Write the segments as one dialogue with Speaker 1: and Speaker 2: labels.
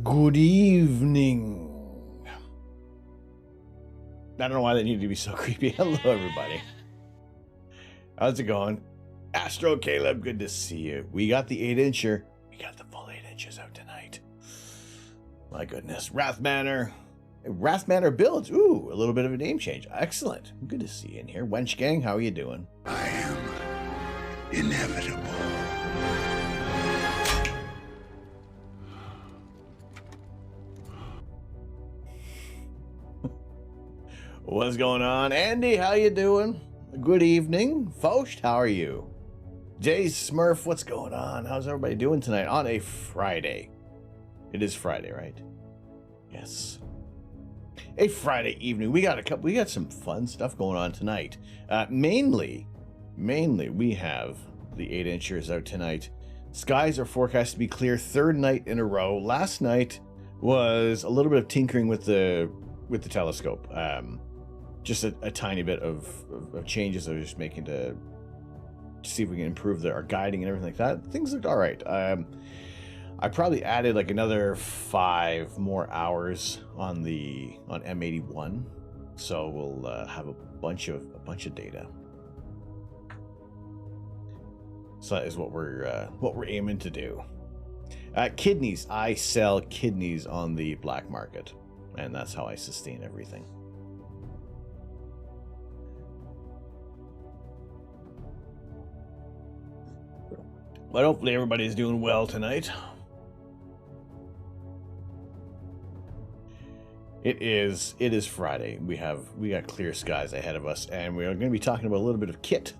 Speaker 1: Good evening. I don't know why they need to be so creepy. Hello, everybody. How's it going? Astro Caleb, good to see you. We got the 8-incher. We got the full 8 inches out tonight. My goodness. Wrath Manor builds. Ooh, a little bit of a name change. Excellent. Good to see you in here. Wench Gang, how are you doing?
Speaker 2: I am inevitable.
Speaker 1: What's going on? Andy, how you doing? Good evening. Faust, how are you? Jay Smurf, what's going on? How's everybody doing tonight on a Friday? It is Friday, right? Yes. A Friday evening. We got some fun stuff going on tonight. Mainly we have the 8-inchers out tonight. Skies are forecast to be clear third night in a row. Last night was a little bit of tinkering with the telescope. Just a tiny bit of changes I was just making to see if we can improve our guiding and everything like that. Things looked all right. I probably added like another 5 more hours on M81, so we'll have a bunch of data. So that is what we're aiming to do. Kidneys. I sell kidneys on the black market, and that's how I sustain everything. But hopefully everybody's doing well tonight. It is Friday. We got clear skies ahead of us, and we're going to be talking about a little bit of kit.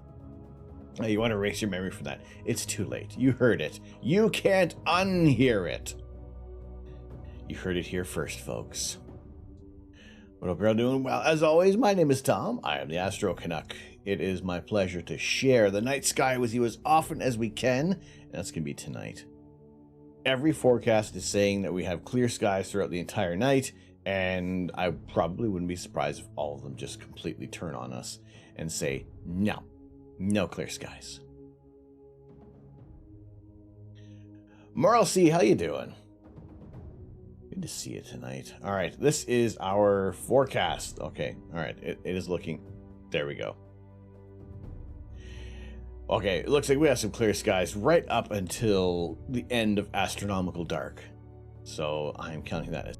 Speaker 1: Now, you want to erase your memory from that. It's too late. You heard it. You can't unhear it. You heard it here first, folks. What hope you're all doing well. As always, my name is Tom. I am the Astro Canuck. It is my pleasure to share the night sky with you as often as we can, and that's going to be tonight. Every forecast is saying that we have clear skies throughout the entire night, and I probably wouldn't be surprised if all of them just completely turn on us and say, no clear skies. Merle C, how you doing? Good to see you tonight. All right, this is our forecast. Okay, all right, it is looking, there we go. Okay, it looks like we have some clear skies right up until the end of astronomical dark. So I'm counting that as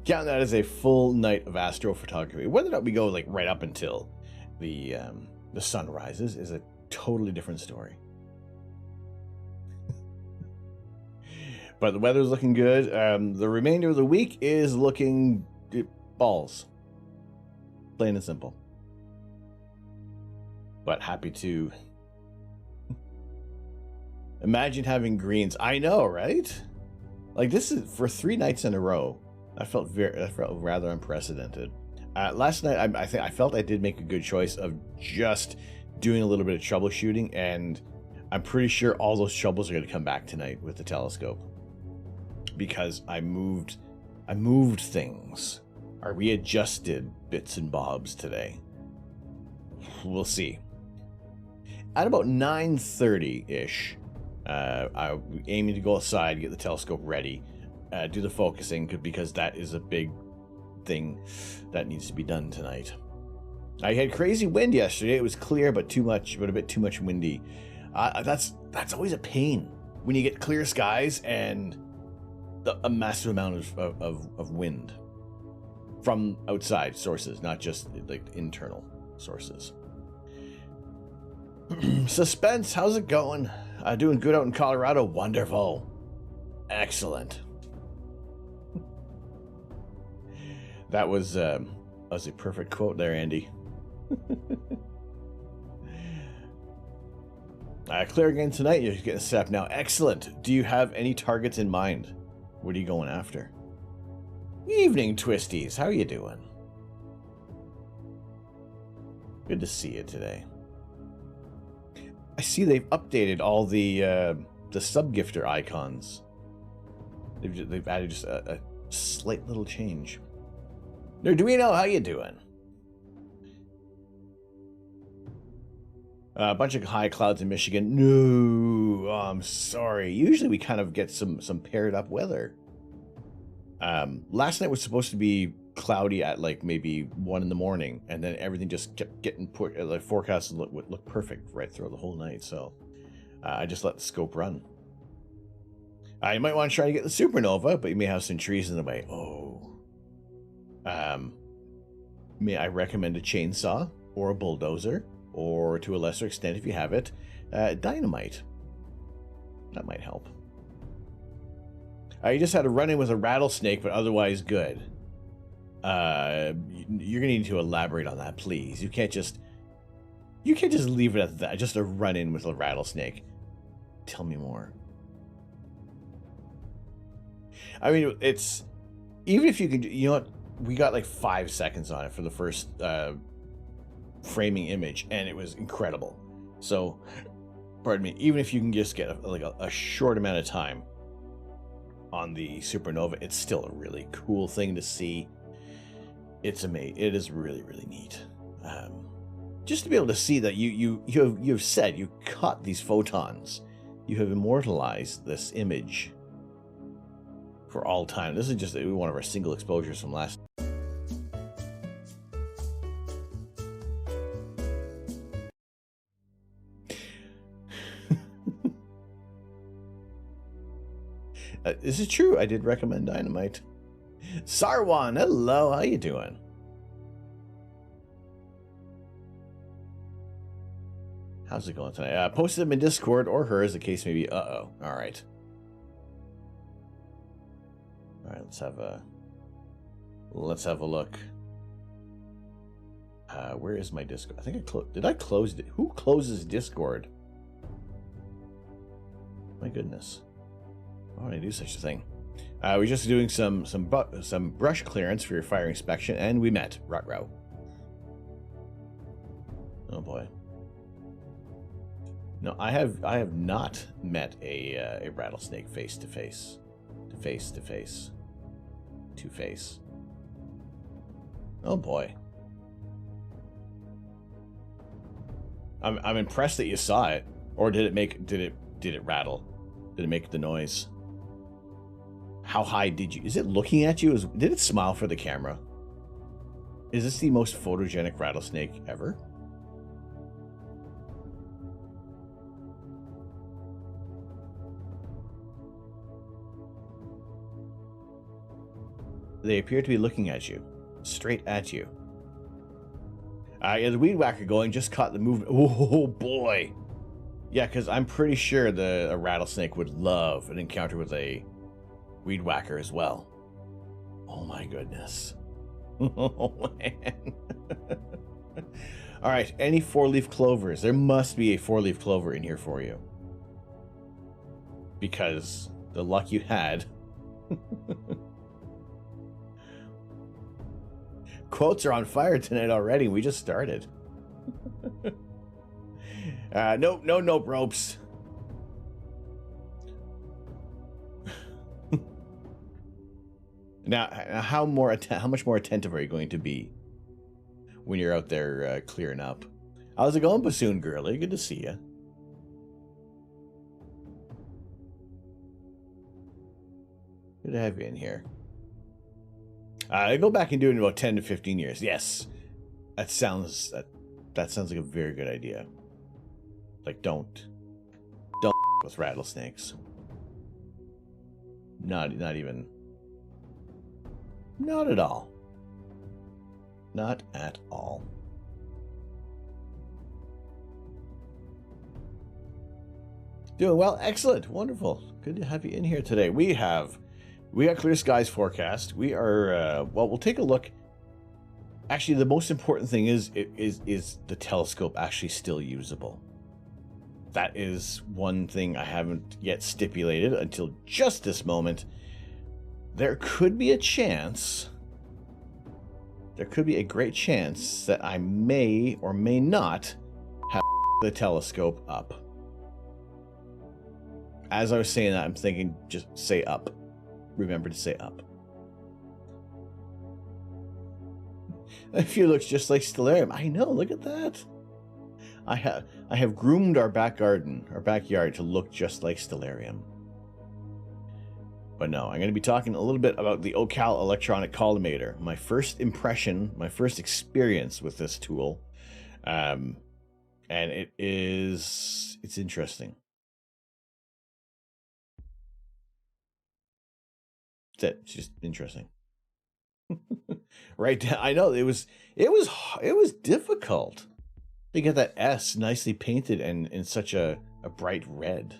Speaker 1: count that as a full night of astrophotography. Whether or not we go like right up until the sun rises is a totally different story. But the weather's looking good. The remainder of the week is looking balls. Plain and simple. But happy to imagine having greens. I know, right? Like, this is for 3 nights in a row. I felt rather unprecedented. Last night, I felt I did make a good choice of just doing a little bit of troubleshooting, and I'm pretty sure all those troubles are going to come back tonight with the telescope, because I moved things. I readjusted bits and bobs today. We'll see. At about 9:30-ish, I'm aiming to go outside, get the telescope ready, do the focusing, because that is a big thing that needs to be done tonight. I had crazy wind yesterday. It was clear, but a bit too much windy. That's always a pain when you get clear skies and a massive amount of wind from outside sources, not just like internal sources. Suspense, how's it going? Doing good out in Colorado? Wonderful. Excellent. That was a perfect quote there, Andy. Clear again tonight. You're getting set up now. Excellent. Do you have any targets in mind? What are you going after? Evening, Twisties. How are you doing? Good to see you today. I see they've updated all the sub-gifter icons. They've added just a slight little change. Nerduino, how you doing? A bunch of high clouds in Michigan. No, I'm sorry. Usually we kind of get some paired up weather. Last night was supposed to be cloudy at like maybe 1 in the morning, and then everything just kept getting put. The forecast would look perfect right through the whole night. So I just let the scope run. You might want to try to get the supernova, but you may have some trees in the way. May I recommend a chainsaw or a bulldozer, or to a lesser extent, if you have it, dynamite. That might help. You just had a run-in with a rattlesnake, but otherwise good. You're gonna need to elaborate on that, please. You can't just leave it at that. Just a run-in with a rattlesnake. Tell me more. I mean, it's even if you can. You know what? We got like 5 seconds on it for the first framing image, and it was incredible. So, pardon me. Even if you can just get a short amount of time on the supernova, it's still a really cool thing to see. It's amazing. It is really, really neat. Just to be able to see that you've said you caught these photons, you have immortalized this image for all time. This is just one of our single exposures from last. This is true. I did recommend Dynamite. Sarwan, hello. How you doing? How's it going tonight? Posted them in Discord or hers, the case may be. Uh-oh. All right. All right, let's have a look. Where is my Discord? I think I closed. Did I close it? Who closes Discord? My goodness. Why would I do such a thing? We're just doing some brush clearance for your fire inspection, and we met. Ruh-roh. Oh boy. No, I have not met a rattlesnake face to face. Oh boy. I'm impressed that you saw it. Or did it rattle? Did it make the noise? How high did you... Is it looking at you? Did it smile for the camera? Is this the most photogenic rattlesnake ever? They appear to be looking at you. Straight at you. Yeah, the weed whacker going just caught the movement. Oh boy. Yeah, because I'm pretty sure a rattlesnake would love an encounter with a weed whacker as well. Oh my goodness. Oh man. All right, any four-leaf clovers? There must be a four-leaf clover in here for you. Because the luck you had. Quotes are on fire tonight already. We just started. No ropes. Now, how much more attentive are you going to be when you're out there clearing up? How's it going, Bassoon Girly? Good to see you. Good to have you in here. I go back and do it in about 10 to 15 years. Yes, that sounds like a very good idea. Like, don't with rattlesnakes. Not even. Not at all. Not at all. Doing well, excellent, wonderful. Good to have you in here today. We got clear skies forecast. We are well, we'll take a look. Actually, the most important thing is the telescope actually still usable? That is one thing I haven't yet stipulated until just this moment. There could be a chance. There could be a great chance that I may or may not have the telescope up. As I was saying that, I'm thinking just say up. Remember to say up. A few looks just like Stellarium. I know, look at that. I have groomed our back backyard to look just like Stellarium. But no, I'm going to be talking a little bit about the Ocal electronic collimator. My first impression, my first experience with this tool. And it's interesting. It's just interesting. Right. I know it was difficult to get that S nicely painted and in such a bright red.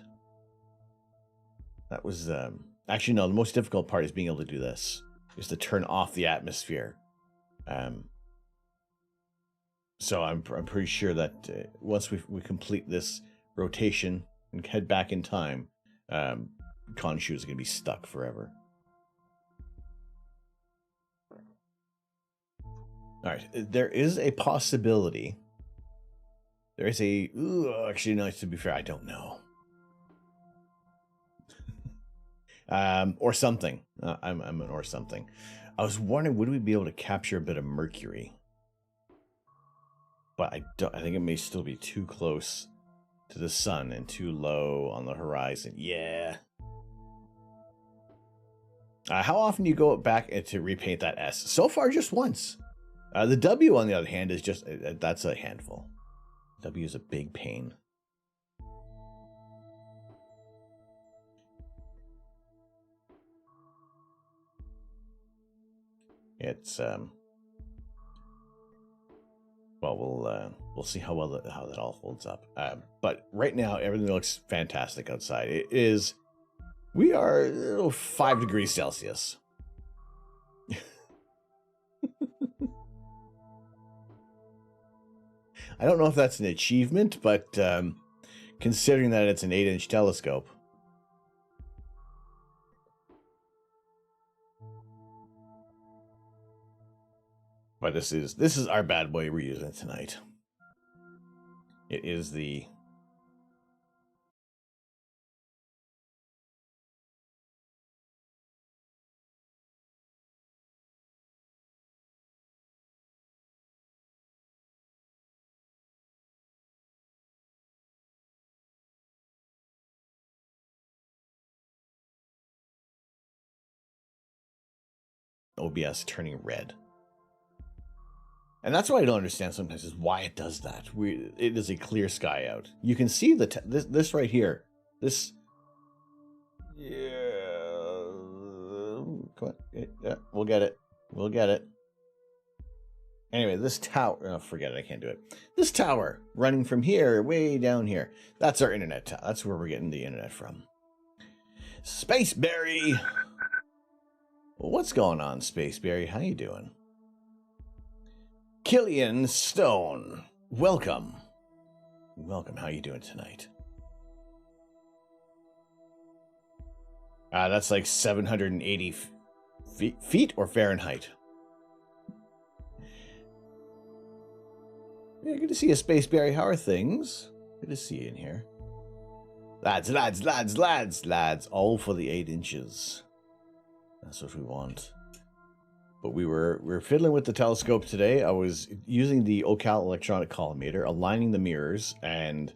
Speaker 1: That was actually no, the most difficult part is being able to do this, is to turn off the atmosphere. So I'm pretty sure that once we complete this rotation and head back in time, Khonshu is going to be stuck forever. All right, there is a possibility. There is a... actually, no, to be fair, I don't know. Or something. I'm an or something. I was wondering, would we be able to capture a bit of Mercury? But I think it may still be too close to the sun and too low on the horizon. Yeah. How often do you go back to repaint that S? So far, just once. The W, on the other hand, is just... that's a handful. W is a big pain. It's well, we'll see how well how that all holds up. But right now, everything looks fantastic outside. It is. We are 5 degrees Celsius. I don't know if that's an achievement, but considering that it's an 8-inch telescope. But this is our bad boy we're using tonight. It is the OBS turning red. And that's what I don't understand sometimes, is why it does that. It is a clear sky out. You can see this right here. This, yeah, come on, yeah, we'll get it. We'll get it. Anyway, this tower, oh, forget it, I can't do it. This tower running from here, way down here. That's our internet tower. That's where we're getting the internet from. Spaceberry! Well, what's going on, Spaceberry? How you doing? Killian Stone, welcome. Welcome. How you doing tonight? That's like 780 feet or Fahrenheit. Yeah, good to see you, Spaceberry. How are things? Good to see you in here. Lads, lads, lads, lads, lads. All for the 8 inches. That's what we want. But we were fiddling with the telescope today. I was using the Ocal electronic collimator, aligning the mirrors, and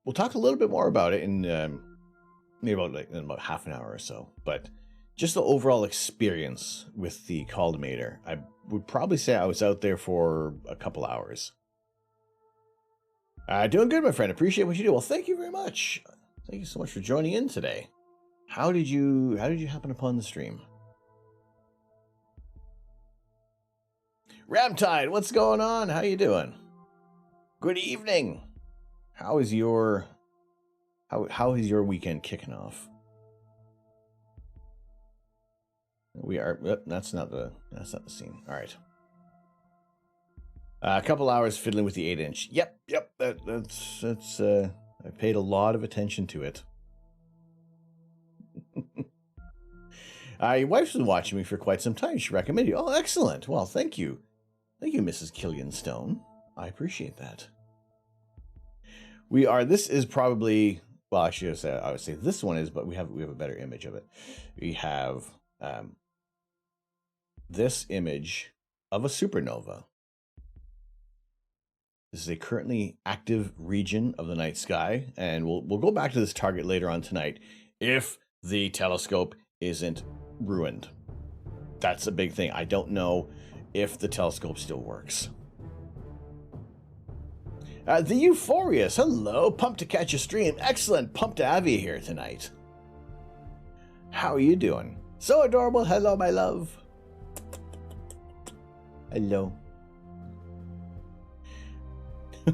Speaker 1: we'll talk a little bit more about it in maybe in about half an hour or so. But just the overall experience with the collimator, I would probably say I was out there for a couple hours. Doing good, my friend. Appreciate what you do. Well, thank you very much. Thank you so much for joining in today. How did you happen upon the stream? Ramtide, what's going on? How you doing? Good evening. How is your weekend kicking off? We are. That's not the scene. All right. A couple hours fiddling with the 8-inch. Yep. That's. I paid a lot of attention to it. Your wife's been watching me for quite some time. She recommended you. Oh, excellent. Well, thank you. Thank you, Mrs. Killian Stone. I appreciate that. This is probably, well, I would say this one is, but we have a better image of it. We have this image of a supernova. This is a currently active region of the night sky, and we'll go back to this target later on tonight if the telescope isn't ruined. That's a big thing. I don't know if the telescope still works. The Euphorious, hello. Pumped to catch a stream. Excellent. Pumped to have you here tonight. How are you doing? So adorable. Hello, my love. Hello.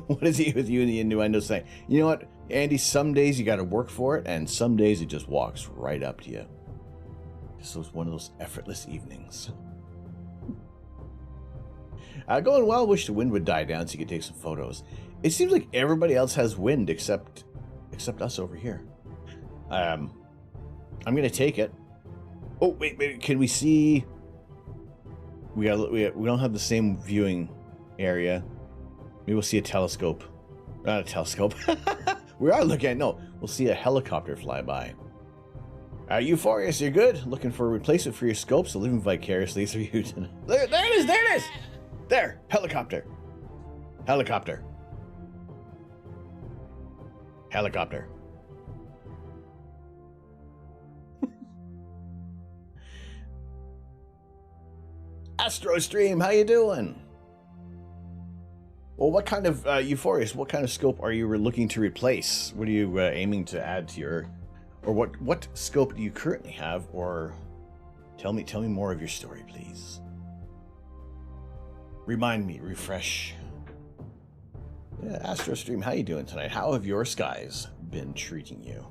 Speaker 1: What is it with you and the innuendo saying? You know what, Andy, some days you got to work for it, and some days it just walks right up to you. This was one of those effortless evenings. Going well. Wish the wind would die down so you could take some photos. It seems like everybody else has wind except us over here. I'm gonna take it. Oh wait, can we see? We don't have the same viewing area. Maybe we'll see a telescope. Not a telescope. We are looking at, no, we'll see a helicopter fly by. Euphorious, you're good? Looking for a replacement for your scope, so living vicariously through you tonight. There it is, there it is! There, helicopter. Helicopter. Helicopter. Astro Stream, how you doing? Well, what kind of, Euphorious, what kind of scope are you looking to replace? What are you aiming to add to your, or what scope do you currently have, or Tell me more of your story, please. Remind me, refresh. Yeah, Astro Stream, how you doing tonight? How have your skies been treating you?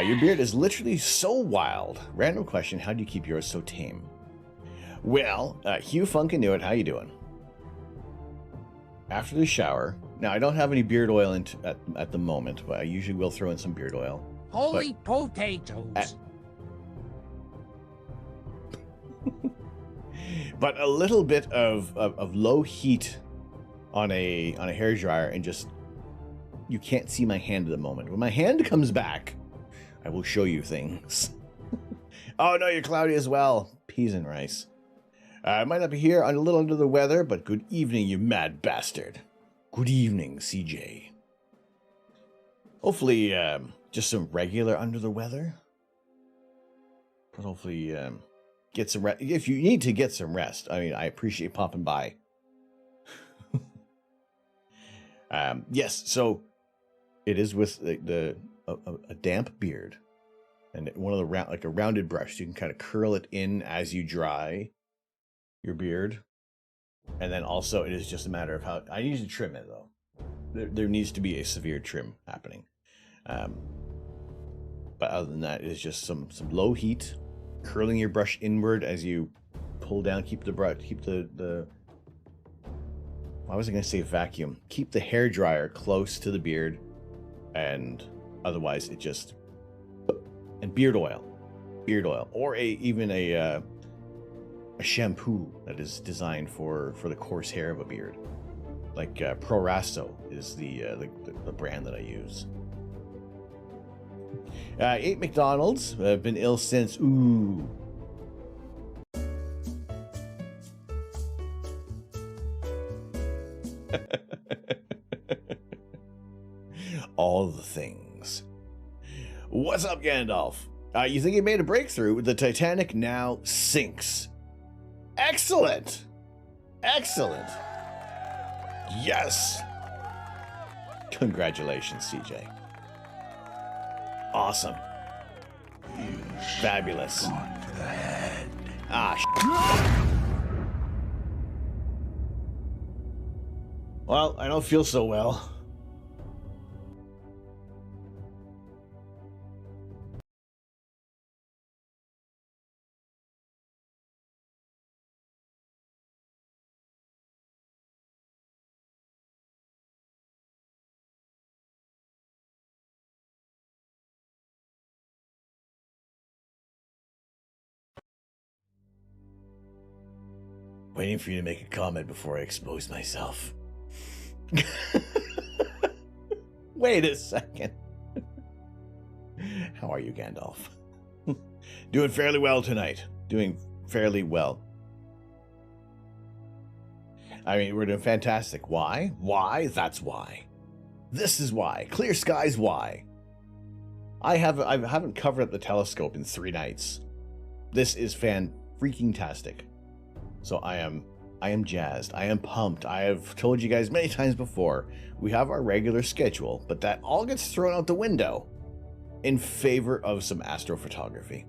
Speaker 1: Your beard is literally so wild. Random question, how do you keep yours so tame? Well, Hugh Funkin' Knew It, how you doing? After the shower. Now, I don't have any beard oil at the moment, but I usually will throw in some beard oil.
Speaker 3: Holy potatoes.
Speaker 1: But a little bit of low heat on a hair dryer and just, you can't see my hand at the moment. When my hand comes back, I will show you things. Oh no, you're cloudy as well. Peas and rice. I might not be here. I'm a little under the weather, but good evening, you mad bastard. Good evening, CJ. Hopefully, just some regular under the weather. But hopefully, get some rest. If you need to get some rest, I mean, I appreciate popping by. Yes, so it is with a damp beard and one of the like a rounded brush. So you can kind of curl it in as you dry your beard. And then also it is just a matter of how I usually trim it though. There needs to be a severe trim happening. But other than that, it is just some low heat, curling your brush inward as you pull down, keep the brush, keep the why was I going to say vacuum? Keep the hair dryer close to the beard, and otherwise it just, and beard oil, or even a shampoo that is designed for the coarse hair of a beard, like Pro Rasto is the brand that I use. Ate McDonald's. I've been ill since. Ooh. All the things. What's up, Gandalf? You think you made a breakthrough? The Titanic now sinks. Excellent. Excellent. Yes. Congratulations, CJ. Awesome. Fabulous.
Speaker 2: Gone to the head.
Speaker 1: Well, I don't feel so well. Waiting for you to make a comment before I expose myself. Wait a second. How are you, Gandalf? Doing fairly well tonight. Doing fairly well. I mean, we're doing fantastic. Why? Why? That's why. This is why. Clear skies, why? I haven't covered up the telescope in 3 nights. This is fan-freaking-tastic. So I am jazzed. I am pumped. I have told you guys many times before, we have our regular schedule, but that all gets thrown out the window in favor of some astrophotography.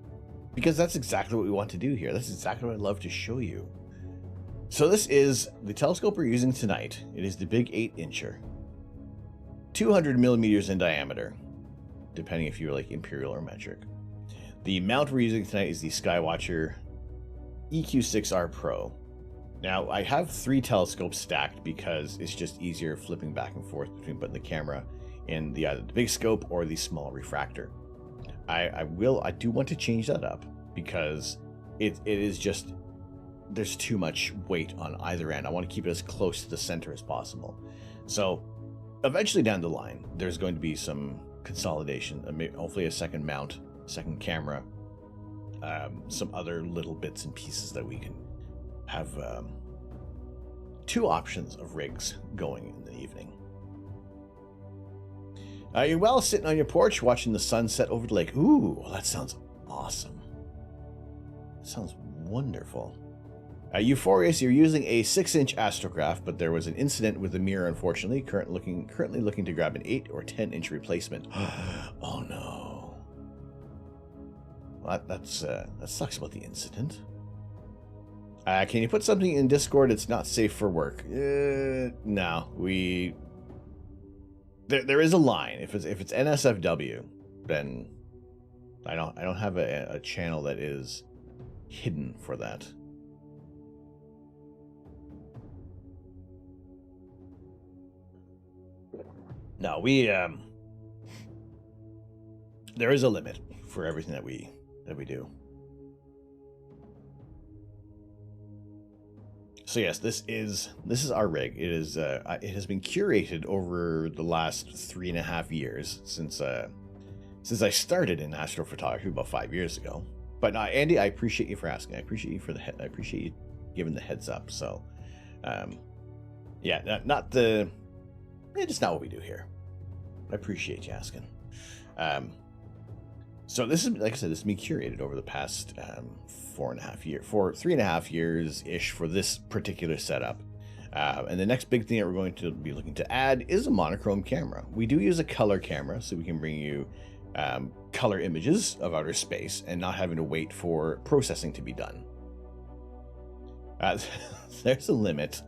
Speaker 1: Because that's exactly what we want to do here. That's exactly what I'd love to show you. So this is the telescope we're using tonight. It is the big 8-incher. 200 millimeters in diameter, depending if you're like imperial or metric. The mount we're using tonight is the Skywatcher EQ6R Pro. Now, I have 3 telescopes stacked because it's just easier flipping back and forth between putting the camera in either the big scope or the small refractor. I do want to change that up because it is just, there's too much weight on either end. I want to keep it as close to the center as possible. So eventually down the line, there's going to be some consolidation, hopefully a second mount, second camera, some other little bits and pieces that we can have 2 options of rigs going in the evening. You're well sitting on your porch watching the sunset over the lake. Ooh, that sounds awesome. That sounds wonderful. Euphorius, you're using a 6-inch astrograph, but there was an incident with the mirror, unfortunately. Currently looking to grab an 8 or 10-inch replacement. Oh no. Well, that sucks about the incident. Can you put something in Discord? It's not safe for work. No, there is a line. If it's NSFW, then I don't have a channel that is hidden for that. No, there is a limit for everything that we do. So yes, this is our rig. It is it has been curated over the last 3.5 years since I started in astrophotography about 5 years ago. But Andy, I appreciate you for asking. I appreciate you I appreciate you giving the heads up. So, yeah, it's not what we do here. I appreciate you asking. So this is, like I said, this has been curated over the past 3.5 years ish for this particular setup. And the next big thing that we're going to be looking to add is a monochrome camera. We do use a color camera, so we can bring you color images of outer space and not having to wait for processing to be done. There's a limit.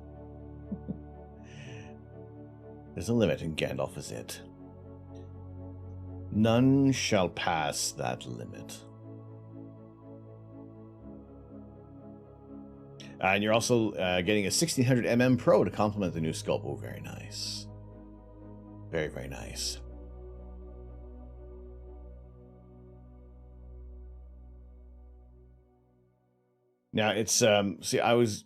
Speaker 1: There's a limit, and Gandalf is it. None shall pass that limit. And you're also getting a 1600mm Pro to complement the new scope. Oh, very nice. Very, very nice. Now, it's, see, I was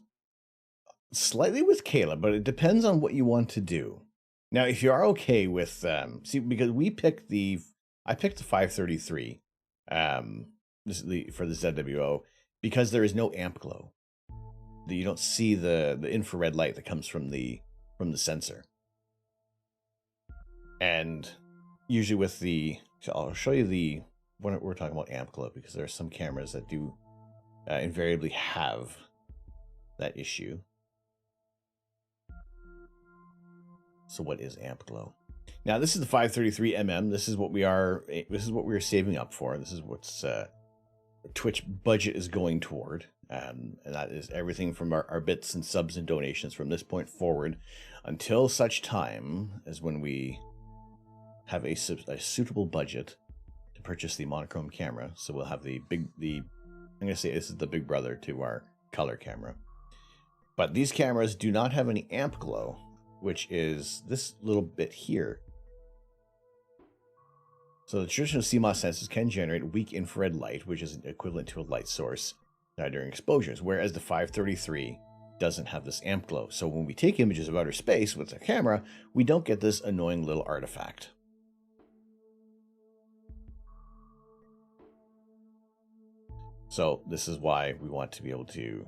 Speaker 1: slightly with Caleb, but it depends on what you want to do. Now, if you are okay with, see, because I picked the 533 for the ZWO because there is no amp glow. You don't see the infrared light that comes from the sensor. And usually with so I'll show you when we're talking about amp glow, because there are some cameras that do invariably have that issue. So what is amp glow? Now this is the 533mm. This is what we are saving up for. This is what's Twitch budget is going toward. And that is everything from our bits and subs and donations from this point forward until such time as when we have a suitable budget to purchase the monochrome camera. So we'll have I'm going to say this is the big brother to our color camera. But these cameras do not have any amp glow, which is this little bit here. So the traditional CMOS sensors can generate weak infrared light, which is equivalent to a light source during exposures, whereas the 533 doesn't have this amp glow. So when we take images of outer space with the camera, we don't get this annoying little artifact. So this is why we want to be able to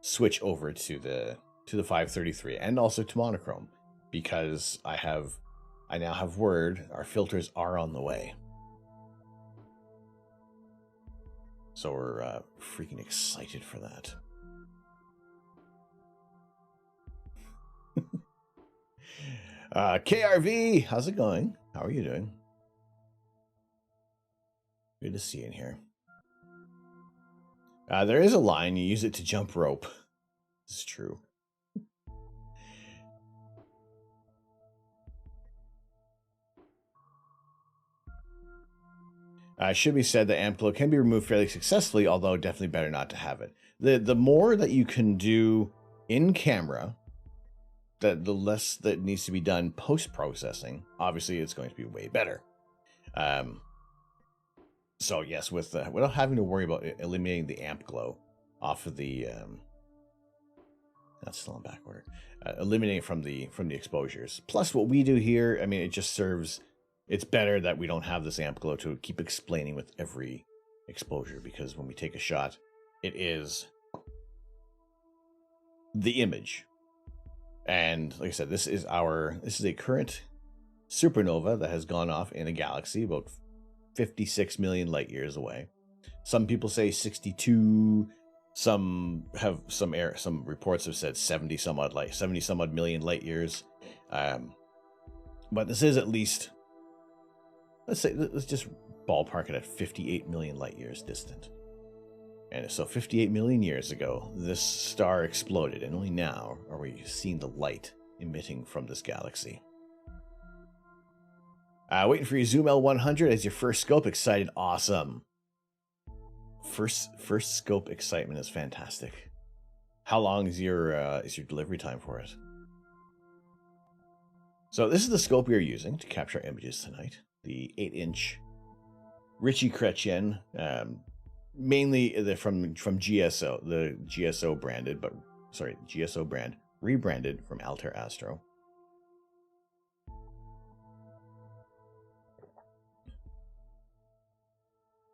Speaker 1: switch over to the 533 and also to monochrome, because I now have word our filters are on the way. So we're freaking excited for that. KRV, how's it going? How are you doing? Good to see you in here. There is a line. You use it to jump rope. This is true. Should be said that amp glow can be removed fairly successfully, although definitely better not to have it. The more that you can do in camera, the less that needs to be done post-processing. Obviously, it's going to be way better. So yes, without having to worry about eliminating the amp glow off of the that's still in back order. Eliminating from the exposures. Plus, what we do here, I mean, it just serves. It's better that we don't have this amp glow to keep explaining with every exposure, because when we take a shot, it is the image. And like I said, this is a current supernova that has gone off in a galaxy about 56 million light years away. Some people say 62. Some reports have said 70 some odd million light years. But this is at least, let's just ballpark it at 58 million light years distant. And so 58 million years ago, this star exploded, and only now are we seeing the light emitting from this galaxy. Waiting for your Zoom L100 as your first scope. Excited. Awesome. First scope excitement is fantastic. How long is your delivery time for it? So this is the scope we are using to capture our images tonight. The 8-inch Richie Chrétien, mainly from GSO, the GSO GSO brand, rebranded from Altair Astro.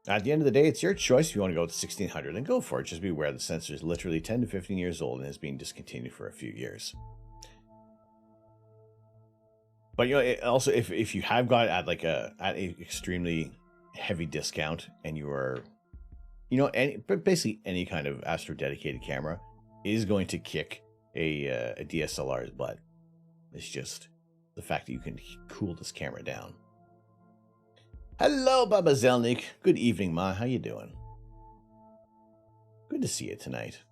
Speaker 1: At the end of the day, it's your choice. If you want to go with 1600, then go for it. Just be aware the sensor is literally 10 to 15 years old and has been discontinued for a few years. But also if you have got it at at a extremely heavy discount, and you are, basically any kind of Astro dedicated camera is going to kick a DSLR's butt. It's just the fact that you can cool this camera down. Hello, Baba Zelnik. Good evening, Ma. How you doing? Good to see you tonight.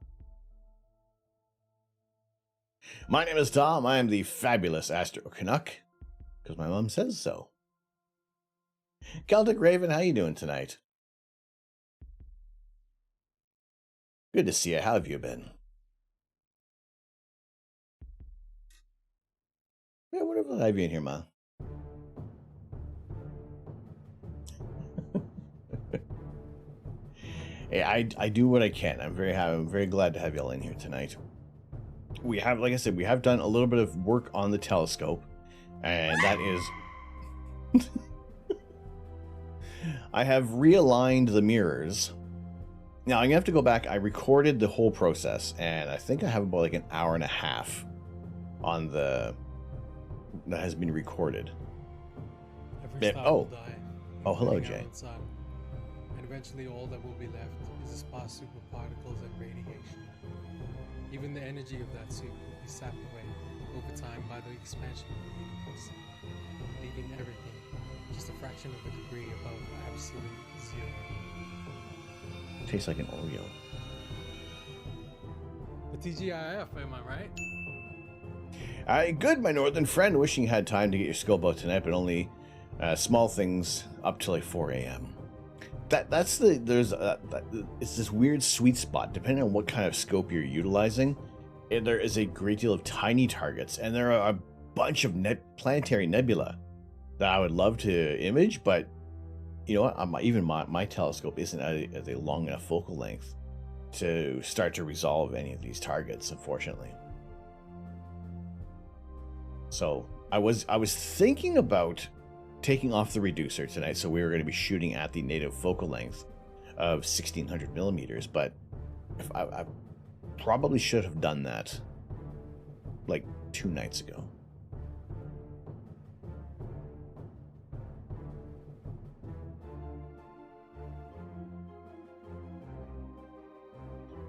Speaker 1: My name is Tom. I am the fabulous Astro Canuck, because my mom says so. Celtic Raven, how you doing tonight? Good to see you. How have you been? Yeah, whatever have you in here, Ma? Hey, I do what I can. I'm very glad to have y'all in here tonight. We have, like I said, we have done a little bit of work on the telescope, and that is I have realigned the mirrors. Now I'm gonna have to go back. I recorded the whole process, and I think I have about an hour and a half on that has been recorded.
Speaker 4: Every star will die.
Speaker 1: Oh, hello, Jay.
Speaker 4: And eventually all that will be left is the sparse superparticles and radiation. Even the energy of that soup will be sapped away over time by the expansion of the universe, leaving everything just a fraction of a degree above absolute zero.
Speaker 1: Tastes like an Oreo.
Speaker 4: The TGIF, am I right?
Speaker 1: Good, my northern friend. Wishing you had time to get your scope out tonight, but only small things up till 4 a.m. It's this weird sweet spot depending on what kind of scope you're utilizing. And there is a great deal of tiny targets, and there are a bunch of planetary nebula that I would love to image, but you know what? Even my telescope isn't at a long enough focal length to start to resolve any of these targets, unfortunately. So I was thinking about taking off the reducer tonight, so we were going to be shooting at the native focal length of 1600 millimeters, but if I probably should have done that like 2 nights ago.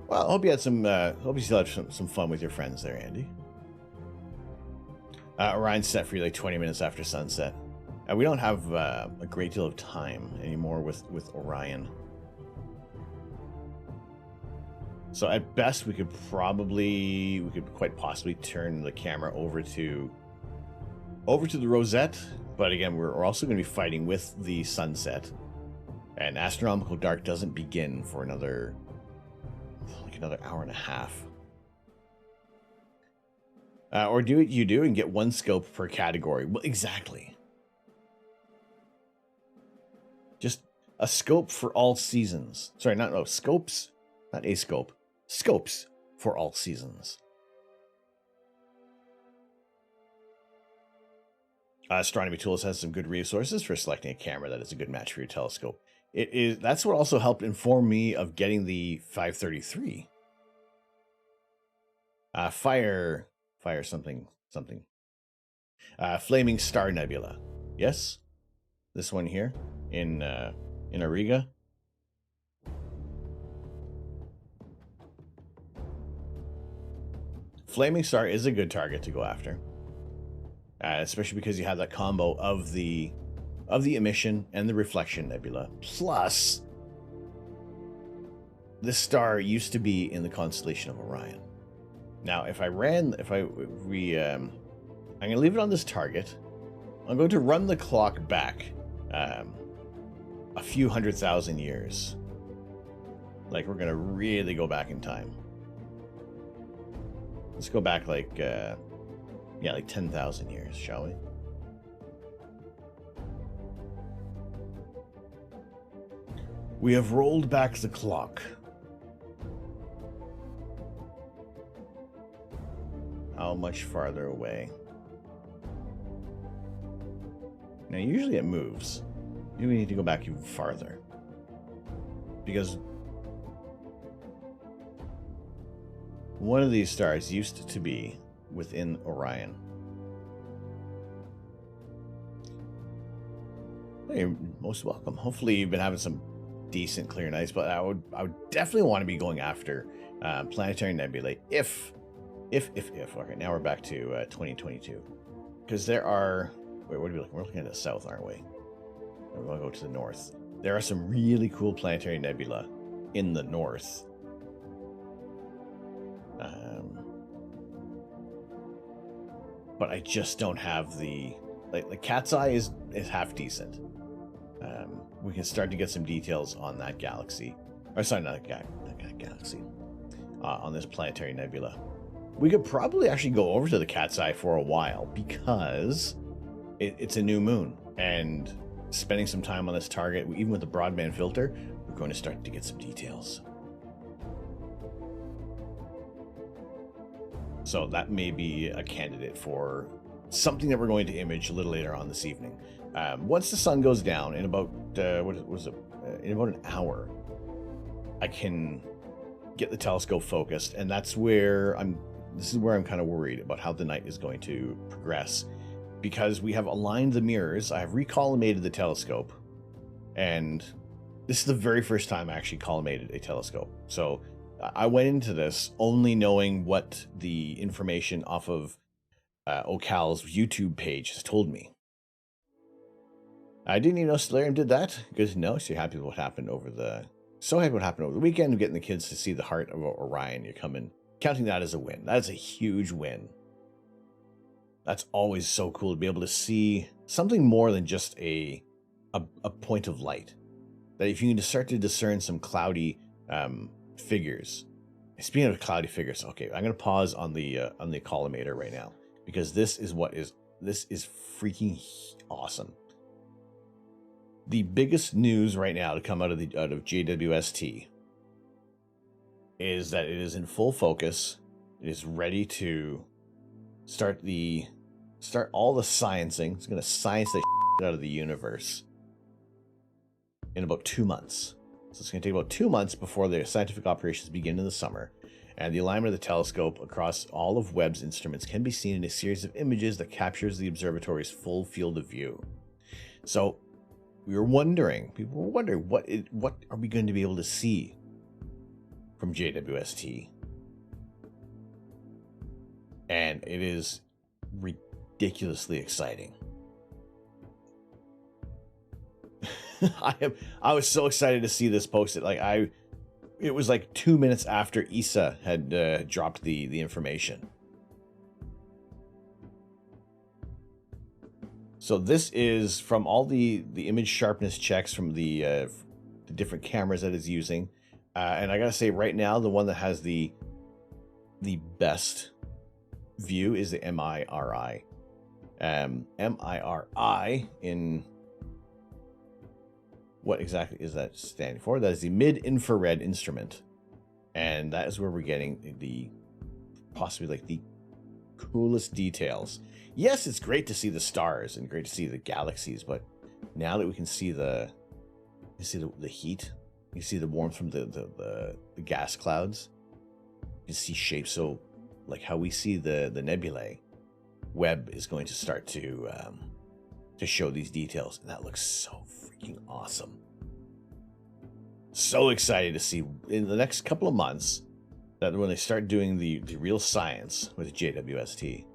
Speaker 1: Well, I hope you had hope you still had some fun with your friends there, Andy. Orion's set for you like 20 minutes after sunset. We don't have a great deal of time anymore with Orion. So at best, we could quite possibly turn the camera over to the rosette. But again, we're also going to be fighting with the sunset, and astronomical dark doesn't begin for another hour and a half. Or do what you do and get 1 scope per category. Well, exactly. Just a scope for all seasons. Sorry, scopes, not a scope. Scopes for all seasons. Astronomy Tools has some good resources for selecting a camera that is a good match for your telescope. That's what also helped inform me of getting the 533. Fire something. Flaming Star Nebula. Yes? This one here in Auriga. Flaming Star is a good target to go after, especially because you have that combo of the emission and the reflection nebula. Plus, this star used to be in the constellation of Orion. Now, I'm going to leave it on this target. I'm going to run the clock back a few 100,000 years. Like, we're going to really go back in time. Let's go back like 10,000 years, shall we? We have rolled back the clock. How much farther away? Now, usually it moves. Maybe we need to go back even farther. Because one of these stars used to be within Orion. Hey, you're most welcome. Hopefully you've been having some decent clear nights, but I would definitely want to be going after planetary nebulae if okay, now we're back to 2022, because there are, wait, what are we looking? We're looking at the south, aren't we? We're going to go to the north. There are some really cool planetary nebula in the north. But I just don't have the Cat's Eye is half decent. We can start to get some details on that galaxy, or sorry, not that galaxy, on this planetary nebula. We could probably actually go over to the Cat's Eye for a while, because it's a new moon, and spending some time on this target, even with the broadband filter, we're going to start to get some details. So that may be a candidate for something that we're going to image a little later on this evening. Once the sun goes down in about in about an hour, I can get the telescope focused, and that's where this is where I'm kind of worried about how the night is going to progress, because we have aligned the mirrors. I have recollimated the telescope, and this is the very first time I actually collimated a telescope. So I went into this only knowing what the information off of Ocal's YouTube page has told me. I didn't even know Stellarium did that. Good to know. So you're happy with what happened over the weekend, getting the kids to see the heart of Orion. You're counting that as a win. That's a huge win. That's always so cool to be able to see something more than just a point of light. That if you can start to discern some cloudy figures. Speaking of cloudy figures, okay, I'm going to pause on the Collimator right now, because this is freaking awesome. The biggest news right now to come out of JWST is that it is in full focus. It is ready to start all the sciencing. It's going to science the shit out of the universe in about 2 months. So it's going to take about 2 months before the scientific operations begin in the summer, and the alignment of the telescope across all of Webb's instruments can be seen in a series of images that captures the observatory's full field of view. So people were wondering, what are we going to be able to see from JWST? And it is ridiculously exciting. I was so excited to see this posted. It was like 2 minutes after ESA had dropped the information. So this is from all the image sharpness checks from the different cameras that it's using, and I gotta say right now the one that has the best view is the MIRI. MIRI in what exactly is that standing for? That is the mid-infrared instrument, and that is where we're getting possibly the coolest details. Yes, it's great to see the stars and great to see the galaxies, but now that we can see the heat, you see the warmth from the gas clouds, you can see shapes. So like how we see the nebulae, Webb is going to start to show these details, and that looks so freaking awesome. So excited to see in the next couple of months that when they start doing the real science with JWST,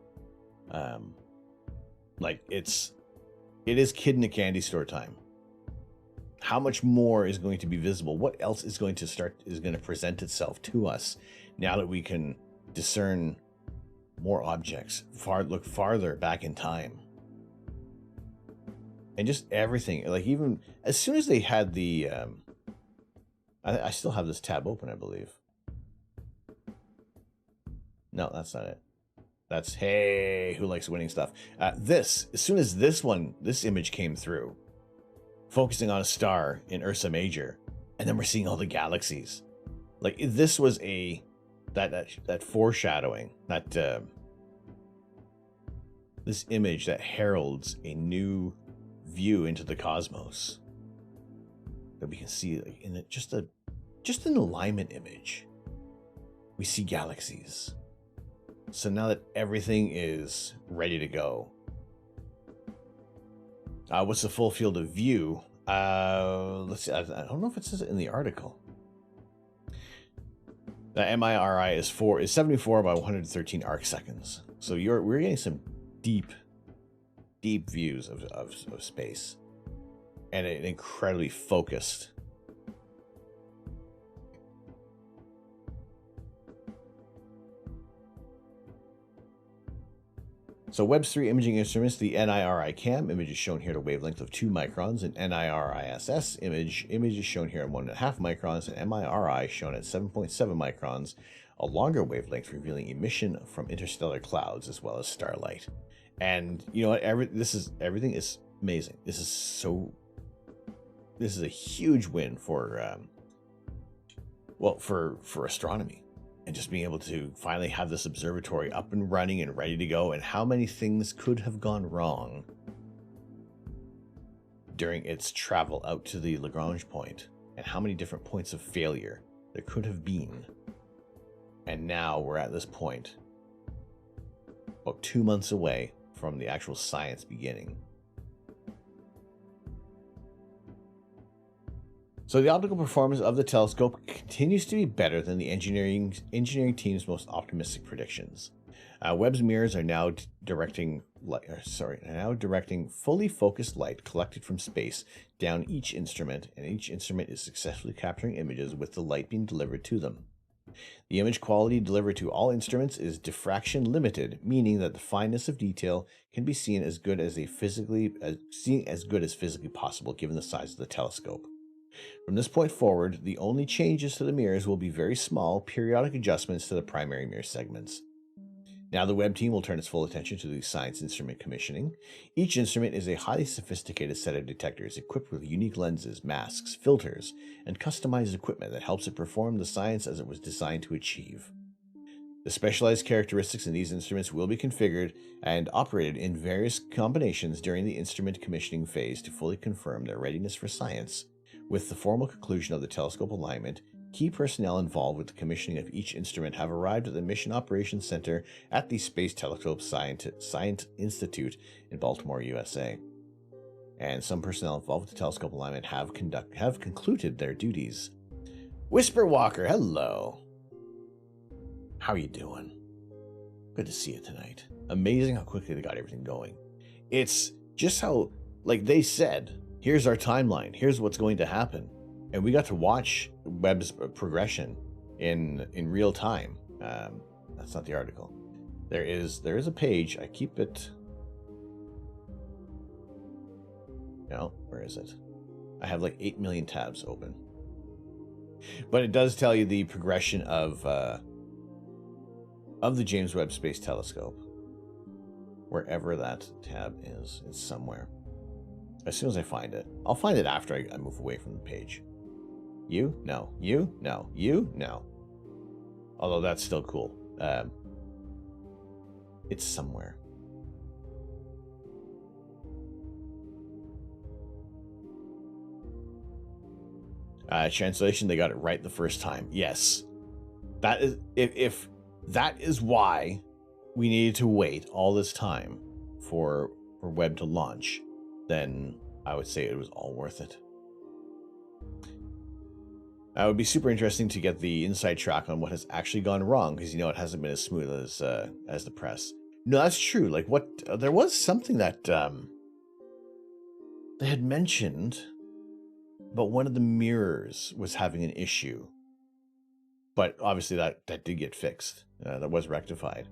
Speaker 1: like it is kid in a candy store time. How much more is going to be visible? What else is going to present itself to us now that we can discern more objects, look farther back in time? And just everything, like even as soon as they had the, I still have this tab open, I believe. No, that's not it. That's, hey, who likes winning stuff? As soon as this image came through, focusing on a star in Ursa Major, and then we're seeing all the galaxies. Like, this was that foreshadowing, this image that heralds a new view into the cosmos. That we can see, like, in it, just an alignment image. We see galaxies. So now that everything is ready to go, what's the full field of view? Let's see. I don't know if it says it in the article. The MIRI is 74 by 113 arc seconds. So we're getting some deep views of space, and an incredibly focused. So Webb's 3 imaging instruments, the NIRI cam image is shown here at a wavelength of 2 microns, and NIRISS image is shown here at 1.5 microns, and MIRI shown at 7.7 microns, a longer wavelength revealing emission from interstellar clouds as well as starlight. And you know what? Everything is amazing. This is a huge win for for astronomy. And just being able to finally have this observatory up and running and ready to go, and how many things could have gone wrong during its travel out to the Lagrange point, and how many different points of failure there could have been. And now we're at this point, about 2 months away from the actual science beginning. So the optical performance of the telescope continues to be better than the engineering team's most optimistic predictions. Webb's mirrors are now directing fully focused light collected from space down each instrument, and each instrument is successfully capturing images with the light being delivered to them. The image quality delivered to all instruments is diffraction limited, meaning that the fineness of detail can be seen as good as physically possible given the size of the telescope. From this point forward, the only changes to the mirrors will be very small, periodic adjustments to the primary mirror segments. Now the Webb team will turn its full attention to the science instrument commissioning. Each instrument is a highly sophisticated set of detectors equipped with unique lenses, masks, filters, and customized equipment that helps it perform the science as it was designed to achieve. The specialized characteristics in these instruments will be configured and operated in various combinations during the instrument commissioning phase to fully confirm their readiness for science. With the formal conclusion of the telescope alignment, key personnel involved with the commissioning of each instrument have arrived at the Mission Operations Center at the Space Telescope Science Institute in Baltimore, USA. And some personnel involved with the telescope alignment have concluded their duties. Whisper Walker, hello. How are you doing? Good to see you tonight. Amazing how quickly they got everything going. It's just how, like they said, here's our timeline. Here's what's going to happen. And we got to watch Webb's progression in real time. That's not the article. There is a page. I keep it. No, where is it? I have like 8 million tabs open. But it does tell you the progression of the James Webb Space Telescope. Wherever that tab is, it's somewhere. As soon as I find it. I'll find it after I move away from the page. You? No. You? No. You? No. Although that's still cool. It's somewhere. Translation, they got it right the first time. Yes. That is, if that is why we needed to wait all this time for Webb to launch, then I would say it was all worth it. It would be super interesting to get the inside track on what has actually gone wrong, because it hasn't been as smooth as the press. No, that's true. Like what there was something that they had mentioned, but one of the mirrors was having an issue. But obviously that did get fixed. That was rectified.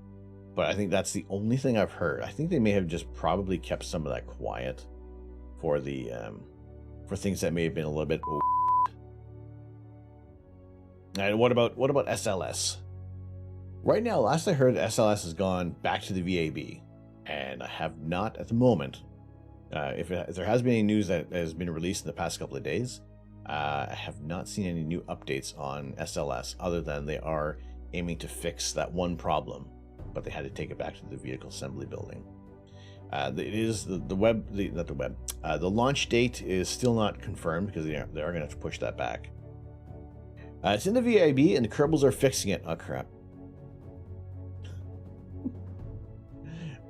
Speaker 1: But I think that's the only thing I've heard. I think they may have just probably kept some of that quiet for the for things that may have been a little bit. And what about SLS? Right now, last I heard, SLS has gone back to the VAB, and I have not at the moment. If there has been any news that has been released in the past couple of days, I have not seen any new updates on SLS other than they are aiming to fix that one problem, but they had to take it back to the vehicle assembly building. It is the launch date is still not confirmed because they are going to have to push that back. It's in the VIB and the Kerbals are fixing it. Oh crap.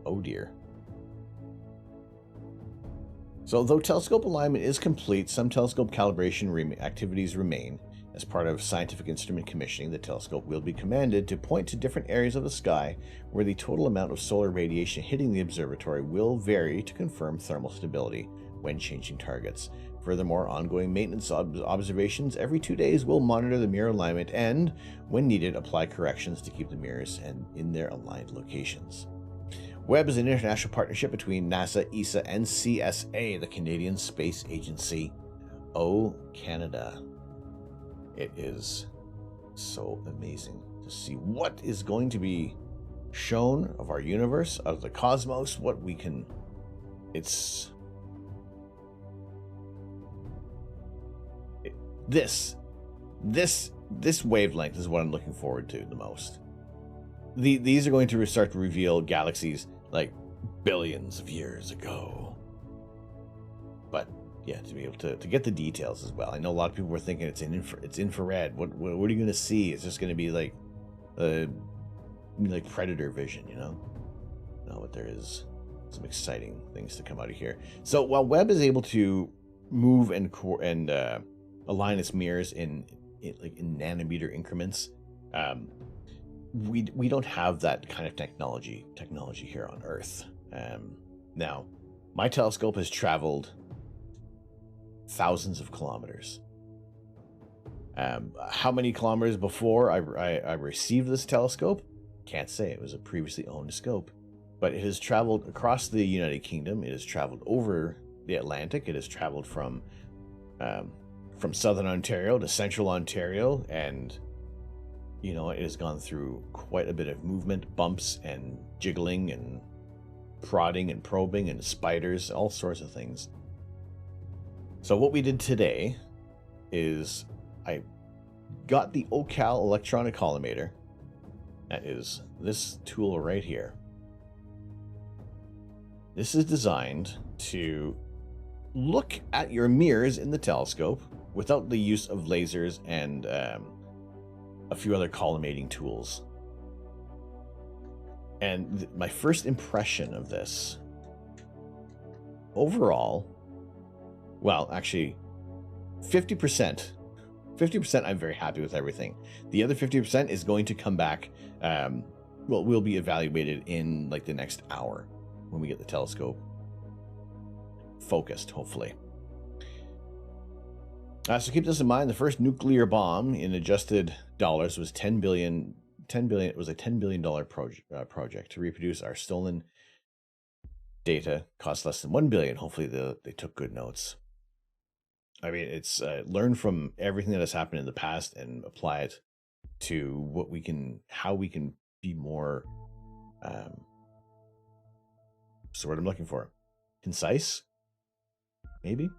Speaker 1: Oh dear. So though telescope alignment is complete, some telescope calibration activities remain. As part of scientific instrument commissioning, the telescope will be commanded to point to different areas of the sky where the total amount of solar radiation hitting the observatory will vary to confirm thermal stability when changing targets. Furthermore, ongoing maintenance observations every 2 days will monitor the mirror alignment and, when needed, apply corrections to keep the mirrors in their aligned locations. Webb is an international partnership between NASA, ESA, and CSA, the Canadian Space Agency. Oh, Canada. It is so amazing to see what is going to be shown of our universe, of the cosmos, what we can... This wavelength is what I'm looking forward to the most. These are going to start to reveal galaxies like billions of years ago. But yeah, to be able to get the details as well. I know a lot of people were thinking it's infrared. What are you going to see? It's just going to be like predator vision, No, but there is some exciting things to come out of here. So while Webb is able to move and align its mirrors in nanometer increments, we don't have that kind of technology here on Earth. Now, my telescope has traveled thousands of kilometers. How many kilometers before I received this telescope? Can't say. It was a previously owned scope, but it has traveled across the United Kingdom. It has traveled over the Atlantic. It has traveled from southern Ontario to central Ontario, and it has gone through quite a bit of movement, bumps and jiggling and prodding and probing and spiders, all sorts of things. So what we did today is I got the Ocal electronic collimator. That is this tool right here. This is designed to look at your mirrors in the telescope without the use of lasers and a few other collimating tools. And my first impression of this, overall, well, actually, 50%. 50% I'm very happy with everything. The other 50% is going to come back, will be evaluated in the next hour when we get the telescope focused, hopefully. So keep this in mind. The first nuclear bomb in adjusted dollars was $10 billion. It was a $10 billion project to reproduce our stolen data. Cost less than $1 billion. Hopefully they took good notes. I mean, it's learn from everything that has happened in the past and apply it to how we can be more. What's the word I'm looking for? Concise, maybe.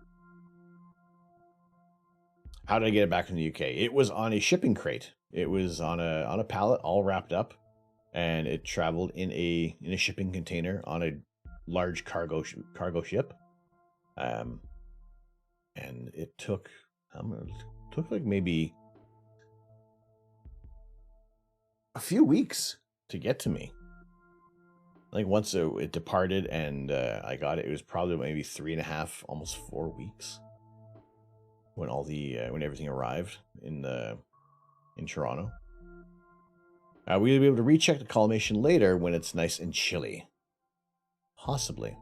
Speaker 1: How did I get it back from the UK? It was on a shipping crate. It was on a pallet, all wrapped up, and it traveled in a shipping container on a large cargo ship. And it took maybe a few weeks to get to me. Once it departed and I got it, it was probably maybe 3.5, almost 4 weeks. when when everything arrived in Toronto. We'll be able to recheck the collimation later when it's nice and chilly. Possibly.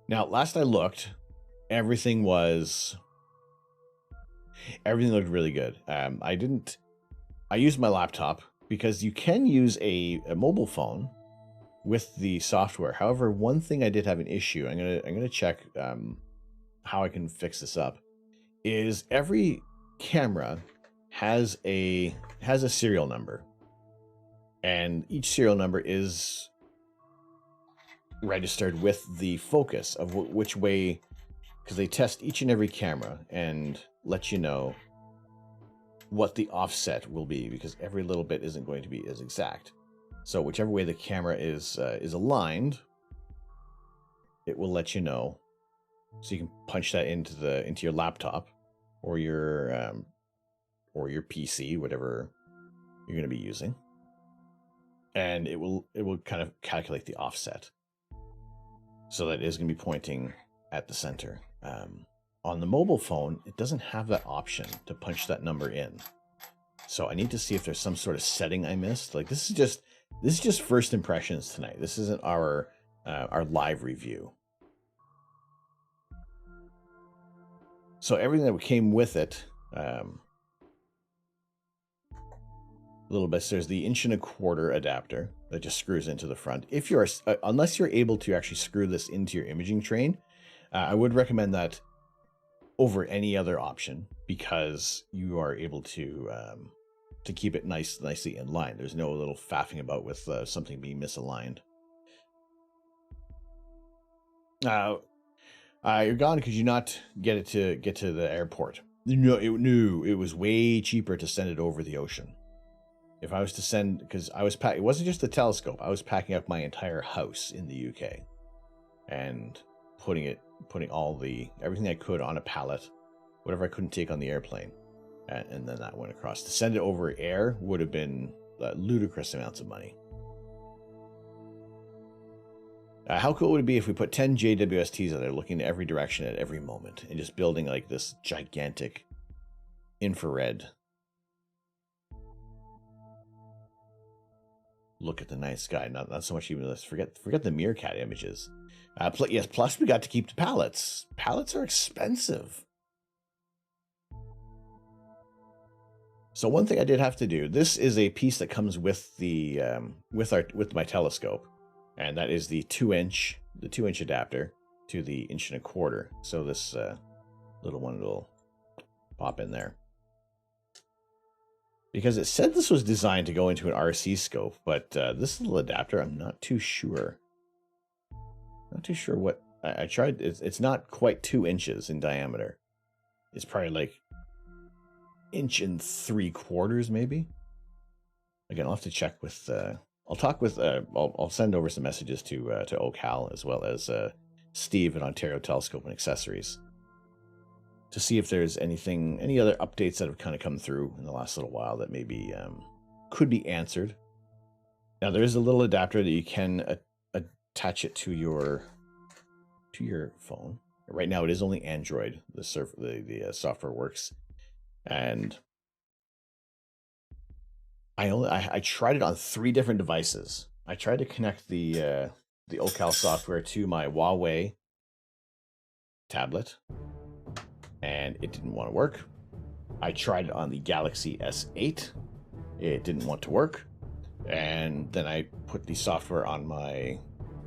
Speaker 1: Now, last I looked, everything looked really good. I used my laptop because you can use a mobile phone with the software. However, one thing I did have an issue. I'm gonna check how I can fix this up. Is every camera has a serial number, and each serial number is registered with the focus of which way, because they test each and every camera and let you know what the offset will be, because every little bit isn't going to be as exact. So whichever way the camera is aligned, it will let you know. So you can punch that into your laptop or your PC, whatever you're going to be using, and it will kind of calculate the offset, so that it is going to be pointing at the center. On the mobile phone, it doesn't have that option to punch that number in. So I need to see if there's some sort of setting I missed. Like this is just first impressions tonight. This isn't our live review. So everything that came with it, a little bit. There's the 1.25" adapter that just screws into the front. If you're, unless you're able to actually screw this into your imaging train, I would recommend that over any other option, because you are able to keep it nicely in line. There's no little faffing about with something being misaligned. You're gone. Could you not get to the airport? No, it was way cheaper to send it over the ocean. If I was to send, because it wasn't just the telescope. I was packing up my entire house in the UK and putting everything I could on a pallet, whatever I couldn't take on the airplane, and then that went across. To send it over air would have been ludicrous amounts of money. How cool would it be if we put 10 JWSTs out there looking in every direction at every moment and just building like this gigantic infrared look at the night sky? Not so much even this. Forget the meerkat images. Yes, plus we got to keep the pallets. Pallets are expensive. So one thing I did have to do. This is a piece that comes with the with my telescope, and that is the 2-inch adapter to the 1.25". So this little one will pop in there, because it said this was designed to go into an RC scope, but this little adapter, I'm not too sure. Not too sure what I tried. It's not quite 2 inches in diameter. It's probably like 1.75 inches, maybe. Again, I'll have to check with. I'll talk with. I'll send over some messages to Ocal, as well as Steve at Ontario Telescope and Accessories, to see if there's any other updates that have kind of come through in the last little while that maybe could be answered. Now there is a little adapter that you can attach it to your phone. Right now it is only Android. The software works, and I tried it on 3 different devices. I tried to connect the Ocal software to my Huawei tablet, and it didn't want to work. I tried it on the Galaxy S8. It didn't want to work. And then I put the software on my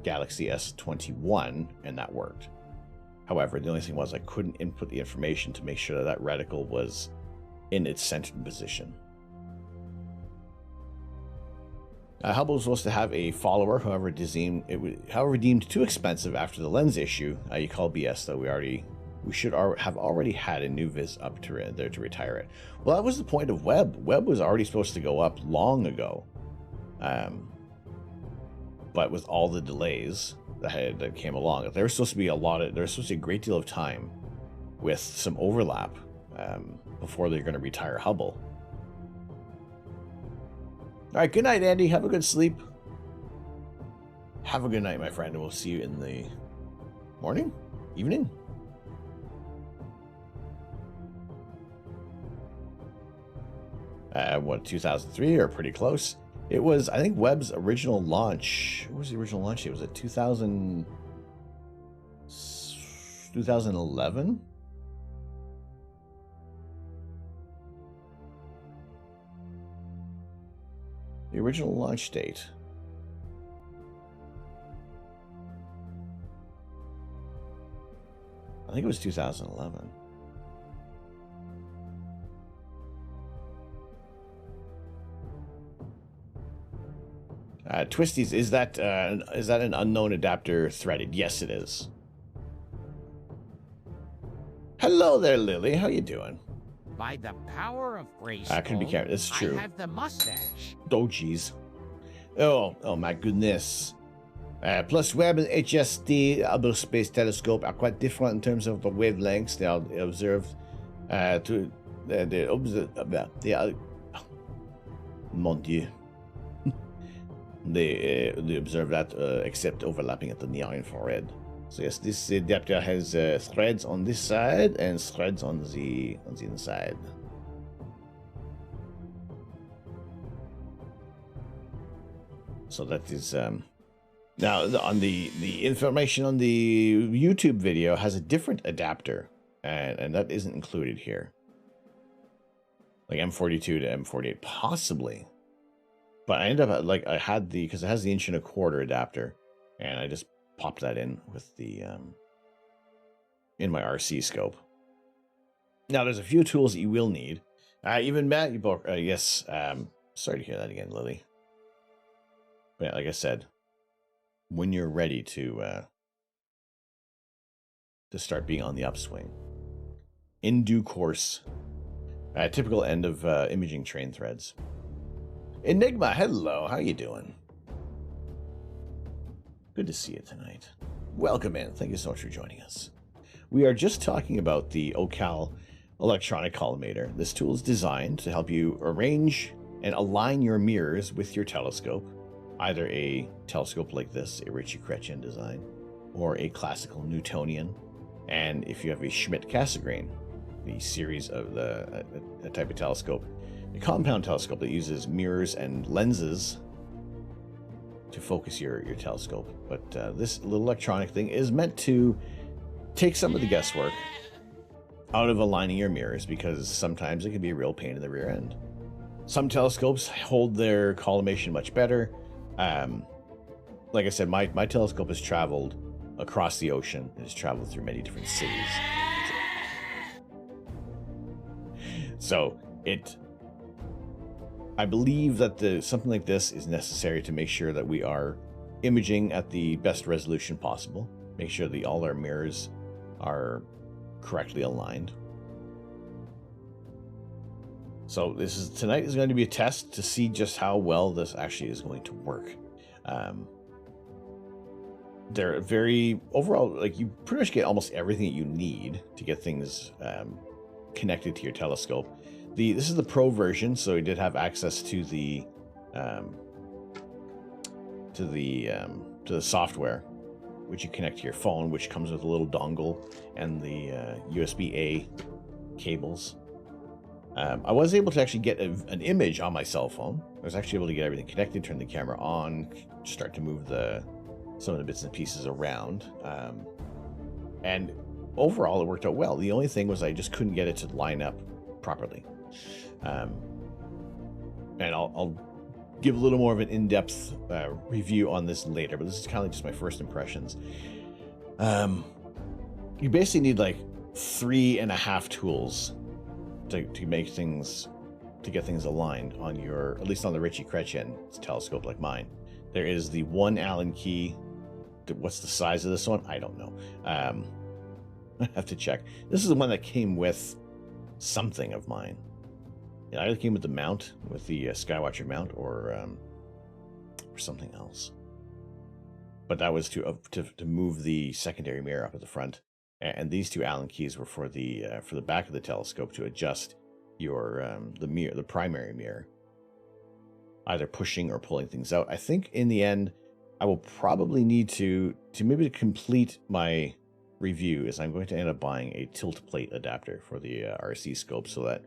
Speaker 1: Galaxy S21, and that worked. However, the only thing was I couldn't input the information to make sure that reticle was in its centered position. Hubble was supposed to have a follower, however deemed too expensive after the lens issue. You call BS, though. We should have already had a new vis up to there to retire it. Well, that was the point of Webb. Webb was already supposed to go up long ago, but with all the delays that came along, there was supposed to be a great deal of time with some overlap before they're going to retire Hubble. All right, good night, Andy. Have a good sleep. Have a good night, my friend, and we'll see you in the morning, evening. what, 2003 or pretty close. It was, I think, Webb's original launch. What was the original launch date? Was it 2011? The original launch date. I think it was 2011. Twisties, is that an unknown adapter threaded? Yes, it is. Hello there, Lily. How you doing?
Speaker 3: By the power of grace,
Speaker 1: I couldn't be careful. It's true.
Speaker 3: I have the mustache.
Speaker 1: Oh, jeez. Oh my goodness. Plus, Webb and HST Hubble Space Telescope are quite different in terms of the wavelengths they are observed. Mon Dieu. They observe that except overlapping at the near infrared. So yes, this adapter has threads on this side and threads on the inside. So that is now on the information on the YouTube video has a different adapter, and that isn't included here. Like M42 to M48, possibly. But I ended up like I had because it has the 1 1/4 adapter, and I just popped that in with the in my RC scope. Now there's a few tools that you will need. Even Matt, you both yes. Sorry to hear that again, Lily. But yeah, like I said, when you're ready to start being on the upswing, in due course, typical end of imaging train threads. Enigma, hello, how you doing? Good to see you tonight. Welcome in. Thank you so much for joining us. We are just talking about the Ocal electronic collimator. This tool is designed to help you arrange and align your mirrors with your telescope, either a telescope like this, a Ritchie-Chrétien design, or a classical Newtonian. And if you have a Schmidt-Cassegrain, the series of a type of telescope, a compound telescope that uses mirrors and lenses to focus your telescope. But this little electronic thing is meant to take some of the guesswork out of aligning your mirrors, because sometimes it can be a real pain in the rear end. Some telescopes hold their collimation much better. Like I said, my telescope has traveled across the ocean. It has traveled through many different cities. So I believe that something like this is necessary to make sure that we are imaging at the best resolution possible. Make sure that all our mirrors are correctly aligned. So tonight is going to be a test to see just how well this actually is going to work. They're very overall, like, you pretty much get almost everything that you need to get things connected to your telescope. This is the Pro version, so you did have access to the software, which you connect to your phone, which comes with a little dongle and the USB-A cables. I was able to actually get an image on my cell phone. I was actually able to get everything connected, turn the camera on, start to move some of the bits and pieces around. And overall, it worked out well. The only thing was I just couldn't get it to line up properly. And I'll give a little more of an in-depth review on this later, but this is kind of just my first impressions. You basically need like 3.5 tools to make things, to get things aligned on your, at least on the Ritchie-Chrétien telescope like mine. There is the 1 Allen key. What's the size of this one? I don't know. I have to check. This is the one that came with something of mine. It either came with the mount, with the Skywatcher mount, or something else. But that was to move the secondary mirror up at the front. And these 2 Allen keys were for the back of the telescope to adjust your the primary mirror, either pushing or pulling things out. I think in the end, I will probably need to maybe complete my review, is I'm going to end up buying a tilt plate adapter for the RC scope, so that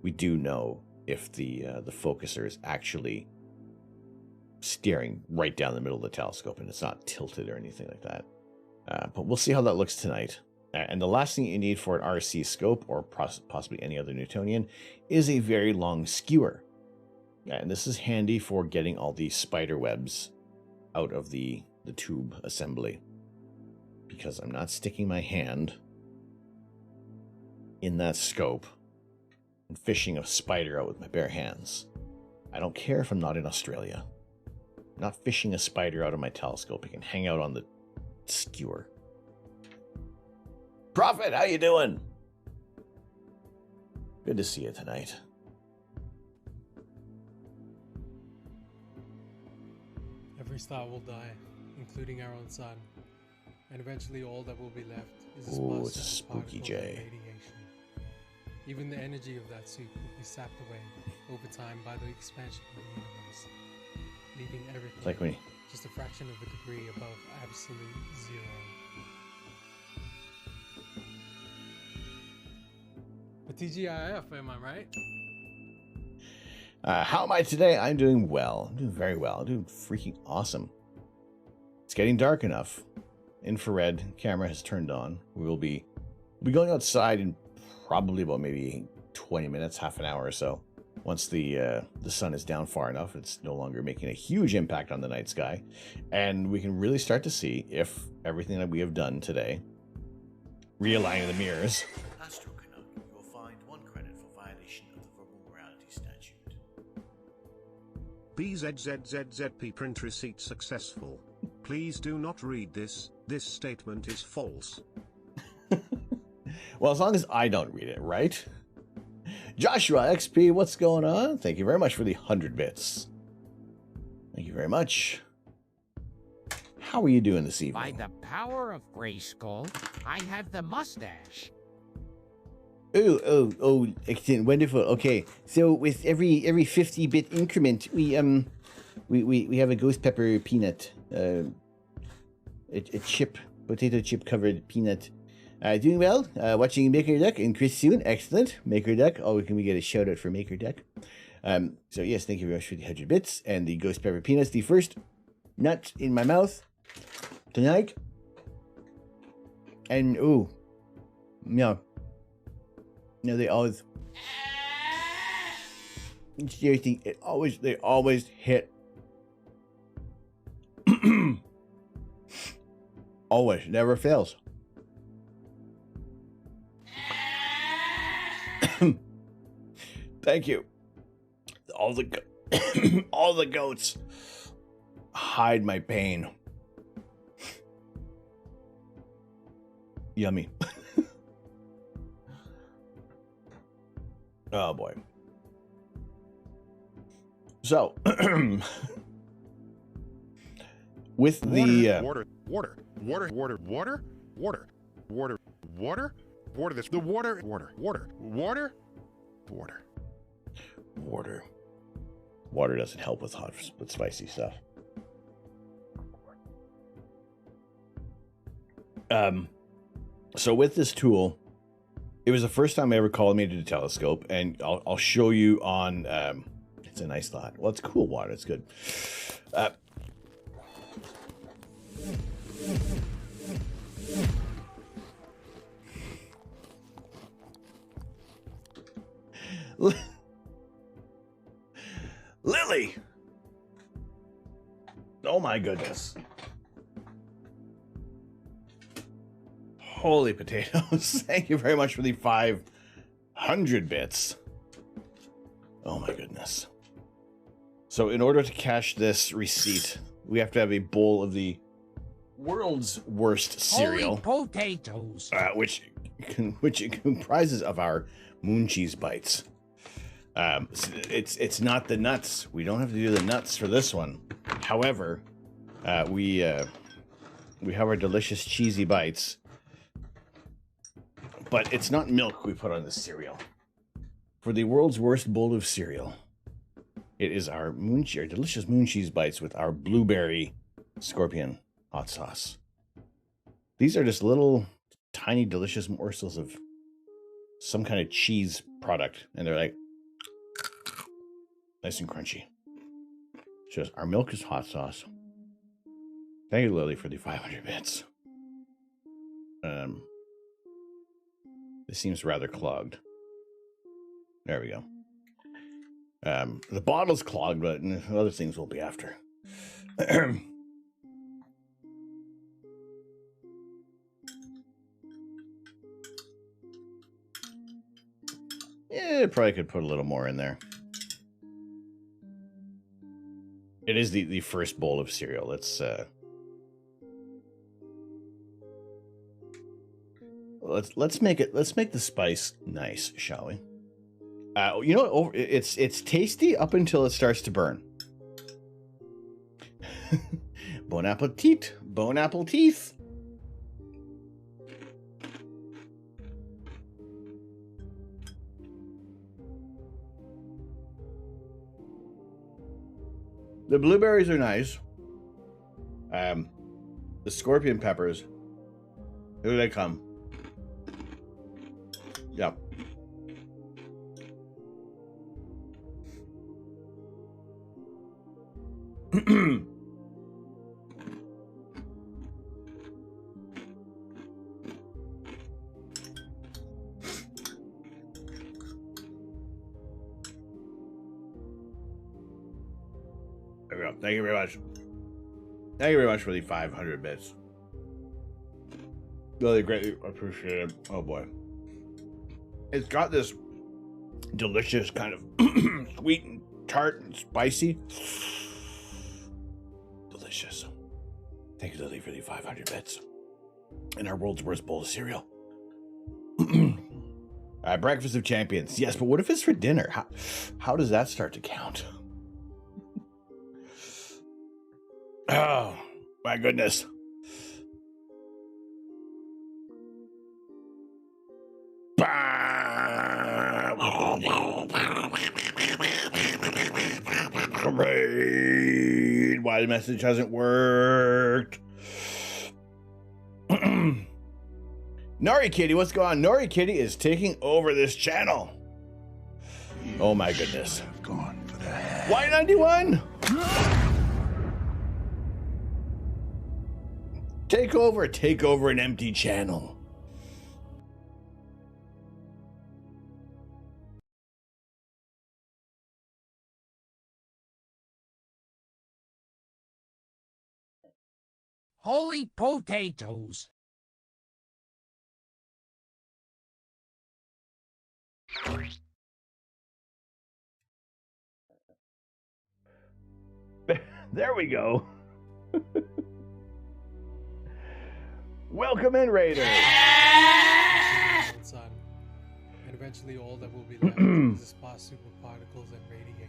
Speaker 1: we do know if the focuser is actually staring right down the middle of the telescope and it's not tilted or anything like that. But we'll see how that looks tonight. And the last thing you need for an RC scope, or possibly any other Newtonian, is a very long skewer. And this is handy for getting all the spider webs out of the tube assembly, because I'm not sticking my hand in that scope and fishing a spider out with my bare hands. I don't care if I'm not in Australia. I'm not fishing a spider out of my telescope. It can hang out on the skewer. Prophet, how you doing? Good to see you tonight.
Speaker 4: Every star will die, including our own sun, and eventually all that will be left is a
Speaker 1: Ooh,
Speaker 4: sparse
Speaker 1: it's a
Speaker 4: of
Speaker 1: spooky
Speaker 4: particles
Speaker 1: J.
Speaker 4: and radiation. Even the energy of that soup will be sapped away over time by the expansion of the universe, leaving everything
Speaker 1: It's like when
Speaker 4: just a fraction of a degree above absolute zero. But TGIF, am I right?
Speaker 1: how am I today? I'm doing well. I'm doing very well. I'm doing freaking awesome. It's getting dark enough. Infrared camera has turned on. We'll be going outside in probably about maybe 20 minutes, half an hour or so. Once the sun is down far enough, it's no longer making a huge impact on the night sky, and we can really start to see if everything that we have done today, realigning the mirrors.
Speaker 5: You will find 1 credit for violation of the verbal morality statute.
Speaker 6: BZZZZP print receipt successful. Please do not read this. This statement is false.
Speaker 1: Well, as long as I don't read it, right? Joshua XP, what's going on? Thank you very much for the 100 bits. Thank you very much. How are you doing this
Speaker 3: By
Speaker 1: evening?
Speaker 3: the power of Grayskull, I have the mustache.
Speaker 1: Oh, excellent, wonderful. Okay, so with every 50-bit increment, we have a ghost pepper peanut, a chip, potato chip covered peanut. Doing well. Watching Maker Duck and Chris soon. Excellent. Maker Duck. Oh, can we get a shout out for Maker Duck? So yes, thank you very much for the 100 bits and the ghost pepper peanuts. The first nut in my mouth tonight. And ooh, no, they always. Seriously, they always hit. Always, never fails. Thank you. All the goats hide my pain. Yummy. Oh boy. So, with the
Speaker 7: water, this the water.
Speaker 1: Water doesn't help with spicy stuff. So with this tool, it was the first time I ever collimated a telescope, and I'll show you on. It's a nice lot. Well, it's cool water. It's good. Lily! Oh my goodness. Holy potatoes. Thank you very much for the 500 bits. Oh my goodness. So in order to cash this receipt, we have to have a bowl of the world's worst cereal.
Speaker 3: Holy potatoes.
Speaker 1: Which comprises of our moon cheese bites. It's not the nuts. We don't have to do the nuts for this one. However, we have our delicious cheesy bites, but it's not milk we put on the cereal. For the world's worst bowl of cereal, it is our delicious moon cheese bites with our blueberry scorpion hot sauce. These are just little tiny delicious morsels of some kind of cheese product, and they're like Nice and crunchy. Shows our milk is hot sauce. Thank you, Lily, for the 500 bits. This seems rather clogged. There we go. The bottle's clogged, but other things will be after. Yeah, probably could put a little more in there. It is the first bowl of cereal. Let's make the spice nice, shall we? You know, it's tasty up until it starts to burn. Bon appetit, bon apple teeth. The blueberries are nice. The scorpion peppers. Here they come. Yep. There we go. Thank you very much. Thank you very much for the 500 bits. Really greatly appreciated. Oh boy. It's got this delicious kind of sweet and tart and spicy. Delicious. Thank you, Lily, for the 500 bits. And our world's worst bowl of cereal. Breakfast of champions. Yes, but what if it's for dinner? How does that start to count? Oh, my goodness. Great. Why the message hasn't worked. Nori Kitty, what's going on? Nori Kitty is taking over this channel. Oh my goodness.
Speaker 2: Have gone to the head.
Speaker 1: Why 91? Take over an empty channel.
Speaker 3: Holy potatoes!
Speaker 1: There we go. Welcome in, Raider.
Speaker 4: Sun, and eventually all that will be left is the sparse superparticles and radiation.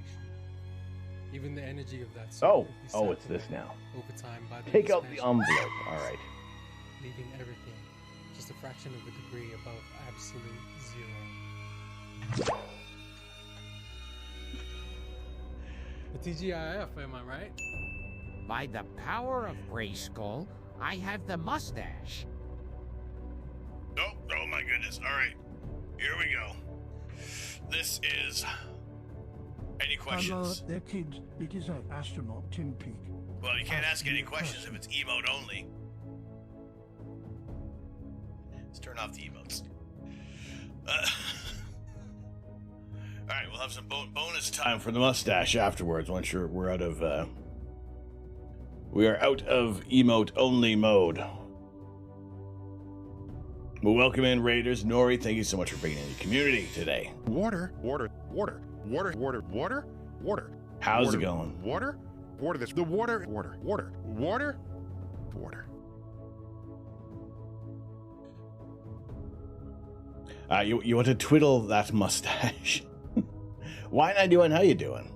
Speaker 4: Even the energy of that super will be sapped
Speaker 1: it's this
Speaker 4: away
Speaker 1: now.
Speaker 4: over time by the
Speaker 1: Take out the
Speaker 4: expansion of
Speaker 1: envelope. All right.
Speaker 4: leaving everything just a fraction of a degree above absolute zero. The TGIF, am I right?
Speaker 3: By the power of Grayskull, I have the mustache.
Speaker 1: Oh my goodness. All right. Here we go. This is... Any questions?
Speaker 7: Hello, there, kids. It is an astronaut, Tin Peak.
Speaker 1: Well, you can't ask any questions if it's emote only. Let's turn off the emotes. Alright, we'll have some bonus time for the mustache afterwards once we're out of... we are out of emote only mode. Well, welcome in, Raiders. Nori, thank you so much for bringing in the community today.
Speaker 8: Water.
Speaker 1: How's it going?
Speaker 8: Water. The water.
Speaker 1: You want to twiddle that mustache? Why not doing? How you doing?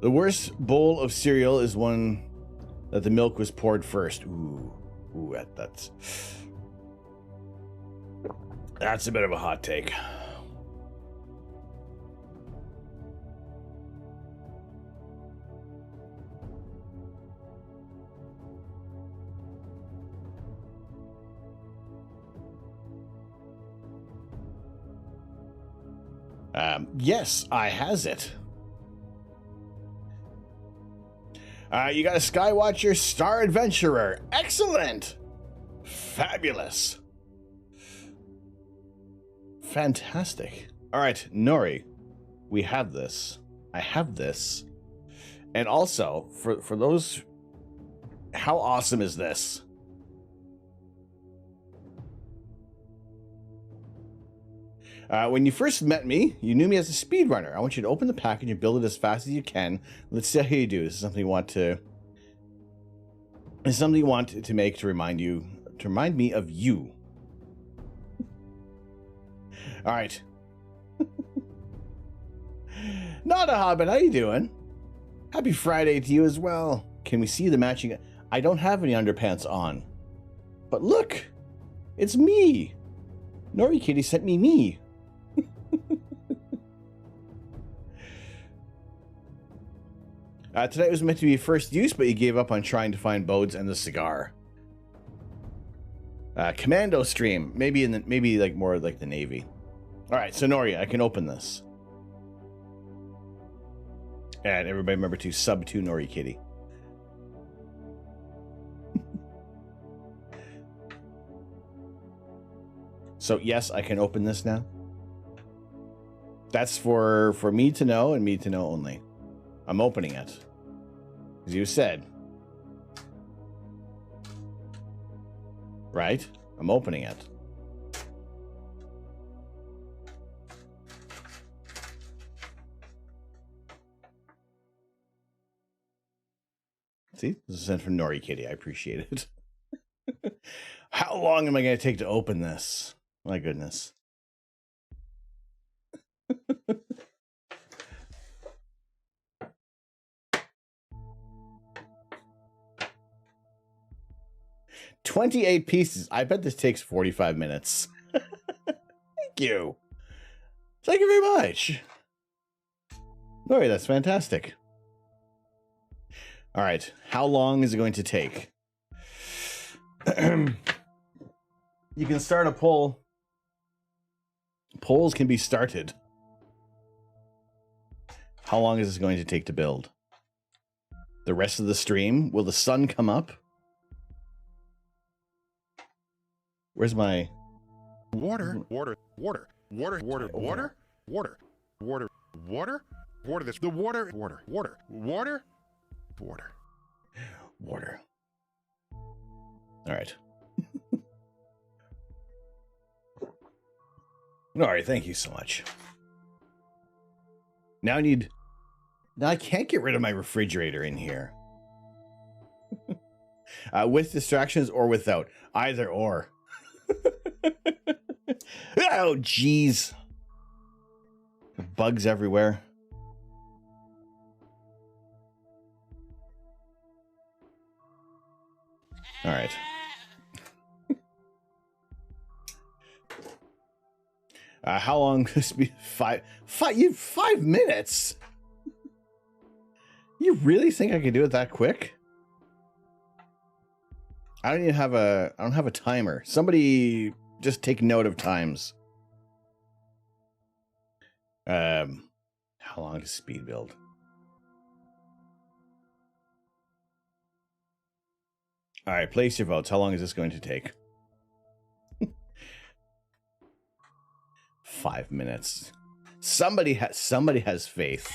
Speaker 1: The worst bowl of cereal is one that the milk was poured first. Ooh, that's a bit of a hot take. Yes, I has it. You got a Skywatcher Star Adventurer. Excellent. Fabulous. Fantastic. All right, Nori, we have this. I have this. And also, for those, how awesome is this? When you first met me, you knew me as a speedrunner. I want you to open the package and build it as fast as you can. Let's see how you do. This is something you want to. It's something you want to make to remind me of you. All right. Not a Hobbit. How you doing? Happy Friday to you as well. Can we see the matching? I don't have any underpants on, but look, it's me. Nori Kitty sent me. Tonight was meant to be first use, but you gave up on trying to find Bodes and the cigar. Commando stream, maybe like more like the Navy. All right, so Nori, I can open this. And everybody remember to sub to Nori Kitty. So yes, I can open this now. That's for me to know and me to know only. I'm opening it. As you said. Right? I'm opening it. See? This is sent from Nori Kitty. I appreciate it. How long am I going to take to open this? My goodness. $28 pieces. I bet this takes 45 minutes. Thank you. Thank you very much. Nori, that's fantastic. All right. How long is it going to take? You can start a poll. Polls can be started. How long is this going to take to build? The rest of the stream? Will the sun come up? Where's my
Speaker 8: Water. This. The water.
Speaker 1: water? All right. All right, thank you so much. Now I can't get rid of my refrigerator in here. With distractions or without. Either or. Oh, jeez. Bugs everywhere. All right. How long this be? 5 minutes? You really think I can do it that quick? I don't have a timer. Somebody just take note of times. How long does speed build? All right, place your votes. How long is this going to take? 5 minutes. Somebody has faith.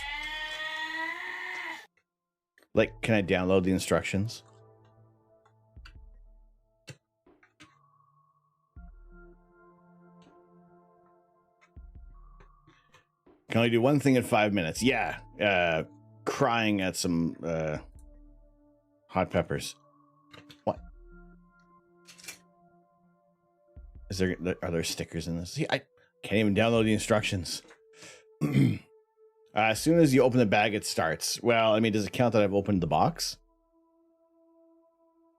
Speaker 1: Like, can I download the instructions? Can only do one thing in 5 minutes. Yeah. Crying at some hot peppers. What? Are there stickers in this? See, I can't even download the instructions. As soon as you open the bag, it starts. Well, I mean, does it count that I've opened the box?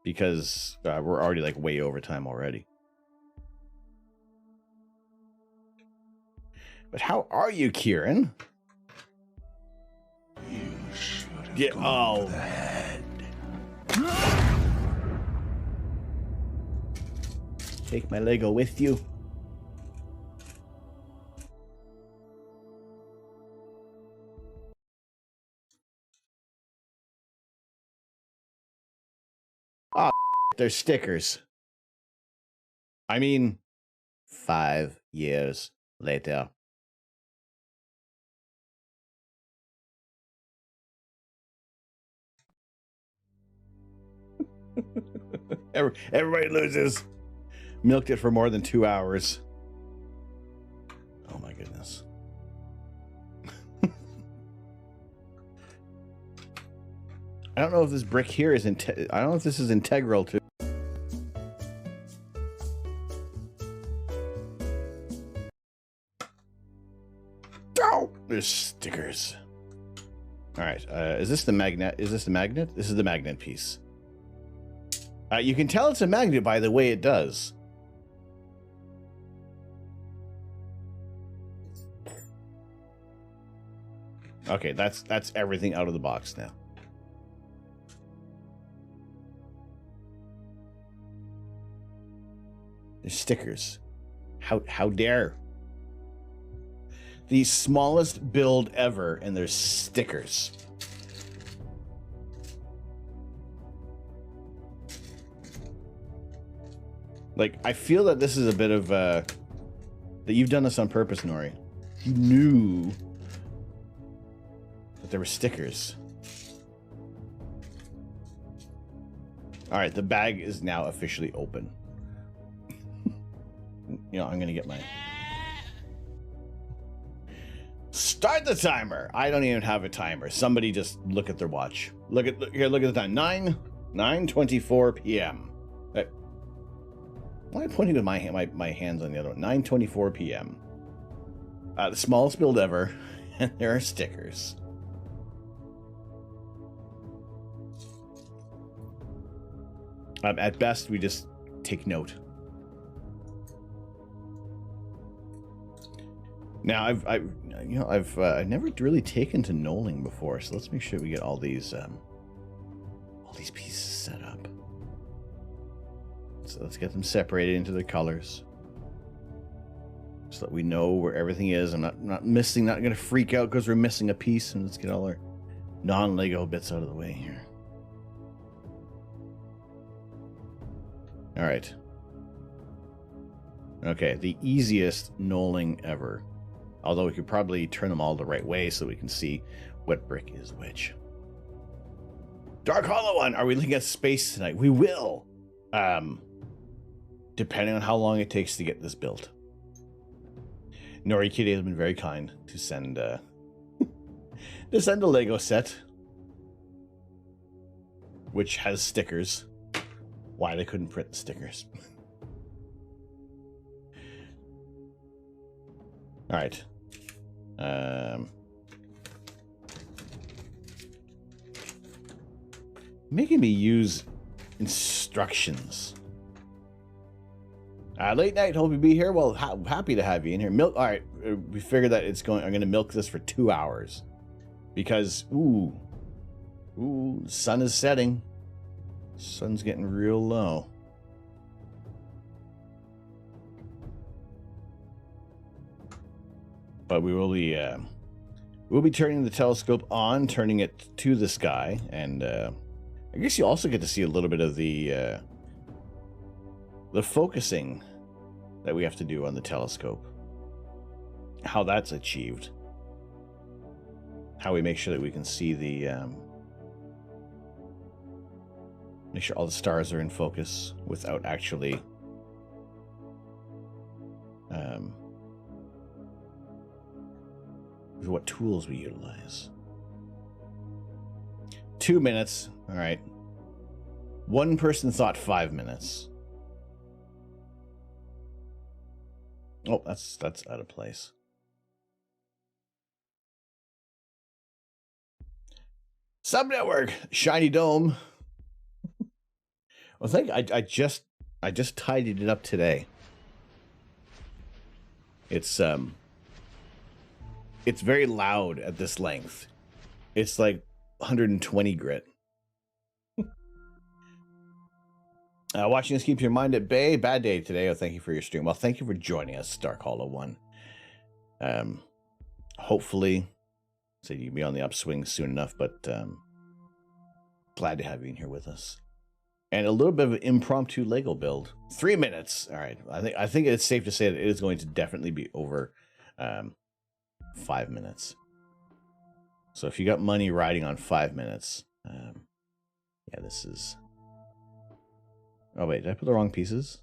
Speaker 1: Because we're already like way over time already. But how are you, Kieran?
Speaker 2: You should have
Speaker 1: Yeah,
Speaker 2: gone
Speaker 1: oh.
Speaker 2: to the head.
Speaker 1: Take my Lego with you. Oh, they're stickers. I mean, 5 years later. Everybody loses. Milked it for more than 2 hours. Oh my goodness. I don't know if this brick here is I don't know if this is integral to. Oh, there's stickers. All right, is this the magnet? Is this the magnet? This is the magnet piece. You can tell it's a magnet by the way it does. Okay, that's everything out of the box now. There's stickers. How dare? The smallest build ever, and there's stickers. Like, I feel that this is a bit of that you've done this on purpose, Nori. You knew that there were stickers. All right, the bag is now officially open. You know, I'm gonna get my... Start the timer. I don't even have a timer. Somebody just look at their watch. Look at the time. 9:24 p.m. Why am I pointing with my hands on the other one? 9:24 p.m. The smallest build ever, and there are stickers. At best, we just take note. Now, I've never really taken to knolling before, so let's make sure we get all these pieces set up. So let's get them separated into their colors, so that we know where everything is. I'm not missing. Not gonna freak out because we're missing a piece. And let's get all our non-Lego bits out of the way here. All right. Okay, the easiest knolling ever. Although we could probably turn them all the right way so we can see what brick is which. Dark Hollow One, are we looking at space tonight? We will. Depending on how long it takes to get this built. Nori Kitty has been very kind to send a Lego set, which has stickers. Why they couldn't print the stickers. All right. Making me use instructions. Late night, hope you be here. Well, happy to have you in here. Milk. All right, we figured that I'm going to milk this for 2 hours because ooh, the sun is setting. Sun's getting real low. But we'll be turning the telescope on, turning it to the sky, and I guess you also get to see a little bit of the focusing that we have to do on the telescope. How that's achieved. How we make sure that we can see make sure all the stars are in focus without actually what tools we utilize. 2 minutes. All right. One person thought 5 minutes. Oh, that's out of place. Subnetwork, Shiny Dome. Well, I just tidied it up today. It's very loud at this length. It's like 120 grit. Watching this keeps your mind at bay. Bad day today. Oh, thank you for your stream. Well, thank you for joining us, Dark Hollow One. Hopefully, so you can be on the upswing soon enough, but glad to have you in here with us. and a little bit of an impromptu Lego build. 3 minutes. All right. I think it's safe to say that it is going to definitely be over 5 minutes. So if you got money riding on 5 minutes, yeah, this is. Oh wait, did I put the wrong pieces?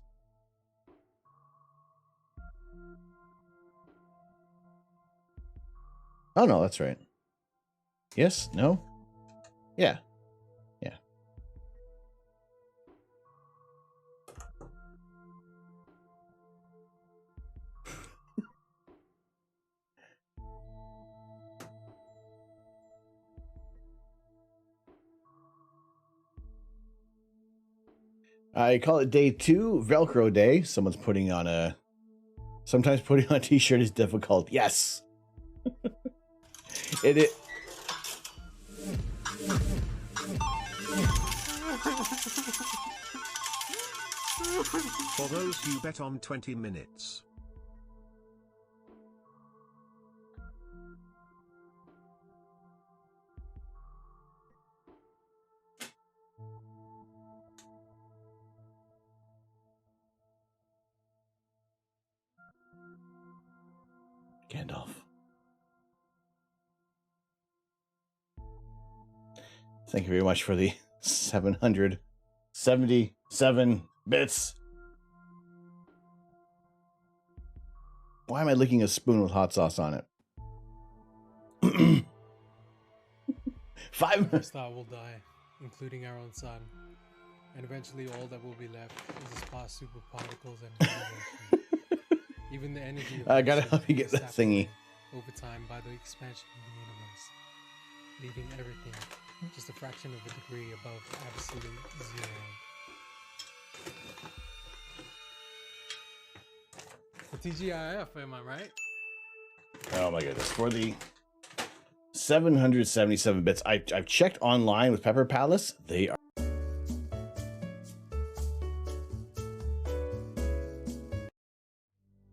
Speaker 1: Oh no, that's right. Yes? No? Yeah. Yeah. I call it day 2, Velcro day. Someone's putting on a... Sometimes putting on a t-shirt is difficult. Yes! It is...
Speaker 6: For those who bet on 20 minutes.
Speaker 1: Gandalf. Thank you very much for the 777 bits. Why am I licking a spoon with hot sauce on it? 5 minutes.
Speaker 4: Star will die, including our own sun. And eventually all that will be left is the sparse superparticles and radiation. Even the energy of
Speaker 1: I gotta
Speaker 4: the
Speaker 1: help you get that thingy.
Speaker 4: over time by the expansion of the universe, leaving everything just a fraction of a degree above absolute zero. For TGIF, am I right?
Speaker 1: Oh my goodness. For the 777 bits, I've checked online with Pepper Palace. They are...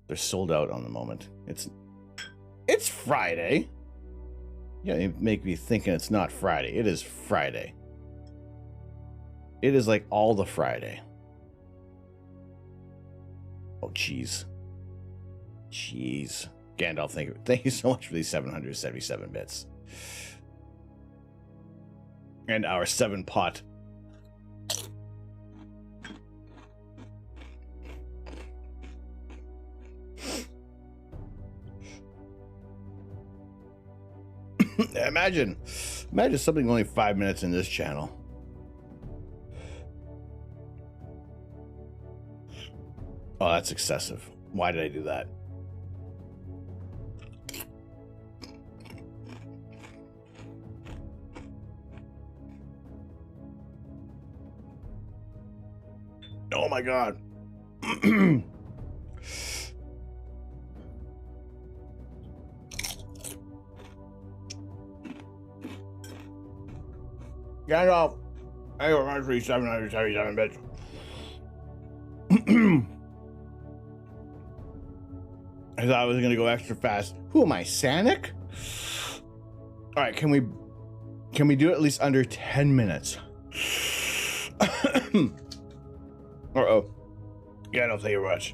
Speaker 1: They're sold out on the moment. It's Friday. Yeah, you make me thinking it's not Friday. It is Friday. It is like all the Friday. Oh, jeez. Jeez. Gandalf, thank you so much for these 777 bits. And our 7-pot. Imagine something only 5 minutes in this channel. Oh, that's excessive. Why did I do that? Oh my God. Gandalf, I got my 777 bits. I thought I was gonna go extra fast. Who am I, Sanic? All right, can we do it at least under 10 minutes? Uh-oh. Gandalf, thank you very much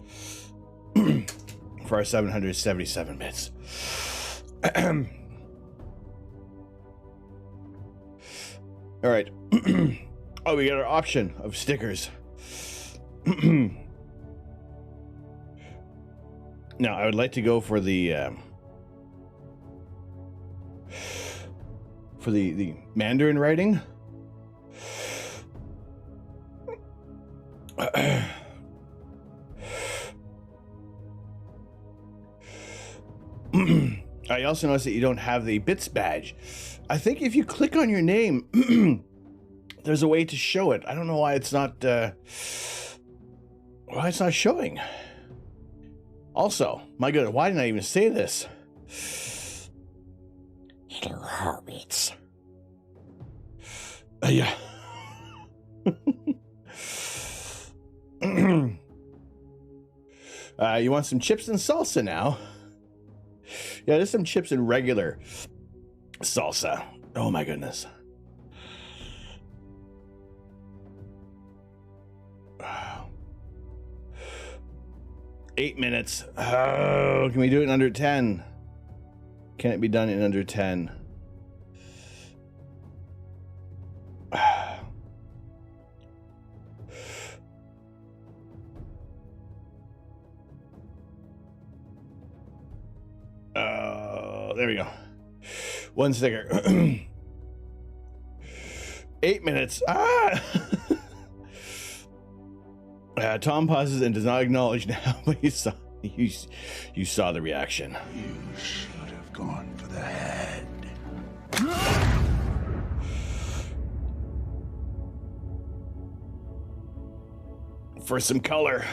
Speaker 1: for our 777 bits. All right. Oh, we got our option of stickers. Now, I would like to go for the Mandarin writing. I also noticed that you don't have the bits badge. I think if you click on your name, there's a way to show it. I don't know why it's not showing. Also, my goodness, why didn't I even say this? Hello, hobbits. Yeah. You want some chips and salsa now? Yeah, there's some chips and regular salsa. Oh my goodness. 8 minutes. Oh, can we do it in under 10? Can it be done in under 10? There we go. One sticker. 8 minutes. Tom pauses and does not acknowledge now, but you saw the reaction.
Speaker 2: You should have gone for the head.
Speaker 1: For some color.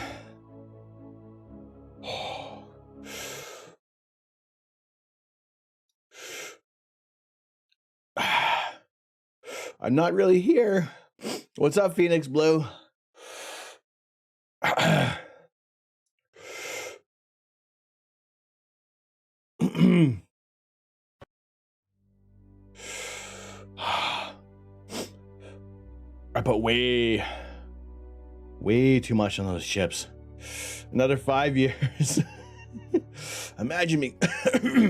Speaker 1: I'm not really here. What's up, Phoenix Blue? I put way too much on those chips. Another 5 years. Imagine me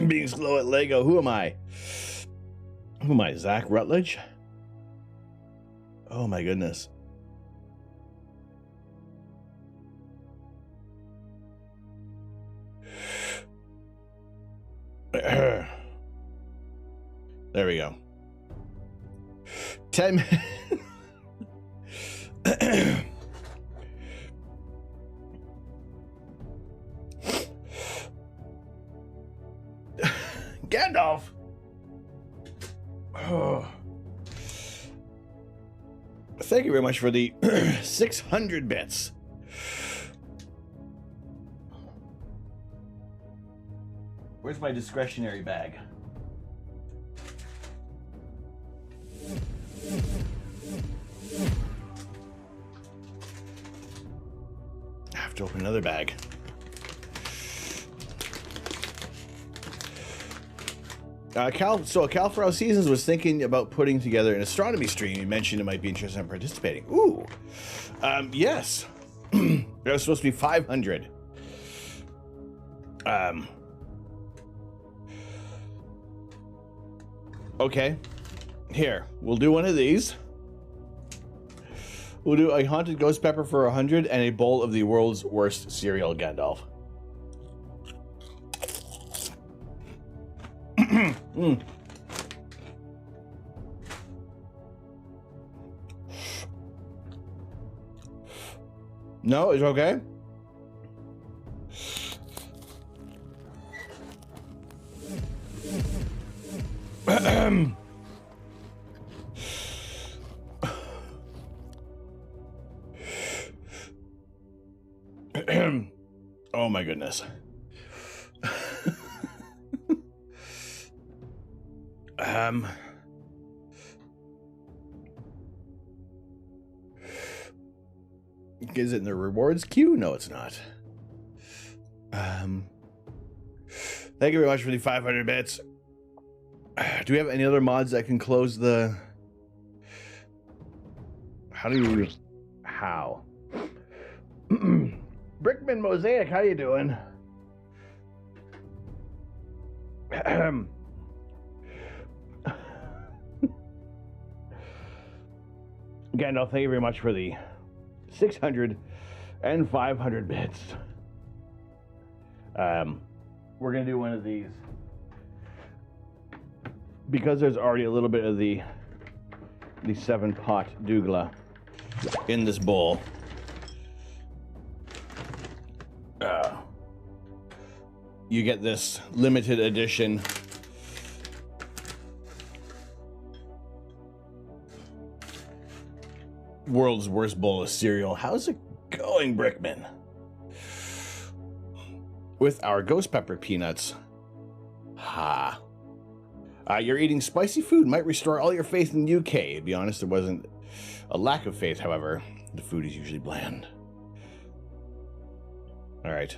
Speaker 1: being slow at Lego. Who am I? Zach Rutledge? Oh my goodness. There we go. 10 minutes. Gandalf. Oh. Thank you very much for the 600 bits. Where's my discretionary bag? I have to open another bag. Cal for All Seasons was thinking about putting together an astronomy stream. You mentioned it might be interested in participating. Ooh, yes. It was supposed to be 500. Okay, here, we'll do one of these. We'll do a haunted ghost pepper for 100 and a bowl of the world's worst cereal, Gandalf. No, it's okay. Oh my goodness. Is it in the rewards queue? No, it's not. Thank you very much for the 500 bits. Do we have any other mods that can close the... How? Brickman Mosaic, how you doing? Gandalf, thank you very much for the 600 and 500 bits. We're gonna do one of these because there's already a little bit of the 7-pot dougla in this bowl. You get this limited edition world's worst bowl of cereal. How's it going, Brickman? With our ghost pepper peanuts. Ha. You're eating spicy food might restore all your faith in the UK. To be honest, there wasn't a lack of faith, however. The food is usually bland. All right.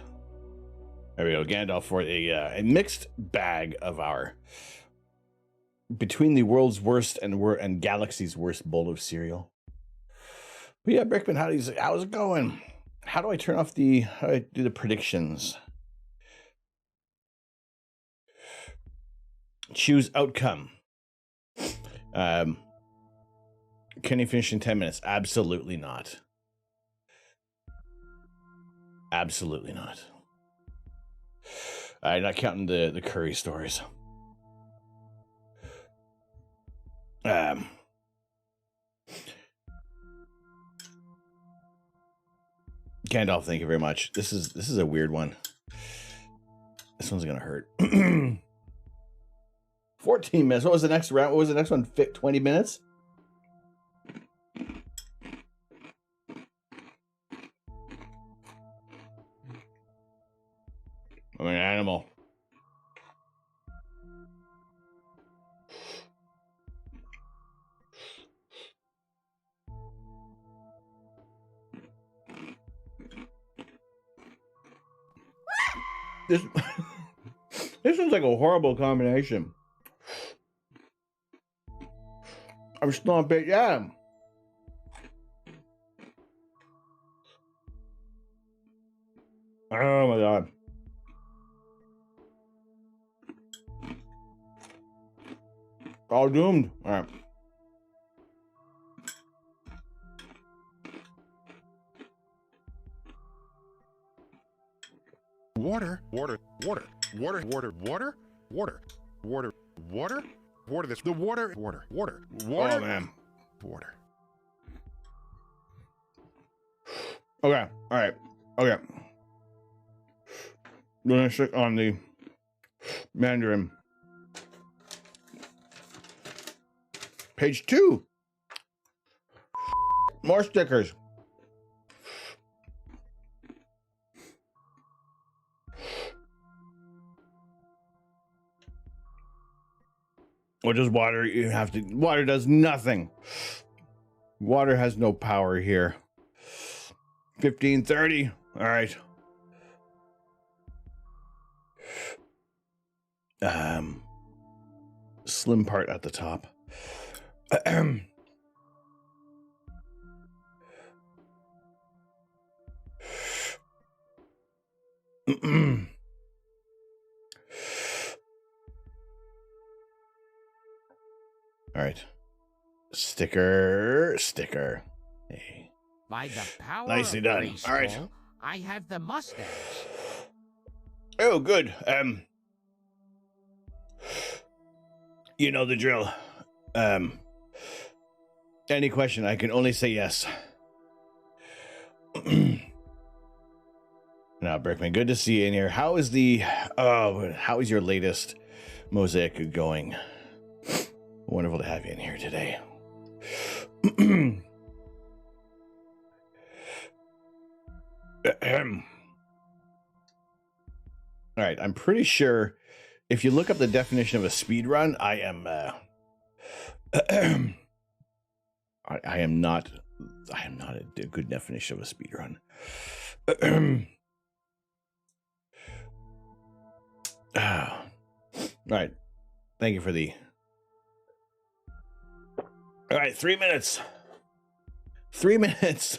Speaker 1: There we go. Gandalf for a mixed bag of our between the world's worst and galaxy's worst bowl of cereal. But yeah, Brickman, how's it going? How do I turn off how do I do the predictions? Choose outcome. Can you finish in 10 minutes? Absolutely not. Absolutely not. I'm not counting the curry stories. Gandalf, thank you very much. This is a weird one. This one's gonna hurt. 14 minutes. What was the next round? What was the next one? 20 minutes? I'm an animal. This this one's like a horrible combination. I'm still a bit, yeah. Oh my god. All doomed. All right.
Speaker 8: Water. Water. Water. Water. Water. Water. Water. Water. Water. Water. This. The water. Water. Water. Water.
Speaker 1: Oh man.
Speaker 8: Water.
Speaker 1: Okay. All right. Okay. I'm gonna stick on the Mandarin. Page 2. More stickers. What does water? You have to. Water does nothing. Water has no power here. 1530. All right. Slim part at the top. All right. Sticker. Hey.
Speaker 3: By the power
Speaker 1: Nicely
Speaker 3: of
Speaker 1: done.
Speaker 3: Grayskull,
Speaker 1: All right.
Speaker 3: I have the mustache.
Speaker 1: Oh, good. You know the drill. Any question, I can only say yes. Now, Brickman, good to see you in here. How is your latest mosaic going? Wonderful to have you in here today. All right, I'm pretty sure if you look up the definition of a speed run, I am I am not a good definition of a speed run. All right, thank you for the. All right, 3 minutes. 3 minutes.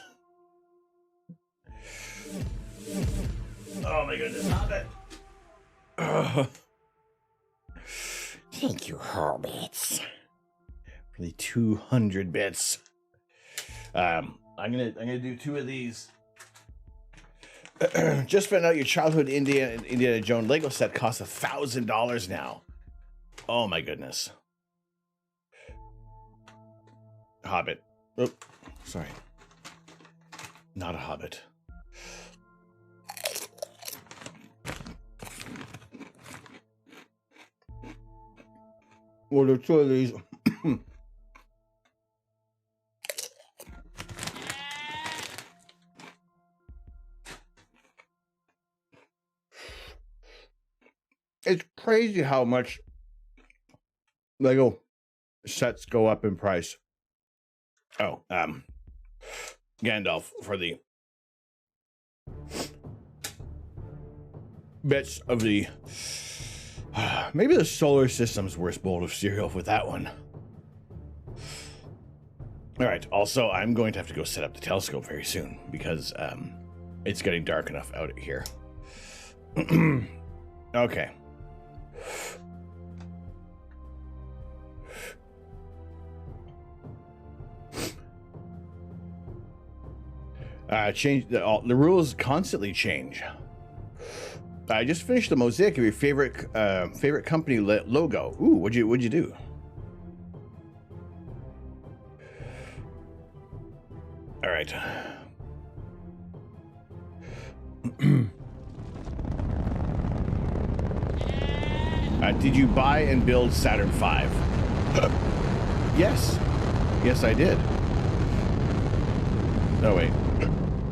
Speaker 1: Oh my goodness, Hobbit. Thank you, Hobbits. For the 200 bits. I'm gonna do 2 of these. Just found out your childhood Indiana Jones Lego set costs $1,000 now. Oh my goodness. Hobbit. Oh, sorry. Not a Hobbit. Well, there are 2 of these. It's crazy how much Lego sets go up in price. Oh, Gandalf for the bits of the maybe the solar system's worst bowl of cereal with that one. All right. Also, I'm going to have to go set up the telescope very soon because it's getting dark enough out here. Okay. Change the rules constantly change. I just finished the mosaic of your favorite company logo. Ooh, what'd you do? All right. Did you buy and build Saturn V? Yes. Yes, I did. Oh, wait.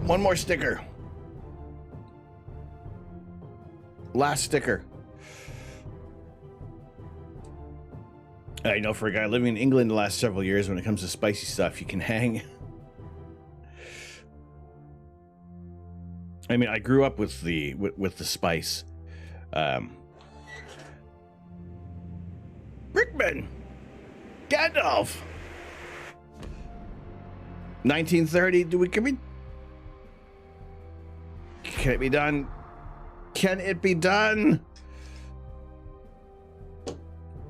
Speaker 1: One more sticker. Last sticker. I know for a guy living in England the last several years, when it comes to spicy stuff, you can hang. I mean, I grew up with the spice. Brickman! Gandalf! 1930, can it be done? Can it be done?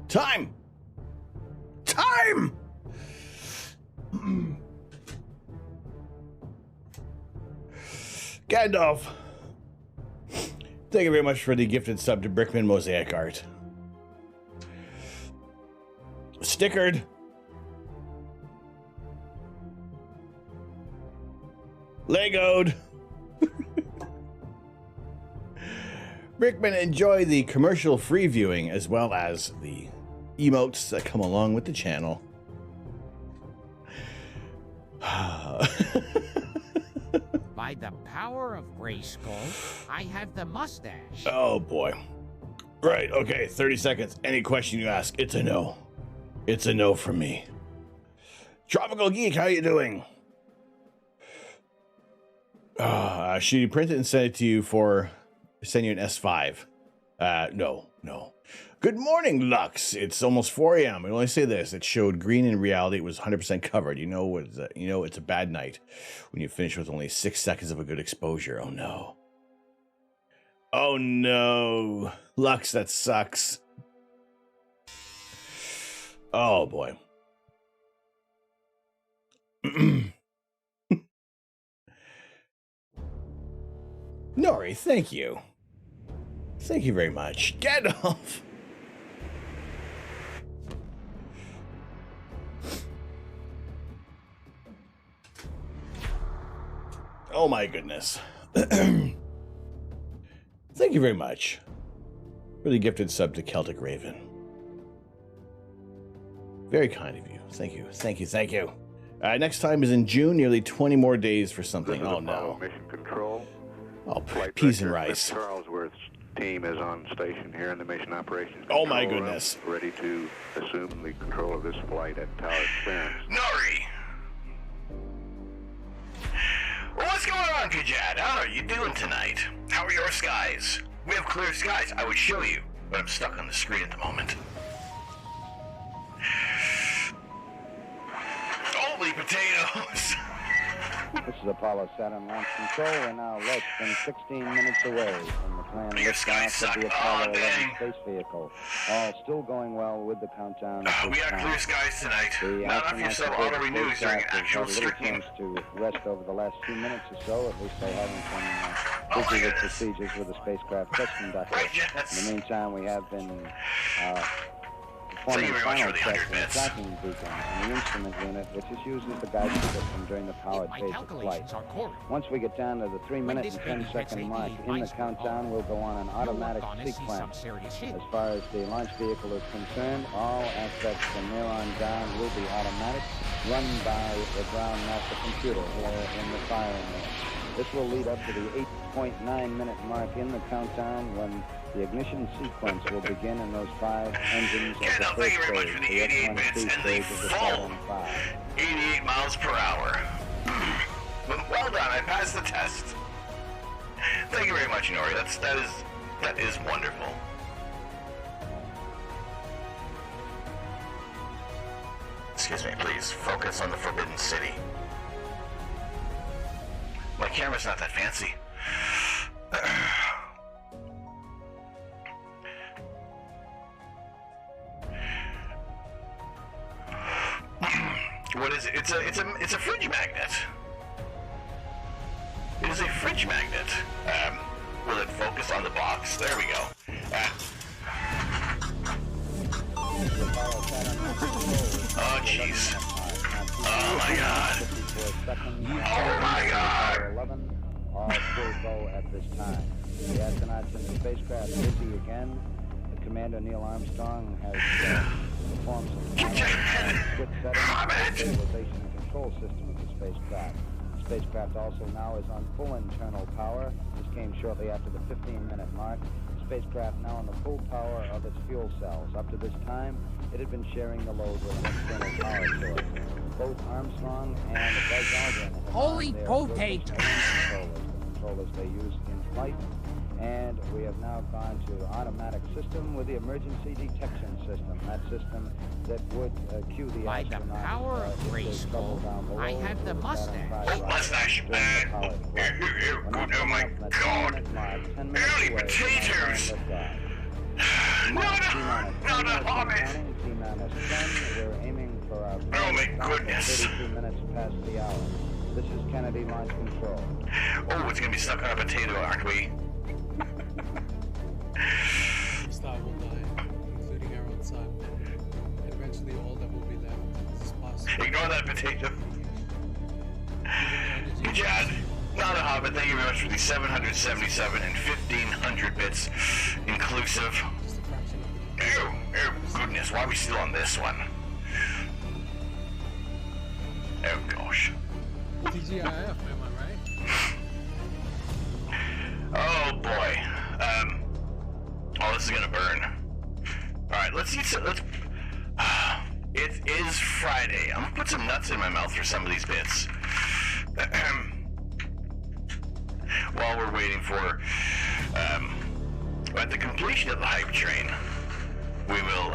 Speaker 1: Time! Time! Gandalf! Thank you very much for the gifted sub to Brickman Mosaic Art. Stickered. Legoed. Brickman, enjoy the commercial free viewing as well as the emotes that come along with the channel.
Speaker 3: By the power of Grayskull, I have the mustache.
Speaker 1: Oh boy. Right, okay, 30 seconds. Any question you ask, it's a no. It's a no from me. Tropical Geek, how you doing? Should you print it and send it to you send you an S5? No. Good morning, Lux. It's almost 4 a.m. I only say this. It showed green. In reality, it was 100% covered. You know it's a bad night when you finish with only 6 seconds of a good exposure. Oh, no. Oh, no. Lux, that sucks. Oh, boy. Nori, thank you. Thank you very much. Gandalf! Oh my goodness. Thank you very much for the gifted sub to Celtic Raven. Very kind of you. Thank you. Thank you. Thank you. Next time is in June. Nearly 20 more days for something. Oh no.
Speaker 9: Mission Control.
Speaker 1: Oh, peas and rice.
Speaker 9: Charlesworth's team is on station here in the Mission Operations.
Speaker 1: Oh my goodness.
Speaker 9: Ready to assume the control of this flight at tower clearance.
Speaker 1: Nori! Well, what's going on, Kajad? How are you doing tonight? How are your skies? We have clear skies. I would show you, but I'm stuck on the screen at the moment. Holy potatoes!
Speaker 10: This is Apollo Saturn Launch Control. We're now less than 16 minutes away from the planned liftoff of the Apollo 11 space vehicle. All still going well with the countdown.
Speaker 1: We have clear skies tonight. Not enough yourself auto-renews during actual streaming.
Speaker 10: To rest over the last 2 minutes or so. At least they haven't been busy with procedures with the spacecraft test conductor. In the meantime, we have been performing final checks on the tracking beacon and the instrument unit, which is used as the guidance system during the powered phase of flight. Once we get down to the 3-minute and 10-second mark in the countdown, we'll go on an automatic sequence. As far as the launch vehicle is concerned, all aspects from there on down will be automatic, run by the ground master computer here in the firing room. This will lead up to the 8.9-minute mark in the countdown when the ignition sequence will begin in those 5 engines of the first phase, the X-1C stage of the Saturn V.
Speaker 1: 88 miles per hour. Well done, I passed the test. Thank you very much, Nori. That is wonderful. Excuse me, please. please focus on the Forbidden City. My camera's not that fancy. What is it? It's a fridge magnet. It is a fridge magnet. Will it focus on the box? There we go. Oh jeez. Oh my god. Oh my god.
Speaker 10: 11 are still go at this time. The astronauts in the spacecraft busy again. The commander Neil Armstrong has performed some quick settings of the stabilization and control system of the spacecraft. The spacecraft also now is on full internal power. This came shortly after the 15-minute mark. The spacecraft now on the full power of its fuel cells. Up to this time, it had been sharing the load with an external power source. Both Armstrong and Buzz Aldrin have
Speaker 3: Holy potato!
Speaker 10: controllers they used in flight. And we have now gone to automatic system with the emergency detection system. That system that would cue the
Speaker 3: By the power of Grayskull, I have the mustache.
Speaker 1: Mustache, man. Oh my god. Early potatoes. Not a hobbit.
Speaker 10: We're aiming for our
Speaker 1: oh my goodness.
Speaker 10: 32 minutes past the hour. This is Kennedy Launch Control.
Speaker 1: Oh, it's gonna be stuck on a potato, aren't we?
Speaker 4: The star will die, including our own son. And eventually all that will be left is possible.
Speaker 1: Ignore that potato. Chad, not a hobbit. Thank you very much for the 777 and 1500 bits inclusive. Oh goodness, why are we still on this one? Oh gosh.
Speaker 4: TGIF, am I right?
Speaker 1: Oh boy. Oh, this is gonna burn. Alright, let's eat some. It is Friday. I'm gonna put some nuts in my mouth for some of these bits. While we're waiting for at the completion of the hype train, we will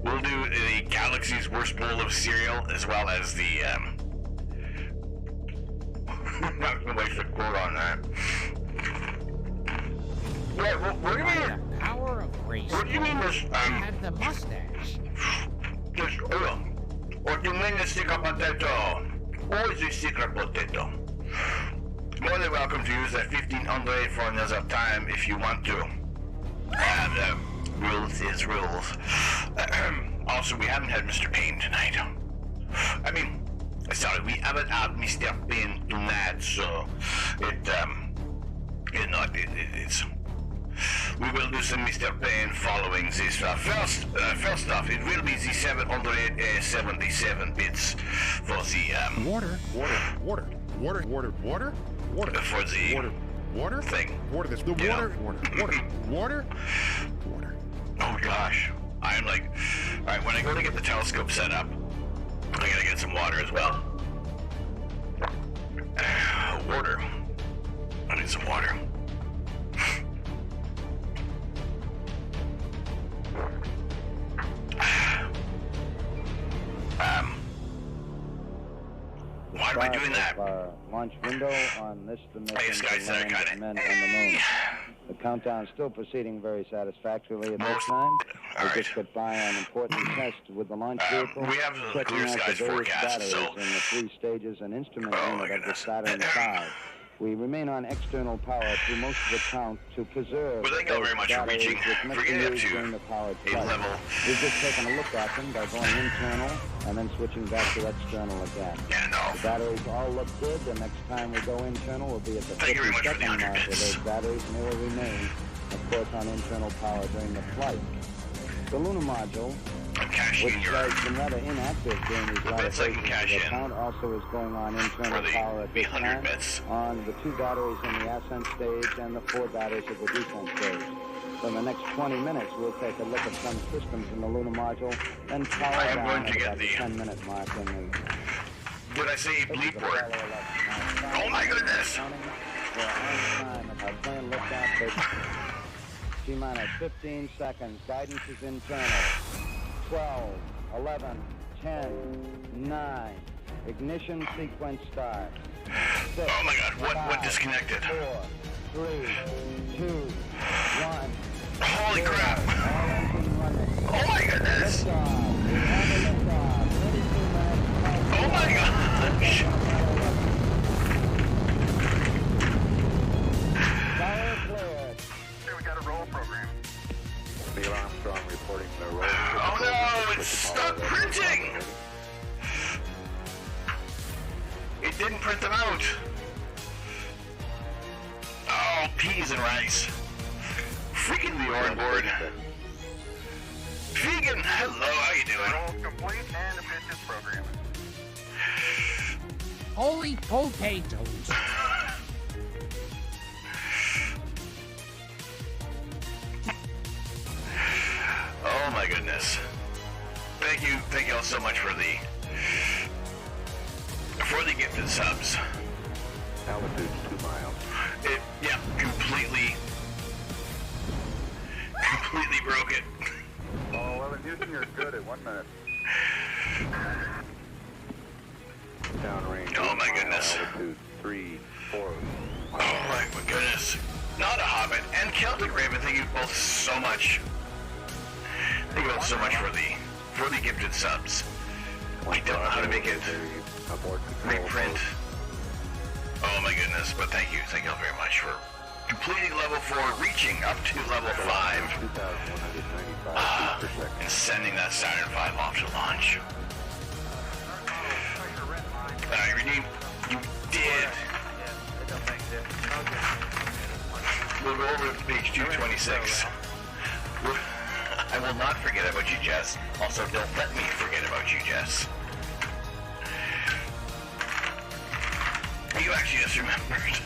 Speaker 1: we'll do the galaxy's worst bowl of cereal as well as the I'm not gonna waste a quote on that. Wait, what do you mean?
Speaker 3: The power of Grayskull.
Speaker 1: What do you mean this
Speaker 3: I have the mustache.
Speaker 1: this what do you mean the secret potato? What is the secret potato? More than welcome to use that 1500 for another time if you want to. And rules is rules. Also, we haven't had Mr. Payne tonight. I mean, sorry, we haven't had Mr. Payne tonight, so it's. We will do some Mr. Payne following this. First off, it will be the 777 bits for the
Speaker 8: water
Speaker 1: for the
Speaker 8: water
Speaker 1: thing.
Speaker 8: Water. This the water.
Speaker 1: Oh gosh, I'm like, all right. When I go to get the telescope set up, I gotta get some water as well. Water. I need some water. Why am I doing that?
Speaker 10: Our launch window on this the mission
Speaker 1: Sky
Speaker 10: to
Speaker 1: Center
Speaker 10: land
Speaker 1: kinda.
Speaker 10: men on the moon. The countdown is still proceeding very satisfactorily at this time. We just got by on important tests with the launch vehicle,
Speaker 1: we have the
Speaker 10: checking
Speaker 1: clear
Speaker 10: out the
Speaker 1: skies
Speaker 10: various
Speaker 1: forecast,
Speaker 10: batteries
Speaker 1: so
Speaker 10: in the 3 stages and instrument
Speaker 1: Oh,
Speaker 10: unit
Speaker 1: my
Speaker 10: of the
Speaker 1: goodness.
Speaker 10: Saturn V. We remain on external power through most of the count to preserve
Speaker 1: Well, thank you all very much for
Speaker 10: batteries
Speaker 1: reaching.
Speaker 10: which must
Speaker 1: We're
Speaker 10: be
Speaker 1: getting up
Speaker 10: used
Speaker 1: to
Speaker 10: during the powered
Speaker 1: a
Speaker 10: flight.
Speaker 1: level.
Speaker 10: We've just taken a look at them by going internal and then switching back to external again.
Speaker 1: Yeah, no.
Speaker 10: The batteries all look good. The next time we go internal, we'll be at the
Speaker 1: Thank you very much for the
Speaker 10: 52nd
Speaker 1: 100
Speaker 10: mark with
Speaker 1: bits.
Speaker 10: those batteries, and they will remain, of course, on internal power during the flight. The lunar module,
Speaker 1: I'm cashing
Speaker 10: which
Speaker 1: in your
Speaker 10: has been rather inactive during these latter
Speaker 1: bits I can
Speaker 10: phases of
Speaker 1: cash
Speaker 10: the
Speaker 1: in
Speaker 10: count, also is going on internal
Speaker 1: for
Speaker 10: power at
Speaker 1: the
Speaker 10: this
Speaker 1: 100
Speaker 10: time
Speaker 1: bits.
Speaker 10: on the 2 batteries in the ascent stage and the 4 batteries at the descent stage. So in the next 20 minutes, we'll take a look at some systems in the lunar module and power
Speaker 1: I am
Speaker 10: down
Speaker 1: going to
Speaker 10: at
Speaker 1: get
Speaker 10: about the
Speaker 1: the-
Speaker 10: 10-minute mark in the...
Speaker 1: Did I say bleep word? Oh my goodness!
Speaker 10: Our plane liftoff at T-minus 15 seconds. Guidance is internal. 12, 11, 10, 9, ignition sequence start. 6,
Speaker 1: Oh my God, what
Speaker 10: 5,
Speaker 1: disconnected?
Speaker 10: 4, 3, 2, 1.
Speaker 1: Holy crap!
Speaker 10: All engine running.
Speaker 1: Oh my goodness!
Speaker 10: Liftoff. We have a liftoff. 32 minutes.
Speaker 1: Oh my gosh!
Speaker 10: Power cleared.
Speaker 9: Here we got a roll program. Neil Armstrong reporting the roll.
Speaker 1: Oh no, it's stuck printing! It didn't print them out. Oh, peas and rice. Freaking the Oran board. Vegan, hello, how you doing?
Speaker 9: Roll complete and efficient program.
Speaker 3: Holy potatoes.
Speaker 1: Oh my goodness. Thank you all so much for the gifted subs.
Speaker 9: Altitude 2 miles.
Speaker 1: Yeah, completely broke it.
Speaker 9: Oh, well, in Houston, you're good at 1 minute. Downrange.
Speaker 1: Oh my goodness.
Speaker 9: Altitude 3, 4.
Speaker 1: Oh my goodness. Not a Hobbit and Celtic Raven, thank you both so much. Thank you both so much for the gifted subs. I don't know how to make it reprint. Oh my goodness, but thank you all very much for completing level 4, reaching up to level 5, and sending that Saturn V off to launch. Redeem, you did. We'll go over to page 226. I will not forget about you, Jess. Also, don't let me forget about you, Jess. You actually just remembered.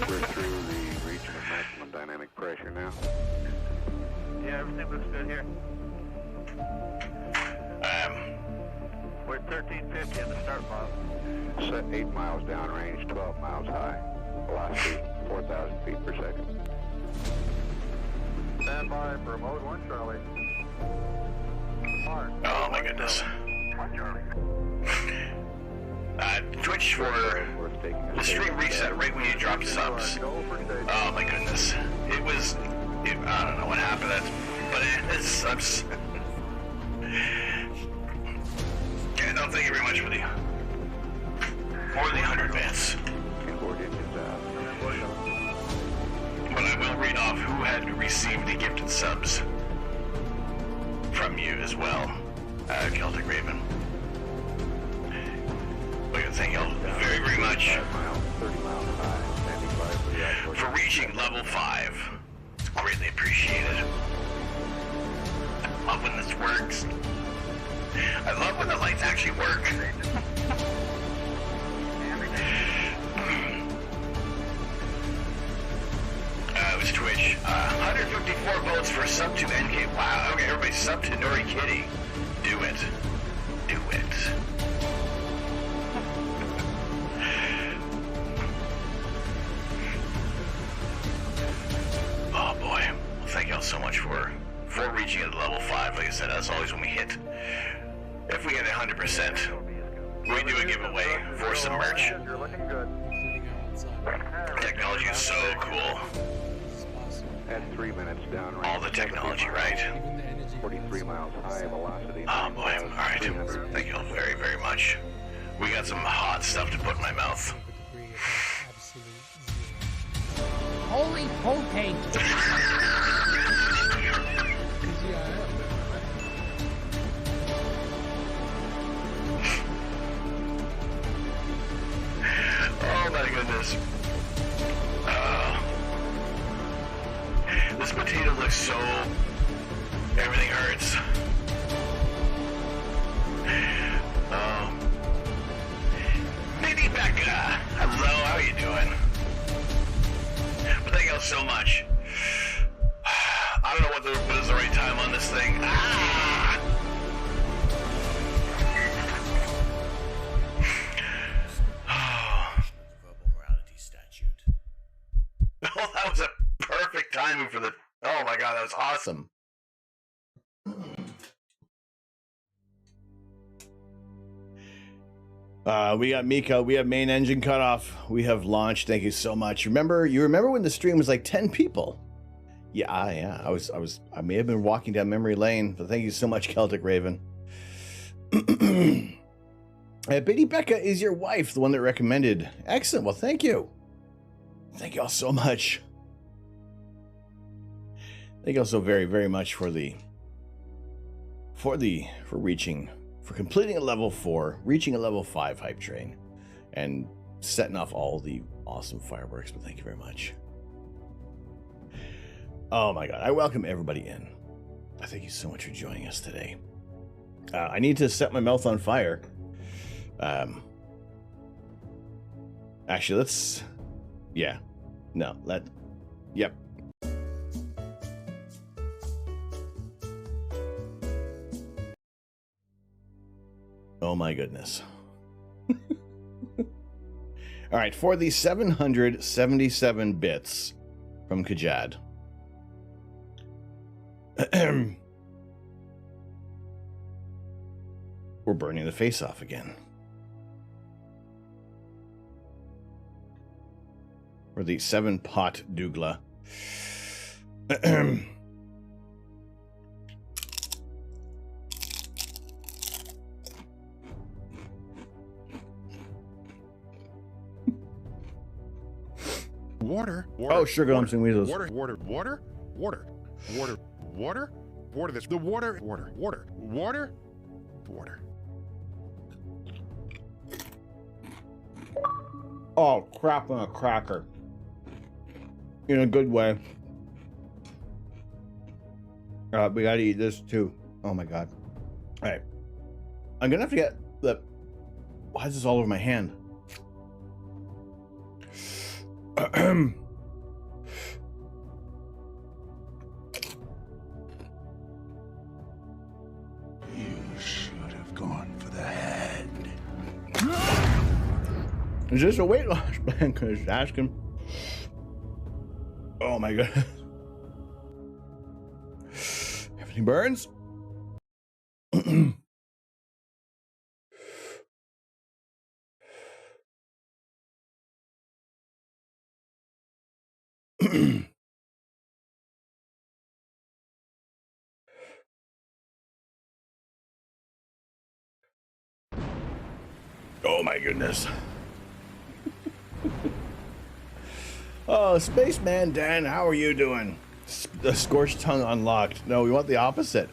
Speaker 9: We're through the region of maximum dynamic pressure now. Yeah, everything looks good here. We're at 1350 in the start mile. Set 8 miles downrange, 12 miles high. Velocity 4,000 feet per second. Stand by for mode 1, Charlie.
Speaker 1: Oh my goodness.
Speaker 9: 1, Charlie.
Speaker 1: Twitch for the stream reset right when you dropped subs. Oh my goodness. I don't know what happened, but yeah, no, thank you very much for the 100 bits. But I will read off who had received the gifted subs from you as well, Celtic Raven. Thank you all very, very much for reaching level 5. It's greatly appreciated. I love when this works. I love when the lights actually work. It was Twitch. 154 votes for sub to NK. Wow, okay, everybody sub to Nori Kitty. Do it. Do it. Oh boy. Well, thank y'all so much for reaching at level 5. Like I said, as always when we hit, if we get 100%, we do a giveaway for some merch.
Speaker 9: You're looking good.
Speaker 1: Technology is so cool.
Speaker 9: At 3 minutes downrange.
Speaker 1: All the technology, right?
Speaker 9: 43 miles high velocity.
Speaker 1: Oh boy, alright. Thank you all very, very much. We got some hot stuff to put in my mouth.
Speaker 3: Holy potatoes.
Speaker 1: Oh my goodness. This potato looks so... everything hurts. Maybe Becca. Hello, how are you doing? But thank you all so much. I don't know what is the right time on this thing. Ah!
Speaker 5: Verbal morality statute.
Speaker 1: Oh, that was a perfect timing for the... Oh my god, that was awesome. We got Miko. We have main engine cut off. We have launched. Thank you so much. You remember when the stream was like 10 people? Yeah. I may have been walking down memory lane, but thank you so much, Celtic Raven. Biddy Becca is your wife, the one that recommended. Excellent. Well, thank you. Thank you all so much. Thank you all so very, very much for completing a level 4, reaching a level 5 hype train, and setting off all the awesome fireworks. But thank you very much. Oh my god, I welcome everybody in. I thank you so much for joining us today. I need to set my mouth on fire. Actually, let's... Yeah. No, Yep. Oh my goodness. All right, for the 777 bits from Kajad. We're burning the face off again. For the 7-pot Dougla.
Speaker 8: Water.
Speaker 1: Oh, sugar lumps and weasels.
Speaker 8: Water. This the water.
Speaker 1: Oh, crap on a cracker. In a good way. We gotta eat this too. Oh my god. Alright. I'm gonna have to get the... Why is this all over my hand?
Speaker 2: You should have gone for the head.
Speaker 1: Is this a weight loss plan? Because asking. Oh my god. Everything burns. Oh my goodness. Oh, Spaceman Dan, how are you doing? The scorched tongue unlocked. No, we want the opposite.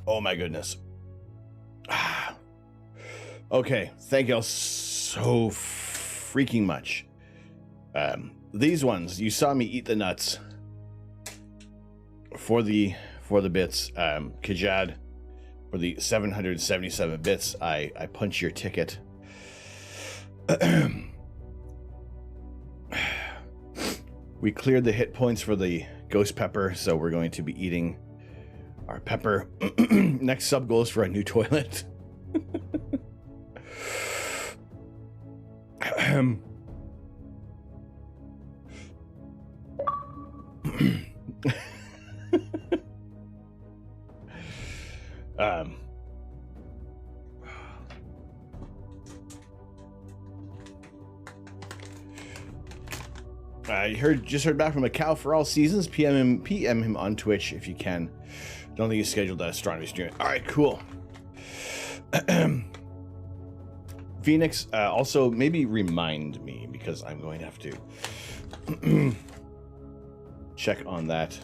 Speaker 1: Oh my goodness. Okay, thank you all so freaking much. These ones, you saw me eat the nuts. For the bits, Kajad, for the 777 bits, I punch your ticket. We cleared the hit points for the ghost pepper, so we're going to be eating our pepper. Next sub goal is for a new toilet. I just heard back from Ocal for all seasons. PM him on Twitch if you can. Don't think he's scheduled that astronomy stream. All right, cool. Phoenix, also maybe remind me because I'm going to have to check on that.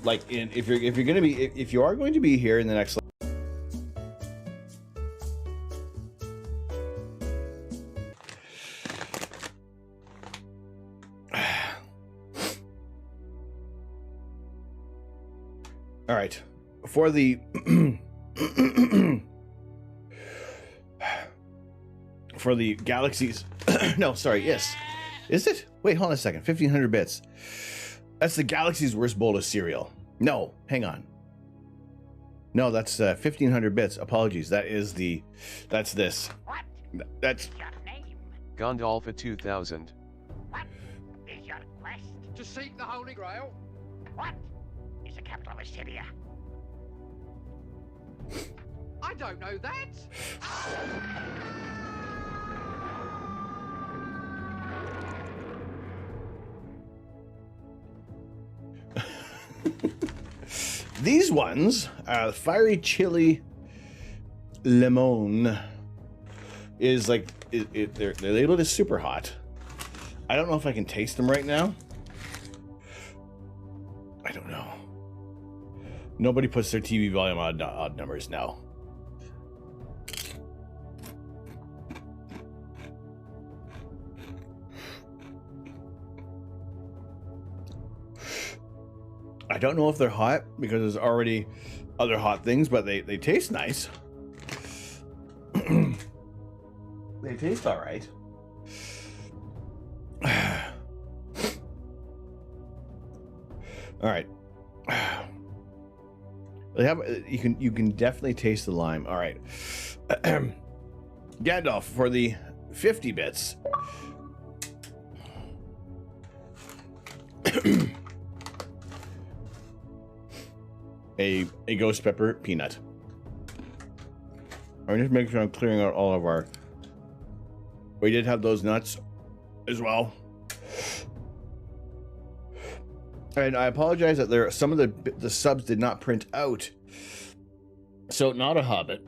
Speaker 1: Like, if you are going to be here in the next. All right, for the for the galaxies. No, sorry. Yes, is it? Wait, hold on a second. 1,500 bits. That's the galaxy's worst bowl of cereal. No, hang on. No, that's 1,500 bits. Apologies. That's this.
Speaker 3: What?
Speaker 1: That's
Speaker 3: Your name?
Speaker 11: Gondolfa 2000.
Speaker 3: What is your quest?
Speaker 12: To seek the Holy Grail.
Speaker 3: What is the capital of Assyria? I don't know that.
Speaker 1: These ones, fiery chili limon, is like they're labeled as super hot. I don't know if I can taste them right now. I don't know. Nobody puts their TV volume on odd numbers now. I don't know if they're hot because there's already other hot things, but they taste nice. They taste all right. All right. They have you can definitely taste the lime. All right. Gandalf for the 50 bits. a ghost pepper peanut. I'm just making sure I'm clearing out all of our. We did have those nuts as well. And I apologize that there some of the subs did not print out. So not a hobbit.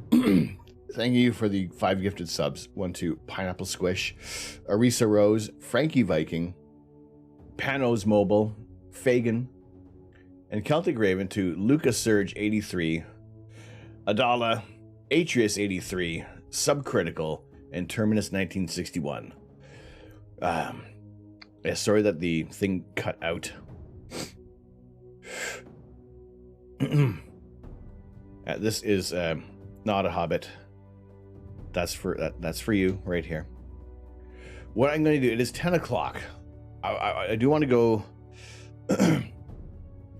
Speaker 1: Thank you for the 5 gifted subs. 1 to Pineapple Squish, Arisa Rose, Frankie Viking, Panos Mobile, Fagan, and Celtic Raven to Lucas Surge 83, Adala, Atrius 83, Subcritical, and Terminus 1961. Yeah, sorry that the thing cut out. This is not a hobbit. That's for you right here. What I'm going to do, it is 10 o'clock. I do want to go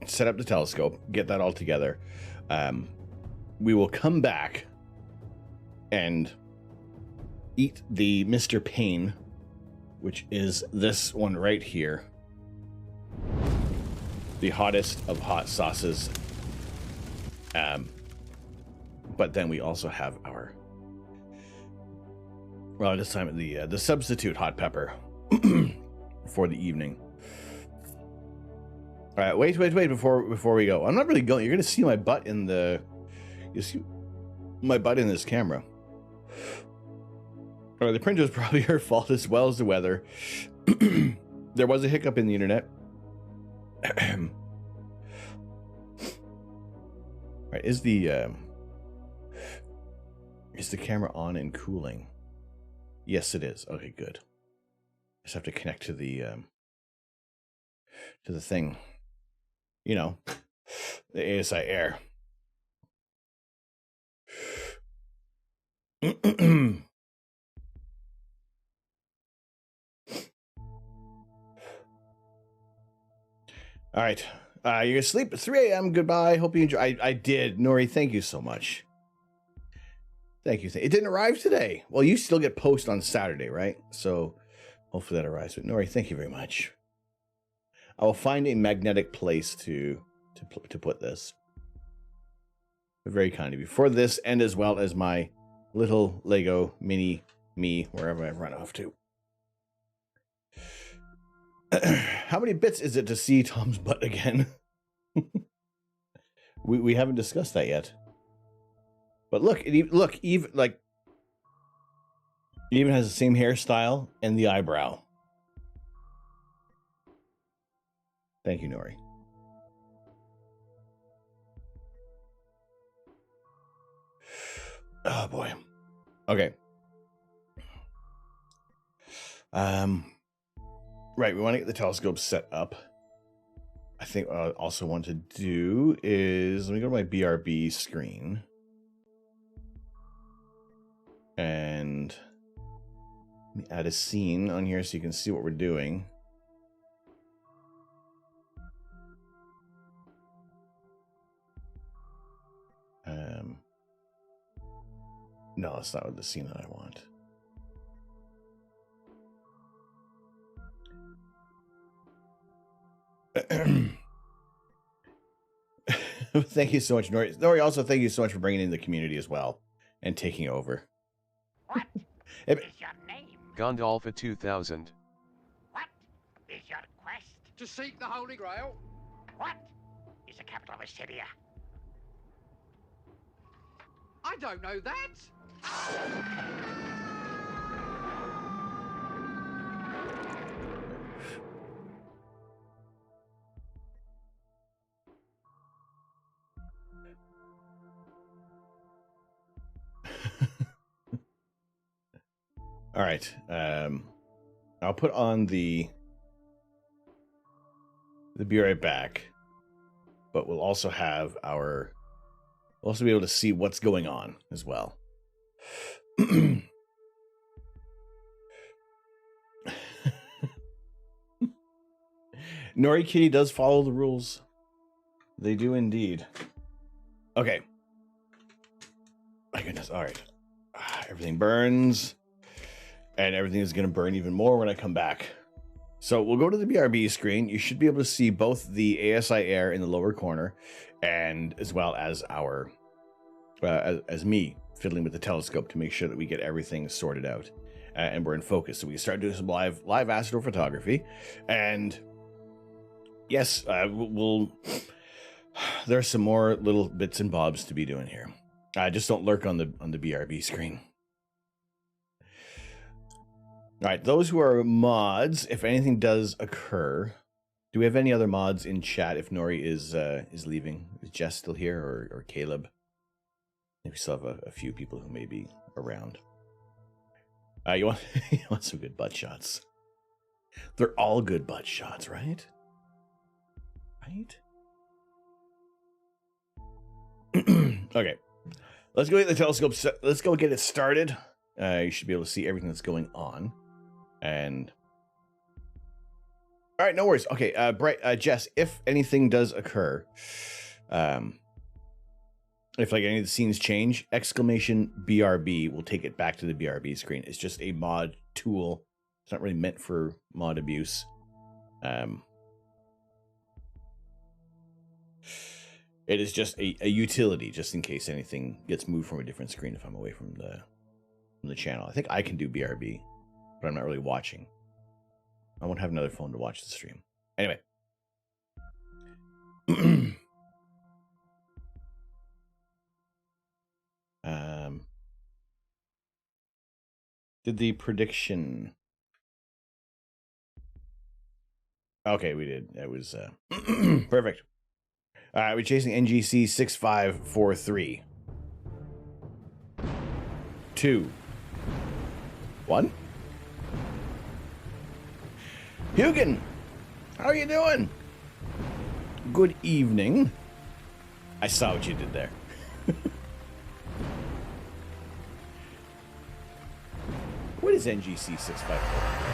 Speaker 1: set up the telescope, get that all together. We will come back and eat the Mr. Payne, which is this one right here. The hottest of hot sauces. But then we also have our, well, this time the substitute hot pepper for the evening. All right, wait before we go. I'm not really going. You're gonna see my butt in the. You see my butt in this camera. All right, the printer is probably her fault as well as the weather. There was a hiccup in the internet. Right, is the camera on and cooling? Yes, it is. Okay, good. Just have to connect to the thing. You know, the ASI Air. All right. You're gonna sleep at 3 a.m. Goodbye. Hope you enjoy. I did. Nori, thank you so much. Thank you. It didn't arrive today. Well, you still get post on Saturday, right? So hopefully that arrives. But Nori, thank you very much. I will find a magnetic place to put this. Very kind of you for this, and as well as my little Lego mini me wherever I run off to. How many bits is it to see Tom's butt again? we haven't discussed that yet. But look, even like it even has the same hairstyle and the eyebrow. Thank you, Nori. Oh boy. Okay. Right, we want to get the telescope set up. I think what I also want to do is, let me go to my BRB screen. And let me add a scene on here so you can see what we're doing. No, that's not the scene that I want. Thank you so much, Nori. Nori, also thank you so much for bringing in the community as well. and taking over.
Speaker 3: What
Speaker 1: It-
Speaker 3: is your name?
Speaker 11: Gondolfa 2000.
Speaker 3: What is your quest?
Speaker 12: To seek the Holy Grail.
Speaker 3: What is the capital of Assyria?
Speaker 12: I don't know that.
Speaker 1: All right. I'll put on the be right back, but we'll also have our. We'll also be able to see what's going on as well. Nori Kitty does follow the rules. They do indeed. Okay. My goodness. All right. Everything burns. And everything is going to burn even more when I come back. So we'll go to the BRB screen. You should be able to see both the ASI air in the lower corner, and as well as our, as me fiddling with the telescope to make sure that we get everything sorted out, and we're in focus. So we can start doing some live astrophotography, and yes, we'll. There's some more little bits and bobs to be doing here. Just don't lurk on the BRB screen. All right, those who are mods, if anything does occur, do we have any other mods in chat if Nori is leaving? Is Jess still here, or Caleb? I think we still have a few people who may be around. You want you want some good butt shots? They're all good butt shots, right? Right? Okay, let's go get the telescope. Let's go get it started. You should be able to see everything that's going on. And all right, no worries. Okay, Jess, if anything does occur, if like any of the scenes change, exclamation BRB will take it back to the BRB screen. It's just a mod tool. It's not really meant for mod abuse. It is just a utility, just in case anything gets moved from a different screen if I'm away from the channel. I think I can do BRB, but I'm not really watching. I won't have another phone to watch the stream. Anyway. Did the prediction... Okay, we did. It was perfect. We're chasing NGC 6543. 2, 1. Hugin, how are you doing? Good evening. I saw what you did there. What is NGC 654?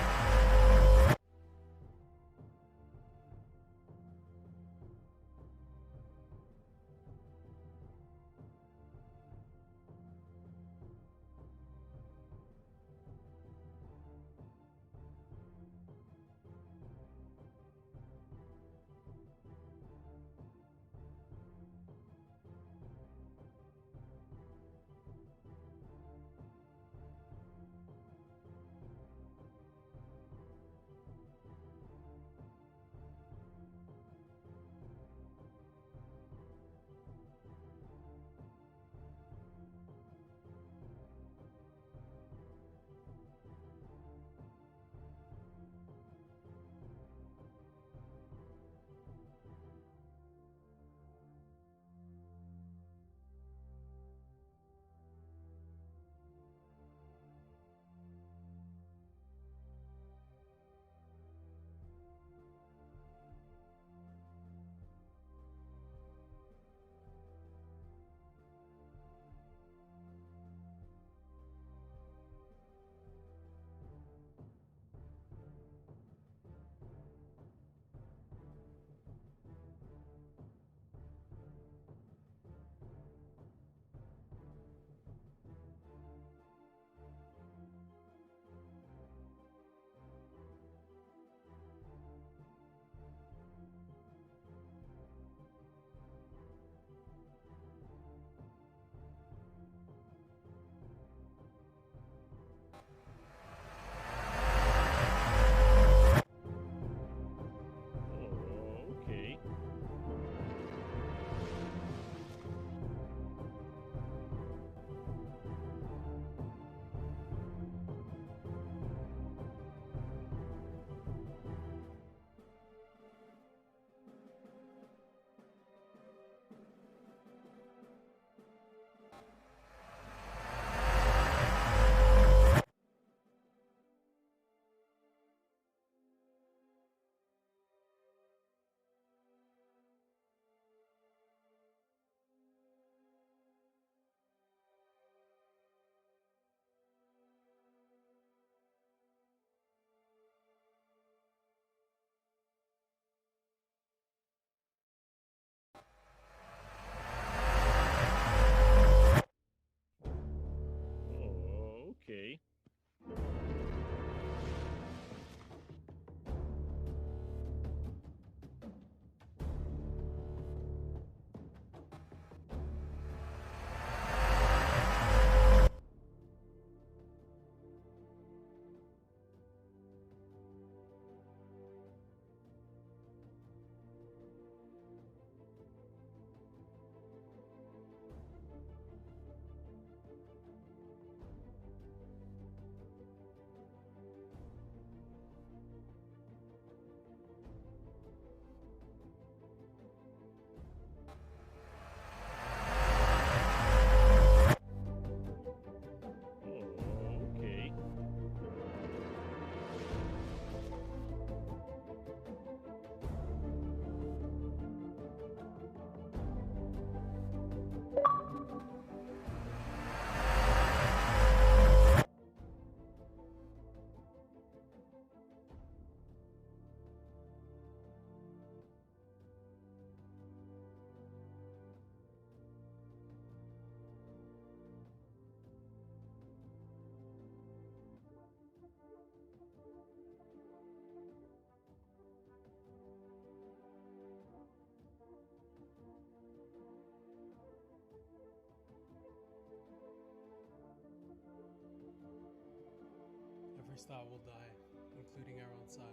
Speaker 4: Every star will die, including our own sun,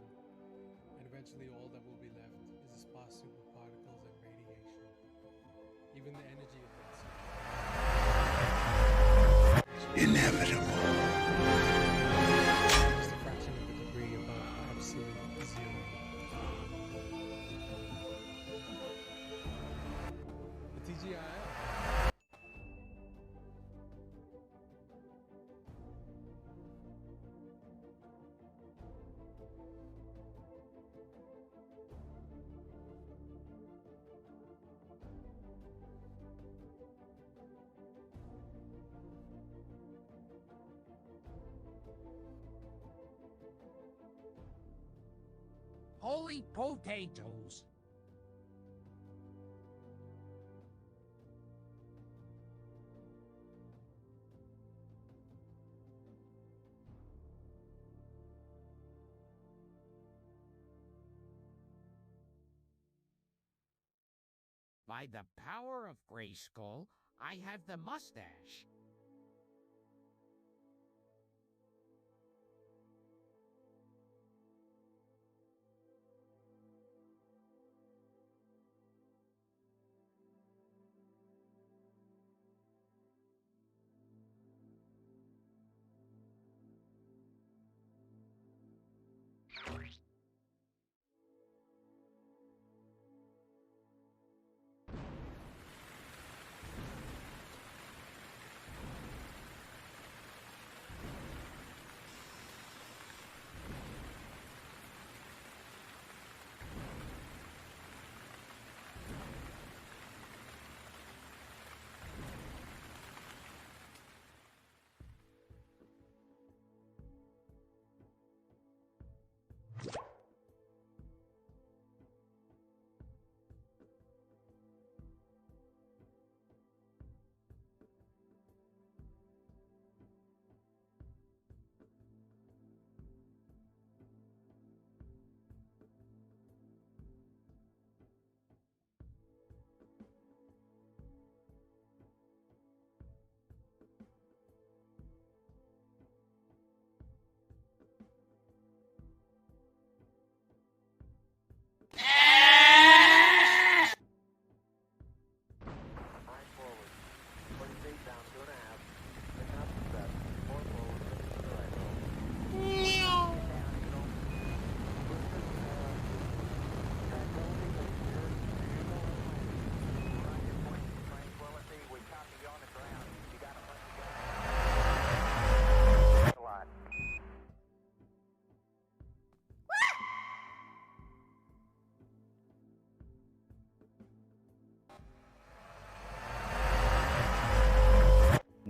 Speaker 4: and eventually all that will be left is a sparse superparticles and radiation. Even the energy of that
Speaker 2: Inevitable.
Speaker 4: just a fraction of a degree above absolute zero. The TGIF.
Speaker 3: Holy potatoes! By the power of Grayskull, I have the mustache.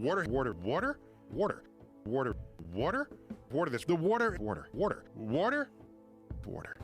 Speaker 8: Water, water, water, water, water, water, water, this, the water, water, water, water, water.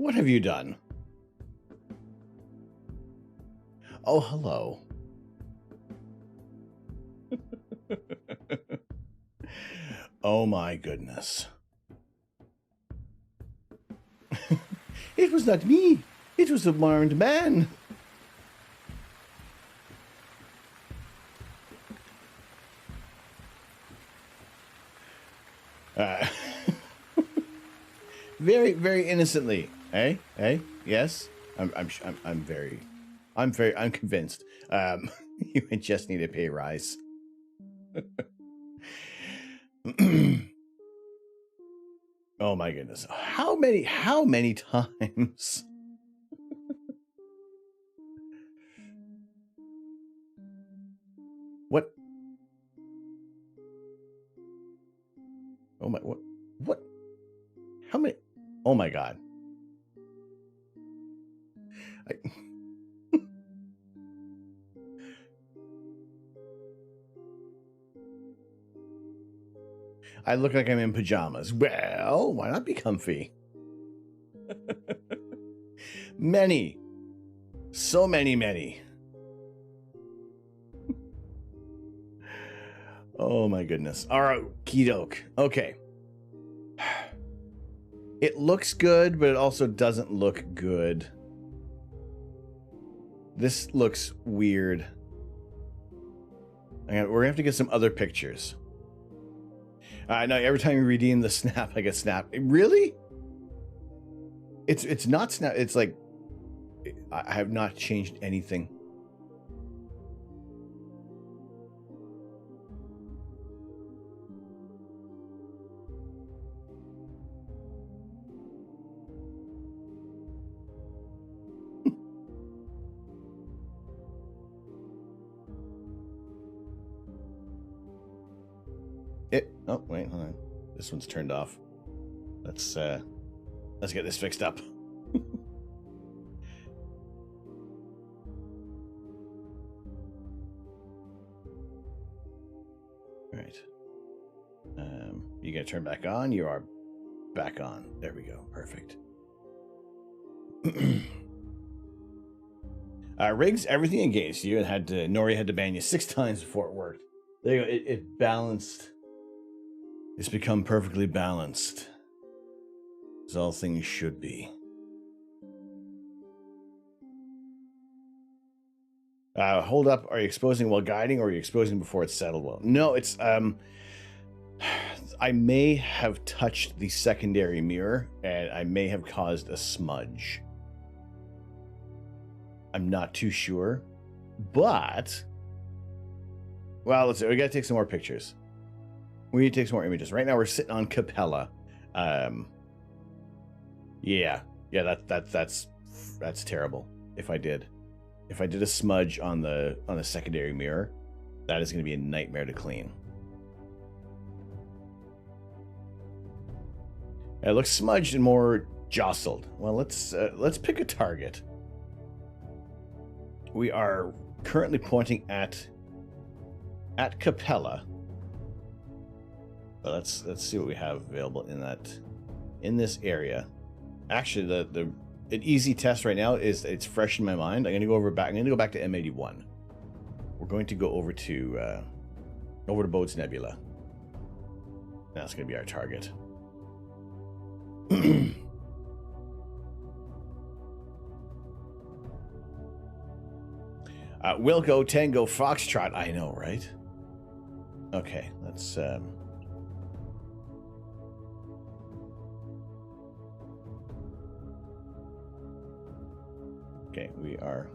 Speaker 1: What have you done? Oh, hello. Oh my goodness. It was not me. It was a armed man. Very, very innocently. Hey, hey, yes. I'm convinced. You just need a pay rise. Oh my goodness. How many times? What? Oh my, what? How many? Oh my God. I look like I'm in pajamas. Well, why not be comfy? Many. So many. Oh my goodness. All right, Kidoke. Okay. It looks good, but it also doesn't look good. This looks weird. We're gonna have to get some other pictures. No, every time you redeem the snap, I get snap. Really? It's not snap. It's like I have not changed anything. Oh wait, hold on. This one's turned off. Let's get this fixed up. All right. You gotta turn back on. You are back on. There we go. Perfect. Rigs everything against you, and Nori had to ban you 6 times before it worked. There you go. It balanced. It's become perfectly balanced, as all things should be. Hold up. Are you exposing while guiding, or are you exposing before it's settled well? No, it's I may have touched the secondary mirror, and I may have caused a smudge. I'm not too sure, but well, let's see. We gotta take some more pictures. We need to take some more images. Right now, we're sitting on Capella. Yeah, that's terrible. If I did a smudge on the secondary mirror, that is going to be a nightmare to clean. It looks smudged and more jostled. Well, let's pick a target. We are currently pointing at Capella. But let's see what we have available in this area. Actually, an easy test right now is it's fresh in my mind. I'm gonna go back to M81. We're going to go over to Bode's Nebula. That's gonna be our target. Wilco Tango Foxtrot. I know, right? Okay, let's okay, we are.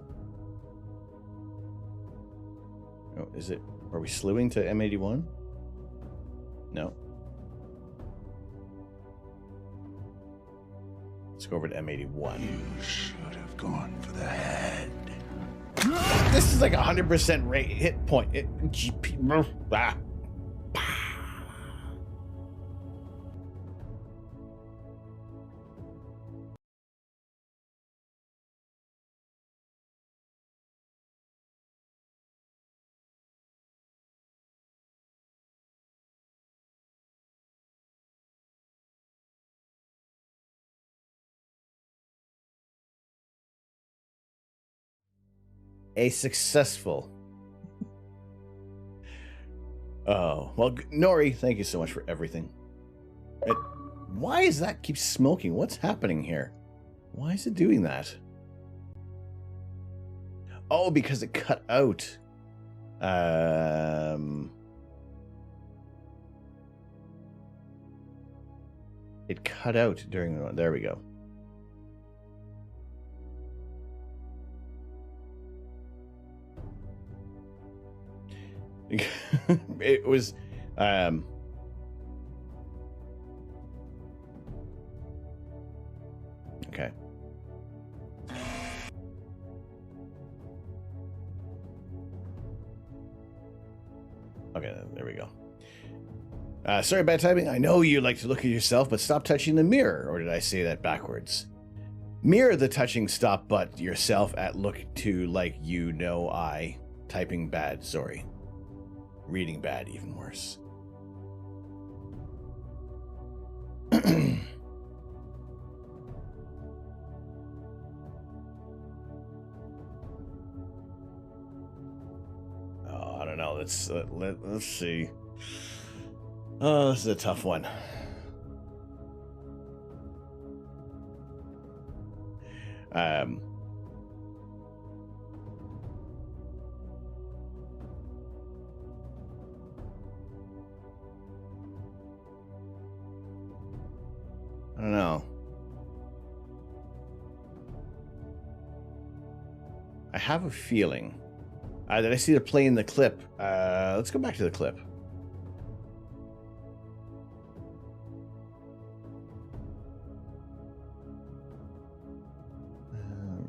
Speaker 1: Oh, is it? Are we slewing to M81? No. Let's go over to M81.
Speaker 2: You should have gone for the head.
Speaker 1: This is like 100% rate hit point. A successful. Oh, well, Nori, thank you so much for everything. Why is that keep smoking? What's happening here? Why is it doing that? Oh, because it cut out. It cut out during the... There we go. It was... Okay. Okay, there we go. Sorry, bad typing. I know you like to look at yourself, but stop touching the mirror. Or did I say that backwards? Mirror the touching stop but yourself at look to like you know I. Typing bad, sorry. Reading bad, even worse. Oh, I don't know. Let's see. Oh, this is a tough one. I don't know. I have a feeling. Did I see the play in the clip? Let's go back to the clip.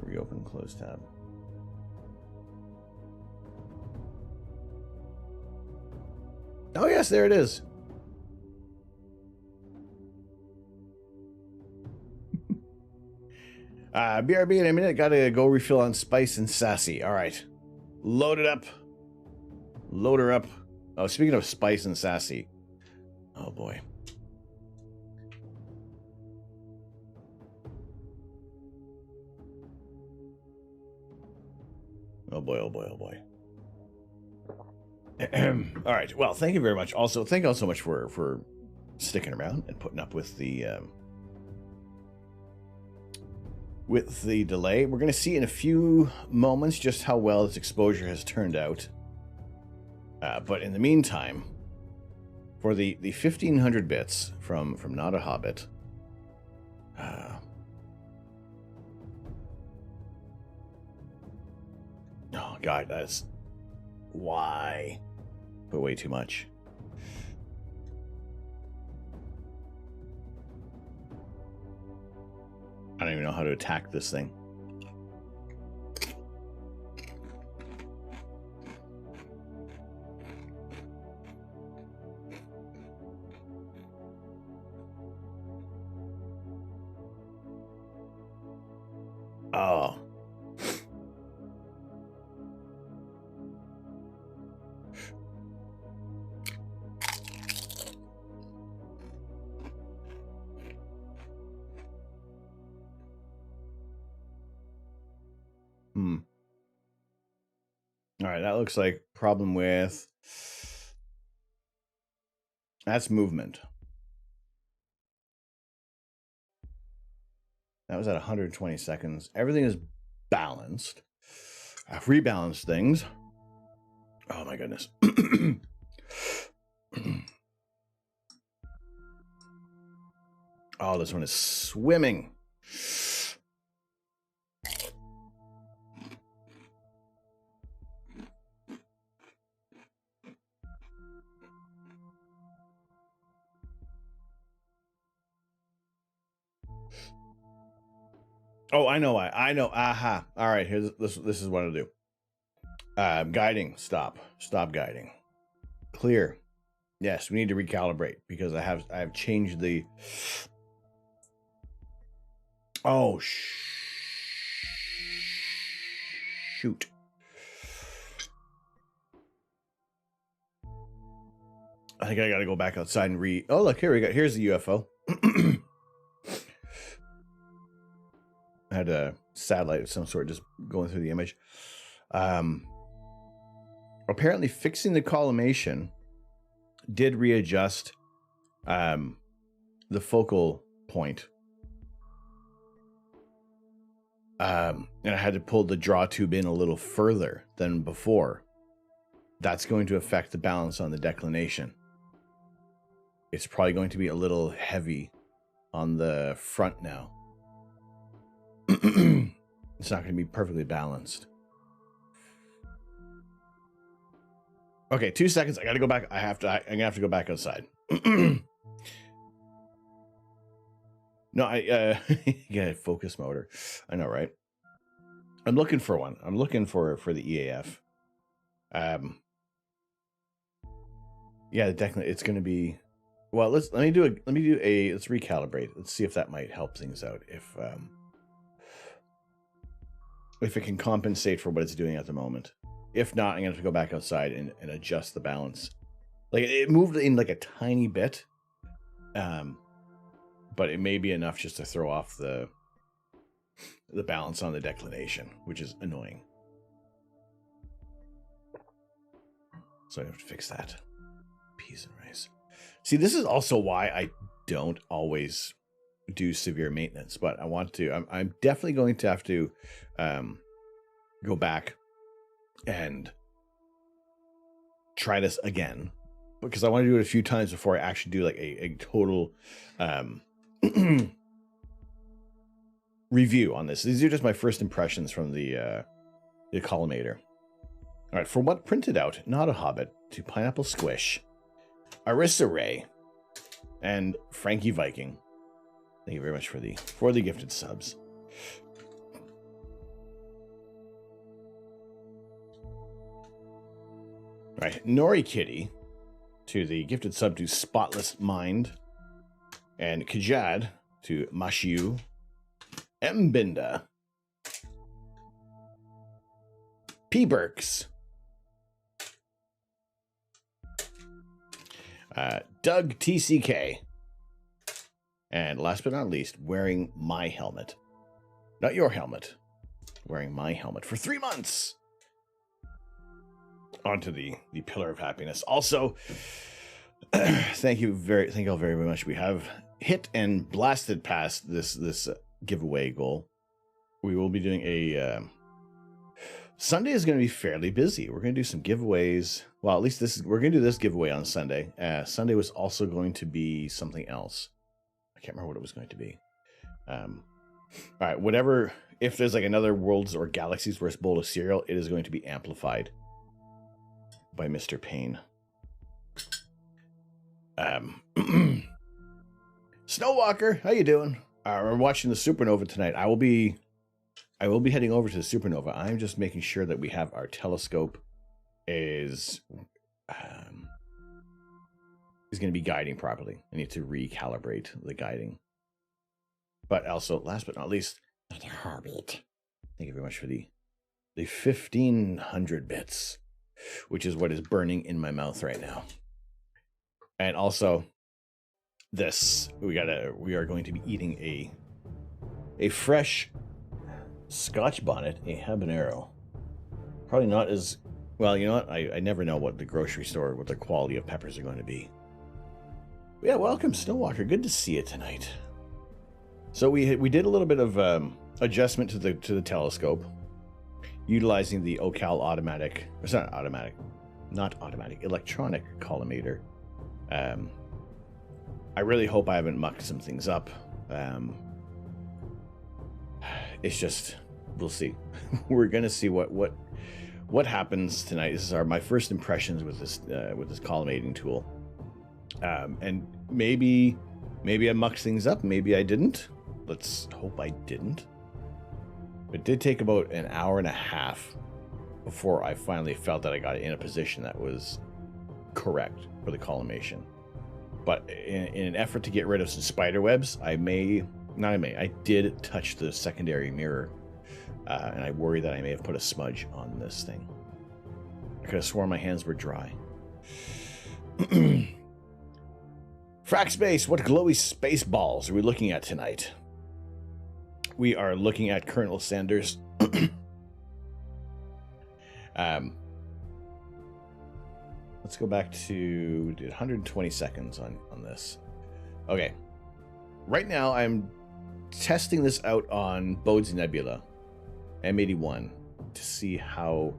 Speaker 1: Reopen, close tab. Oh yes, there it is. BRB in a minute. Gotta go refill on Spice and Sassy. All right. Load it up. Load her up. Oh, speaking of Spice and Sassy. Oh, boy. Oh, boy, oh, boy, oh, boy. All right. Well, thank you very much. Also, thank you all so much for sticking around and putting up with the delay. We're going to see in a few moments just how well this exposure has turned out. But in the meantime, for the 1500 bits from Not a Hobbit, oh god, that's why put way too much. I don't even know how to attack this thing. Oh. All right, that looks like problem with... That's movement. That was at 120 seconds. Everything is balanced. I've rebalanced things. Oh my goodness. Oh, this one is swimming. Oh, I know why. I know. Aha. All right. Here's this is what I'll do. Guiding. Stop. Stop guiding. Clear. Yes, we need to recalibrate because I have changed the. Oh shoot. I think I got to go back outside and read. Oh, look, here's the UFO. I had a satellite of some sort just going through the image. Apparently fixing the collimation did readjust the focal point. And I had to pull the draw tube in a little further than before. That's going to affect the balance on the declination. It's probably going to be a little heavy on the front now. It's not going to be perfectly balanced. Okay, 2 seconds. I got to go back. I'm going to have to go back outside. No, yeah, focus motor. I know, right? I'm looking for one. I'm looking for the EAF. Yeah, definitely. It's going to be. Well, let's recalibrate. Let's see if that might help things out. If it can compensate for what it's doing at the moment. If not, I'm going to have to go back outside and adjust the balance. Like, it moved in like a tiny bit. But it may be enough just to throw off the balance on the declination, which is annoying. So I have to fix that. Peas and rice. See, this is also why I don't always do severe maintenance, but I want to. I'm definitely going to have to go back and try this again, because I want to do it a few times before I actually do like a total review on this. These are just my first impressions from the Collimator. All right, from what printed out, not a Hobbit, to Pineapple Squish, Arissa Ray, and Frankie Viking. Thank you very much for the gifted subs. All right, Nori Kitty to the gifted sub to Spotless Mind, and Kajad to Mashiu, Mbinda, P. Burks, Doug TCK, and last but not least, wearing my helmet. Not your helmet. Wearing my helmet for 3 months. Onto the Pillar of Happiness. Also, thank you all very much. We have hit and blasted past this giveaway goal. We will be doing a Sunday is going to be fairly busy. We're going to do some giveaways. Well, at least we're going to do this giveaway on Sunday. Sunday was also going to be something else. I can't remember what it was going to be. All right, whatever. If there's like another Worlds or Galaxies versus bowl of cereal, it is going to be amplified by Mr. Payne. Snowwalker, how you doing? We're watching the supernova tonight. I will be heading over to the supernova. I'm just making sure that we have our telescope is going to be guiding properly. I need to recalibrate the guiding. But also, last but not least, the Hobbit. Thank you very much for the 1,500 bits, which is what is burning in my mouth right now. And also, this we are going to be eating a fresh Scotch bonnet, a habanero. Probably not as well. You know what? I never know what the grocery store, what the quality of peppers are going to be. But yeah, welcome, Snowwalker. Good to see you tonight. So we did a little bit of adjustment to the telescope, utilizing the Ocal automatic. It's not automatic, electronic collimator. I really hope I haven't mucked some things up. It's just, we'll see. We're gonna see what happens tonight. This is my first impressions with this collimating tool, and maybe I mucked things up. Maybe I didn't. Let's hope I didn't. It did take about an hour and a half before I finally felt that I got it in a position that was correct for the collimation. But in an effort to get rid of some spider webs, I did touch the secondary mirror, and I worry that I may have put a smudge on this thing. I could have sworn my hands were dry. Frack Space, what glowy space balls are we looking at tonight? We are looking at Colonel Sanders' Let's go back to 120 seconds on this. Okay. Right now, I'm testing this out on Bode's Nebula, M81, to see how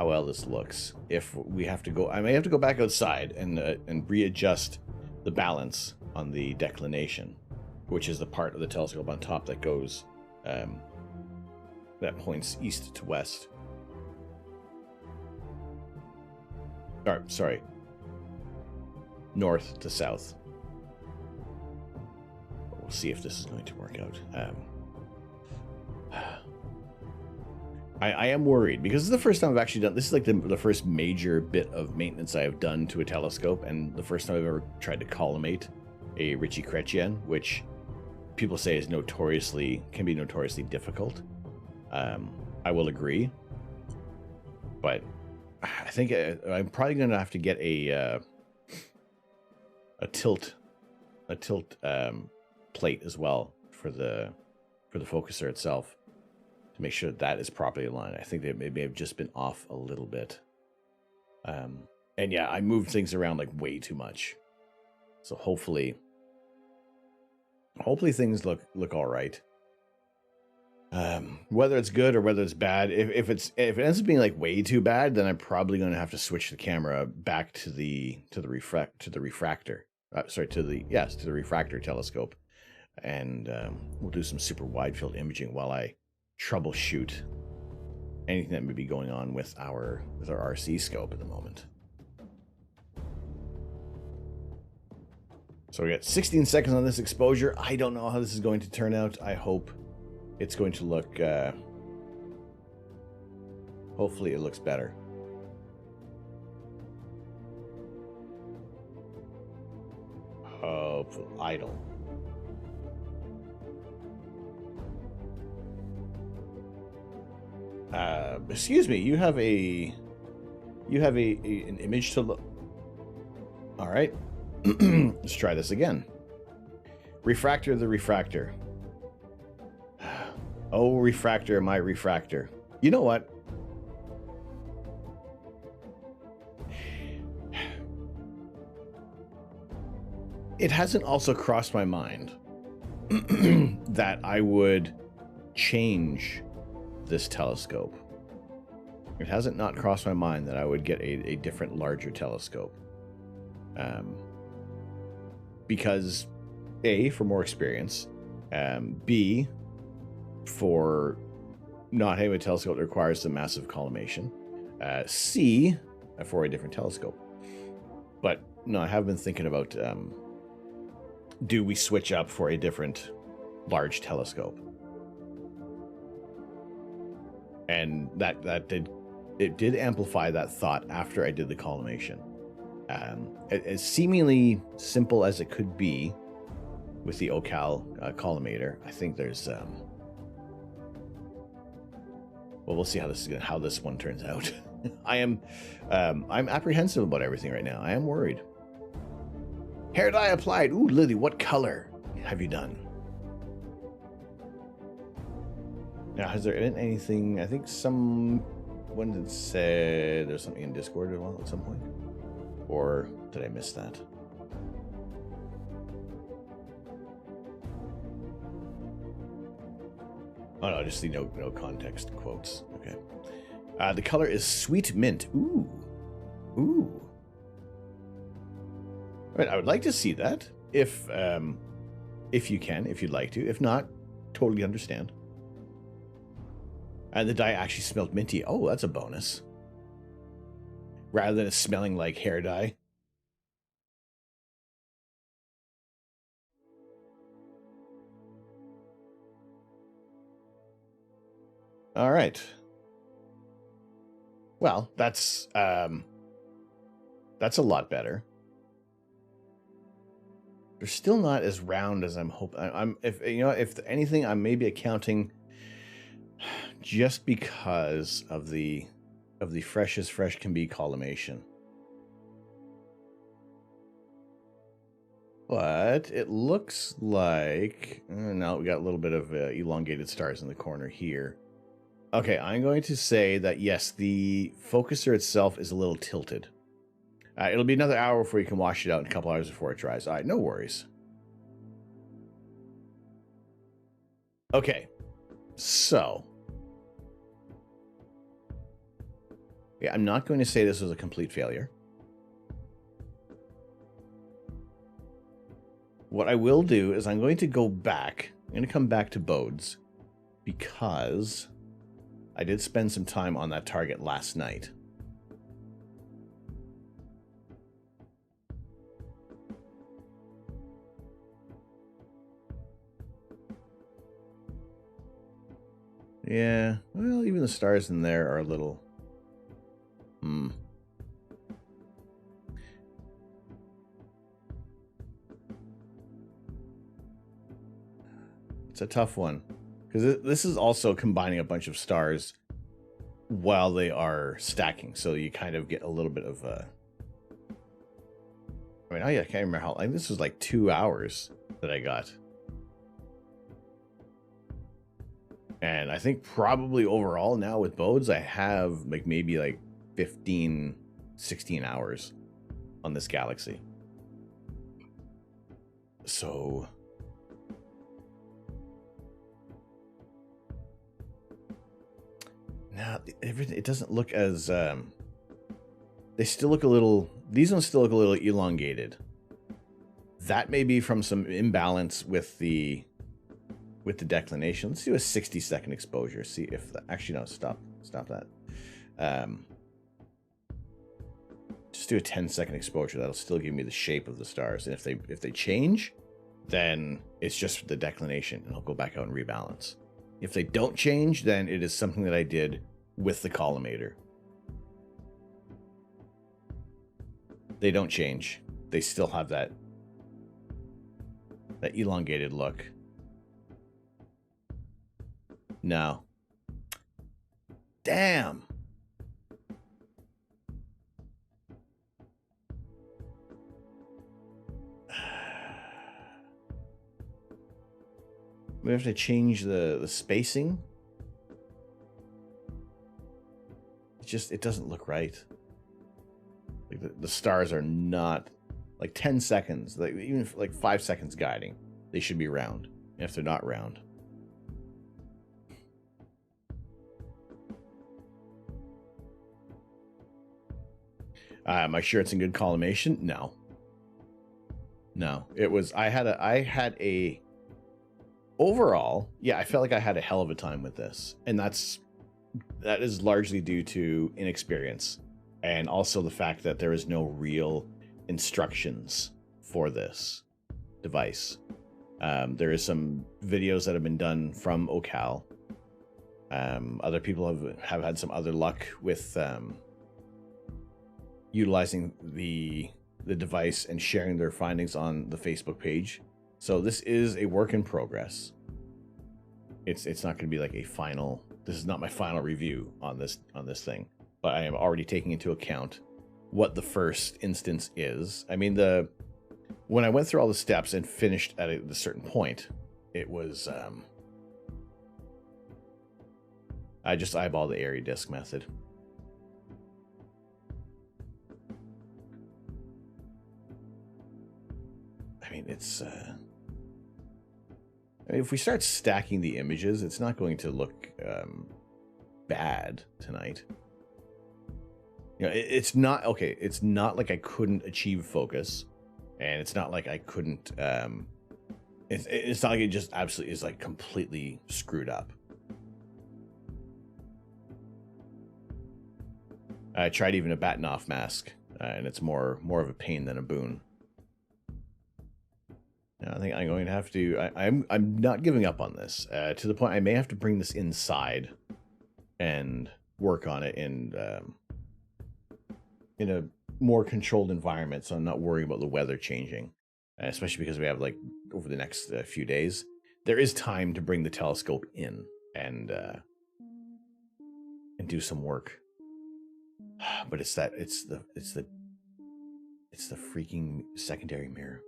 Speaker 1: well this looks. If we have to go, I may have to go back outside and readjust the balance on the declination, which is the part of the telescope on top that goes, that points east to west. Or, sorry, north to south. We'll see if this is going to work out. I am worried because this is the first time I've actually done, this is like the first major bit of maintenance I have done to a telescope, and the first time I've ever tried to collimate a Ritchie-Chrétien, which people say is can be notoriously difficult. I will agree, but I think I'm probably going to have to get a tilt plate as well for the focuser itself, to make sure that is properly aligned. I think they may have just been off a little bit. And yeah, I moved things around like way too much. So hopefully things look all right. Whether it's good or whether it's bad, if it ends up being like way too bad, then I'm probably going to have to switch the camera back to the refractor telescope, and we'll do some super wide field imaging while I troubleshoot anything that may be going on with our RC scope at the moment. So we got 16 seconds on this exposure. I don't know how this is going to turn out. I hope it's going to look, hopefully it looks better. Idle. Excuse me, you have an image to look. All right. Let's try this again. Refractor the refractor. Oh, refractor, my refractor. You know what? It hasn't also crossed my mind that I would change this telescope. It hasn't not crossed my mind that I would get a different, larger telescope. Because A, for more experience, B, for not having a telescope that requires some massive collimation, C, for a different telescope. But no, I have been thinking about, do we switch up for a different large telescope? And that did amplify that thought after I did the collimation. As seemingly simple as it could be with the Ocal Collimator, I think there's well, we'll see how this one turns out. I'm apprehensive about everything right now. I am worried. Hair dye applied. Ooh, Lily, what color have you done? Now, has there been anything? I think when did it say there's something in Discord as well at some point? Or did I miss that? Oh no, just the no context quotes. Okay. The color is sweet mint. Ooh. Ooh. All right, I would like to see that if you can, if you'd like to. If not, totally understand. And the dye actually smelled minty. Oh, that's a bonus. Rather than it smelling like hair dye. All right. Well, that's a lot better. They're still not as round as I'm hoping. If anything, I'm maybe accounting just because of the fresh as fresh can be collimation. But it looks like now we got a little bit of elongated stars in the corner here. Okay, I'm going to say that yes, the focuser itself is a little tilted. It'll be another hour before you can wash it out and a couple hours before it dries. All right, no worries. Okay, so. Yeah, I'm not going to say this was a complete failure. What I will do is I'm going to go back. I'm going to come back to Bodes because I did spend some time on that target last night. Yeah, well, even the stars in there are a little... It's a tough one. Because this is also combining a bunch of stars while they are stacking. So you kind of get a little bit of a... I mean, I can't remember how... Like, this was like 2 hours that I got. And I think probably overall now with Bodes, I have like maybe like 15, 16 hours on this galaxy. So... Now, everything, it doesn't look as... they still look a little... These ones still look a little elongated. That may be from some imbalance with the declination. Let's do a 60-second exposure. See if... Actually, no, stop that. Just do a 10-second exposure. That'll still give me the shape of the stars. And if they change, then it's just the declination, and I'll go back out and rebalance. If they don't change, then it is something that I did with the Collimator. They don't change. They still have that elongated look. No. Damn. We have to change the spacing. It doesn't look right. Like the stars are not like 10 seconds, like even like 5 seconds guiding. They should be round. If they're not round. Am I sure it's in good collimation? No. No. It was I had a overall, yeah, I felt like I had a hell of a time with this. And that is largely due to inexperience. And also the fact that there is no real instructions for this device. There is some videos that have been done from Ocal. Other people have had some other luck with utilizing the device and sharing their findings on the Facebook page. So this is a work in progress. It's not going to be like a final. This is not my final review on this thing, but I am already taking into account what the first instance is. I mean, when I went through all the steps and finished at a certain point, it was I just eyeballed the area disk method. I mean, it's I mean, if we start stacking the images, it's not going to look bad tonight. You know, it's not okay. It's not like I couldn't achieve focus, and it's not like I couldn't. It's not like it just absolutely is like completely screwed up. I tried even a Batinoff mask, and it's more of a pain than a boon. I think I'm going to have to... I'm not giving up on this. To the point I may have to bring this inside and work on it in a more controlled environment, so I'm not worrying about the weather changing. Especially because we have, like, over the next few days, there is time to bring the telescope in and do some work. But it's the freaking secondary mirror.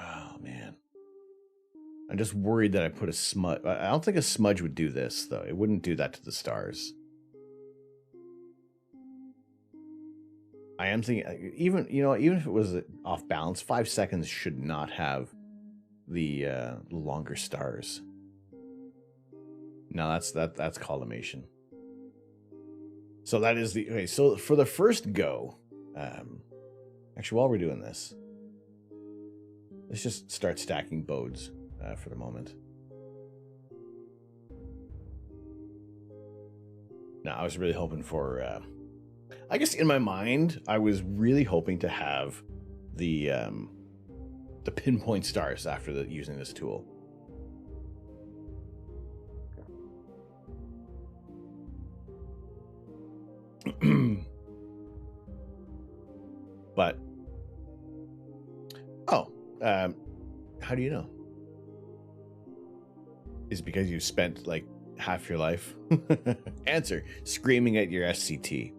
Speaker 1: Oh, man. I'm just worried that I put a smudge. I don't think a smudge would do this, though. It wouldn't do that to the stars. I am thinking, even if it was off balance, 5 seconds should not have the longer stars. No, that's collimation. So that is the okay. So for the first go, actually, while we're doing this, let's just start stacking bodes for the moment. Now, I was really hoping for. I guess in my mind, I was really hoping to have the pinpoint stars after using this tool. But how do you know? Is it because you spent like half your life? Answer: screaming at your SCT.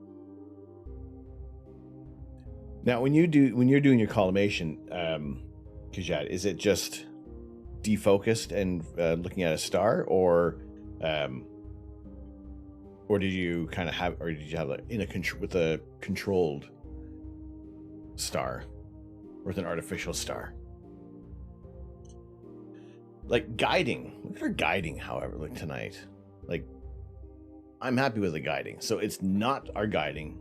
Speaker 1: Now, when you're doing your collimation, Kajat, is it just defocused and looking at a star, or did you kind of have, or did you have with a controlled star, or with an artificial star? Like guiding, look at our guiding. However, like tonight, like I'm happy with the guiding. So it's not our guiding.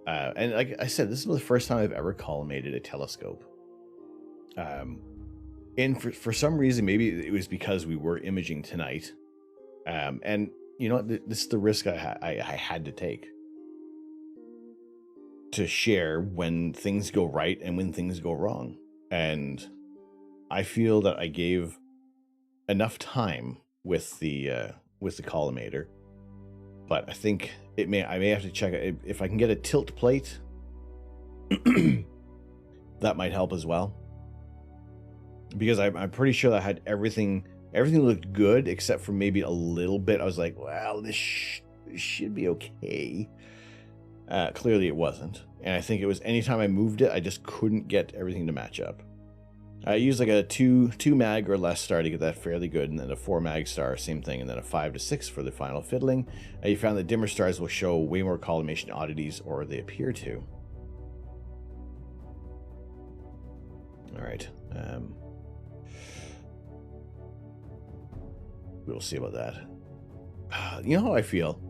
Speaker 1: And like I said, this is the first time I've ever collimated a telescope. And for some reason, maybe it was because we were imaging tonight. And you know, this is the risk I had to take to share when things go right and when things go wrong. And I feel that I gave enough time with the collimator. But I think I may have to check it. If I can get a tilt plate, that might help as well. Because I'm pretty sure that I had everything looked good except for maybe a little bit. I was like, well, this should be okay. Clearly it wasn't. And I think it was anytime I moved it, I just couldn't get everything to match up. I used like a 2 mag or less star to get that fairly good, and then a 4 mag star, same thing, and then a 5 to 6 for the final fiddling. You found that dimmer stars will show way more collimation oddities, or they appear to. All right. We'll see about that. You know how I feel?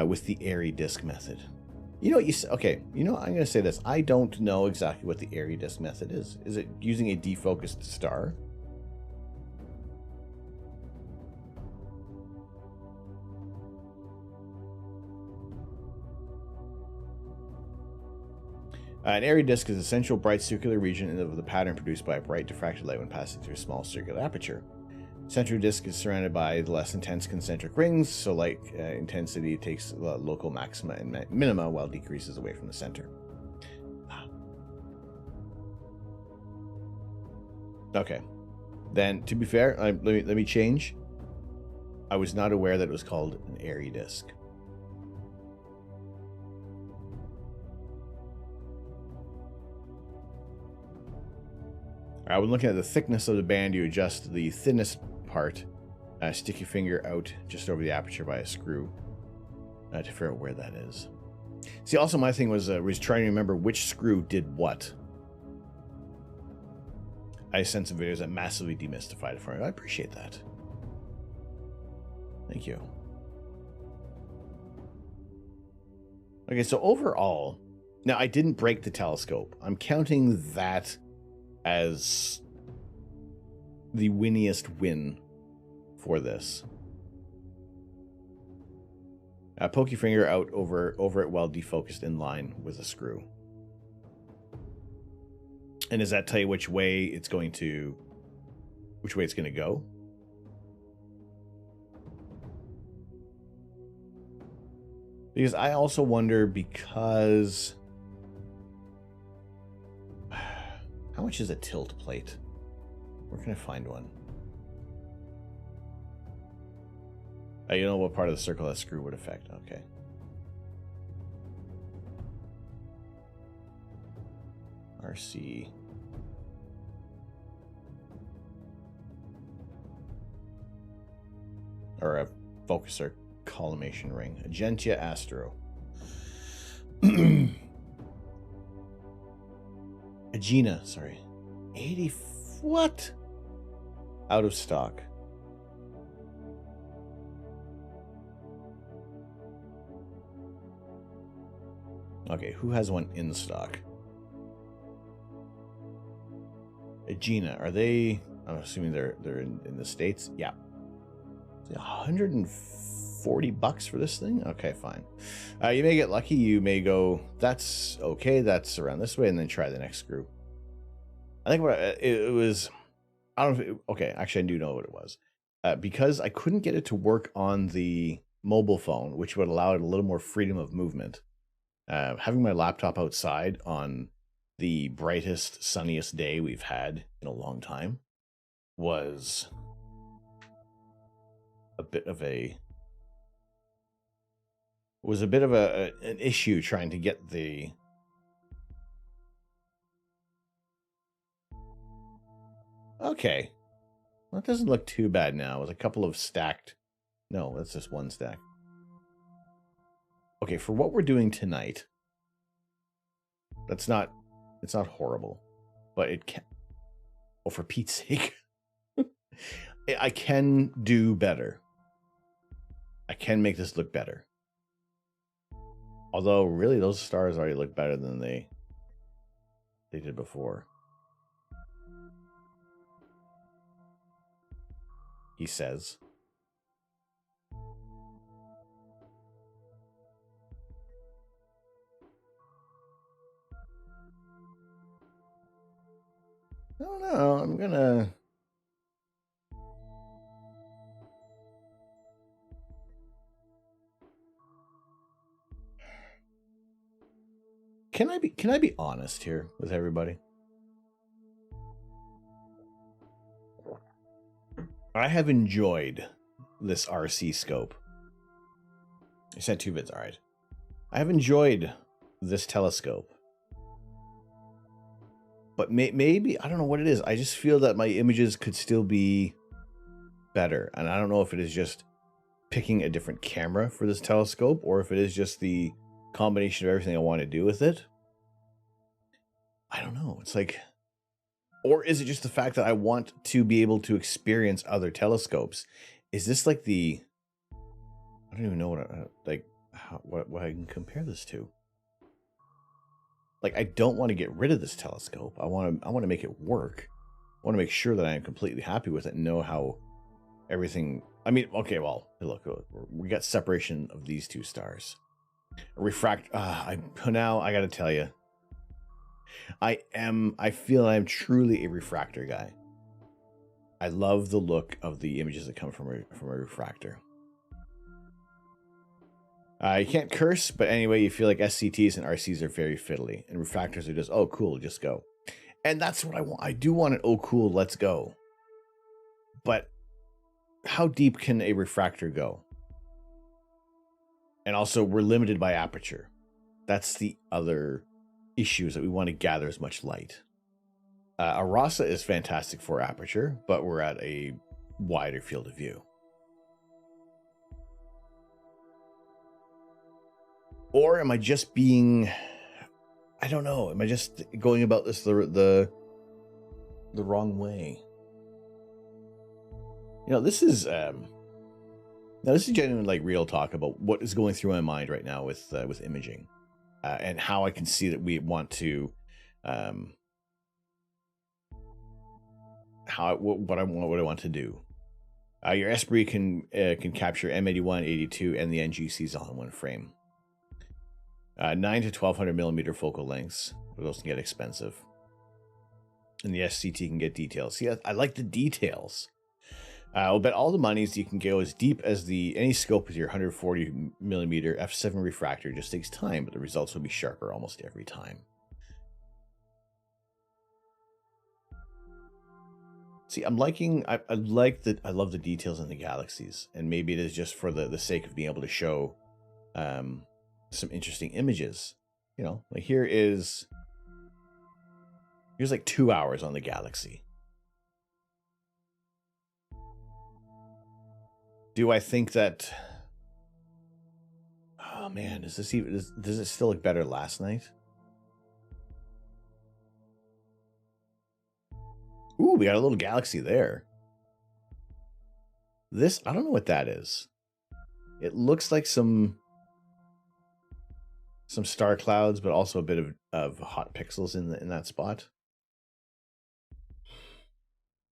Speaker 1: With the airy disk method. You know, okay, I'm going to say this. I don't know exactly what the airy disk method is. Is it using a defocused star? An airy disk is a central bright circular region of the pattern produced by a bright diffracted light when passing through a small circular aperture. Central disk is surrounded by less intense concentric rings, so light intensity takes local maxima and minima while decreases away from the center. Okay, then to be fair, let me change. I was not aware that it was called an airy disk. When looking at the thickness of the band, you adjust the thinnest part. Stick your finger out just over the aperture by a screw to figure out where that is. See, also my thing was trying to remember which screw did what. I sent some videos that massively demystified it for me. I appreciate that. Thank you. Okay, so overall, now I didn't break the telescope. I'm counting that as the winniest win for this. Poke your finger out over it while defocused in line with a screw. And does that tell you which way it's going to go? Because I also wonder, because how much is a tilt plate? Where can I find one? You know what part of the circle that screw would affect. Okay. RC. Or a focuser collimation ring. Agentia Astro. Agena, sorry. 80. What? Out of stock. Okay, who has one in stock? Agena, are they? I'm assuming they're in the States. Yeah. $140 for this thing? Okay, fine. You may get lucky. You may go, that's okay, that's around this way, and then try the next screw. I think what it was, I don't know if it, okay, actually I do know what it was. Because I couldn't get it to work on the mobile phone, which would allow it a little more freedom of movement. Having my laptop outside on the brightest, sunniest day we've had in a long time was a bit of an issue trying to get the okay. Well, it doesn't look too bad now with a couple of stacked. No, that's just one stack. Okay, for what we're doing tonight, it's not horrible, but it can. Oh, for Pete's sake, I can do better. I can make this look better. Although, really, those stars already look better than they did before. He says. I don't know. I'm gonna. Can I be honest here with everybody? I have enjoyed this RC scope. I sent 2 vids, all right. I have enjoyed this telescope. But maybe, I don't know what it is. I just feel that my images could still be better. And I don't know if it is just picking a different camera for this telescope or if it is just the combination of everything I want to do with it. I don't know. It's like, or is it just the fact that I want to be able to experience other telescopes? Is this like the, I don't even know what I can compare this to. Like, I don't want to get rid of this telescope. I want to make it work. I want to make sure that I am completely happy with it and know how everything. I mean, okay, well, look, we got separation of these 2 stars. Now I got to tell you, I feel I'm truly a refractor guy. I love the look of the images that come from a refractor. You can't curse, but anyway, you feel like SCTs and RCs are very fiddly, and refractors are just, oh, cool, just go. And that's what I want. I do want an, oh, cool, let's go. But how deep can a refractor go? And also, we're limited by aperture. That's the other issue, is that we want to gather as much light. A RASA is fantastic for aperture, but we're at a wider field of view. Or am I just being, I don't know, am I just going about this the wrong way? You know, this is genuine, like, real talk about what is going through my mind right now with imaging, and how I can see that we want to, what I want to do. Your Esprit can capture M81, 82, and the NGCs all in one frame. 9 to 1200 millimeter focal lengths. Those can get expensive. And the SCT can get details. See, I like the details. I'll bet all the monies you can go as deep as any scope with your 140 millimeter f7 refractor. Just takes time, but the results will be sharper almost every time. See, I'm liking. I like that. I love the details in the galaxies, and maybe it is just for the sake of being able to show some interesting images. You know, like here is Here's like 2 hours on the galaxy. Do I think that... Oh man, does this even... Does it still look better last night? Ooh, we got a little galaxy there. This, I don't know what that is. It looks like some star clouds, but also a bit of hot pixels in that spot.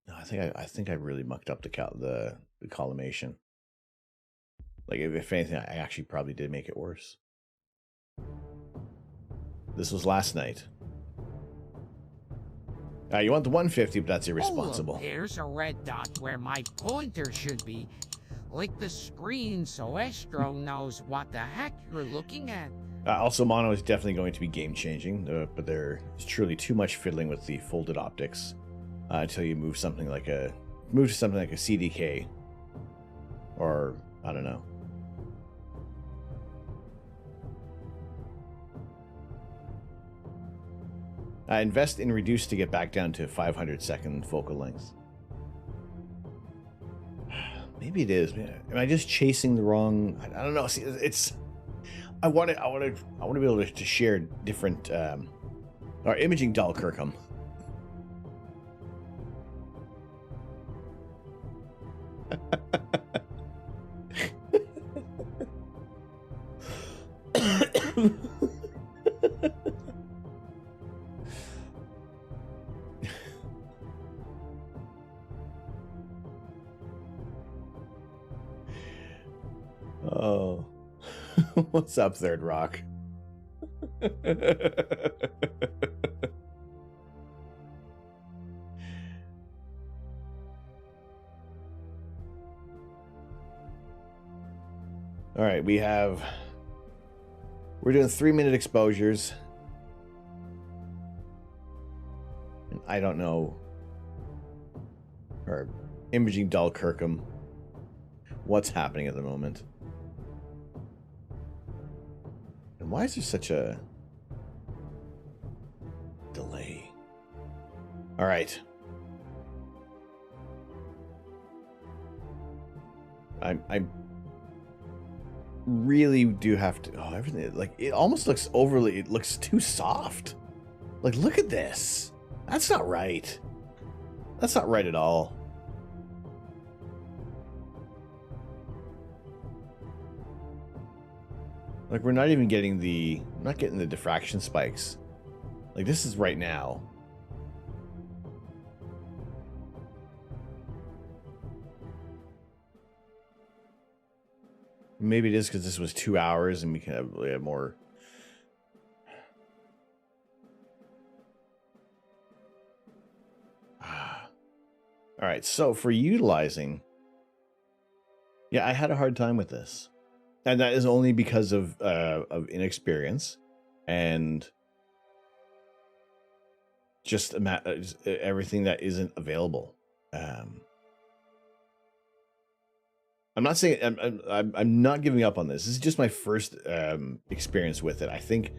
Speaker 1: No, I think I really mucked up the collimation. Like if anything, I actually probably did make it worse. This was last night. You want the 150, but that's irresponsible.
Speaker 3: Oh, look, there's a red dot where my pointer should be. Lick the screen so Astro knows what the heck you're looking at.
Speaker 1: Also, mono is definitely going to be game-changing, but there is truly too much fiddling with the folded optics until you move to something like a CDK, or I don't know. Invest in reduce to get back down to 500-second focal length. Maybe it is. Am I just chasing the wrong? I don't know. See, it's. I want to be able to share different. Or imaging dull Kirkham. Oh, what's up, Third Rock? All right, we're doing 3-minute exposures. And I don't know, or imaging dull Kirkham, what's happening at the moment. And why is there such a delay? All right. I really do have to. Oh, everything, like, it almost looks overly. It looks too soft. Like, look at this. That's not right. That's not right at all. Like, we're not even getting not getting the diffraction spikes. Like, this is right now. Maybe it is because this was 2 hours and we can have more. All right, so for utilizing, yeah, I had a hard time with this. And that is only because of inexperience and just everything that isn't available. I'm not saying I'm not giving up on this. This is just my first experience with it. I think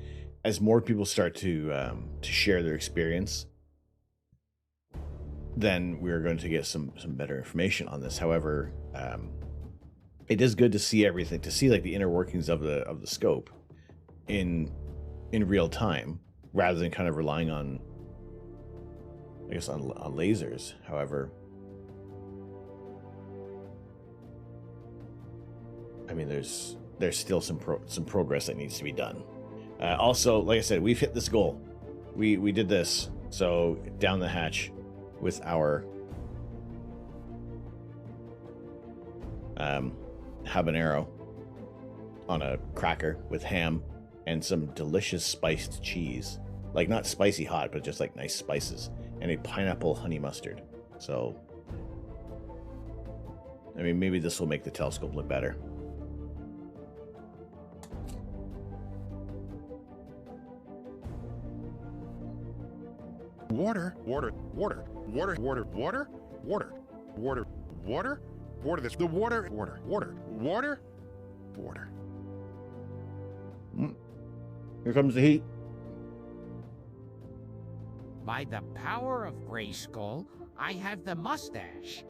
Speaker 1: as more people start to share their experience, then we're going to get some better information on this. However, it is good to see everything, to see like the inner workings of the scope in real time, rather than kind of relying on, I guess, on lasers. However, I mean, there's still some progress that needs to be done. Also, like I said, we've hit this goal. We did this. So down the hatch with our habanero on a cracker with ham and some delicious spiced cheese. Like, not spicy hot, but just like nice spices, and a pineapple honey mustard. So, I mean, maybe this will make the telescope look better.
Speaker 8: Water, water, water, water, water, water, water, water, water, water. This the water, water, water, water, water.
Speaker 1: Here comes the heat.
Speaker 3: By the power of Grayskull, I have the mustache.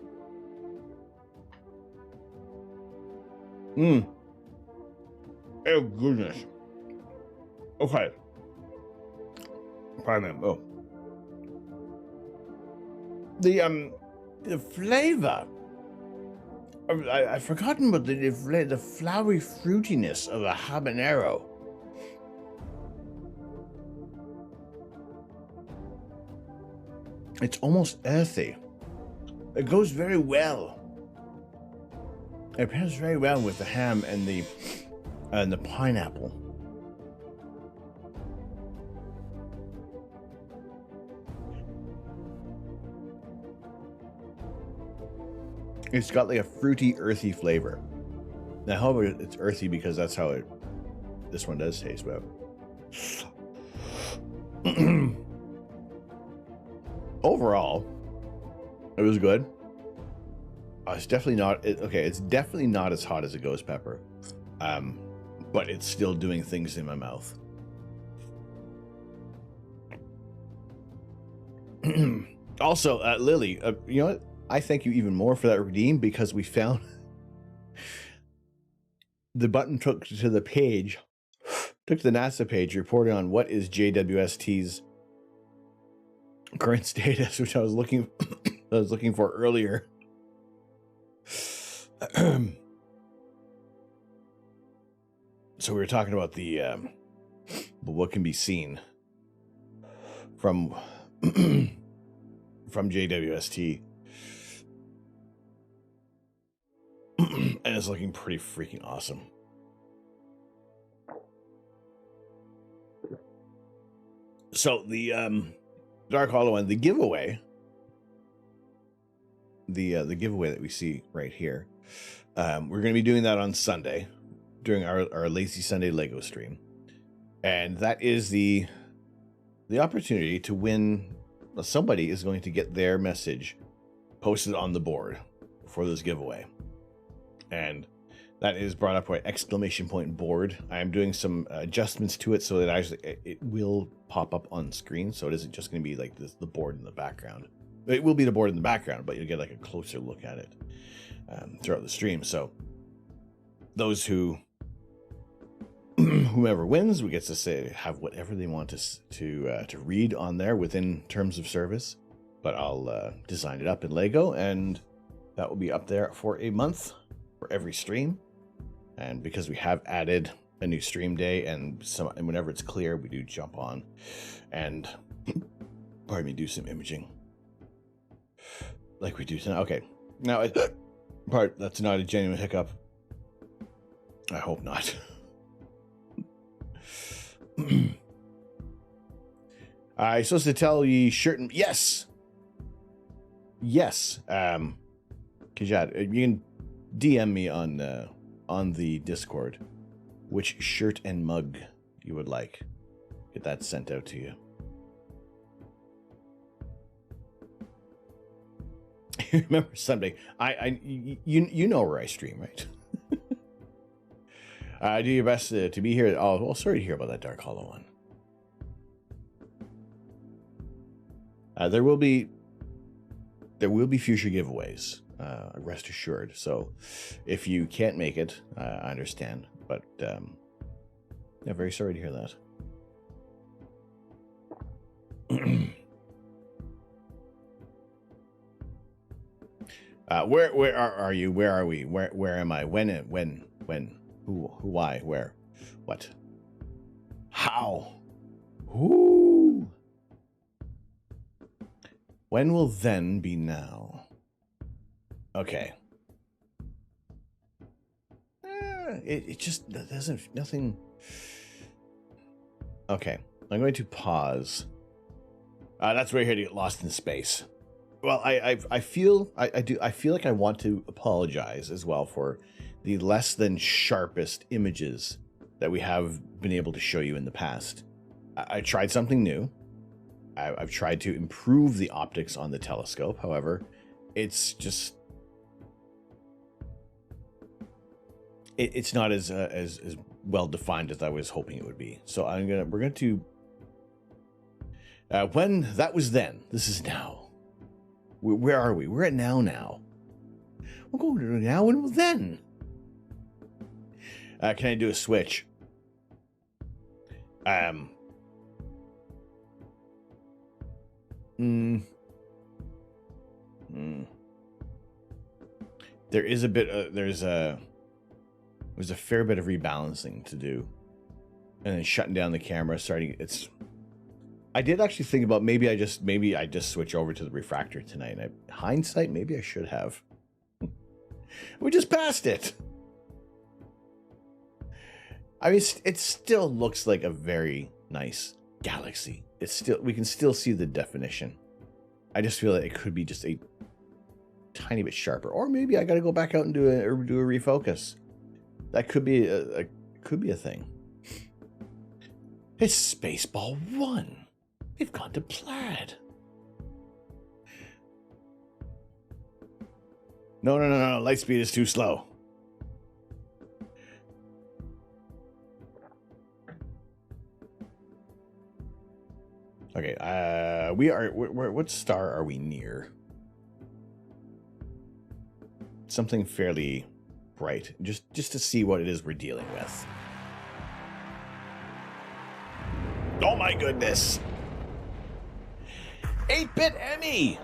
Speaker 1: Oh goodness. Okay. Pardon me. Oh. The flavor. I've forgotten about the flowery fruitiness of a habanero. It's almost earthy. It goes very well. It pairs very well with the ham and the pineapple. It's got like a fruity, earthy flavor. Now, however, it's earthy because that's how this one does taste, but overall, it was good. It's definitely not okay. It's definitely not as hot as a ghost pepper, but it's still doing things in my mouth. Also, Lily, you know what? I thank you even more for that redeem because we found the button took to the page, took to the NASA page reporting on what is JWST's current status, which I was looking for earlier. So we were talking about the what can be seen from JWST. And it's looking pretty freaking awesome. So the Dark Hollow one, the giveaway, the giveaway that we see right here, we're going to be doing that on Sunday during our Lazy Sunday Lego stream, and that is the opportunity to win. Somebody is going to get their message posted on the board for this giveaway. And that is brought up by exclamation point board. I am doing some adjustments to it so that actually it will pop up on screen. So it isn't just going to be like the board in the background. It will be the board in the background, but you'll get like a closer look at it throughout the stream. So those whomever wins, we get to say have whatever they want to read on there within terms of service. But I'll design it up in Lego, and that will be up there for a month. Every stream, and because we have added a new stream day and whenever it's clear, we do jump on and pardon me, do some imaging like we do tonight. Okay, now that's not a genuine hiccup. I hope not. I'm supposed to tell you shirt and yes, Kajad, you can DM me on the Discord which shirt and mug you would like. Get that sent out to you. Remember Sunday? You know where I stream, right? Do your best to be here. Oh, well, sorry to hear about that Dark Hollow one. There will be future giveaways. Rest assured. So if you can't make it, I understand, but yeah, very sorry to hear that. Where are you? Where are we? Where am I? When? Who? Why? Where? What? How? Who? When will then be now? Okay. It just doesn't, nothing. Okay. I'm going to pause. That's where you're here to get lost in space. Well, I feel like I want to apologize as well for the less than sharpest images that we have been able to show you in the past. I tried something new. I've tried to improve the optics on the telescope. However, it's just it's not as well defined as I was hoping it would be. So we're going to When that was then, this is now. Where are we? We're at now. We're going to now and then. Can I do a switch? There is a bit. There's a fair bit of rebalancing to do, and then shutting down the camera. Starting. I did actually think about maybe I just switch over to the refractor tonight. Hindsight, maybe I should have. We just passed it. I mean, it still looks like a very nice galaxy. We can still see the definition. I just feel like it could be just a tiny bit sharper, or maybe I got to go back out and do a refocus. That could be a thing. It's Spaceball 1. They've gone to plaid. No. Lightspeed is too slow. Okay, what star are we near? Something fairly bright, just to see what it is we're dealing with. Oh my goodness! 8-bit Emmy!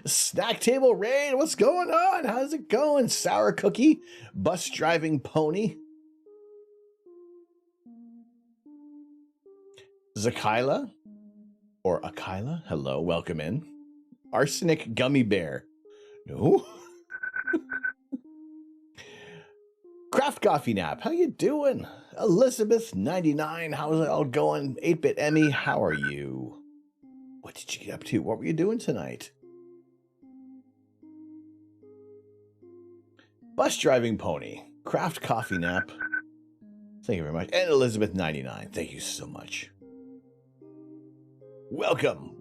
Speaker 1: Snack table raid, what's going on? How's it going? Sour cookie, bus driving pony. Zakila or Akila, hello, welcome in. Arsenic gummy bear, no. Craft coffee nap, how you doing? Elizabeth 99, how's it all going? 8-bit Emmy, how are you? What did you get up to? What were you doing tonight? Bus driving pony, craft coffee nap. Thank you very much. And Elizabeth 99, thank you so much. Welcome.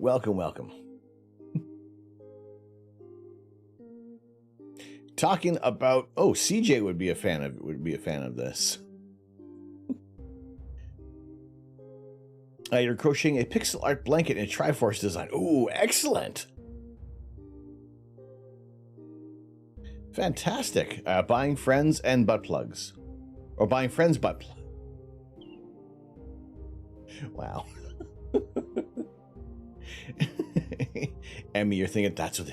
Speaker 1: Talking about CJ would be a fan of this. You're crocheting a pixel art blanket in a Triforce design. Ooh, excellent. Fantastic. Buying friends and butt plugs. Or buying friends butt plugs. Wow. Emmy, you're thinking that's what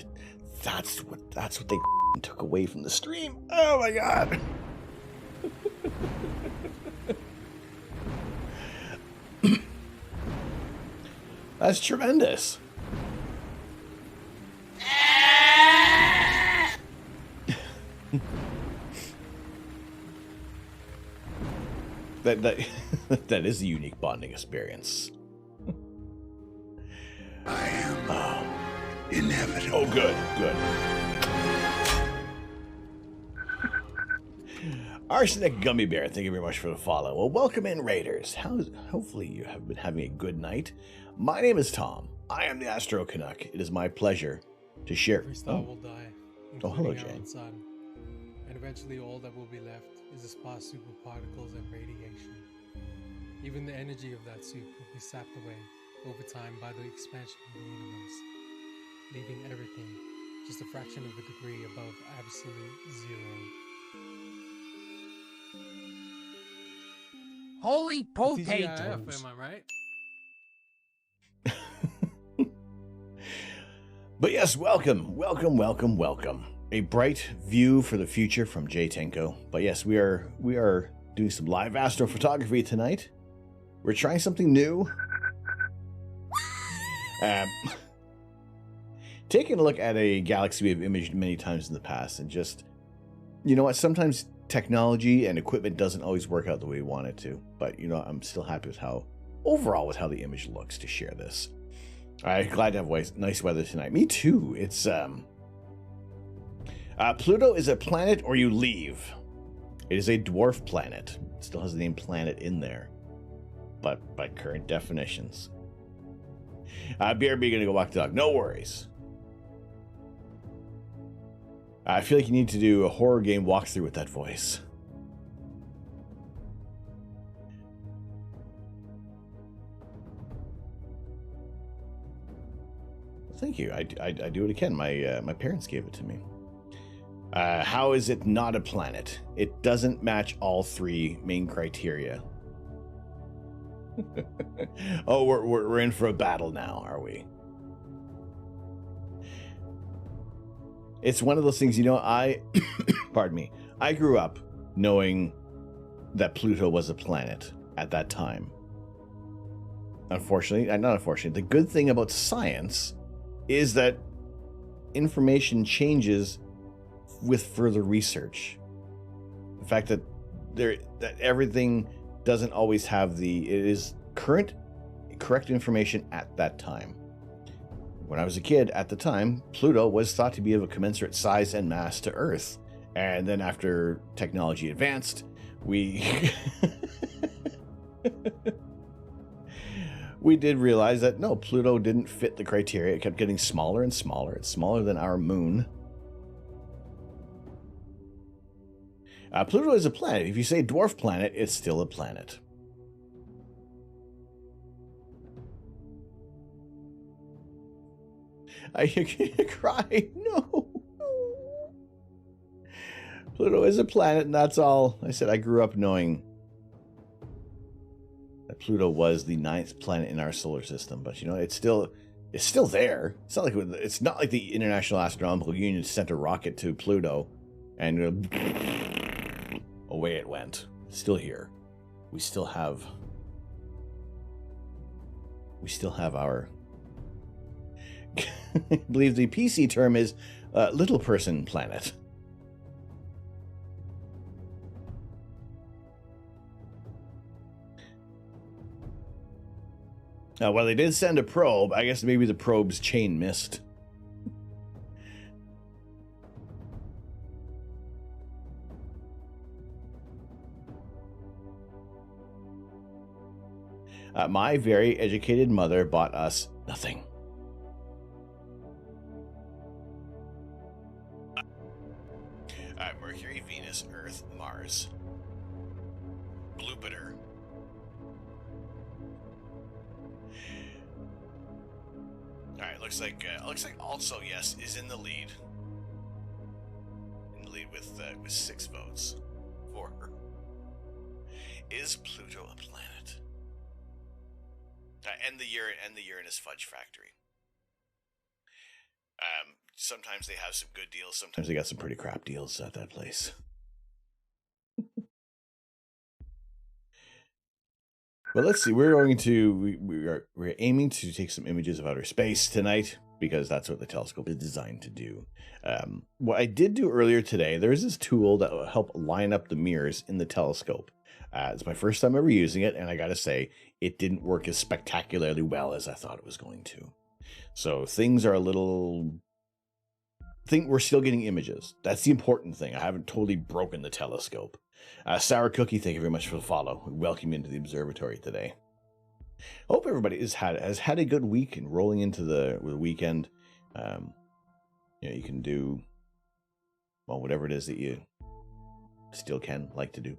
Speaker 1: they took away from the stream. Oh my god. That's tremendous. That is a unique bonding experience.
Speaker 2: I am inevitable.
Speaker 1: Oh, good. Arsenic Gummy Bear, thank you very much for the follow. Well, welcome in, Raiders. Hopefully you have been having a good night. My name is Tom. I am the Astro Canuck. It is my pleasure to share.
Speaker 4: Every star will die,
Speaker 1: hello,
Speaker 4: including our
Speaker 1: Jane.
Speaker 4: own sun. And eventually all that will be left is the sparse superparticles and radiation. Even the energy of that soup will be sapped away over time by the expansion of the universe, leaving everything just a fraction of a degree above absolute zero.
Speaker 3: Holy potatoes!
Speaker 4: TGIF, am I right?
Speaker 1: But yes, welcome. A bright view for the future from Jay Tenko. But yes, we are doing some live astrophotography tonight. We're trying something new. Taking a look at a galaxy we've imaged many times in the past, and just, you know what, sometimes technology and equipment doesn't always work out the way we want it to. But, you know, I'm still happy with how the image looks to share this. I'm glad to have nice weather tonight. Me too. It's, Pluto is a planet or you leave. It is a dwarf planet. It still has the name planet in there, but by current definitions. BRB gonna go walk the dog. No worries. I feel like you need to do a horror game walkthrough with that voice. Thank you. I do it again. My parents gave it to me. How is it not a planet? It doesn't match all three main criteria. Oh, we're in for a battle now, are we? It's one of those things, pardon me. I grew up knowing that Pluto was a planet at that time. Unfortunately, not unfortunately, the good thing about science is that information changes with further research. The fact that everything doesn't always have it is correct information at that time. When I was a kid at the time, Pluto was thought to be of a commensurate size and mass to Earth. And then after technology advanced, we did realize that no, Pluto didn't fit the criteria. It kept getting smaller and smaller. It's smaller than our moon. Pluto is a planet. If you say dwarf planet, it's still a planet. I can't cry. No. Pluto is a planet, and that's all. I said I grew up knowing that Pluto was the 9th planet in our solar system, but it's still there. It's not like the International Astronomical Union sent a rocket to Pluto and away it went. It's still here. We still have our I believe the PC term is little person planet. Well, they did send a probe. I guess maybe the probe's chain missed. My very educated mother bought us nothing. Mercury, Venus, Earth, Mars. Jupiter. Alright, looks like also yes is in the lead. In the lead with 6 votes for her. Is Pluto a planet? End the year in his fudge factory. Sometimes they have some good deals. Sometimes they got some pretty crap deals at that place. But let's see. We're aiming to take some images of outer space tonight because that's what the telescope is designed to do. What I did do earlier today, there's this tool that will help line up the mirrors in the telescope. It's my first time ever using it, and I gotta say, it didn't work as spectacularly well as I thought it was going to. So things are a little... we're still getting images. That's the important thing. I haven't totally broken the telescope. Sour Cookie, thank you very much for the follow. We welcome you into the observatory today. Hope everybody has had a good week and rolling into the weekend. You can do whatever it is that you still can like to do.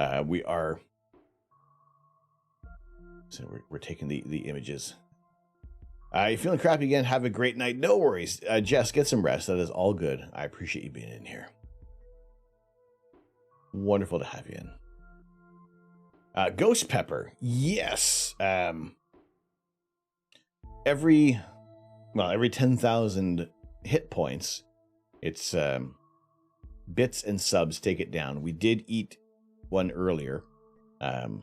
Speaker 1: We're taking the images. You feeling crappy again? Have a great night. No worries. Jess, get some rest. That is all good. I appreciate you being in here. Wonderful to have you in. Ghost Pepper. Yes. Every 10,000 hit points, it's bits and subs take it down. We did eat one earlier. And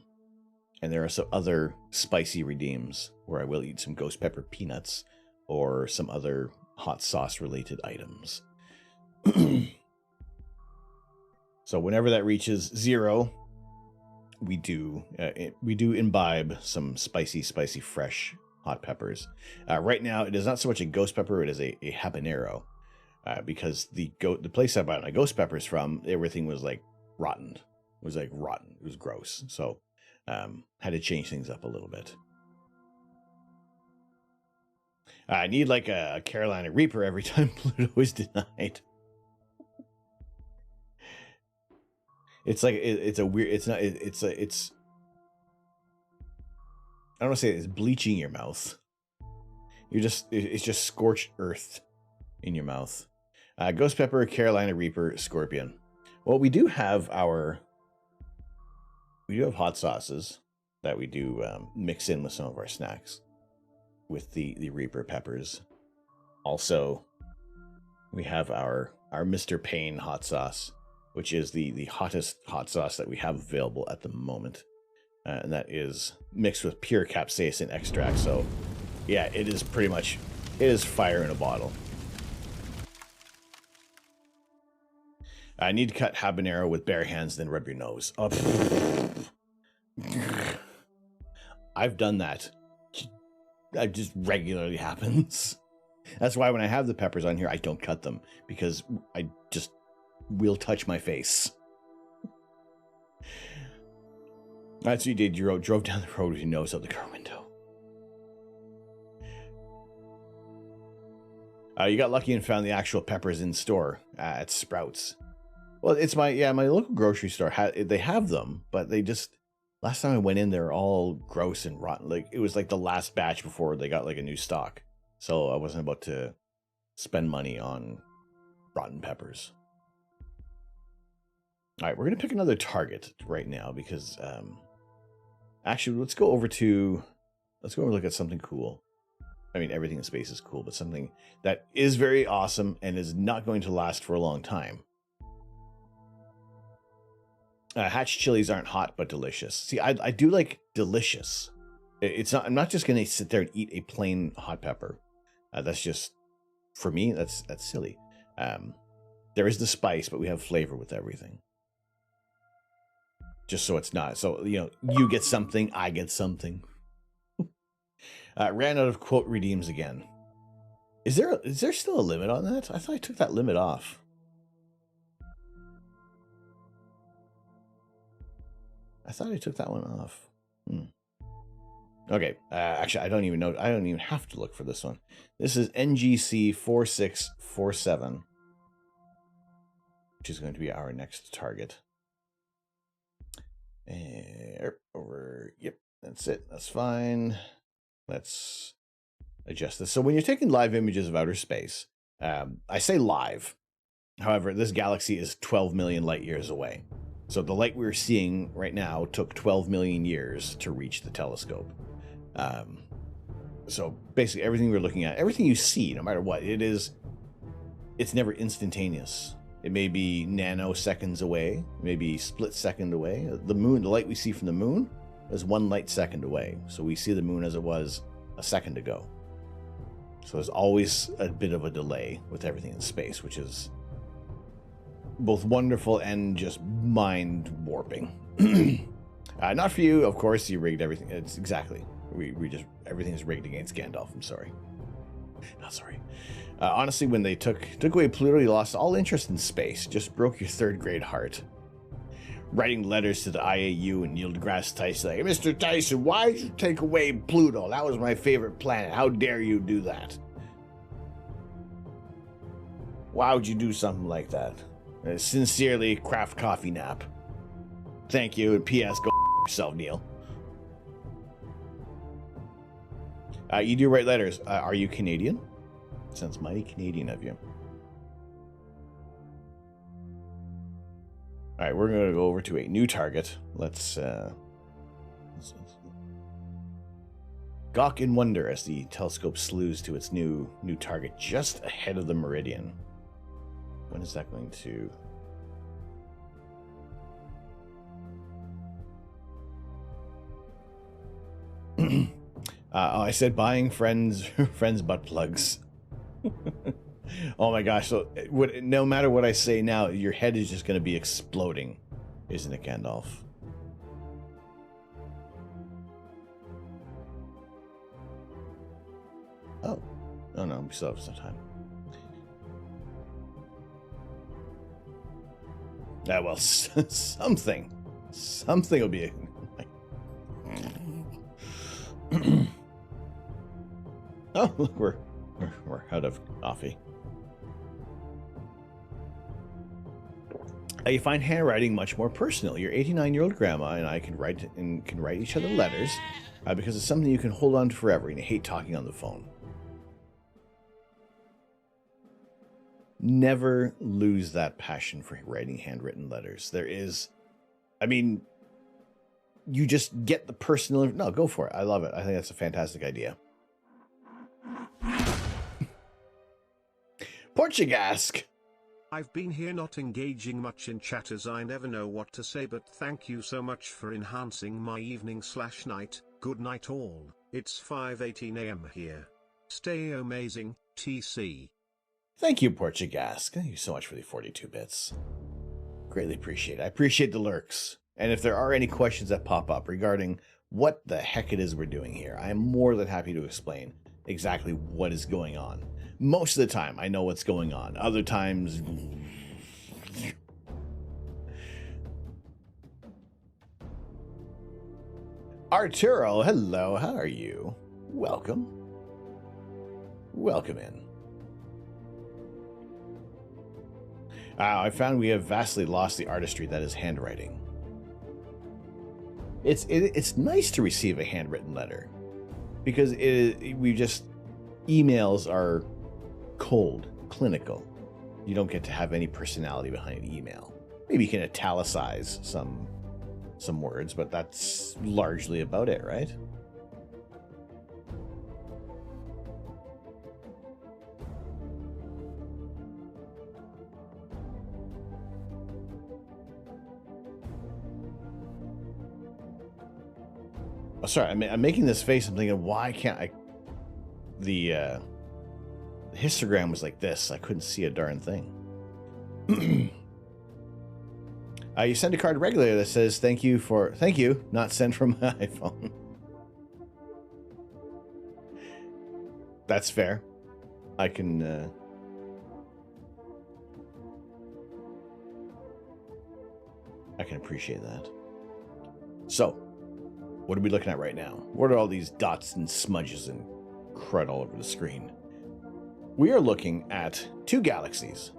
Speaker 1: there are some other spicy redeems where I will eat some ghost pepper peanuts or some other hot sauce related items. So whenever that reaches 0, we do imbibe some spicy fresh hot peppers. Right now, it is not so much a ghost pepper; it is a habanero, because the place I bought my ghost peppers from, everything was like rotten. It was rotten. It was gross. So had to change things up a little bit. I need like a Carolina Reaper every time Pluto is denied. It's like it's a weird. It's not. It's I don't want to say it's bleaching your mouth. it's just scorched earth in your mouth. Ghost pepper, Carolina Reaper, scorpion. Well, we do have hot sauces that we do mix in with some of our snacks with the Reaper peppers. Also, we have our Mr. Payne hot sauce, which is the hottest hot sauce that we have available at the moment. And that is mixed with pure capsaicin extract. So, yeah, it is fire in a bottle. I need to cut habanero with bare hands, then rub your nose. Oh, I've done that. That just regularly happens. That's why when I have the peppers on here, I don't cut them, because I just will touch my face. That's what you did. You drove down the road with your nose out the car window. You got lucky and found the actual peppers in store at Sprouts. Well, it's my local grocery store. They have them, but they just, last time I went in, they're all gross and rotten. Like, it was like the last batch before they got like a new stock. So I wasn't about to spend money on rotten peppers. All right, we're going to pick another target right now because, actually, let's go over and look at something cool. I mean, everything in space is cool, but something that is very awesome and is not going to last for a long time. Hatch chilies aren't hot, but delicious. See, I do like delicious. I'm not just going to sit there and eat a plain hot pepper. That's just, for me, that's silly. There is the spice, but we have flavor with everything. Just so it's not. So, you get something, I get something. Ran out of quote redeems again. Is there still a limit on that? I thought I took that limit off. I thought I took that one off. Okay, actually, I don't even know. I don't even have to look for this one. This is NGC 4647, which is going to be our next target. Yep, that's it. That's fine. Let's adjust this. So when you're taking live images of outer space, I say live. However, this galaxy is 12 million light years away. So the light we're seeing right now took 12 million years to reach the telescope. So basically everything we're looking at, everything you see, no matter what, it's never instantaneous. It may be nanoseconds away, maybe split second away. The moon, the light we see from the moon is 1 light second away. So we see the moon as it was a second ago. So there's always a bit of a delay with everything in space, which is both wonderful and just mind warping. Not for you, of course. You rigged everything. It's exactly. We just, everything's rigged against Gandalf. I'm sorry. Not sorry. Honestly, when they took away Pluto, you lost all interest in space. Just broke your 3rd grade heart. Writing letters to the IAU and Neil deGrasse Tyson, like, Mr. Tyson, why did you take away Pluto? That was my favorite planet. How dare you do that? Why would you do something like that? Sincerely, Craft Coffee Nap. Thank you, and P.S. Go yourself, Neil. You do write letters. Are you Canadian? Sounds mighty Canadian of you. All right, we're going to go over to a new target. Let's gawk in wonder as the telescope slews to its new target just ahead of the meridian. When is that going to... I said buying friends butt plugs. Oh my gosh, so no matter what I say now, your head is just going to be exploding, isn't it, Gandalf? Oh no, we still have some time. Well, something will be... Oh, look, we're out of coffee. You find handwriting much more personal. Your 89-year-old grandma and I can write each other letters because it's something you can hold on to forever, and you hate talking on the phone. never lose that passion for writing handwritten letters. There is, I mean, you just get the personal. No, go for it. I love it. I think that's a fantastic idea. Portugasque.
Speaker 6: I've been here not engaging much in chat as I never know what to say, but thank you so much for enhancing my evening/night. Good night all. It's 5:18 AM here. Stay amazing, TC.
Speaker 1: Thank you, Portugasque. Thank you so much for the 42 bits. Greatly appreciate it. I appreciate the lurks. And if there are any questions that pop up regarding what the heck it is we're doing here, I am more than happy to explain exactly what is going on. Most of the time, I know what's going on. Other times... Arturo, hello, how are you? Welcome. Welcome in. I found we have vastly lost the artistry that is handwriting. It's nice to receive a handwritten letter because emails are cold, clinical. You don't get to have any personality behind an email. Maybe you can italicize some words, but that's largely about it, right? Oh, sorry, I'm making this face. I'm thinking, why can't I? The histogram was like this. I couldn't see a darn thing. You send a card regularly that says thank you, not sent from my iPhone. That's fair. I can appreciate that. So, what are we looking at right now? What are all these dots and smudges and crud all over the screen? We are looking at two galaxies.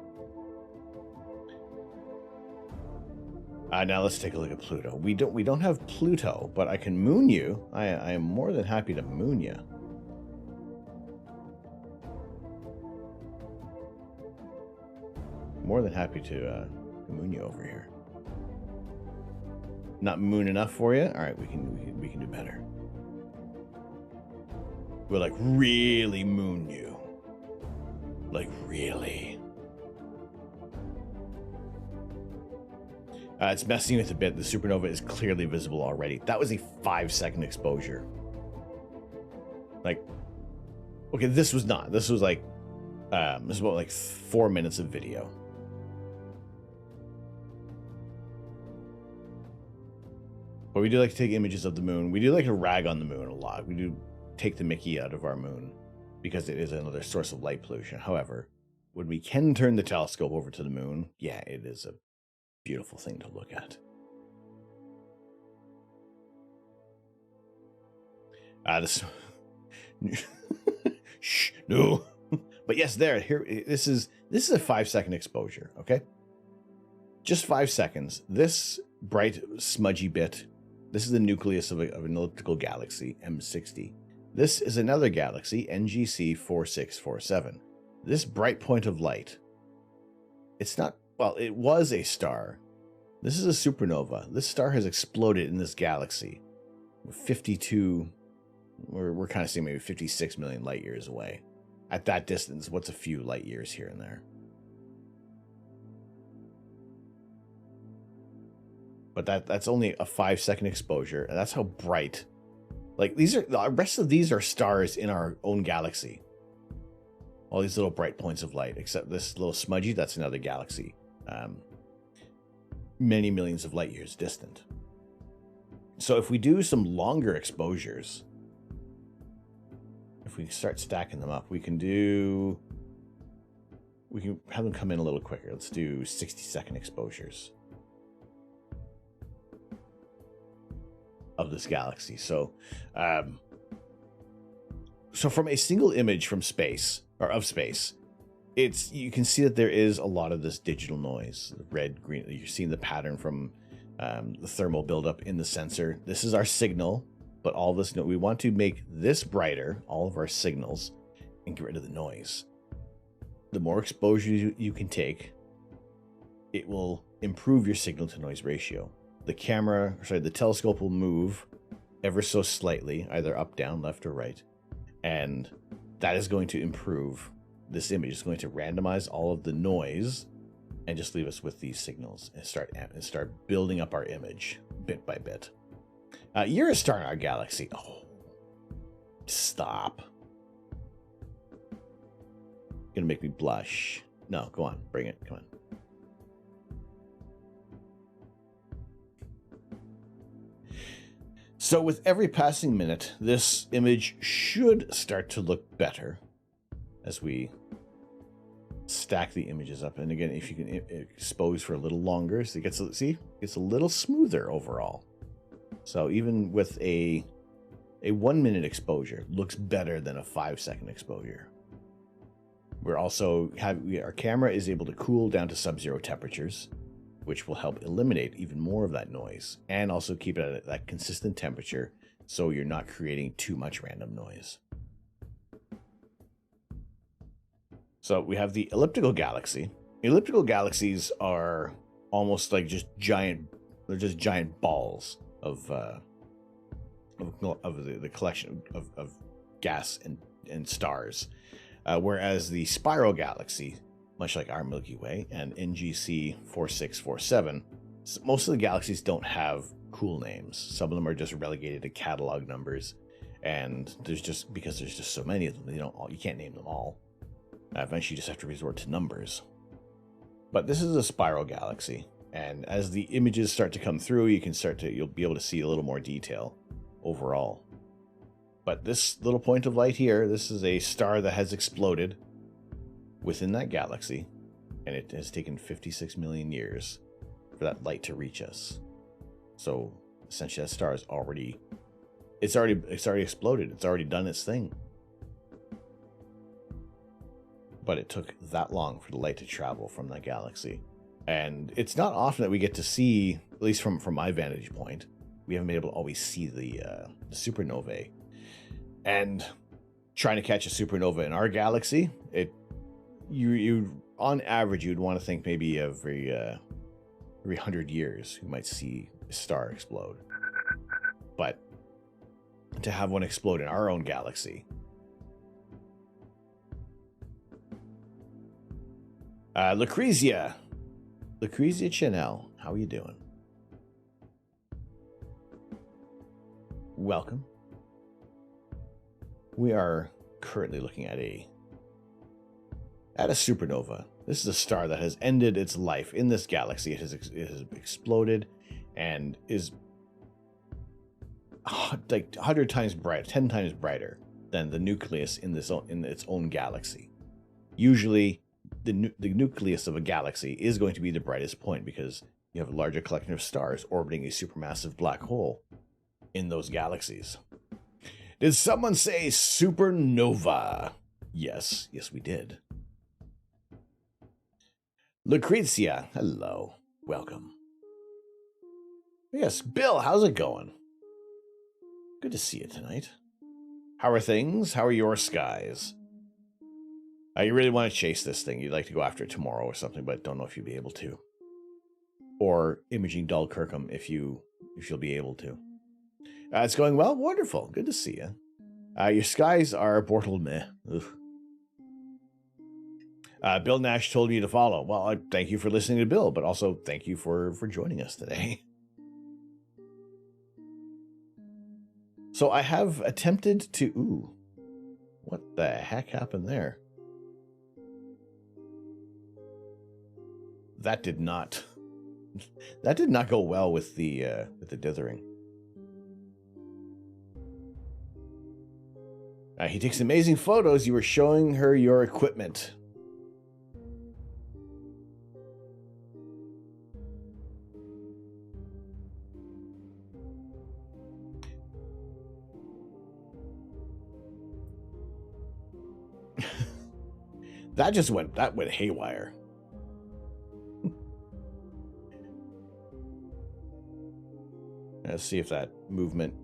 Speaker 1: Now let's take a look at Pluto. We don't have Pluto, but I can moon you. I am more than happy to moon you. More than happy to moon you over here. Not moon enough for you? All right, we can do better. We'll like really moon you. Like really. It's messing with a bit. The supernova is clearly visible already. That was a 5-second exposure. Like, okay, this was not. This was like, this was about like 4 minutes of video. But we do like to take images of the moon. We do like to rag on the moon a lot. We do take the mickey out of our moon because it is another source of light pollution. However, when we can turn the telescope over to the moon, yeah, it is a beautiful thing to look at. This shh, no. But yes, here this is a 5-second exposure, okay? Just 5 seconds. This bright smudgy bit, this is the nucleus of an elliptical galaxy, M60. This is another galaxy, NGC 4647. This bright point of light, it's not, well, it was a star. This is a supernova. This star has exploded in this galaxy. 52, we're kind of seeing maybe 56 million light years away. At that distance, what's a few light years here and there? But that's only a 5-second exposure, and that's how bright. Like the rest of these are stars in our own galaxy. All these little bright points of light, except this little smudgy, that's another galaxy. Many millions of light years distant. So if we do some longer exposures, if we start stacking them up, we can have them come in a little quicker. Let's do 60-second exposures of this galaxy. So from a single image from space, or of space, you can see that there is a lot of this digital noise, red, green. You're seeing the pattern from the thermal buildup in the sensor. This is our signal, but all this, we want to make this brighter, all of our signals, and get rid of the noise. the more exposure you can take, it will improve your signal to noise ratio. The telescope will move ever so slightly, either up, down, left, or right. And that is going to improve this image. It's going to randomize all of the noise and just leave us with these signals and start building up our image bit by bit. You're a star in our galaxy. Oh, stop. You're gonna make me blush. No, go on, bring it. Come on. So with every passing minute, this image should start to look better as we stack the images up. And again, if you can expose for a little longer, so it gets a little smoother overall. So even with a 1 minute exposure, looks better than a 5-second exposure. We're also our camera is able to cool down to sub-zero temperatures, which will help eliminate even more of that noise and also keep it at that consistent temperature so you're not creating too much random noise. So we have the elliptical galaxy. Elliptical galaxies are almost like just giant balls of the collection of gas and stars. Whereas the spiral galaxy, much like our Milky Way and NGC 4647, most of the galaxies don't have cool names. Some of them are just relegated to catalog numbers, and because there's just so many of them, you can't name them all. Eventually, you just have to resort to numbers. But this is a spiral galaxy, and as the images start to come through, you'll be able to see a little more detail overall. But this little point of light here, this is a star that has exploded within that galaxy, and it has taken 56 million years for that light to reach us. So essentially, that star is already exploded. It's already done its thing. But it took that long for the light to travel from that galaxy, and it's not often that we get to see, at least from my vantage point, we haven't been able to always see the supernovae. And trying to catch a supernova in our galaxy, you on average, you'd want to think maybe every 100 years you might see a star explode. But to have one explode in our own galaxy, Lucrezia Chanel, how are you doing? Welcome. We are currently looking at a supernova. This is a star that has ended its life in this galaxy. It has exploded and is like 100 times bright, 10 times brighter than the nucleus in its own galaxy. Usually, the nucleus of a galaxy is going to be the brightest point because you have a larger collection of stars orbiting a supermassive black hole in those galaxies. Did someone say supernova? Yes, we did. Lucrezia, hello. Welcome. Yes, Bill, how's it going? Good to see you tonight. How are things? How are your skies? You really want to chase this thing. You'd like to go after it tomorrow or something, but don't know if you'll be able to. Or Imaging Dull Kirkham if you'll be able to. It's going well? Wonderful. Good to see you. Your skies are Bortle meh. Bill Nash told you to follow. Well, thank you for listening to Bill, but also thank you for joining us today. So I have attempted to... Ooh. What the heck happened there? That did not go well with the dithering. He takes amazing photos. You were showing her your equipment. That went haywire. Let's see if that movement...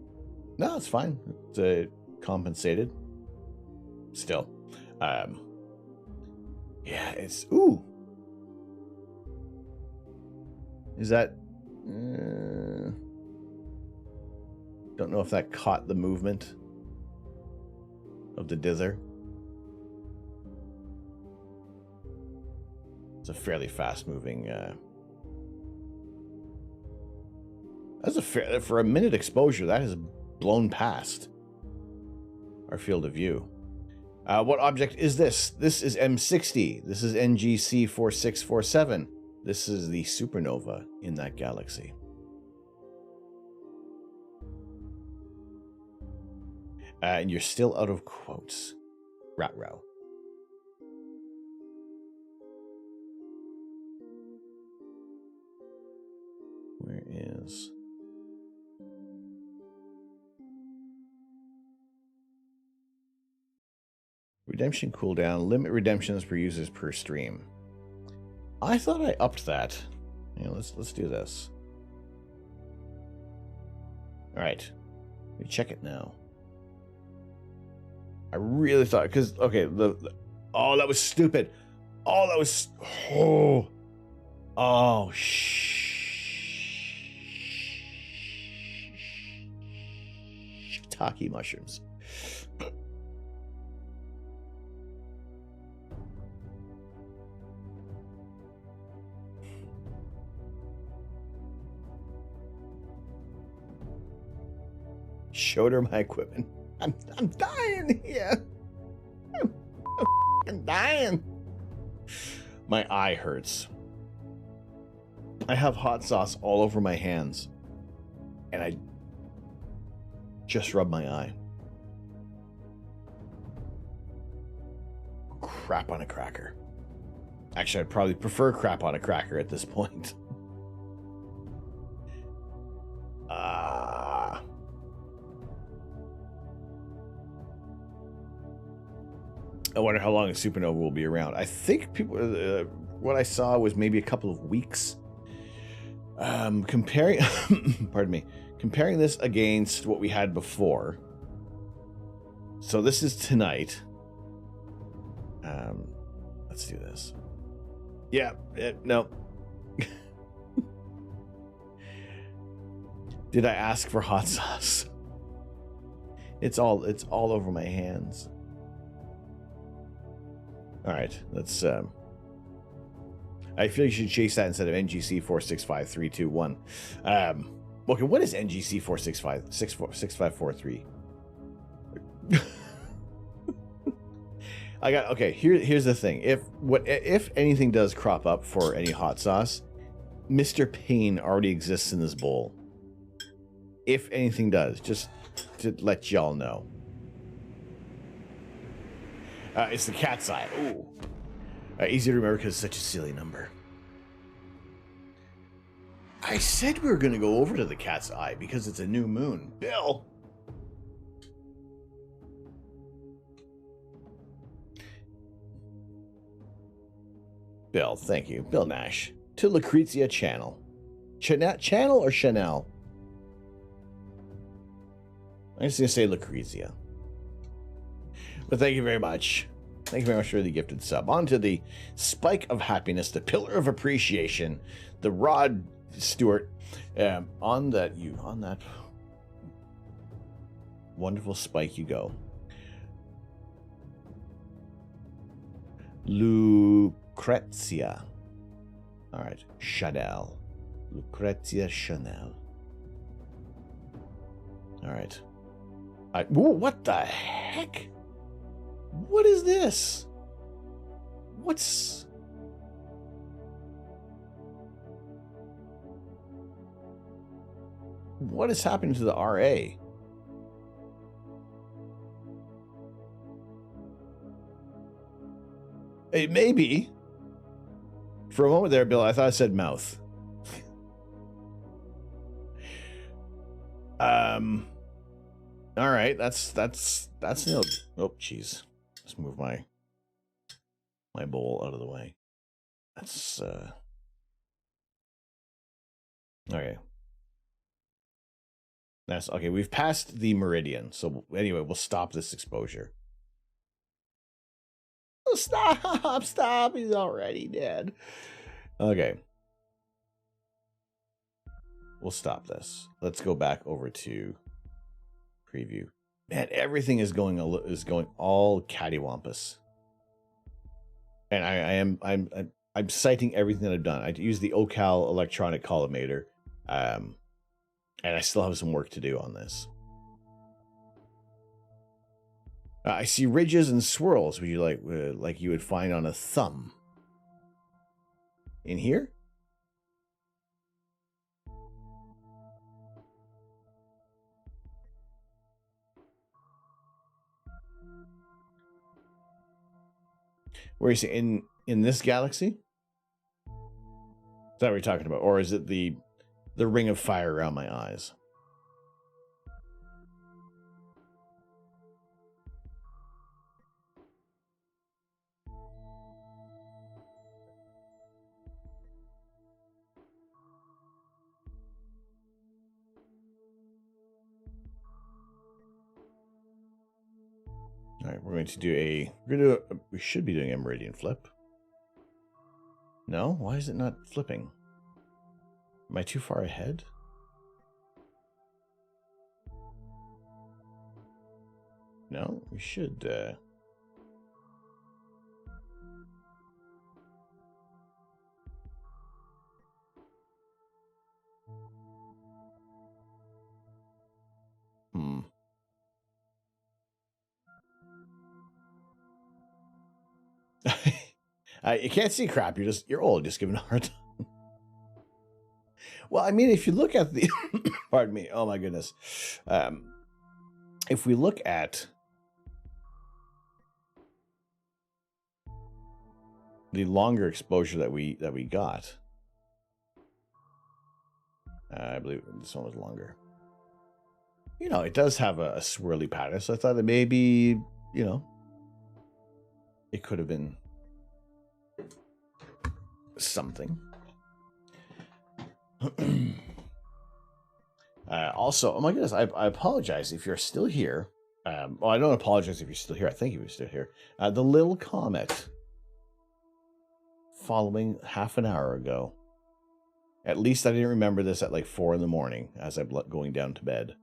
Speaker 1: No, it's fine. It's compensated. Still. Yeah, it's... Ooh! Is that... don't know if that caught the movement of the dither. It's a fairly fast-moving... That's a fair... For a minute exposure, that has blown past our field of view. What object is this? This is M60. This is NGC 4647. This is the supernova in that galaxy. And you're still out of quotes. Rat-row. Where is... Redemption cooldown. Limit redemptions per users per stream. I thought I upped that. Yeah, let's do this. All right. Let me check it now. I really thought, because, okay, oh, that was stupid. Oh, that was, shiitake mushrooms. Showed her my equipment. I'm dying here. I'm dying. My eye hurts. I have hot sauce all over my hands. And I just rubbed my eye. Crap on a cracker. Actually, I'd probably prefer crap on a cracker at this point. I wonder how long a supernova will be around. I think people, what I saw was maybe a couple of weeks. Comparing, pardon me, comparing this against what we had before. So this is tonight. Let's do this. Yeah, no. Did I ask for hot sauce? It's all over my hands. All right, let's. I feel you should chase that instead of NGC 465321. Okay, what is NGC 4656543? I got okay. Here's the thing. If anything does crop up for any hot sauce, Mr. Payne already exists in this bowl. If anything does, just to let y'all know. It's the cat's eye. Ooh. Easy to remember because it's such a silly number. I said we were going to go over to the cat's eye because it's a new moon. Bill! Bill, thank you. Bill Nash. To Lucrezia Channel. Channel or Chanel? I'm just going to say Lucrezia. But thank you very much. Thank you very much for the gifted sub. On to the spike of happiness, the pillar of appreciation, the Rod Stewart. On that wonderful spike you go. Lucrezia. All right, Chanel. Lucrezia Chanel. All right. Whoa, what the heck? What is this? What is happening to the RA? It may be. For a moment there, Bill, I thought I said mouth. All right, that's no. Oh, jeez. Let's move my bowl out of the way. That's okay. That's okay. We've passed the meridian, so anyway, we'll stop this exposure. Stop! Stop! He's already dead. Okay. We'll stop this. Let's go back over to preview. Man, everything is going all cattywampus. And I'm citing everything that I've done. I use the Ocal electronic collimator, and I still have some work to do on this. I see ridges and swirls, which you like you would find on a thumb. In here? Where is it? In this galaxy? Is that what we're talking about? Or is it the ring of fire around my eyes? All right, we're going to do we should be doing a meridian flip. No? Why is it not flipping? Am I too far ahead? No, we should, You can't see crap. You're old. Just giving a hard time. Well, I mean, if you look at the, pardon me. Oh my goodness. If we look at the longer exposure that we got, I believe this one was longer. You know, it does have a swirly pattern, so I thought that maybe, you know, it could have been something. Also, oh my goodness, I apologize if you're still here. Well, I don't apologize if you're still here. I think you're still here. The little comet following half an hour ago. At least I didn't remember this at like 4 in the morning as I'm going down to bed.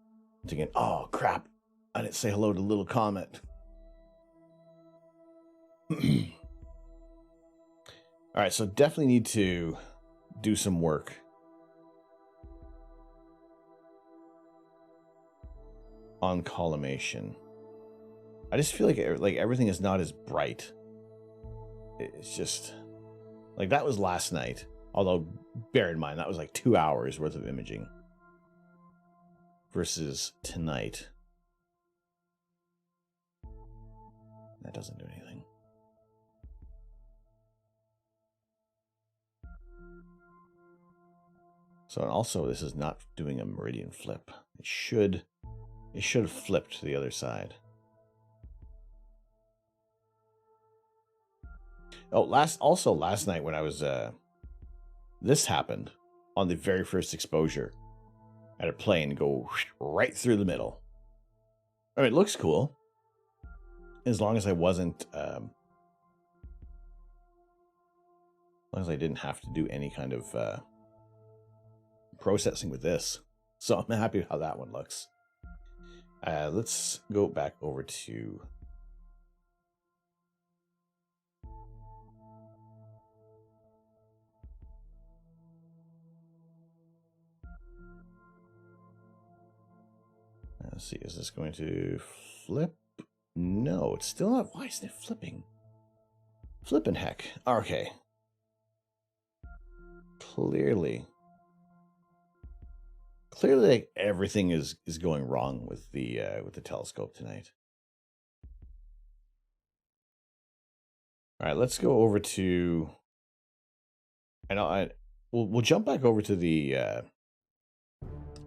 Speaker 1: Thinking, oh crap, I didn't say hello to little comet. All right, so definitely need to do some work on collimation. I just feel like everything is not as bright. It's just like that was last night. Although bear in mind that was like 2 hours worth of imaging versus tonight. That doesn't do anything. So, and also this is not doing a meridian flip. It should have flipped to the other side. Oh, last night when I was this happened on the very first exposure. I had a plane go right through the middle. I mean, it looks cool. As long as I wasn't as long as I didn't have to do any kind of processing with this. So I'm happy how that one looks. Let's go back over to let's see, is this going to flip? No, it's still not. Why isn't it flipping? Flipping heck. Okay. Clearly, like, everything is going wrong with the telescope tonight. All right, let's go over to. We'll jump back over to the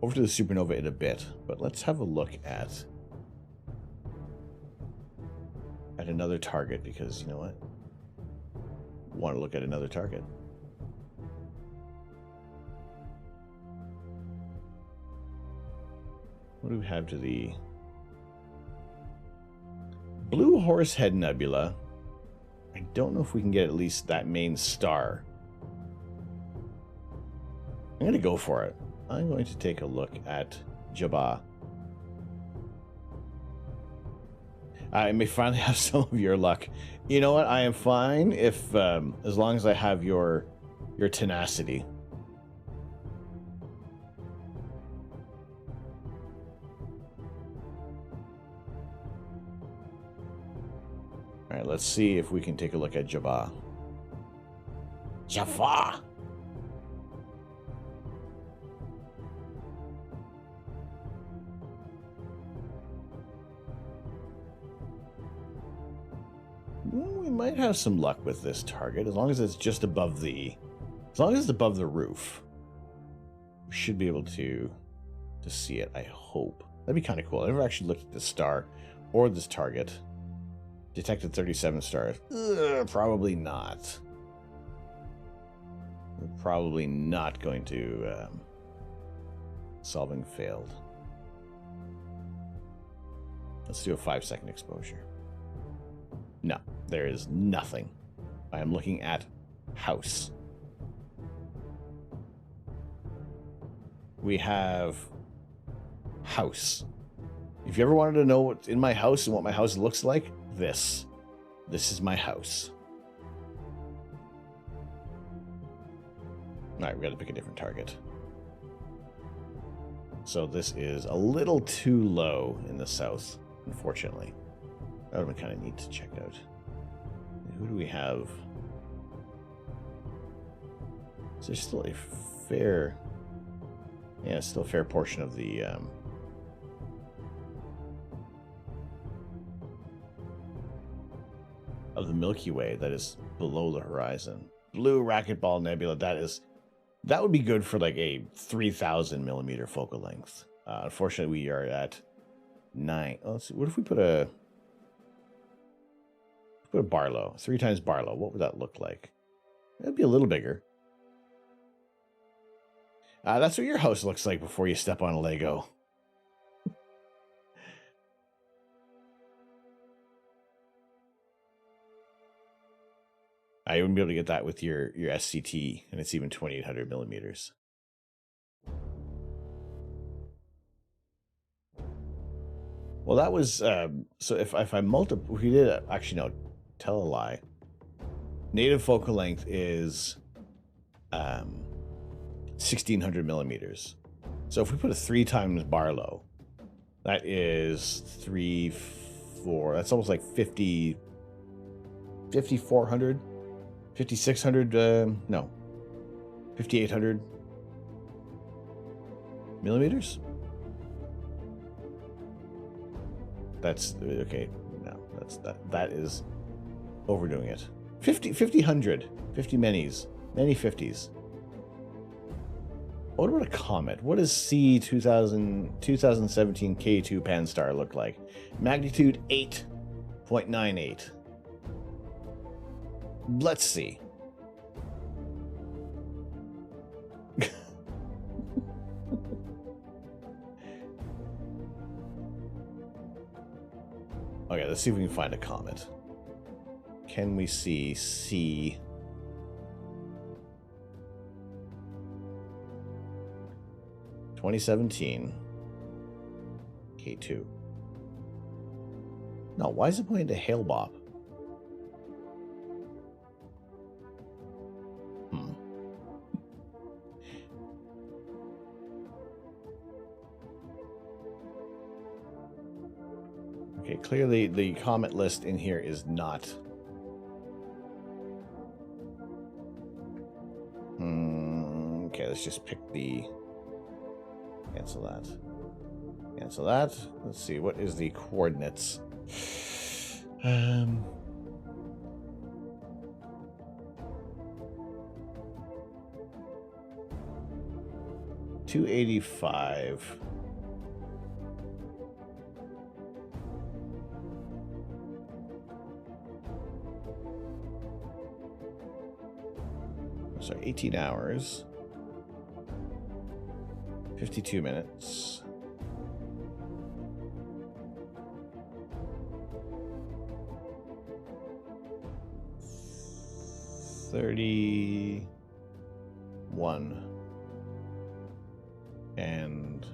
Speaker 1: supernova in a bit, but let's have a look at another target, because you know what? Want to look at another target. What do we have to the Blue Horsehead Nebula? I don't know if we can get at least that main star. I'm going to go for it. I'm going to take a look at Jabba. I may finally have some of your luck. You know what? I am fine if, as long as I have your tenacity. All right, let's see if we can take a look at Jabba. Jaffa! We might have some luck with this target, as long as it's just above the... As long as it's above the roof. We should be able to see it, I hope. That'd be kind of cool. I never actually looked at this star or this target. Detected 37 stars. Probably not. We're probably not going to... solving failed. Let's do a 5-second exposure. No, there is nothing. I am looking at house. We have house. If you ever wanted to know what's in my house and what my house looks like, this is my house. All right, we got to pick a different target. So this is a little too low in the south, unfortunately. That would have been kind of neat to check out. Who do we have? Is there still a fair... Yeah, still a fair portion of the... of the Milky Way that is below the horizon. Blue Racquetball Nebula, that would be good for like a 3,000 millimeter focal length. Unfortunately, we are at 9. Oh, let's see. What if we put a Barlow, 3 times Barlow? What would that look like? It'd be a little bigger. That's what your house looks like before you step on a Lego. I wouldn't be able to get that with your SCT, and it's even 2,800 millimeters. Well, that was so. If I multiply, we did actually no, tell a lie. Native focal length is 1,600 millimeters. So if we put a 3 times Barlow, that is 3, 4. That's almost like 5,400. 5,600, no, 5,800 millimeters? That's, okay, no, that is overdoing it. 50 minis, many 50s. What about a comet? What does C 2017 K2 Pan-STAR look like? Magnitude 8.98. Let's see. Okay, let's see if we can find a comet. Can we see C? (2017) K2. No, why is it pointing to Hale-Bopp? Okay, clearly the comet list in here is not... Okay, let's just pick the... Cancel that. Cancel that. Let's see, what is the coordinates? 285. So 18 hours. 52 minutes. 31. And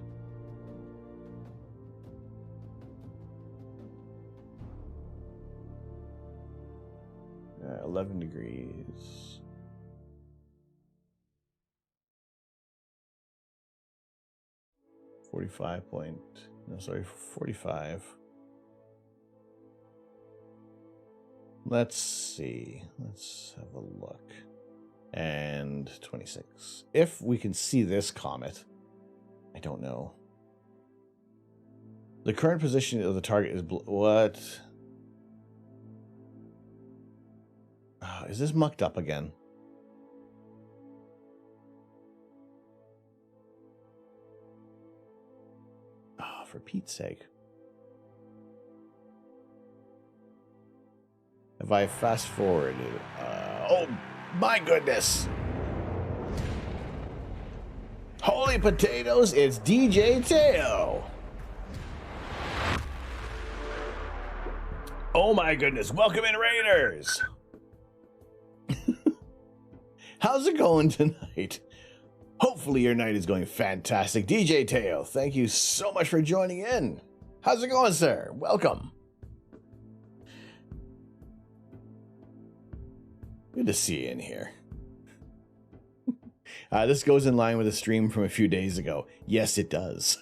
Speaker 1: 11 degrees. No, sorry, 45. Let's see. Let's have a look. And 26. If we can see this comet, I don't know. The current position of the target is what? Is this mucked up again? Oh, for Pete's sake. If I fast forwarded, oh my goodness. Holy potatoes, it's DJ Teo. Oh my goodness, welcome in Raiders. How's it going tonight? Hopefully your night is going fantastic. DJ Teo, thank you so much for joining in. How's it going, sir? Welcome. Good to see you in here. This goes in line with a stream from a few days ago. Yes, it does.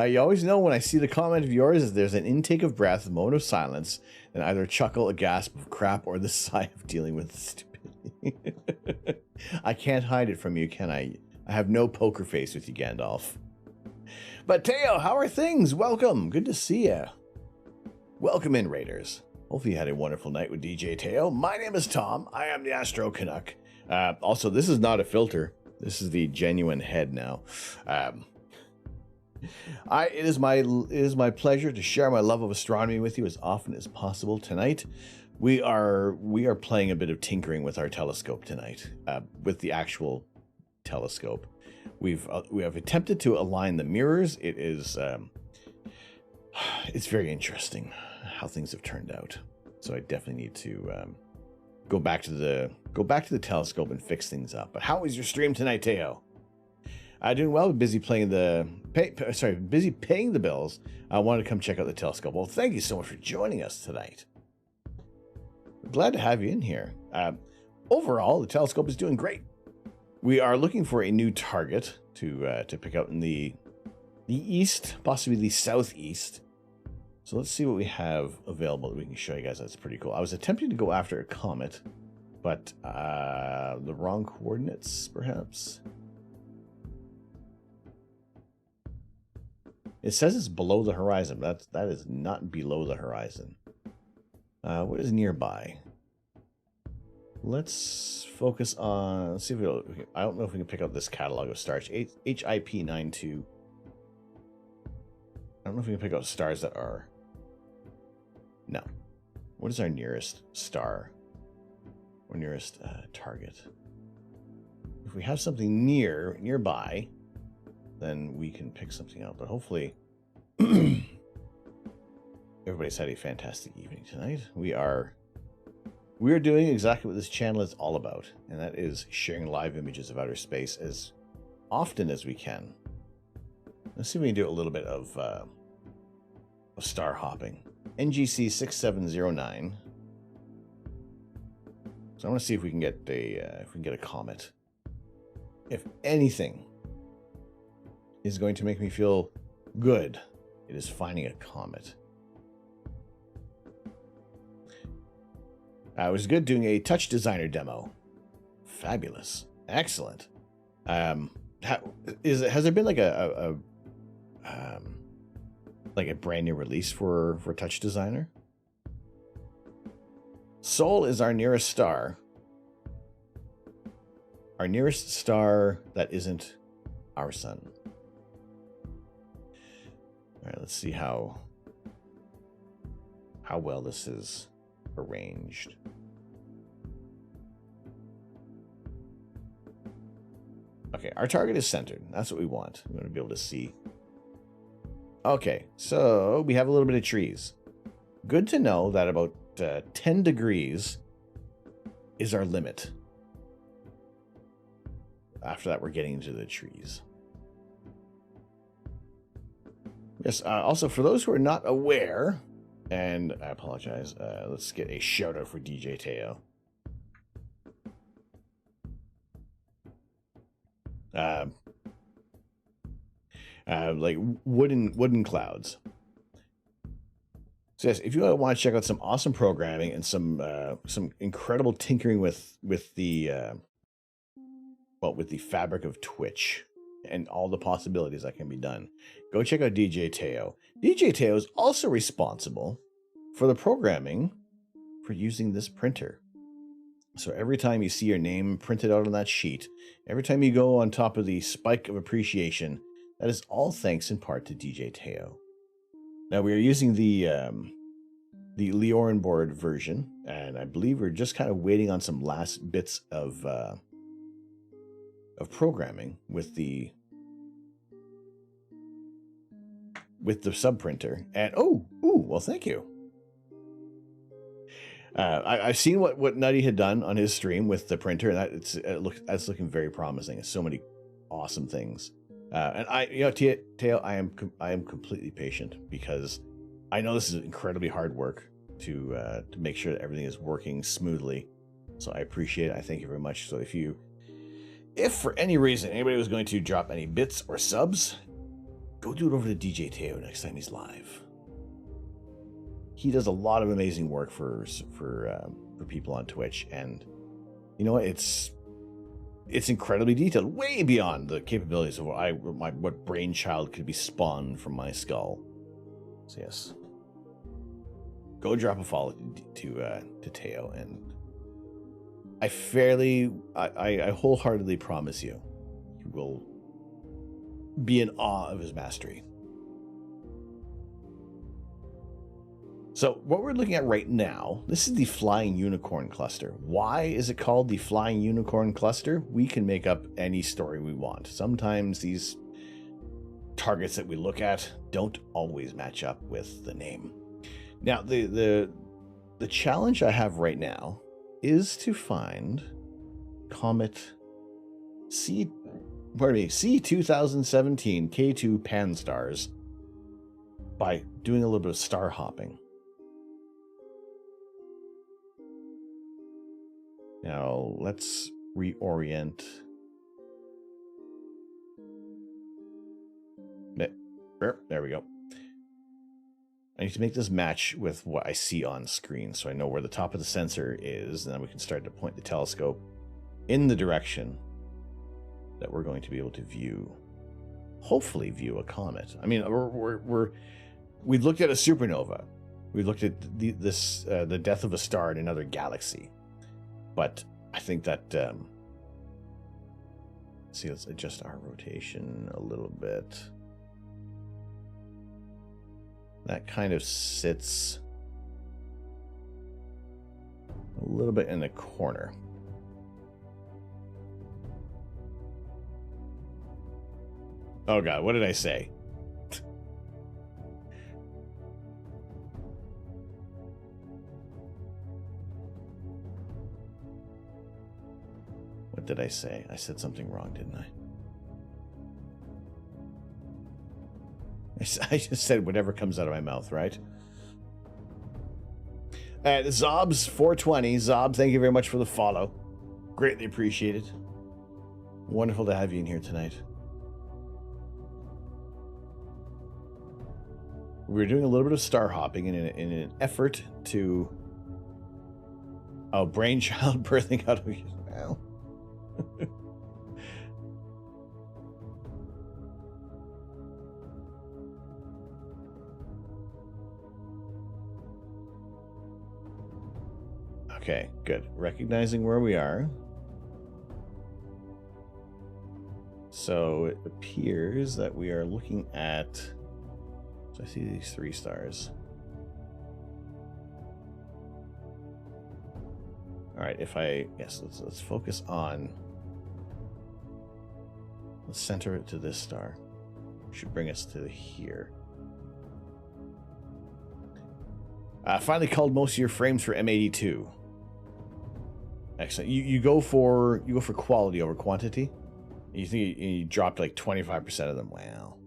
Speaker 1: You always know when I see the comment of yours is there's an intake of breath, a moment of silence, and either a chuckle, a gasp of crap, or the sigh of dealing with stupidity. I can't hide it from you, can I? I have no poker face with you, Gandalf. But Teo, how are things? Welcome. Good to see you. Welcome in, Raiders. Hopefully you had a wonderful night with DJ Teo. My name is Tom. I am the Astro Canuck. Also, this is not a filter. This is the genuine head now. It is my pleasure to share my love of astronomy with you as often as possible tonight. We are playing a bit of tinkering with our telescope tonight, with the actual telescope. We have attempted to align the mirrors. It is it's very interesting how things have turned out. So I definitely need to go back to the telescope and fix things up. But how was your stream tonight, Teo? Doing well. Busy paying the bills. I wanted to come check out the telescope. Well, thank you so much for joining us tonight. We're glad to have you in here. Overall, the telescope is doing great. We are looking for a new target to pick out in the east, possibly the southeast. So let's see what we have available that we can show you guys. That's pretty cool. I was attempting to go after a comet, but the wrong coordinates, perhaps. It says it's below the horizon, but that is not below the horizon. What is nearby? Let's focus on. Let's see if I don't know if we can pick up this catalog of stars. HIP 92. I don't know if we can pick out stars that are. No. What is our nearest star? Or nearest target? If we have something nearby, then we can pick something out. But hopefully, everybody's had a fantastic evening tonight. We are doing exactly what this channel is all about, and that is sharing live images of outer space as often as we can. Let's see if we can do a little bit of star hopping. NGC 6709. So I want to see if we can get a comet. If anything is going to make me feel good, it is finding a comet. It was good doing a touch designer demo. Fabulous. Excellent. Has there been like a brand new release for touch designer? Sol is our nearest star. Our nearest star that isn't our sun. All right, let's see how well this is arranged. Okay, our target is centered. That's what we want. We want to be able to see. Okay, so we have a little bit of trees. Good to know that about 10 degrees is our limit. After that, we're getting into the trees. Yes, also, for those who are not aware, and I apologize, let's get a shout out for DJ Teo. Like wooden clouds. So yes, if you want to check out some awesome programming and some incredible tinkering with the fabric of Twitch and all the possibilities that can be done, go check out DJ Teo. DJ Teo is also responsible for the programming for using this printer. So every time you see your name printed out on that sheet, every time you go on top of the spike of appreciation, that is all thanks in part to DJ Teo. Now we are using the Leorin board version, and I believe we're just kind of waiting on some last bits of programming with the sub printer. And well, thank you. I've seen what Nutty had done on his stream with the printer, and that's looking very promising. It's so many awesome things. And Teo, I am completely patient because I know this is incredibly hard work to make sure that everything is working smoothly. So I appreciate it. I thank you very much. So if for any reason anybody was going to drop any bits or subs, go do it over to DJ Teo next time he's live. He does a lot of amazing work for people on Twitch, and you know what? It's incredibly detailed, way beyond the capabilities of what brainchild could be spawned from my skull. So yes, go drop a follow to Teo, and I wholeheartedly promise you will be in awe of his mastery. So what we're looking at right now, this is the Flying Unicorn Cluster. Why is it called the Flying Unicorn Cluster? We can make up any story we want. Sometimes these targets that we look at don't always match up with the name. Now, the challenge I have right now is to find Comet C2017 K2 Pan Stars by doing a little bit of star hopping. Now, let's reorient. There we go. I need to make this match with what I see on screen so I know where the top of the sensor is, and then we can start to point the telescope in the direction that we're going to be able to hopefully view a comet. I mean, we've looked at a supernova. We looked at the death of a star in another galaxy. But I think that, let's adjust our rotation a little bit. That kind of sits a little bit in the corner. Oh God, what did I say? What did I say? I said something wrong, didn't I? I just said whatever comes out of my mouth, right? Zobs 420. Zob, thank you very much for the follow. Greatly appreciated. Wonderful to have you in here tonight. We're doing a little bit of star hopping in an effort to... Oh, brainchild birthing out of... Well... Okay, good. Recognizing where we are. So it appears that we are looking at... So I see these 3 stars. All right, let's focus on... Let's center it to this star. Should bring us to here. Finally culled most of your frames for M82. Excellent. You go for quality over quantity. You think you dropped like 25% of them. Wow.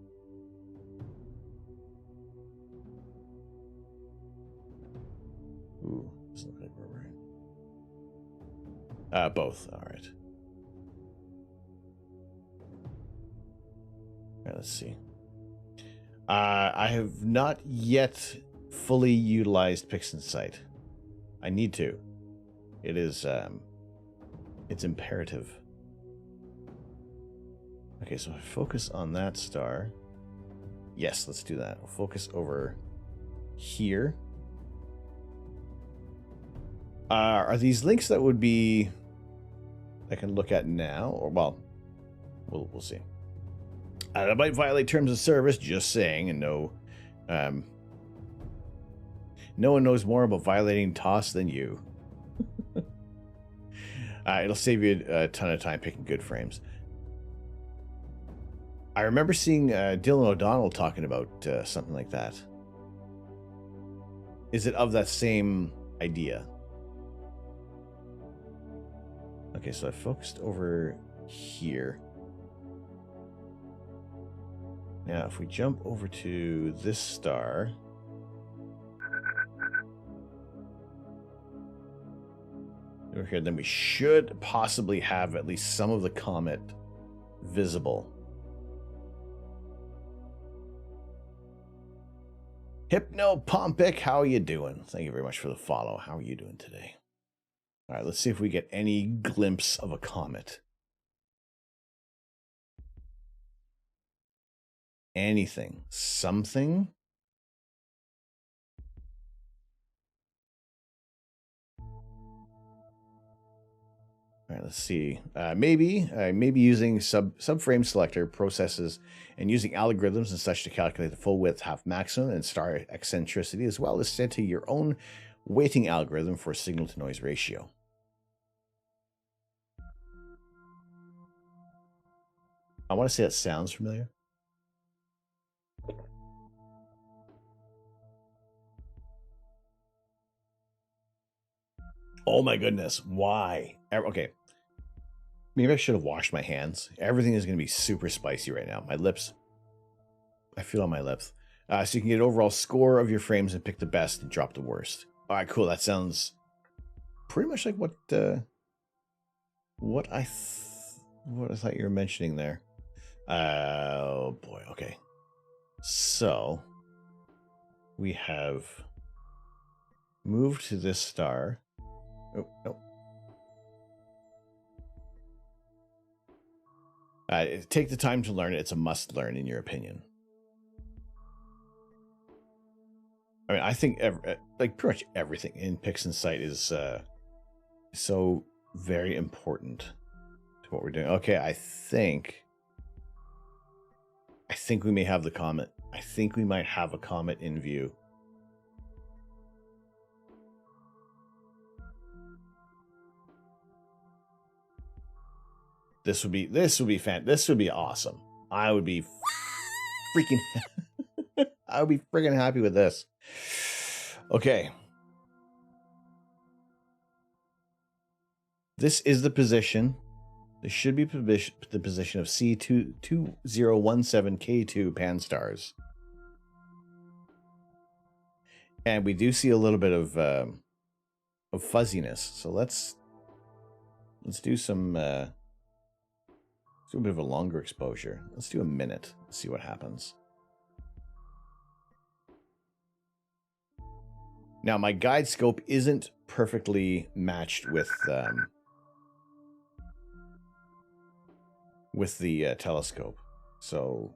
Speaker 1: Ooh, doesn't look like we're right. Both. All right. All right, let's see. I have not yet fully utilized PixInsight. I need to. It is it's imperative. Okay, so focus on that star. Yes, let's do that. We'll focus over here. Are these links that would be I can look at now, or well, we'll see. That might violate terms of service. Just saying, and no one knows more about violating TOS than you. It'll save you a ton of time picking good frames. I remember seeing Dylan O'Donnell talking about something like that. Is it of that same idea? Okay, so I focused over here. Now, if we jump over to this star... over here, then we should possibly have at least some of the comet visible. Hypnopompic, how are you doing? Thank you very much for the follow. How are you doing today? All right, let's see if we get any glimpse of a comet. Anything. Something. All right, let's see. Maybe using subframe selector processes and using algorithms and such to calculate the full width, half maximum, and star eccentricity, as well as set to your own weighting algorithm for signal to noise ratio. I want to say that sounds familiar. Oh my goodness, why? Okay. Maybe I should have washed my hands. Everything is going to be super spicy right now. My lips. I feel on my lips. So you can get an overall score of your frames and pick the best and drop the worst. All right, cool. That sounds pretty much like what I thought you were mentioning there. Oh boy. Okay. So we have moved to this star. Oh, no. Take the time to learn it. It's a must learn, in your opinion. I mean, I think like pretty much everything in PixInsight is so very important to what we're doing. Okay, I think we may have the comet. I think we might have a comet in view. This would be This would be awesome. I would be freaking I would be freaking happy with this. Okay. This is the position. This should be the position of C2017K2 pan stars. And we do see a little bit of fuzziness. So let's do some let's do a bit of a longer exposure. Let's do a minute. Let's see what happens. Now, my guide scope isn't perfectly matched with the telescope, so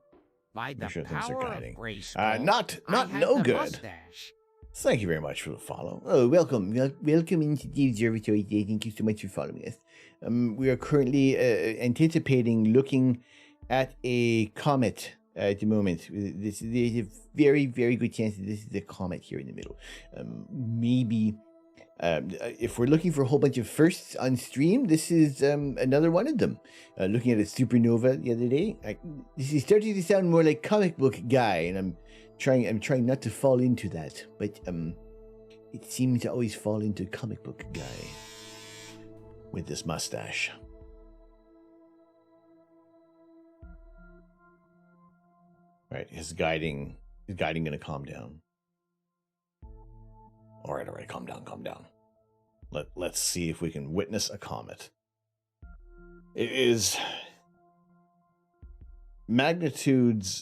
Speaker 3: by the
Speaker 1: make sure things are
Speaker 3: power
Speaker 1: guiding.
Speaker 3: of
Speaker 1: not no good.
Speaker 3: Mustache.
Speaker 1: Thank you very much for the follow. Oh, welcome into the observatory today. Thank you so much for following us. We are currently anticipating looking at a comet at the moment. There's a very, very good chance that this is a comet here in the middle. Maybe if we're looking for a whole bunch of firsts on stream, this is another one of them. Looking at a supernova the other day. This is starting to sound more like comic book guy, and I'm trying not to fall into that. But It seems to always fall into comic book guy with this mustache. Right, his guiding gonna calm down. All right, calm down. Let's see if we can witness a comet. It is magnitude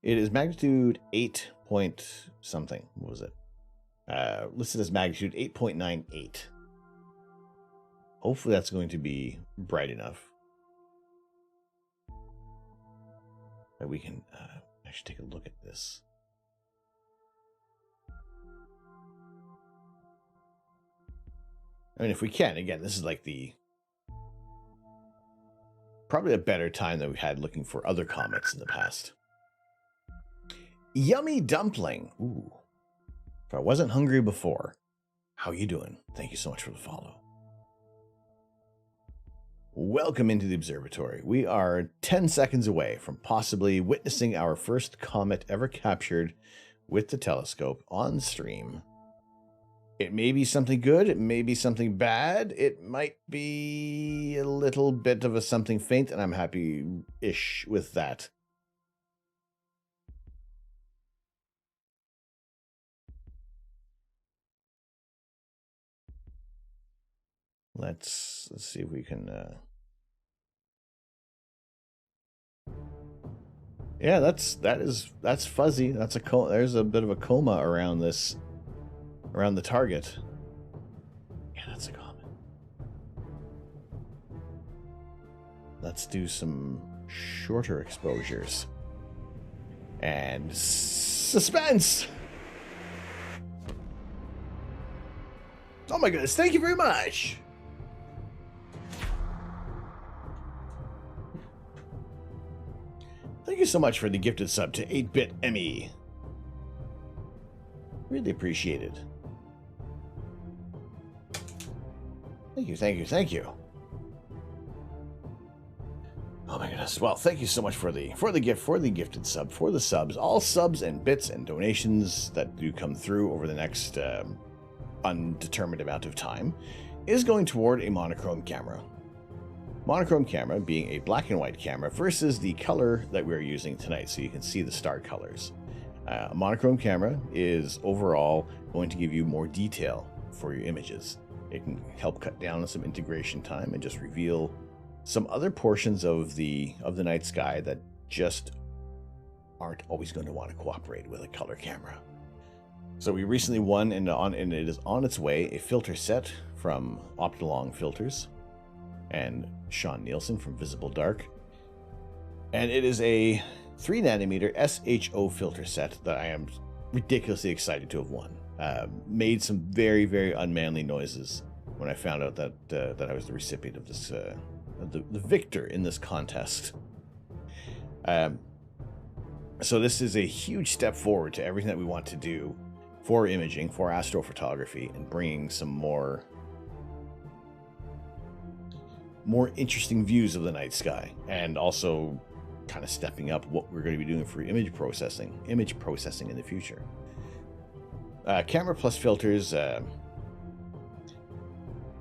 Speaker 1: 8 point something. What was it? Listed as magnitude 8.98. Hopefully that's going to be bright enough that we can actually take a look at this. I mean, if we can, again, this is like probably a better time than we've had looking for other comets in the past. Yummy dumpling. Ooh. If I wasn't hungry before, how you doing? Thank you so much for the follow. Welcome into the observatory. We are 10 seconds away from possibly witnessing our first comet ever captured with the telescope on stream. It may be something good, it may be something bad, it might be a little bit of a something faint, and I'm happy-ish with that. Let's see if we can yeah, that's fuzzy. There's a bit of a coma around the target. Yeah, that's a comet. Let's do some shorter exposures. And suspense. Oh my goodness, thank you very much. Thank you so much for the gifted sub to 8-Bit Emmy. Really appreciate it. Thank you. Oh my goodness. Well, thank you so much for the gifted sub, for the subs. All subs and bits and donations that do come through over the next undetermined amount of time is going toward a monochrome camera. Monochrome camera being a black and white camera versus the color that we're using tonight, so you can see the star colors. A monochrome camera is overall going to give you more detail for your images. It can help cut down on some integration time and just reveal some other portions of the night sky that just aren't always going to want to cooperate with a color camera. So we recently won, and it is on its way, a filter set from Optilong Filters and Sean Nielsen from Visible Dark. And it is a 3nm SHO filter set that I am ridiculously excited to have won. Made some very, very unmanly noises when I found out that I was the recipient of this, the victor in this contest. So this is a huge step forward to everything that we want to do for imaging, for astrophotography, and bringing some more interesting views of the night sky, and also kind of stepping up what we're going to be doing for image processing in the future. Camera plus filters,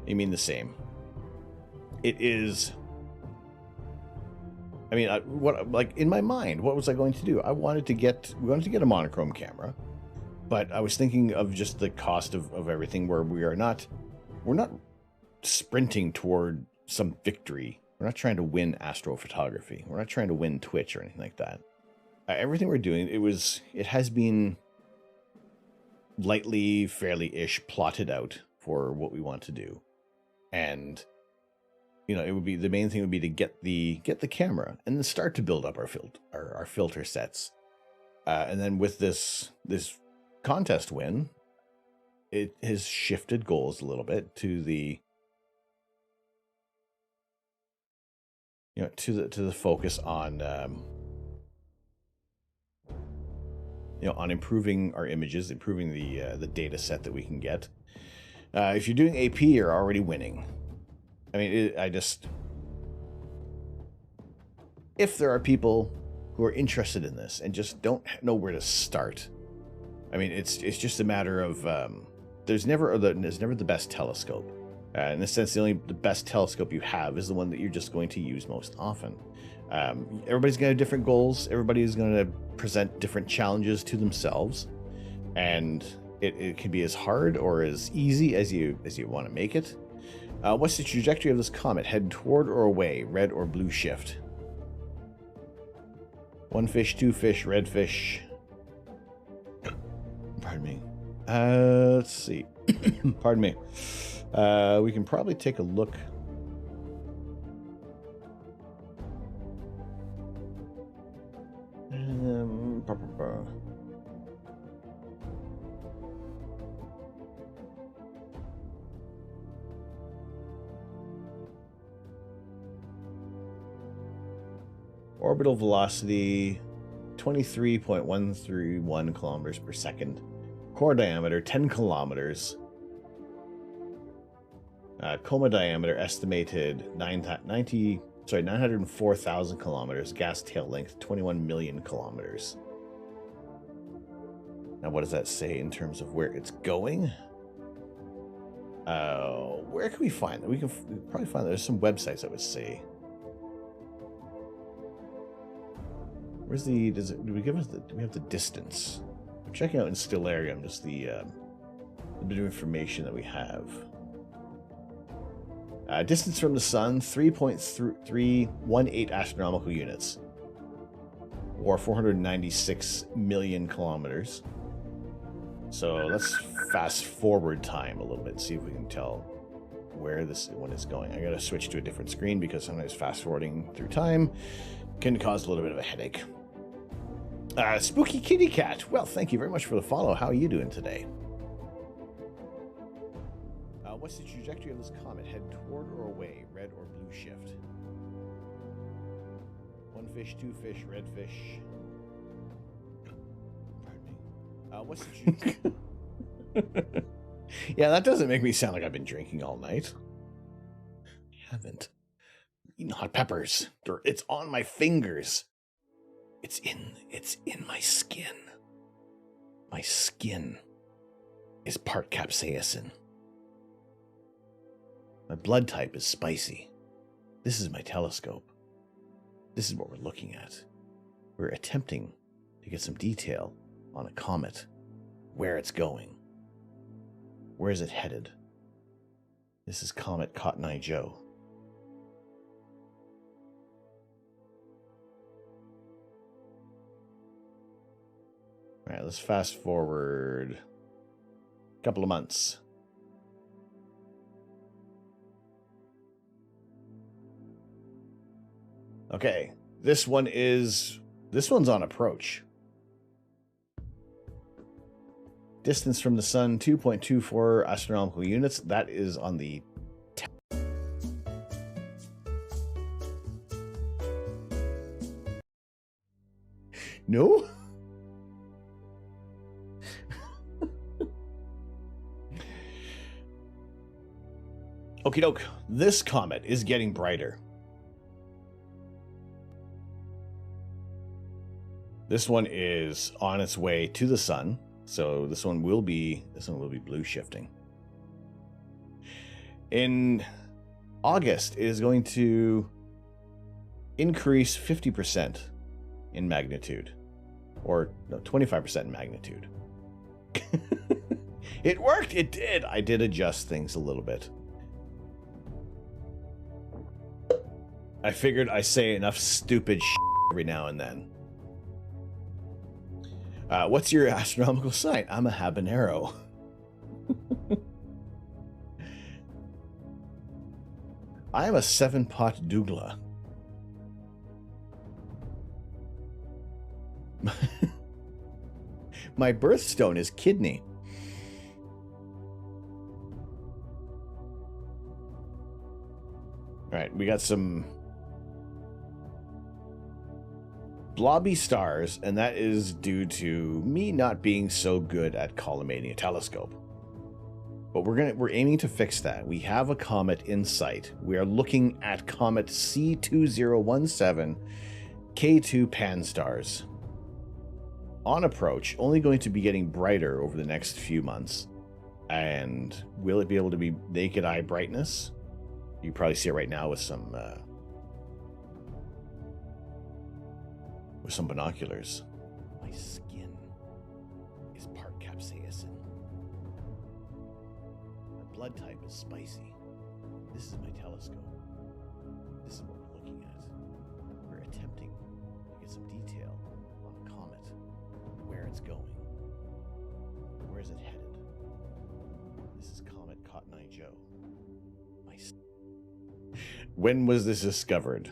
Speaker 1: you mean the same. It is, I mean, in my mind, what was I going to do? We wanted to get a monochrome camera, but I was thinking of just the cost of everything, where we're not sprinting toward some victory. We're not trying to win astrophotography. We're not trying to win Twitch or anything like that. Everything we're doing, it has been lightly, fairly-ish plotted out for what we want to do. And, you know, the main thing would be to get the camera and then start to build up our filter sets. And then with this contest win, it has shifted goals a little bit to the focus on on improving our images, improving the data set that we can get. If you're doing AP, you're already winning. I mean, if there are people who are interested in this and just don't know where to start, I mean, it's just a matter of there's never the best telescope. In a sense, the best telescope you have is the one that you're just going to use most often. Everybody's going to have different goals. Everybody is going to present different challenges to themselves, and it can be as hard or as easy as you want to make it. What's the trajectory of this comet? Head toward or away? Red or blue shift? 1 fish, 2 fish, red fish. Pardon me. Let's see. Pardon me. We can probably take a look. Orbital velocity 23.131 kilometers per second. Core diameter 10 kilometers. Coma diameter estimated 904,000 kilometers. Gas tail length 21 million kilometers. Now, what does that say in terms of where it's going? Where can we find that? We can probably find that there's some websites that would say. Where's the? Do we have the distance? I'm checking out in Stellarium just the bit of information that we have. Distance from the sun, 3.318 astronomical units, or 496 million kilometers. So let's fast forward time a little bit, see if we can tell where this one is going. I gotta switch to a different screen because sometimes fast forwarding through time can cause a little bit of a headache. Spooky Kitty Cat. Well, thank you very much for the follow. How are you doing today? What's the trajectory of this comet? Head toward or away? Red or blue shift? 1 fish, 2 fish, red fish. Pardon me. What's the Yeah, that doesn't make me sound like I've been drinking all night. I haven't. Eating hot peppers. It's on my fingers. It's in my skin. My skin is part capsaicin. My blood type is spicy. This is my telescope. This is what we're looking at. We're attempting to get some detail on a comet. Where it's going. Where is it headed? This is Comet Cotton Eye Joe. All right, let's fast forward a couple of months. Okay, this one's on approach. Distance from the sun, 2.24 astronomical units. That is on the... No? Okie doke. This comet is getting brighter. This one is on its way to the sun, so this one will be blue shifting. In August, it is going to increase 50% in magnitude, or no, 25% in magnitude. It worked. It did. I did adjust things a little bit. I figured I say enough stupid shit every now and then. What's your astronomical sign? I'm a habanero. I am a 7-pot dougla. My birthstone is kidney. All right, we got some blobby stars, and that is due to me not being so good at collimating a telescope. But we're aiming to fix that. We have a comet in sight. We are looking at comet C2017 K2 Pan stars. on approach, only going to be getting brighter over the next few months. And will it be able to be naked eye brightness? You can probably see it right now with some binoculars. My skin is part capsaicin. My blood type is spicy. This is my telescope. This is what we're looking at. We're attempting to get some detail on a comet, where it's going. Where is it headed? This is Comet Cotton Eye Joe. When was this discovered?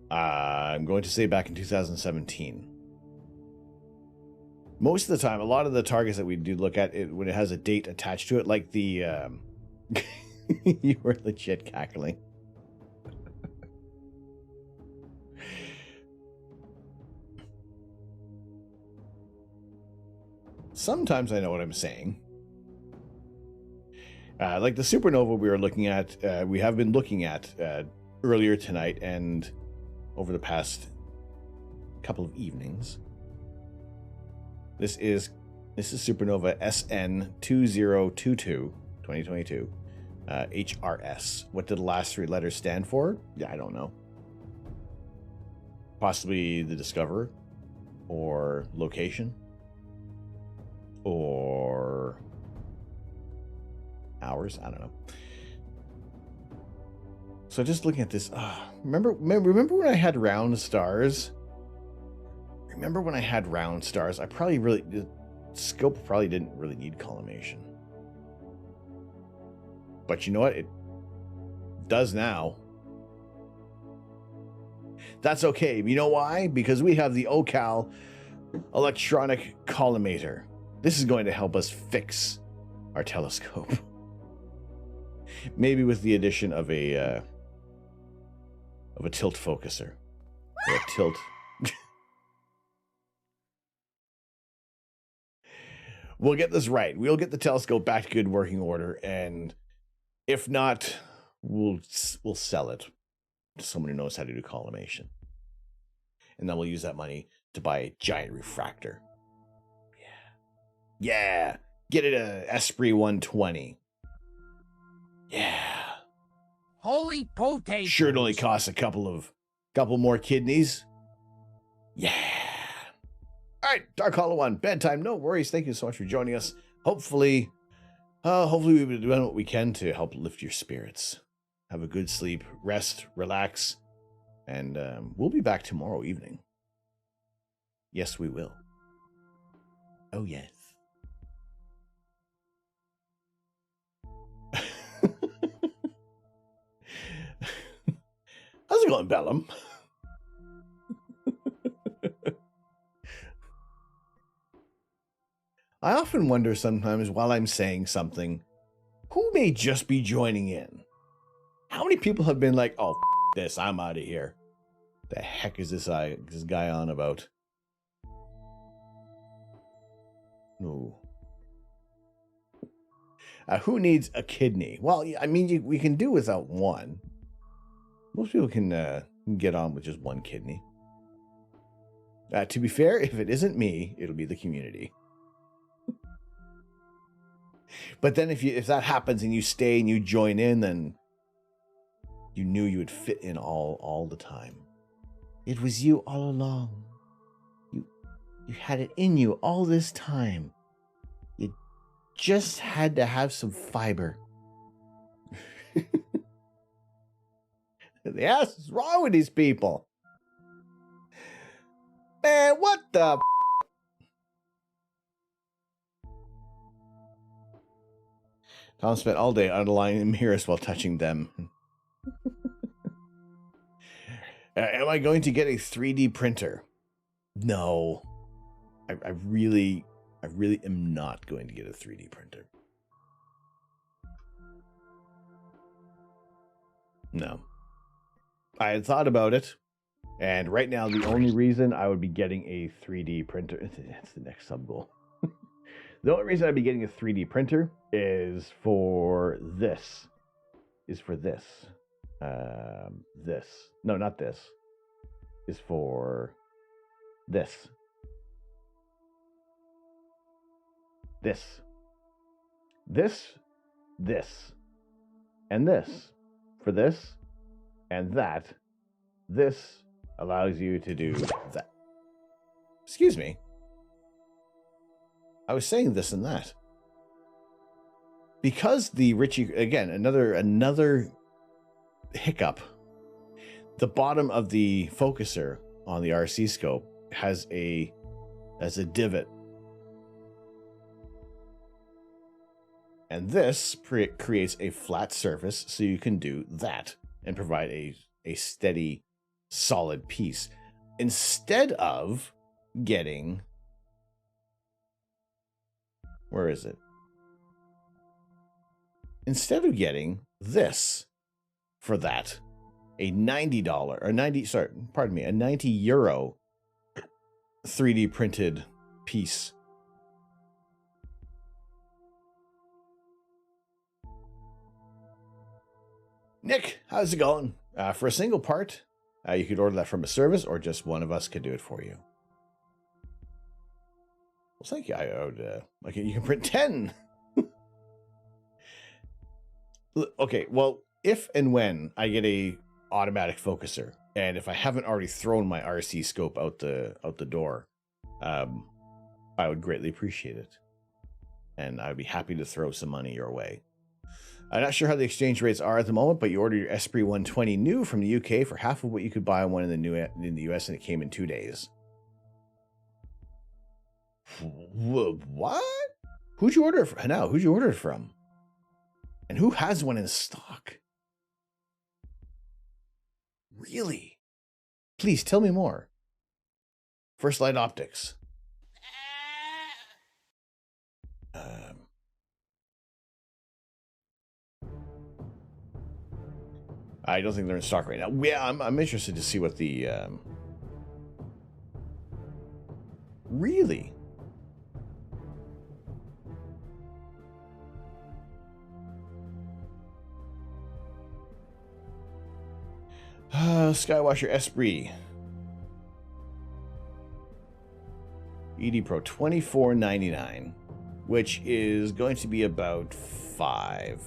Speaker 1: I'm going to say back in 2017. Most of the time, a lot of the targets that we do look at, when it has a date attached to it, like the... you were legit cackling. Sometimes I know what I'm saying. Like the supernova we were looking at, we have been looking at earlier tonight and over the past couple of evenings. This is supernova SN 2022 2022 HRS. What did the last three letters stand for? Yeah, I don't know. Possibly the discoverer, or location, or hours. I don't know. So just looking at this, remember when I had round stars? Remember when I had round stars? The scope probably didn't really need collimation. But you know what? It does now. That's okay. You know why? Because we have the Ocal electronic collimator. This is going to help us fix our telescope. Maybe with the addition of a tilt focuser. Or a tilt. We'll get this right. We'll get the telescope back to good working order, and if not, we'll sell it to someone who knows how to do collimation. And then we'll use that money to buy a giant refractor. Yeah. Get it a Esprit 120. Yeah.
Speaker 3: Holy potatoes.
Speaker 1: Sure, it only costs a couple more kidneys. Yeah. All right, Dark Hollow 1, bedtime. No worries. Thank you so much for joining us. Hopefully we've been doing what we can to help lift your spirits. Have a good sleep, rest, relax, and we'll be back tomorrow evening. Yes, we will. Oh, yes. How's it going, Bellum? I often wonder sometimes while I'm saying something, who may just be joining in? How many people have been like, oh, this, I'm out of here. The heck is this guy on about? No. Who needs a kidney? Well, I mean, we can do without one. Most people can get on with just one kidney. To be fair, if it isn't me, it'll be the community. But then if that happens and you stay and you join in, then you knew you would fit in all the time. It was you all along. You had it in you all this time. You just had to have some fiber. Yes, what's wrong with these people? Man, what the Tom spent all day underlining mirrors while touching them. Am I going to get a 3D printer? No. I really am not going to get a 3D printer. No. I had thought about it, and right now the only reason I would be getting a 3D printer, that's the next sub goal. The only reason I'd be getting a 3D printer is for this. This. No, not this. Is for this. this, and this. For this and that, this allows you to do that. Excuse me. I was saying this and that. Because the Ritchie, again, another hiccup. The bottom of the focuser on the RC scope has a divot. And this creates a flat surface so you can do that and provide a steady, solid piece. Instead of getting... Where is it? Instead of getting this for that, a $90 or 90, sorry, pardon me, a 90 euro 3D printed piece. Nick, how's it going? For a single part, you could order that from a service, or just one of us could do it for you. Well, thank you. I would, like, you can print 10. Okay, well, if and when I get a automatic focuser, and if I haven't already thrown my RC scope out the door, I would greatly appreciate it, and I'd be happy to throw some money your way. I'm not sure how the exchange rates are at the moment, but you ordered your Esprit 120 new from the UK for half of what you could buy one in the US, and it came in 2 days. What? Who'd you order it from? Now, who'd you order it from? And who has one in stock? Really? Please tell me more. First Light Optics. I don't think they're in stock right now. Yeah, I'm interested to see what the... Really? Skywasher Esprit. ED Pro $24.99, which is going to be about $5.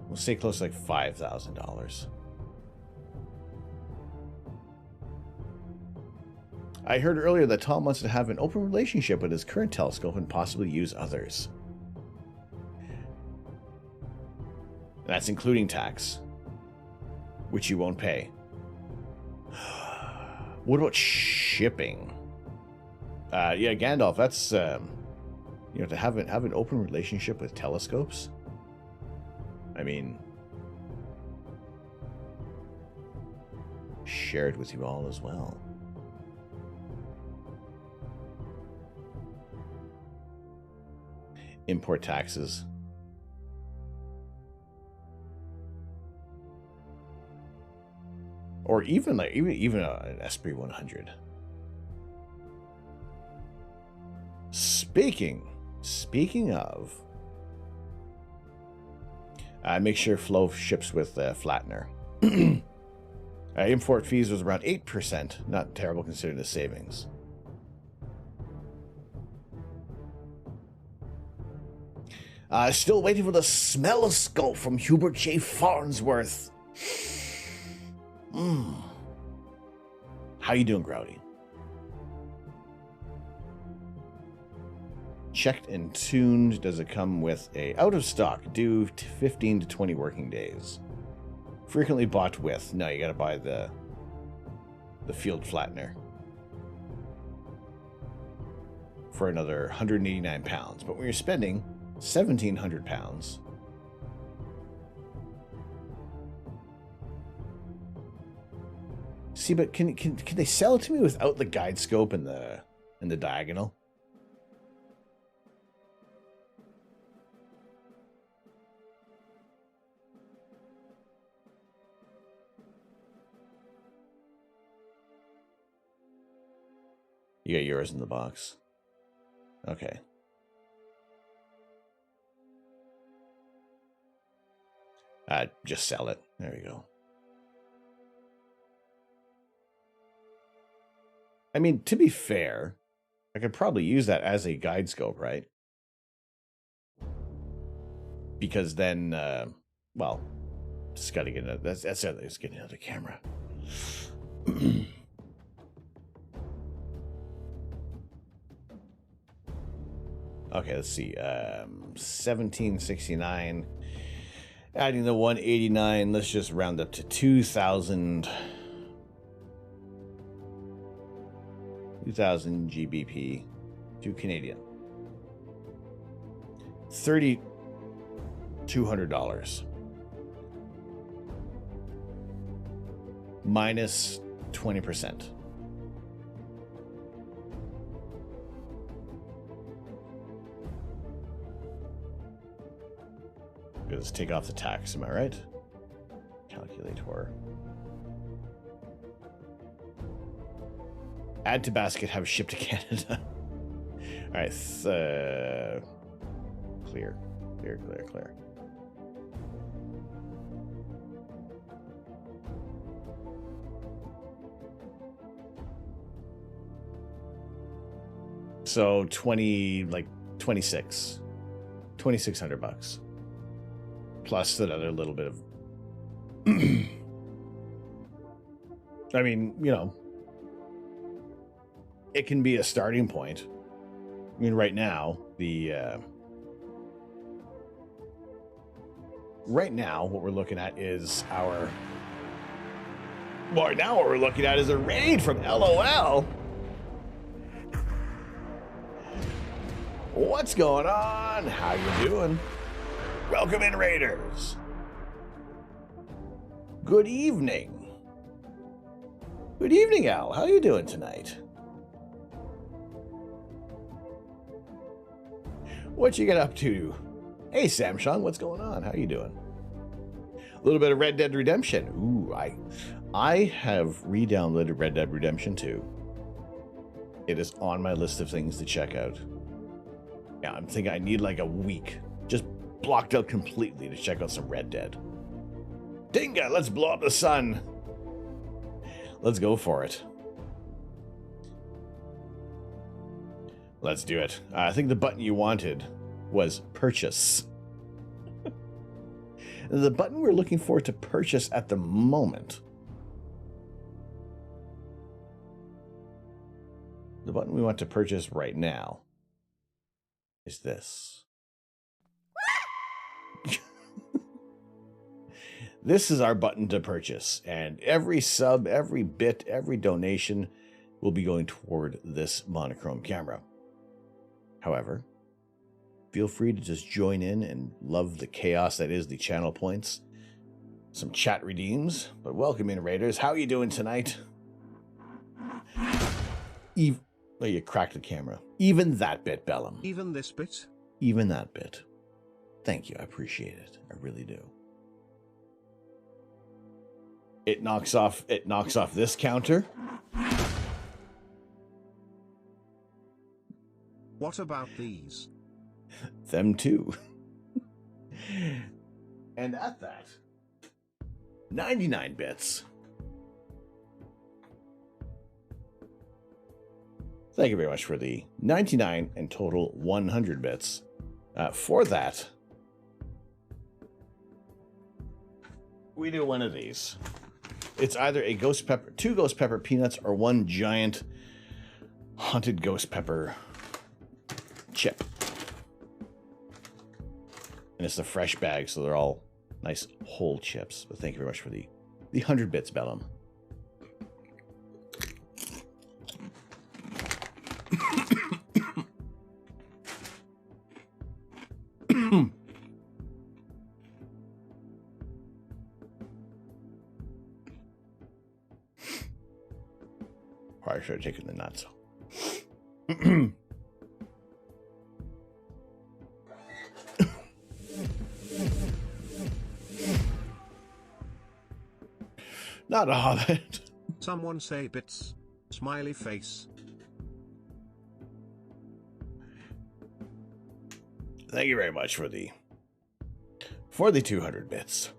Speaker 1: We'll say close to like $5,000. I heard earlier that Tom wants to have an open relationship with his current telescope and possibly use others. That's including tax, which you won't pay. What about shipping? Yeah, Gandalf, that's, you know, to have an open relationship with telescopes. I mean, share it with you all as well. Import taxes. Or even like even an Esprit 100. Speaking of, make sure Flow ships with Flattener. Import fees was around 8%, not terrible considering the savings. Still waiting for the Smelloscope from Hubert J. Farnsworth. How you doing, Growdy? Checked and tuned. Does it come with a out of stock? Due 15 to 20 working days. Frequently bought with. No, you gotta buy the field flattener for another 189 pounds. But when you're spending 1,700 pounds, see, but can they sell it to me without the guide scope and the diagonal? You got yours in the box. Okay. Just sell it. There we go. I mean, to be fair, I could probably use that as a guide scope, right? Because then, well, just got to get another. That's it. Let's get another camera. Okay, let's see. 1769. Adding the 189. Let's just round up to 2,000. 2,000 GBP to Canadian. $3,200 minus 20%. Let's take off the tax. Am I right? Calculator. Add to basket. Have shipped to Canada. All right. Clear. So 2,600 bucks. Plus another little bit of, I mean, you know, it can be a starting point. I mean, right now, what we're looking at is a raid from LOL. What's going on? How you doing? Welcome in, Raiders. Good evening. Good evening, Al. How you doing tonight? What you get up to? Hey, Samsung, what's going on? How you doing? A little bit of Red Dead Redemption. Ooh, I have re-downloaded Red Dead Redemption 2. It is on my list of things to check out. Yeah, I'm thinking I need like a week. Just blocked out completely to check out some Red Dead. Dinga, let's blow up the sun. Let's go for it. Let's do it. I think the button you wanted was purchase. The button we're looking for to purchase at the moment. The button we want to purchase right now is this. This is our button to purchase, and every sub, every bit, every donation will be going toward this monochrome camera. However, feel free to just join in and love the chaos that is the channel points. Some chat redeems, but welcome in, Raiders. How are you doing tonight? Oh, you cracked the camera. Even that bit, Bellum.
Speaker 6: Even this bit?
Speaker 1: Even that bit. Thank you. I appreciate it. I really do. It knocks off this counter.
Speaker 6: What about these?
Speaker 1: Them too. And at that, 99 bits. Thank you very much for the 99 and total 100 bits. For that, we do one of these. It's either a ghost pepper, 2 ghost pepper peanuts, or 1 giant haunted ghost pepper chip. And it's a fresh bag, so they're all nice whole chips. But thank you very much for the 100 bits, Bellum. Probably should have taken the nuts. Not all of it.
Speaker 6: Someone say bits. Smiley face.
Speaker 1: Thank you very much for the 200 bits.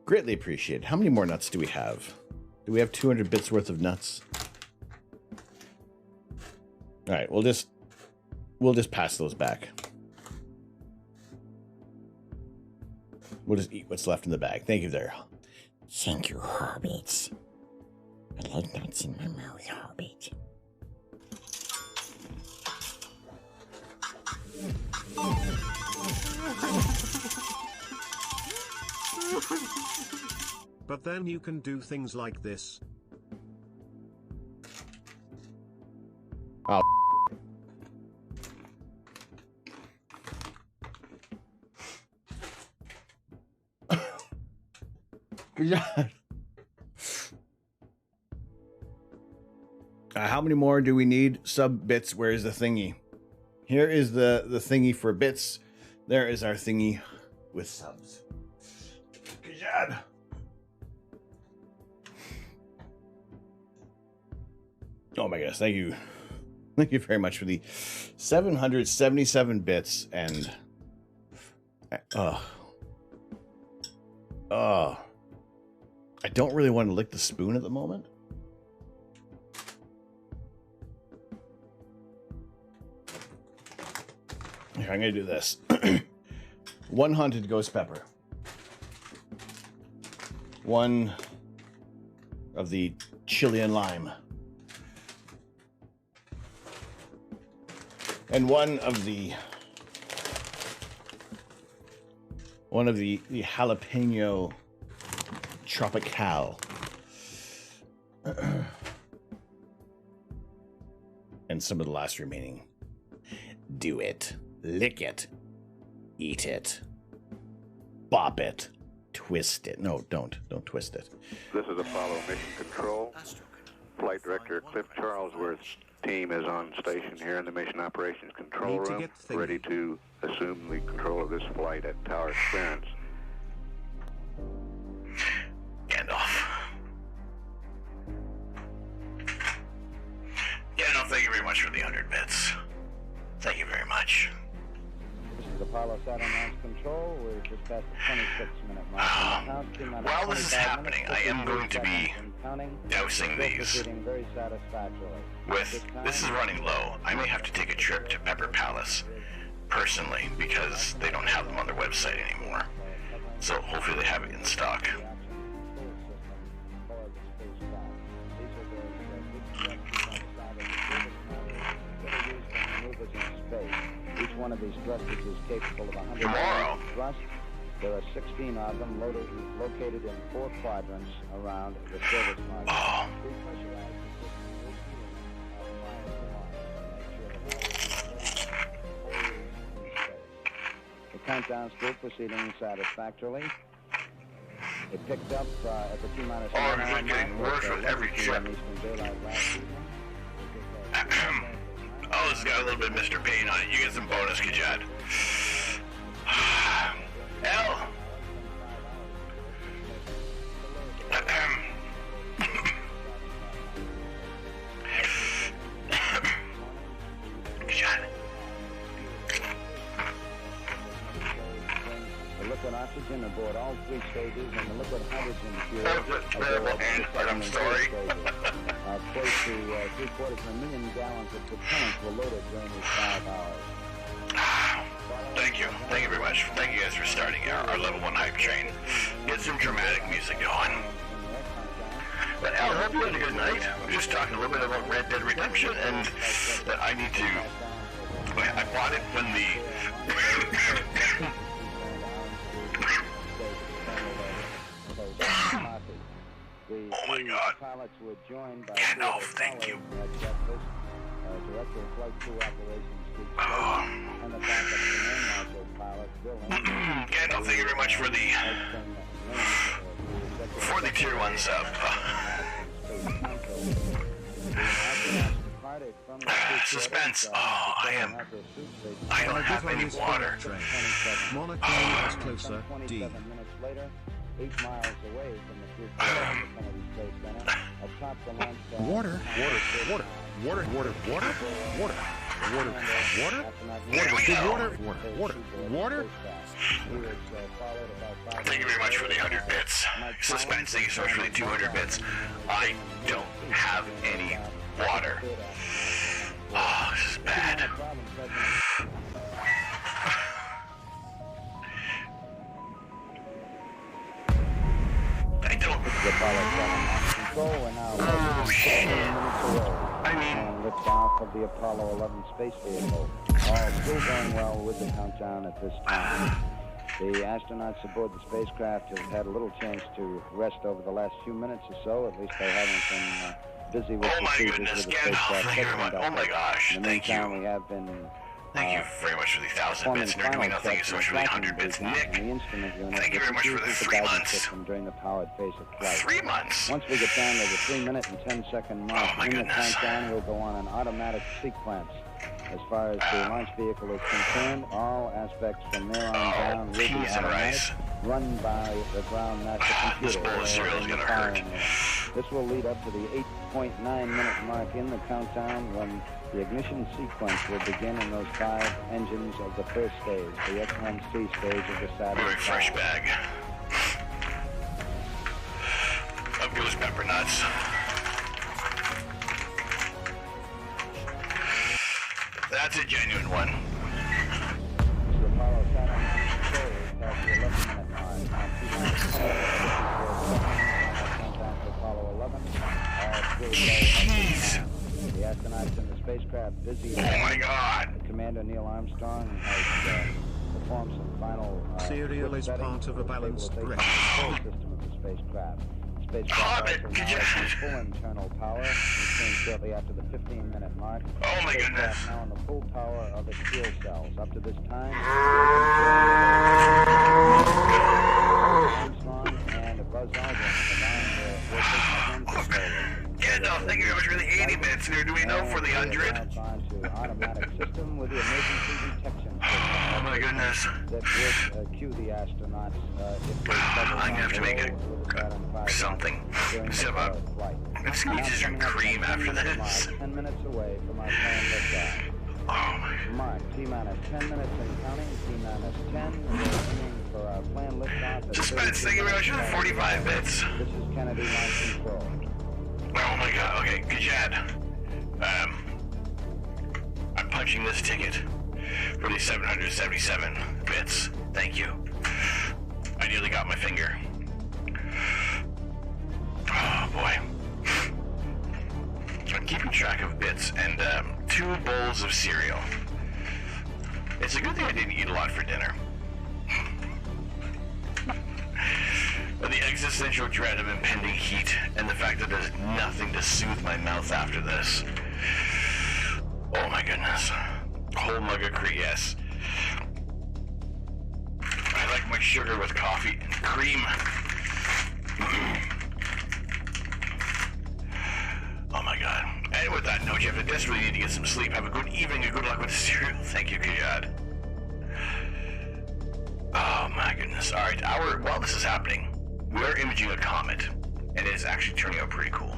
Speaker 1: Greatly appreciated. How many more nuts do we have? Do we have 200 bits worth of nuts? All right, we'll just pass those back. We'll just eat what's left in the bag. Thank you there.
Speaker 13: Thank you, Hobbits. I like nuts in my mouth, Hobbit.
Speaker 6: But then you can do things like this.
Speaker 1: Oh. Good job. How many more do we need? Sub bits. Where is the thingy? Here is the thingy for bits. There is our thingy with subs. Good job. Oh my gosh, thank you. Thank you very much for the 777 bits and I don't really want to lick the spoon at the moment. Here, I'm gonna do this. 1 hunted ghost pepper. 1 of the chili and lime. And one of the jalapeno tropical. And some of the last remaining. Do it. Lick it. Eat it. Bop it. Twist it. No, don't twist it.
Speaker 9: This is Apollo Mission Control. Flight Director Cliff Charlesworth's team is on station here in the Mission Operations Control Room, ready to assume the control of this flight at tower clearance.
Speaker 1: Gandalf. Gandalf, thank you very much for the 100 bits. Thank you very much.
Speaker 10: This is Apollo Saturn Launch Control. We're just past the 26-minute mark.
Speaker 1: While this is happening, I am going to be dousing these. With this is running low, I may have to take a trip to Pepper Palace personally because they don't have them on their website anymore. So hopefully they have it in stock.
Speaker 10: Each one of these thrusters is capable of 100
Speaker 1: Tomorrow.
Speaker 10: thrust. There are 16 of them located in 4 quadrants around the service module.
Speaker 1: Oh.
Speaker 10: The countdown still proceeding satisfactorily. It picked up at the T-minus 1 hour mark.
Speaker 1: Getting worse with every trip. Oh, this has got a little bit of Mr. Pain on it. You get some bonus, Kajad. L. Kajad.
Speaker 10: The liquid oxygen aboard all 3 stages and the liquid hydrogen fuel.
Speaker 1: I'm sorry.
Speaker 10: Close to 750,000 gallons of propellant were loaded during these 5 hours.
Speaker 1: Thank you. Thank you very much. Thank you guys for starting our level 1 hype train. Get some dramatic music going. But Al, I hope you had a good night. We're just talking a little bit about Red Dead Redemption and that I need to... I bought it when the... Oh my God. Gandalf, thank you. Gandalf, thank you very much for the tier 1 sub. Suspense. Oh, I don't have any water.
Speaker 6: Monaco is closer. D.
Speaker 10: 8 miles away from the Group Space Center, atop the launch pad.
Speaker 8: Water.
Speaker 1: Thank you very much for the 100 bits. Suspense, thank you so much for the 200 bits. I don't have any water. Oh, this is bad. I don't. Oh, shit. I mean,
Speaker 10: liftoff of the Apollo 11 space vehicle. All still going well with the countdown at this time. The astronauts aboard the spacecraft have had a little chance to rest over the last few minutes or so. At least they haven't been busy with procedures with the spacecraft.
Speaker 1: Oh my gosh,
Speaker 10: in the meantime, we have been
Speaker 1: thank you very much for the 1,000 bits. Nerdwino, thank you so much for the 100 bits. Nick, thank you very much for the 3 months.
Speaker 10: During the powered phase of flight.
Speaker 1: 3 months?
Speaker 10: Once we get down to the 3-minute and 10-second mark in the countdown, we'll go on an automatic sequence. As far as the launch vehicle is concerned, all aspects from there on down will be automatic, run by the ground master computer.
Speaker 1: This bowl of cereal is gonna hurt.
Speaker 10: This will lead up to the 8.9-minute mark in the countdown when the ignition sequence will begin in those 5 engines of the first stage, the X-1C stage of the Saturn V.
Speaker 1: Fresh bag of goose pepper nuts. That's a genuine one.
Speaker 10: The Apollo Saturn control has the 11-minute mark. Apollo 11.
Speaker 1: Jeez.
Speaker 10: The astronauts in the spacecraft busy.
Speaker 1: Oh my God.
Speaker 10: Commander Neil Armstrong has performed some final.
Speaker 6: Cereal is part of a balanced breakfast.
Speaker 10: Control system of the spacecraft. Spacecraft also now has full internal power. It came shortly after the 15-minute mark.
Speaker 1: Oh my goodness.
Speaker 10: Now in the full power of its fuel cells. Up to this time, Armstrong and Buzz Aldrin combined their
Speaker 1: yeah, no, thank you very much for the 80 minutes. Nerdwino for the 100.
Speaker 10: Automatic system with the emergency detection system.
Speaker 1: Oh my goodness.
Speaker 10: That would cue the astronauts if they
Speaker 1: I'm gonna have to make it something. Let's use some cream after this.
Speaker 10: 10 minutes away from our planned liftoff.
Speaker 1: Oh my.
Speaker 10: Mark, T-minus 10 minutes and counting. T-minus 10. We're aiming for our planned liftoff.
Speaker 1: Suspense, thank you very much for the 45 bits.
Speaker 10: This is Kennedy Launch Control.
Speaker 1: Oh my God, okay, good chat. I'm punching this ticket for the 777 bits. Thank you. I nearly got my finger. Oh boy. I'm keeping track of bits and 2 bowls of cereal. It's a good thing I didn't eat a lot for dinner. The existential dread of impending heat and the fact that there's nothing to soothe my mouth after this. Oh my goodness. Whole mug of cream, yes. I like my sugar with coffee and cream. Oh my God. And with that note, you have to desperately need to get some sleep. Have a good evening and good luck with the cereal. Thank you, Kajad. Oh my goodness. Alright, while this is happening, we're imaging a comet, and it is actually turning out pretty cool.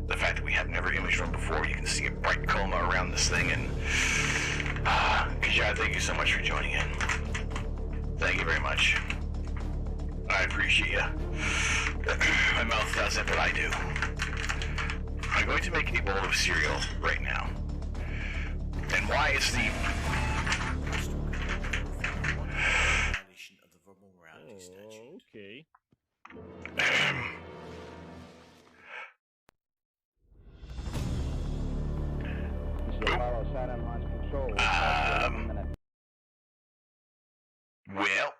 Speaker 1: The fact that we have never imaged one before, you can see a bright coma around this thing, and Kajad, thank you so much for joining in. Thank you very much. I appreciate you. My mouth does it, but I do. I'm going to make a bowl of cereal right now. And why is the...
Speaker 14: Okay.
Speaker 10: Apollo Saturn Launch Control.
Speaker 1: Well,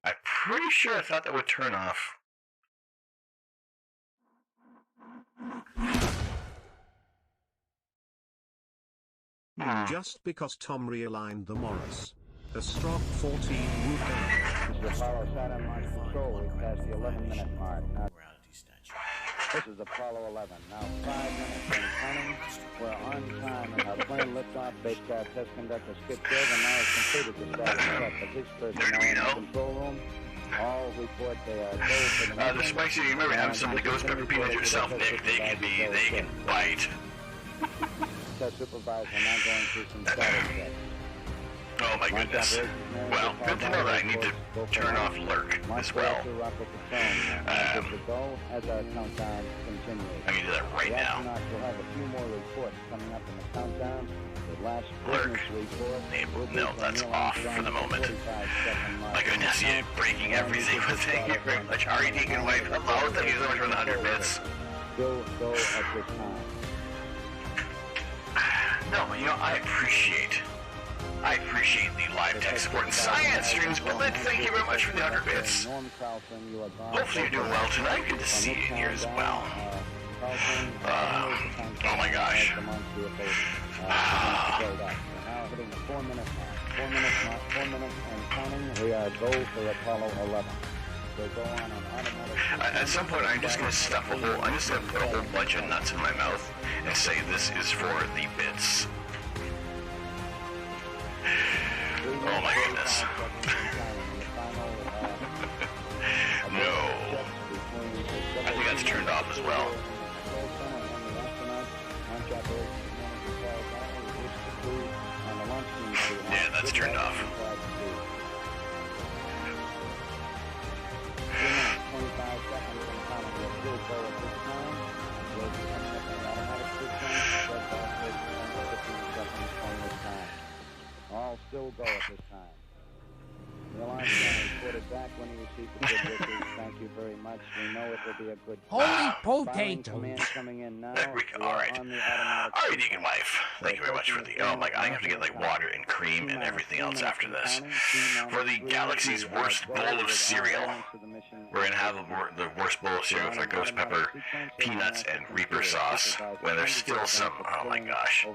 Speaker 1: I'm pretty sure I thought that would turn off.
Speaker 6: Just because Tom realigned the Morris. Astrophotography moved down.
Speaker 10: This is Apollo Saturn Launch Control. We passed the 11-minute mark. Now, this is Apollo 11. Now 5 minutes and counting. We're on time and our plane liftoff. Spacecraft test conductor Skip Jovan now has completed the status check of his personnel in the control room. All report they are go for the
Speaker 1: The spicy, you remember having some of the ghost pepper peanuts yourself, Nick. They can bite.
Speaker 10: Test supervisor now going through some status checks.
Speaker 1: Oh
Speaker 15: Oh my goodness. Well, good to know that I need to turn off lurk as well. I can do that right now.
Speaker 10: We'll have a few more reports coming up in the countdown. The last
Speaker 15: Lurk. No, that's off for the moment. My goodness, you're breaking everything. Thank you very much. Ari Deacon Wife. Hello, thank you so much for the 100 bits.
Speaker 10: Still go at this time.
Speaker 15: No, you know, I appreciate the live tech support and science streams, but Lynn, thank you very much for the 100 bits. Hopefully you're doing well tonight. Good to see you here as well. Oh my gosh.
Speaker 10: Now hitting the 4 minute mark. 4 minutes mark, 4 minutes and counting. We are go for Apollo 11. We'll go on an automatic.
Speaker 15: At some point, I'm just gonna put a whole bunch of nuts in my mouth and say this is for the bits. Oh my goodness. No. I think that's turned off as well. Yeah, that's turned off.
Speaker 10: 25 seconds and counting. We'll still go at this time. We'll be coming up in automatic sequence. Just after 15 seconds on this time. All still go at this time. The alarm can report it back when you receive the good wishes. Thank you very much. We know it will be a good
Speaker 3: Holy
Speaker 10: Filing
Speaker 3: potato!
Speaker 10: command coming in now.
Speaker 15: There we go. Alright. Alright, Deacon Wife. Thank you very much for the... Oh my god, I have to get like water and cream and everything else after this. For the galaxy's worst bowl of cereal. We're gonna have the worst bowl of cereal with our ghost pepper, peanuts, and reaper sauce. When there's still some... Oh my gosh.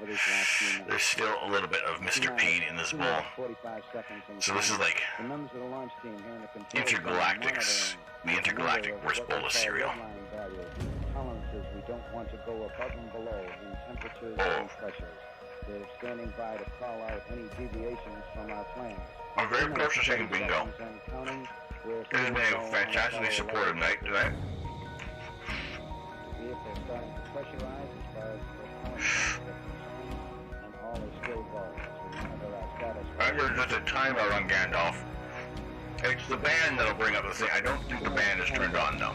Speaker 15: There's still a little bit of Mr. Pain in this bowl. So this is like... Intergalactics. The intergalactic worst bowl of cereal.
Speaker 10: Tolerances, we don't want to go above and below in temperatures and pressures. They're standing by to call out any deviations from our plans.
Speaker 15: I'm very close to saying bingo. It has been a fantastically supportive night tonight.
Speaker 10: Vehicle starting to pressurize as far as propellant is concerned, and all is still going. We monitor our status.
Speaker 15: I heard just a timer on Gandalf. It's the band that'll bring up the thing. I don't think the band is turned on though.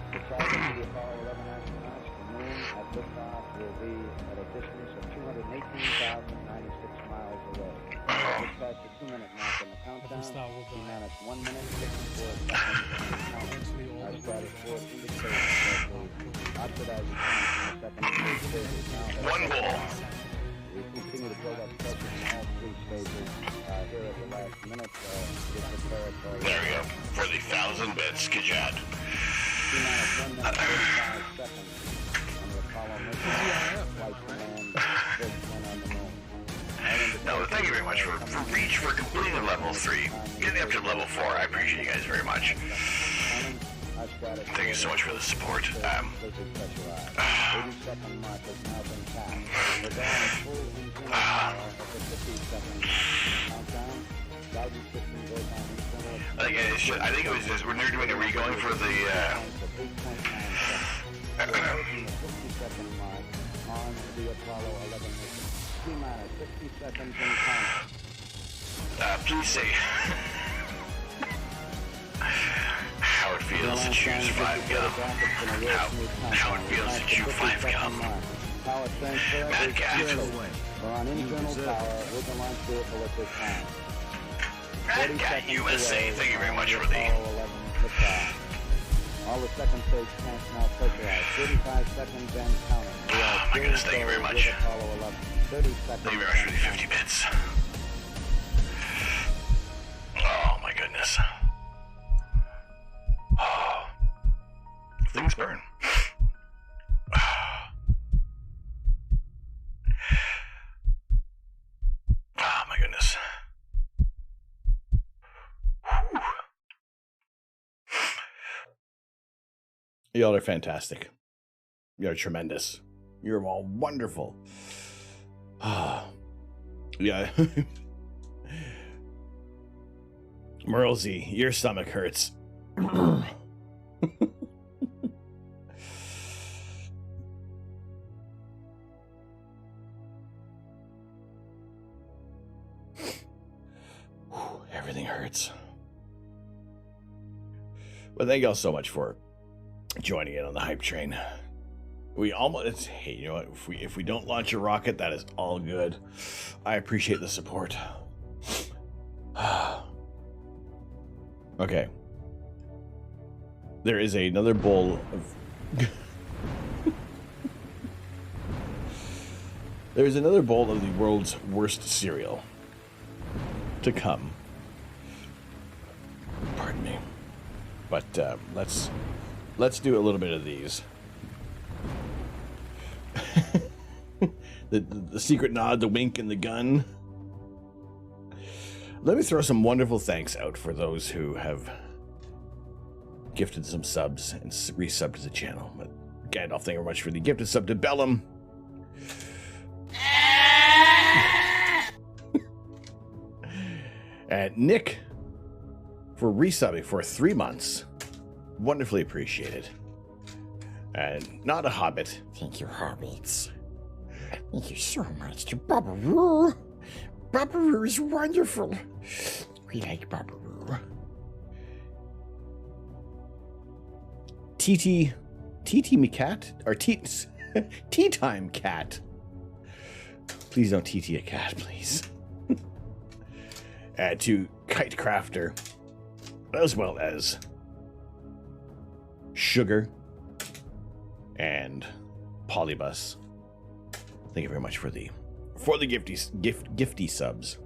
Speaker 10: The target of the Apollo 11 astronauts to moon at liftoff will be at a distance of 218,096 miles away. Just past the 2 minute mark in the countdown. T-minus 1 minute, 54 seconds. Our status report indicates that the oxidizing current in the second stage is now...
Speaker 15: One ball.
Speaker 10: We continue to build up pressure in all 3 stages here at the last minute.
Speaker 15: There we go. For the 1,000 bits, Kajad.
Speaker 10: T-minus 1 minute, 35 seconds. On the Apollo mission, flight command, first one on the moon.
Speaker 15: No, thank you very much for Reach for completing level 3. Getting up to level 4, I appreciate you guys very much. Thank you so much for the support.
Speaker 10: 80-second mark has now been passed. We're going full engine power at the 50-second countdown. Guidance system goes on internal.
Speaker 15: I think it was just when they're doing it, were you going for the
Speaker 10: 50-second mark on the Apollo 11 mission. T-minus 60 seconds and counting.
Speaker 15: Please say how it feels to choose 5 gum. How it feels to chew 5 gum. Mad Cat.
Speaker 10: We're on internal power with the launch vehicle at this time.
Speaker 15: Mad Cat USA, thank you very much for the...
Speaker 10: All the second stage tanks now pressurized. 35 seconds and counting.
Speaker 15: Oh my goodness, thank you very much.
Speaker 10: 30 seconds.
Speaker 15: Thank you very much for the 50 bits. Oh my goodness. Oh. Things burn. Oh my goodness. Whew.
Speaker 1: Y'all are fantastic. You're tremendous. You're all wonderful. Yeah. Merlsy, your stomach hurts. hurts. But thank y'all so much for joining in on the hype train. We almost, hey, you know what? If we don't launch a rocket, that is all good. I appreciate the support. Okay. There is another bowl of... There's another bowl of the world's worst cereal to come. Pardon me. But let's do a little bit of these. the secret nod, the wink, and the gun. Let me throw some wonderful thanks out for those who have gifted some subs and resubbed to the channel. But Gandalf, thank you very much for the gifted sub to Bellum. And Nick for resubbing for 3 months. Wonderfully appreciated. And not a hobbit.
Speaker 13: Thank you, hobbits. Thank you so much to Babaroo. Babaroo is wonderful. We like Babaroo.
Speaker 1: TT me cat? Or tea time cat. Please don't TT a cat, please. To Kite Crafter, as well as Sugar and Polybus. Thank you very much for the gifty subs.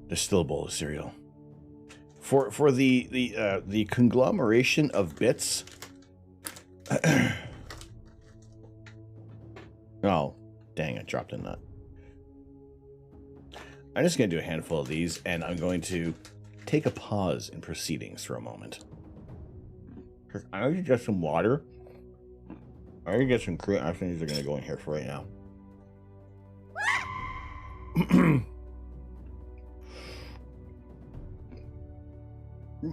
Speaker 1: There's still a bowl of cereal. For the conglomeration of bits. Oh, dang, I dropped a nut. I'm just going to do a handful of these, and I'm going to take a pause in proceedings for a moment. I need to get some water. I need to get some cream. I think these are going to go in here for right now.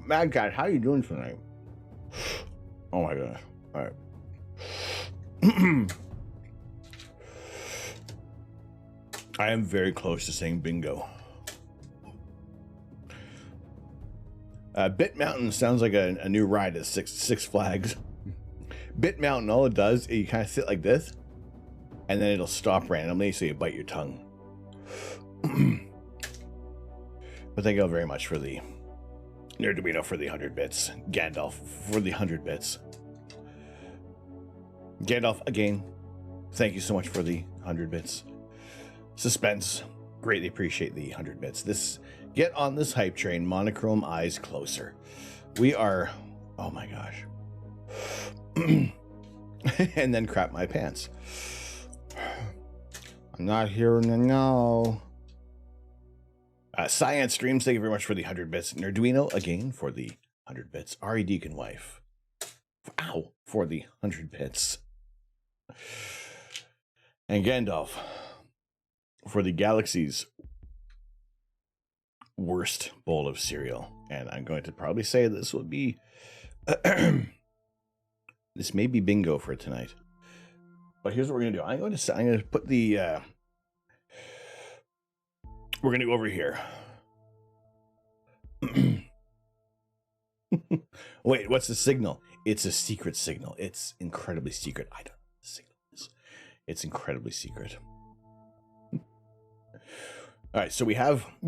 Speaker 1: Mad Cat, how are you doing tonight? Oh my gosh. All right. I am very close to saying bingo. Bit Mountain sounds like a new ride at Six Flags. Bit Mountain, all it does is you kind of sit like this, and then it'll stop randomly, so you bite your tongue. But thank you all very much for the Nerduino for the 100 bits. Gandalf for the 100 bits. Gandalf, again, thank you so much for the 100 bits. Suspense, greatly appreciate the 100 bits. Get on this hype train, monochrome eyes closer. We are, oh my gosh. And then crap my pants. I'm not here now. Science Streams, thank you very much for the 100 bits. Nerduino, again, for the 100 bits. Ari Deacon Wife, ow, for the 100 bits. And Gandalf, for the galaxy's worst bowl of cereal. And I'm going to probably say this will be... this may be bingo for tonight. But here's what we're going to do. I'm going to put the... we're going to go over here. Wait, what's the signal? It's a secret signal. It's incredibly secret. I don't know what the signal is. It's incredibly secret. All right, so we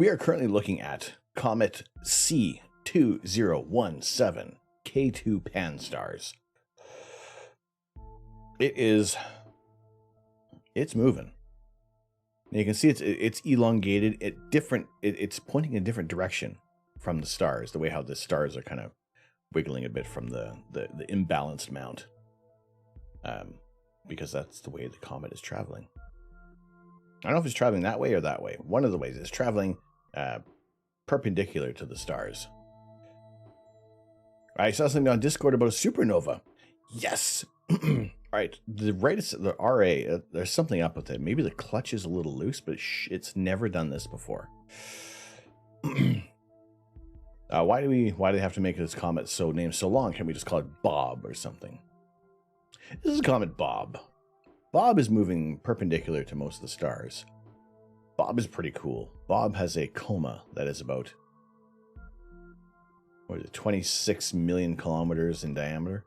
Speaker 1: are currently looking at Comet C2017 K2 Pan-STARRS. It's moving. And you can see it's elongated. It's pointing in a different direction from the stars. The way how the stars are kind of wiggling a bit from the imbalanced mount, because that's the way the comet is traveling. I don't know if it's traveling that way or that way. One of the ways it's traveling perpendicular to the stars. I saw something on Discord about a supernova. Yes. All right. The RA, there's something up with it. Maybe the clutch is a little loose, but it's never done this before. Why do they have to make this comet named so long? Can't we just call it Bob or something? This is Comet Bob. Bob is moving perpendicular to most of the stars. Bob is pretty cool. Bob has a coma that is about, what is it, 26 million kilometers in diameter.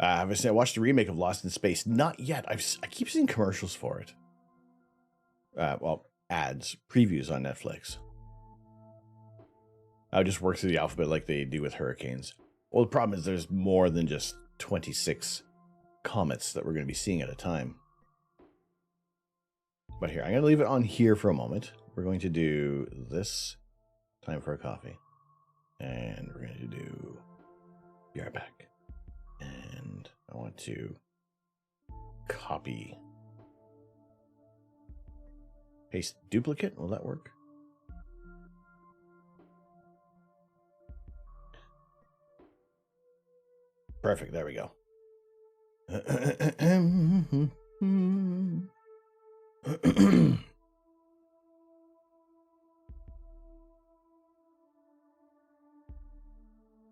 Speaker 1: Have I watched the remake of Lost in Space? Not yet. I keep seeing commercials for it. Well, ads, previews on Netflix. I'll just work through the alphabet like they do with hurricanes. Well, the problem is there's more than just 26 comets that we're going to be seeing at a time. But here, I'm going to leave it on here for a moment. We're going to do this. Time for a coffee. And we're going to do be right back. And I want to copy. Paste duplicate. Will that work? Perfect. There we go.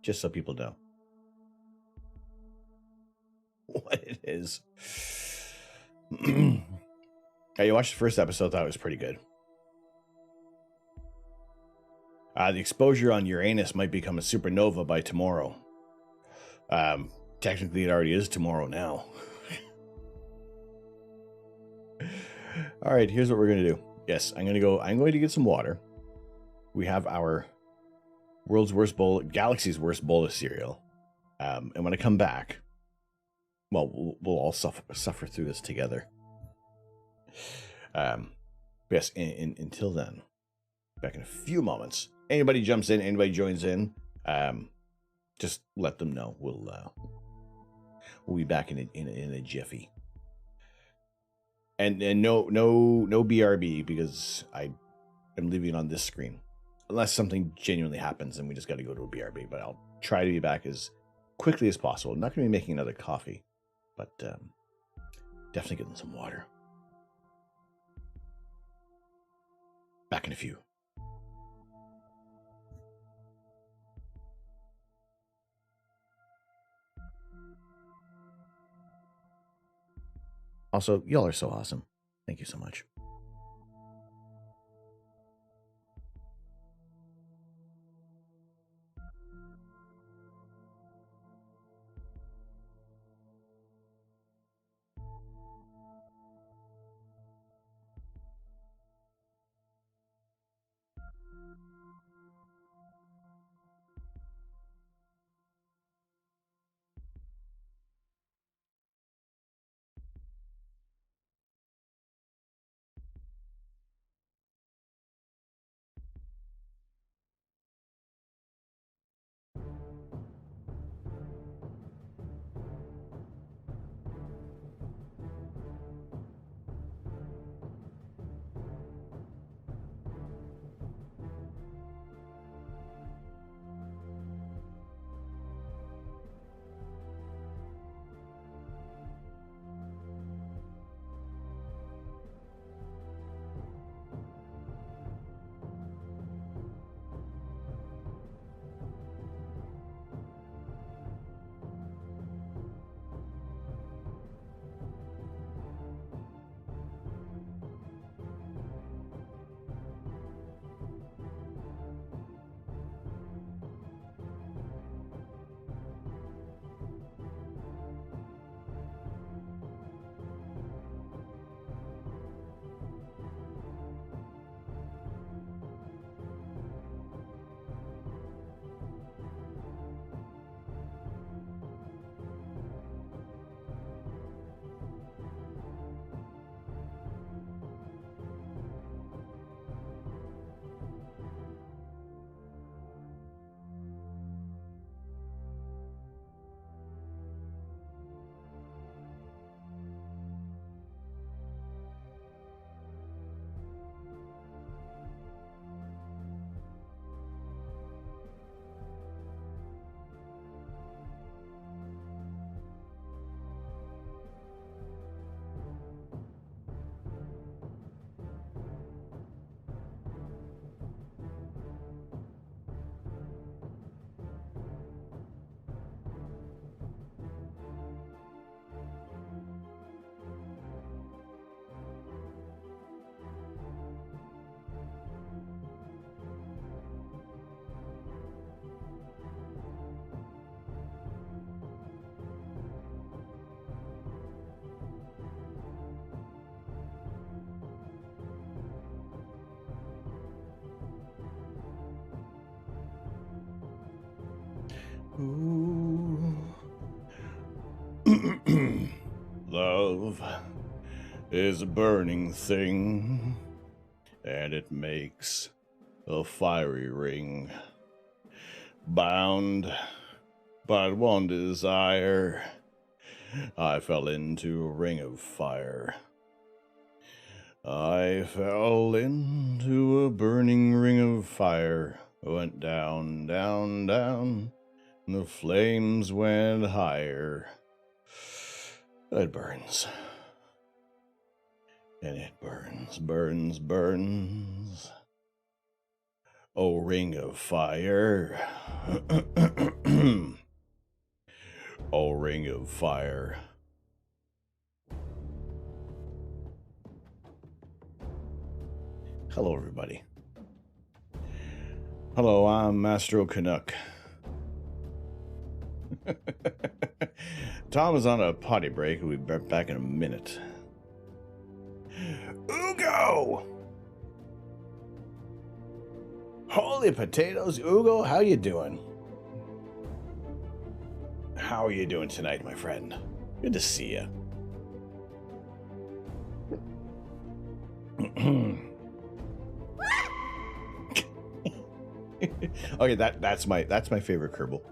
Speaker 1: Just so people know what it is. You watched the first episode, thought it was pretty good. The exposure on Uranus might become a supernova by tomorrow. Technically, it already is tomorrow now. All right, here's what we're going to do. Yes, I'm going to get some water. We have our world's worst bowl, galaxy's worst bowl of cereal. And when I come back, well, we'll all suffer through this together. Yes, until then, back in a few moments. Anybody jumps in, anybody joins in, just let them know. We'll be back in a jiffy. And no BRB, because I am leaving it on this screen. Unless something genuinely happens and we just got to go to a BRB. But I'll try to be back as quickly as possible. I'm not going to be making another coffee, but definitely getting some water. Back in a few. Also, y'all are so awesome. Thank you so much. love is a burning thing, and it makes a fiery ring. Bound by one desire, I fell into a ring of fire. I fell into a burning ring of fire, went down, down, down, and the flames went higher. It burns. And it burns, burns, burns. Oh, ring of fire. Oh, ring of fire. Hello, everybody. Hello, I'm Astro Canuck. Tom is on a potty break. We'll be back in a minute. Ugo! Holy potatoes, Ugo, how you doing? How are you doing tonight, my friend? Good to see you. Okay, that's my favorite Kerbal.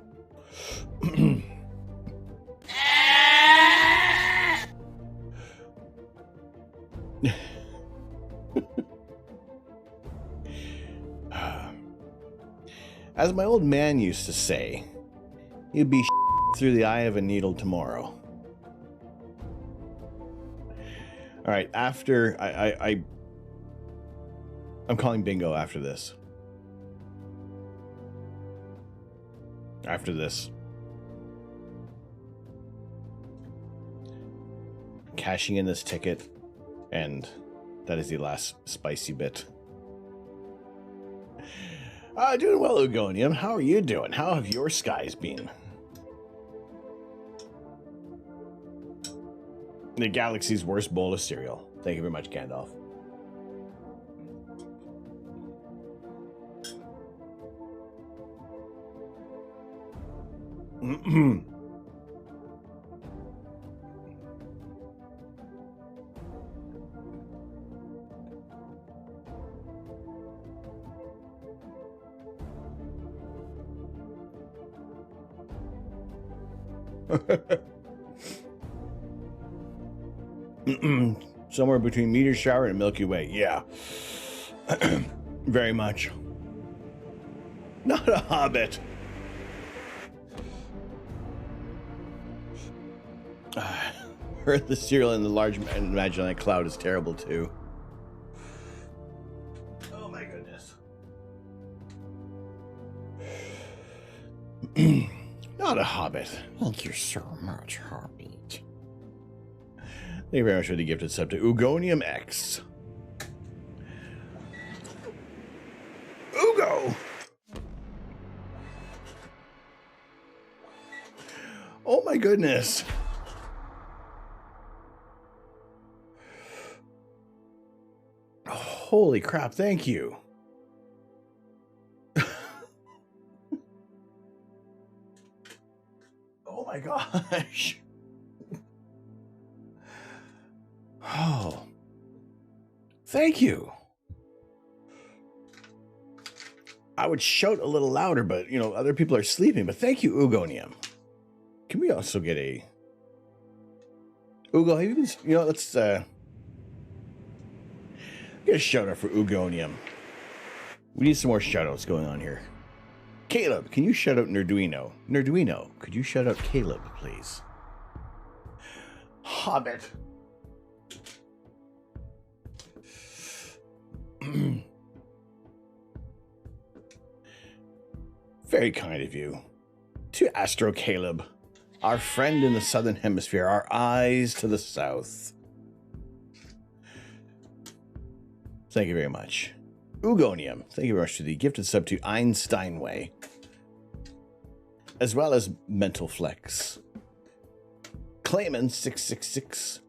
Speaker 1: As my old man used to say, you'd be through the eye of a needle tomorrow. All right, after I'm calling bingo after this. After this. Cashing in this ticket, and that is the last spicy bit. Doing well, Ugonium. How are you doing? How have your skies been? The galaxy's worst bowl of cereal. Thank you very much, Gandalf. Somewhere between meteor shower and Milky Way. Yeah. Very much. Not a hobbit. Heard the cereal in the large imaginary cloud is terrible too. Oh my goodness. Not a hobbit.
Speaker 13: Thank you so much, Hobbit.
Speaker 1: Thank you very much for the gifted sub to Ugonium X. Ugo! Oh my goodness. Holy crap, thank you. Oh my gosh. Oh. Thank you. I would shout a little louder, but, you know, other people are sleeping. But thank you, Ugonium. Can we also get a... Ugo, have you been... You know, let's, get a shout out for Ugonium. We need some more shout outs going on here. Caleb, can you shout out Nerduino? Nerduino, could you shout out Caleb, please? Hobbit. Very kind of you. To Astro Caleb, our friend in the southern hemisphere, our eyes to the south. Thank you very much. Ugonium, thank you very much for the gifted sub to Einsteinway, as well as Mental Flex. Clayman 666.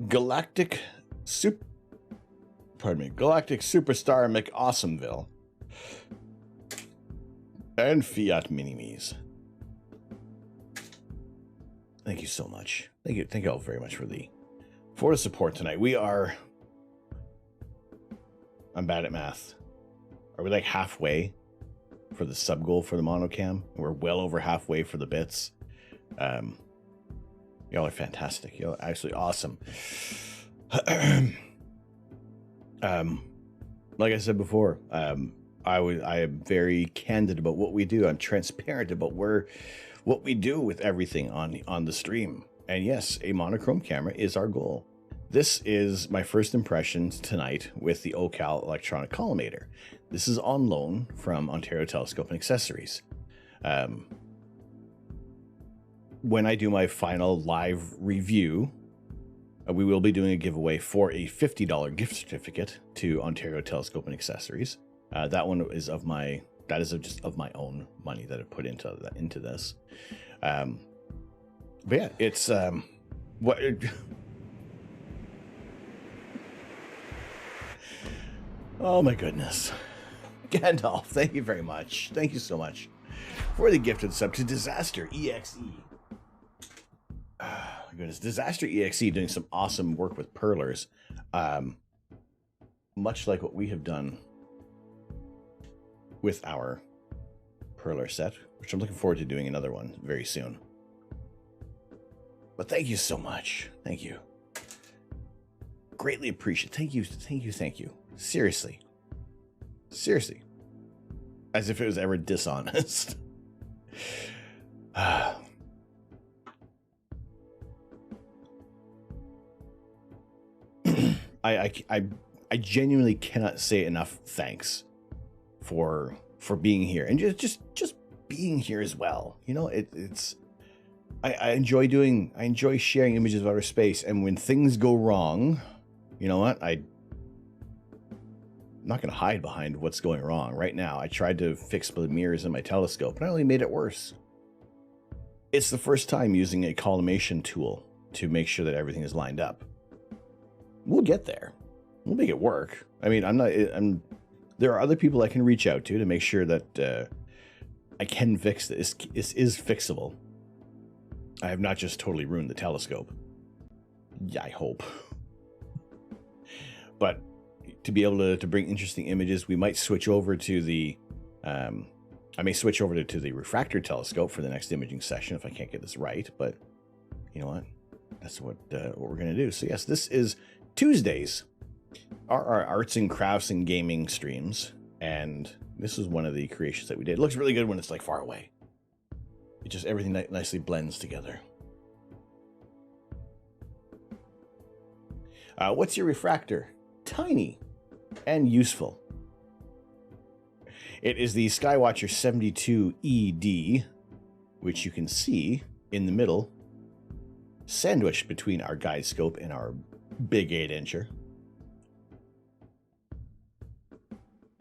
Speaker 1: Galactic Superstar McAwesomeville. And Fiat Minimes. Thank you so much. Thank you all very much for the support tonight. I'm bad at math. Are we like halfway for the sub goal for the monocam? We're well over halfway for the bits. Y'all are fantastic. Y'all are absolutely awesome. Like I said before, I am very candid about what we do. I'm transparent about what we do with everything on the stream. And yes, a monochrome camera is our goal. This is my first impressions tonight with the Ocal electronic collimator. This is on loan from Ontario Telescope and Accessories. When I do my final live review, we will be doing a giveaway for a $50 gift certificate to Ontario Telescope and Accessories. That one is of my own money that I put into this. But yeah, it's oh my goodness. Gandalf, thank you very much. Thank you so much for the gifted sub to Disaster EXE. My goodness, Disaster EXE doing some awesome work with perlers. Much like what we have done with our perler set, which I'm looking forward to doing another one very soon. But thank you so much. Thank you. Greatly appreciate. Thank you. Seriously. As if it was ever dishonest. I genuinely cannot say enough thanks for being here and just being here as well. You know, I enjoy sharing images of outer space, and when things go wrong, you know what? I'm not going to hide behind what's going wrong. Right now, I tried to fix the mirrors in my telescope, and I only made it worse. It's the first time using a collimation tool to make sure that everything is lined up. We'll get there. We'll make it work. I mean, there are other people I can reach out to make sure that I can fix this. This is fixable. I have not just totally ruined the telescope. Yeah, I hope. But to be able to bring interesting images, we might switch over to the I may switch over to the refractor telescope for the next imaging session if I can't get this right, but you know what? That's what we're going to do. So yes, this is Tuesdays, our arts and crafts and gaming streams, and this is one of the creations that we did. It looks really good when it's like far away. It just, everything nicely blends together. What's your refractor? Tiny and useful. It is the Skywatcher 72 ED, which you can see in the middle, sandwiched between our guide scope and our big 8-incher.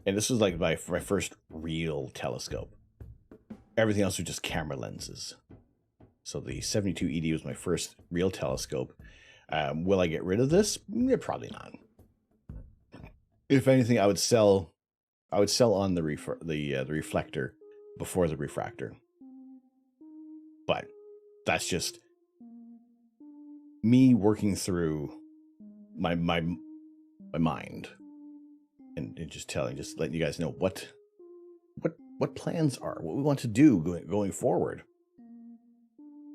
Speaker 1: And this was like my first real telescope. Everything else was just camera lenses. So the 72 ED was my first real telescope. Will I get rid of this? Probably not. If anything, I would sell on the reflector before the refractor. But that's just me working through my mind and just letting you guys know what plans are, what we want to do going forward.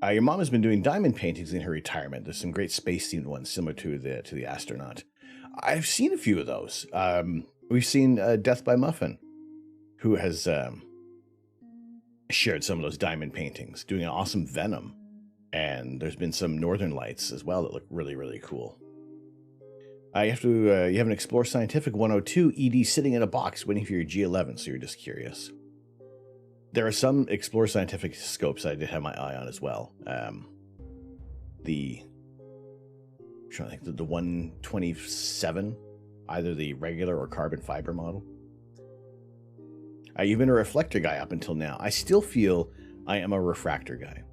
Speaker 1: Your mom has been doing diamond paintings in her retirement. There's some great space-themed ones similar to the astronaut. I've seen a few of those. We've seen Death by Muffin, who has shared some of those diamond paintings, doing an awesome Venom. And there's been some Northern Lights as well that look really, really cool. You have an Explore Scientific 102 ED sitting in a box waiting for your G11, so you're just curious. There are some Explore Scientific scopes I did have my eye on as well. I'm trying to think, the 127, either the regular or carbon fiber model. You've been a reflector guy up until now. I still feel I am a refractor guy.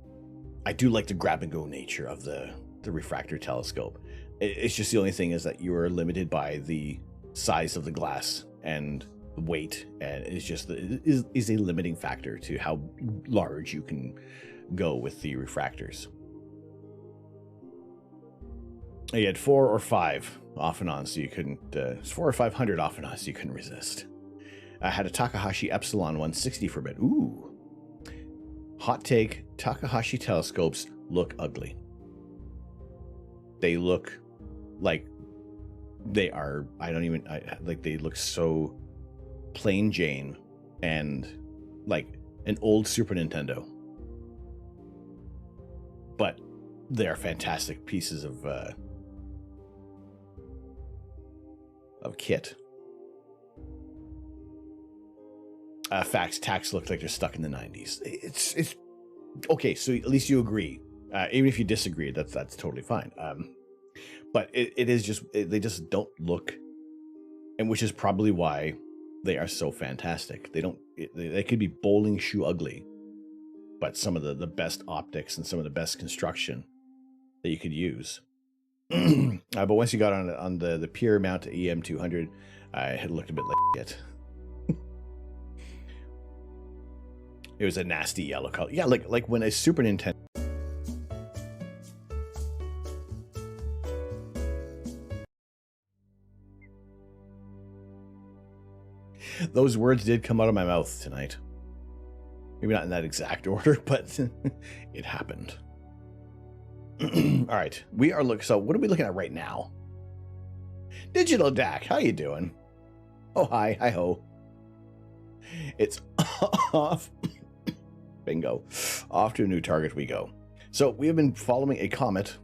Speaker 1: I do like the grab-and-go nature of the refractor telescope. It's just the only thing is that you are limited by the size of the glass and the weight, and it's just is a limiting factor to how large you can go with the refractors. You had 4 or 5 off and on, so you couldn't. 4 or 500 off and on, so you couldn't resist. I had a Takahashi Epsilon 160 for a bit. Ooh. Hot take: Takahashi telescopes look ugly. They look like they are. Like they look so plain Jane and like an old Super Nintendo. But they are fantastic pieces of kit. Facts, tax look like they're stuck in the 90s. It's okay, so at least you agree. Even if you disagree, that's totally fine. But it is just, they just don't look, and which is probably why they are so fantastic. They could be bowling shoe ugly, but some of the best optics and some of the best construction that you could use. But once you got on the Pure mount EM200, it looked a bit like shit. It was a nasty yellow color. Yeah, like when a Super Nintendo. Those words did come out of my mouth tonight. Maybe not in that exact order, but it happened. All right, we are looking. So, what are we looking at right now? Digital DAC, how you doing? Oh, hi ho. It's off. Bingo. Off to a new target we go. So we have been following a comet.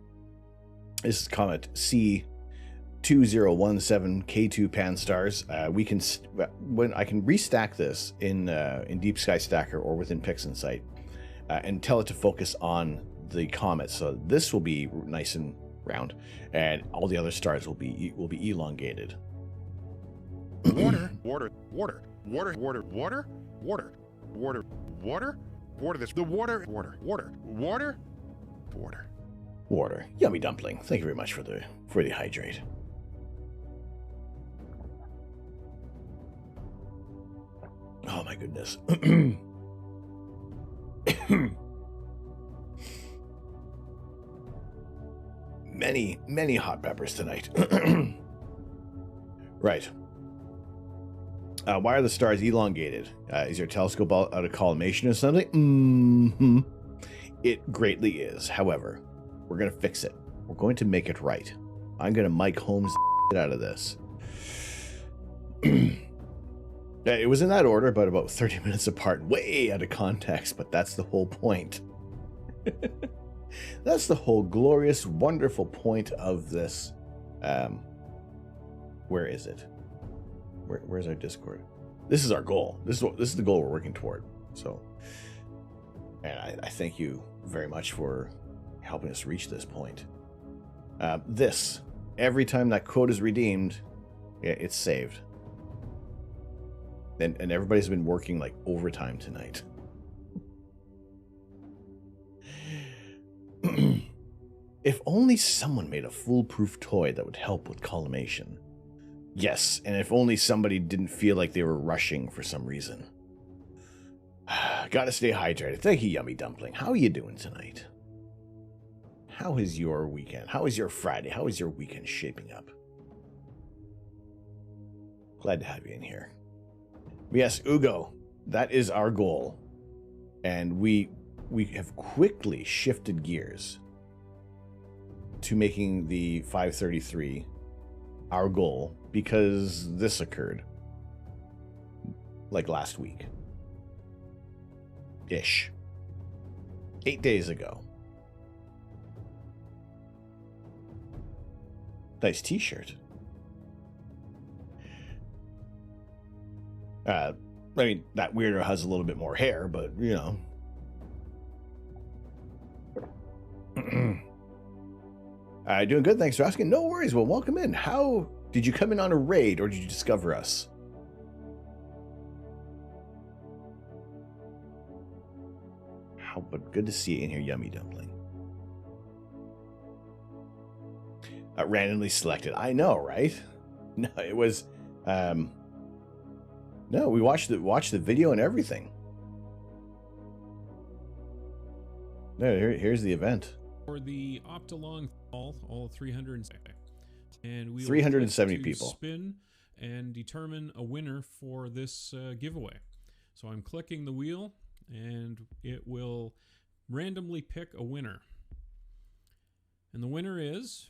Speaker 1: This is comet C2017 K2 Pan stars. We can when I can restack this in Deep Sky Stacker or within PixInsight and tell it to focus on the comet. So this will be nice and round, and all the other stars will be elongated.
Speaker 8: Water. This the water.
Speaker 1: Yummy dumpling. Thank you very much for the hydrate. Oh my goodness. Many hot peppers tonight. Right. Why are the stars elongated? Is your telescope out of collimation or something? Mm-hmm. It greatly is. However, we're going to fix it. We're going to make it right. I'm going to Mike Holmes out of this. It was in that order, but about 30 minutes apart, way out of context, but that's the whole point. That's the whole glorious, wonderful point of this. Where is it? Where's our Discord? This is our goal. This is the goal we're working toward. So, and I thank you very much for helping us reach this point. Every time that code is redeemed, yeah, it's saved. And everybody's been working like overtime tonight. If only someone made a foolproof toy that would help with collimation. Yes, and if only somebody didn't feel like they were rushing for some reason. Gotta stay hydrated. Thank you, Yummy Dumpling. How are you doing tonight? How is your weekend? How is your Friday? How is your weekend shaping up? Glad to have you in here. Yes, Ugo, that is our goal. And we have quickly shifted gears to making the 533 our goal because this occurred like last week ish, 8 days ago. Nice t-shirt. I mean, that weirdo has a little bit more hair, but you know. Doing good, thanks for asking. No worries. Well, welcome in. How did you come in on a raid, or did you discover us? How, but good to see you in here, Yummy Dumpling. Randomly selected. I know, right? No, it was. No, we watched the video and everything. No, here's the event.
Speaker 16: For the Optolong all 300, and we
Speaker 1: 370 people
Speaker 16: spin and determine a winner for this giveaway. So I'm clicking the wheel, and it will randomly pick a winner. And the winner is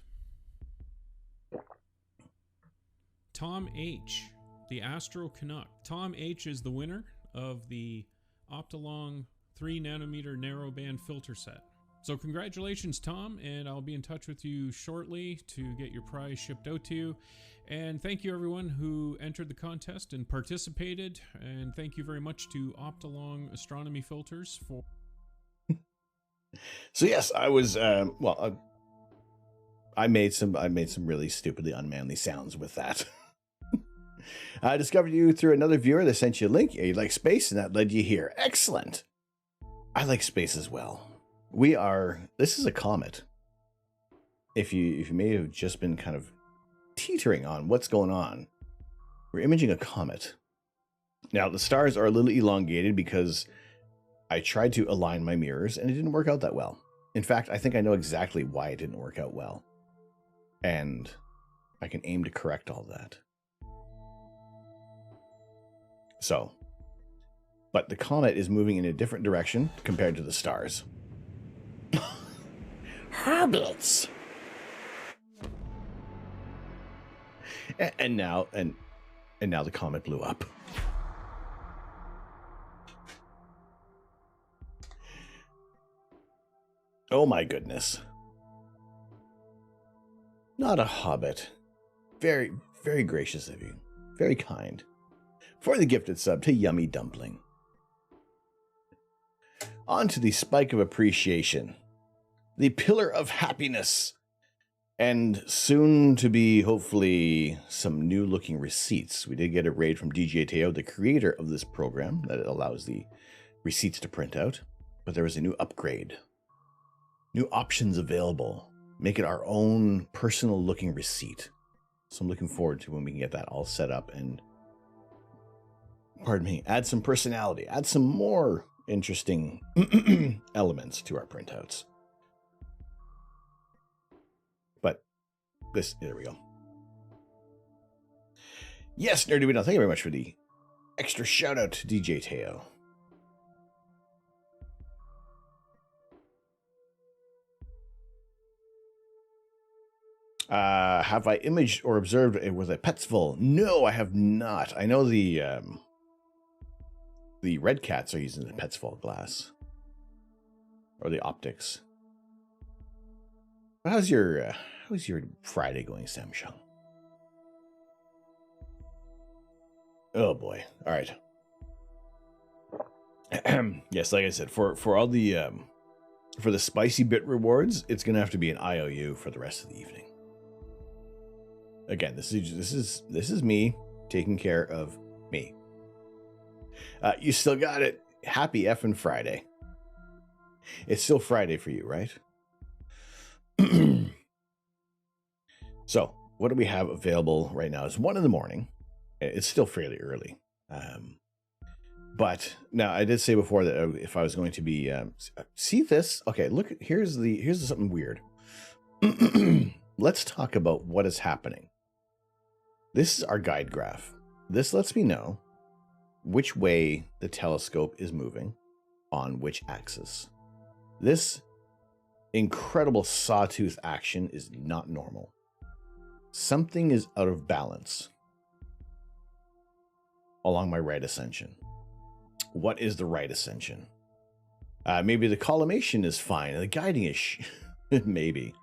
Speaker 16: Tom H., the Astro Canuck. Tom H. is the winner of the Optolong 3 nanometer narrowband filter set. So congratulations, Tom, and I'll be in touch with you shortly to get your prize shipped out to you. And thank you everyone who entered the contest and participated, and thank you very much to Optolong Astronomy Filters for...
Speaker 1: So yes, I was I made some really stupidly unmanly sounds with that. I discovered you through another viewer that sent you a link. You like space, and that led you here. Excellent. I like space as well. This is a comet. If you may have just been kind of teetering on what's going on, we're imaging a comet. Now, the stars are a little elongated because I tried to align my mirrors and it didn't work out that well. In fact, I think I know exactly why it didn't work out well. And I can aim to correct all that. So, but the comet is moving in a different direction compared to the stars. Hobbits. And now the comet blew up. Oh my goodness. Not a hobbit. Very, very gracious of you. Very kind. For the gifted sub to Yummy Dumpling. On to the spike of appreciation. The pillar of happiness. And soon to be, hopefully, some new looking receipts. We did get a raid from DJ Teo, the creator of this program, that allows the receipts to print out. But there was a new upgrade. New options available. Make it our own personal looking receipt. So I'm looking forward to when we can get that all set up and, pardon me, add some personality, add some more interesting elements to our printouts. But there we go. Yes, Nerdy We Know, thank you very much for the extra shout out to DJ Teo. Have I imaged or observed it with a Petsville? No, I have not. I know the red cats are using the Petsville glass. Or the optics. But how's your Friday going, Samshung? Oh boy. All right. Yes, like I said, for all the for the spicy bit rewards, it's gonna have to be an IOU for the rest of the evening. Again, this is me taking care of me. You still got it. Happy effing Friday. It's still Friday for you, right? So, what do we have available right now? It's 1 a.m. It's still fairly early. But now I did say before that if I was going to be see this, okay, look, here's something weird. Let's talk about what is happening. This is our guide graph. This lets me know which way the telescope is moving on which axis. This incredible sawtooth action is not normal. Something is out of balance along my right ascension. What is the right ascension? Maybe the collimation is fine. The guiding is maybe.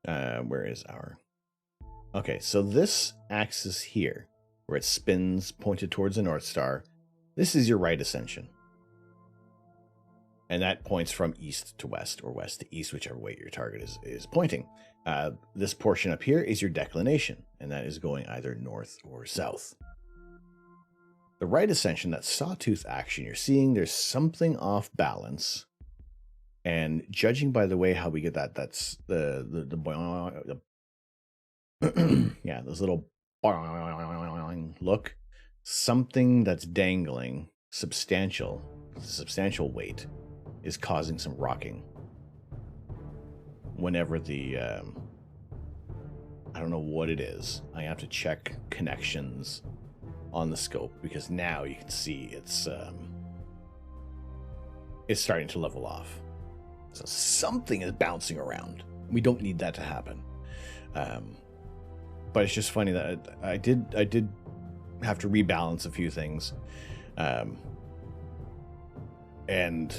Speaker 1: Where is our... Okay, so this axis here, where it spins pointed towards the North Star, this is your right ascension. And that points from east to west, or west to east, whichever way your target is pointing. This portion up here is your declination, and that is going either north or south. The right ascension, that sawtooth action you're seeing, there's something off balance. And judging by the way how we get that's the yeah, this little look, something that's dangling substantial weight is causing some rocking. whenever the I don't know what it is. I have to check connections on the scope, because now you can see it's starting to level off. So something is bouncing around. We don't need that to happen. But it's just funny that I did have to rebalance a few things. And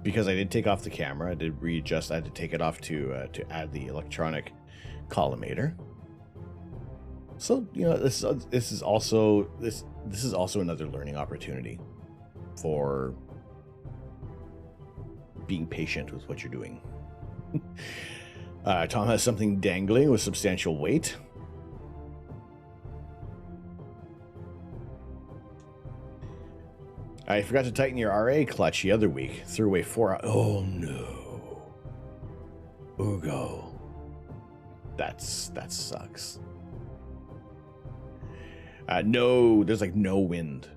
Speaker 1: because I did take off the camera, I did readjust. I had to take it off to add the electronic collimator. So, you know, this is also another learning opportunity for being patient with what you're doing. Tom has something dangling with substantial weight. I forgot to tighten your RA clutch the other week. Threw away 4 hours. Oh no. Ugo. That sucks. No, there's like no wind.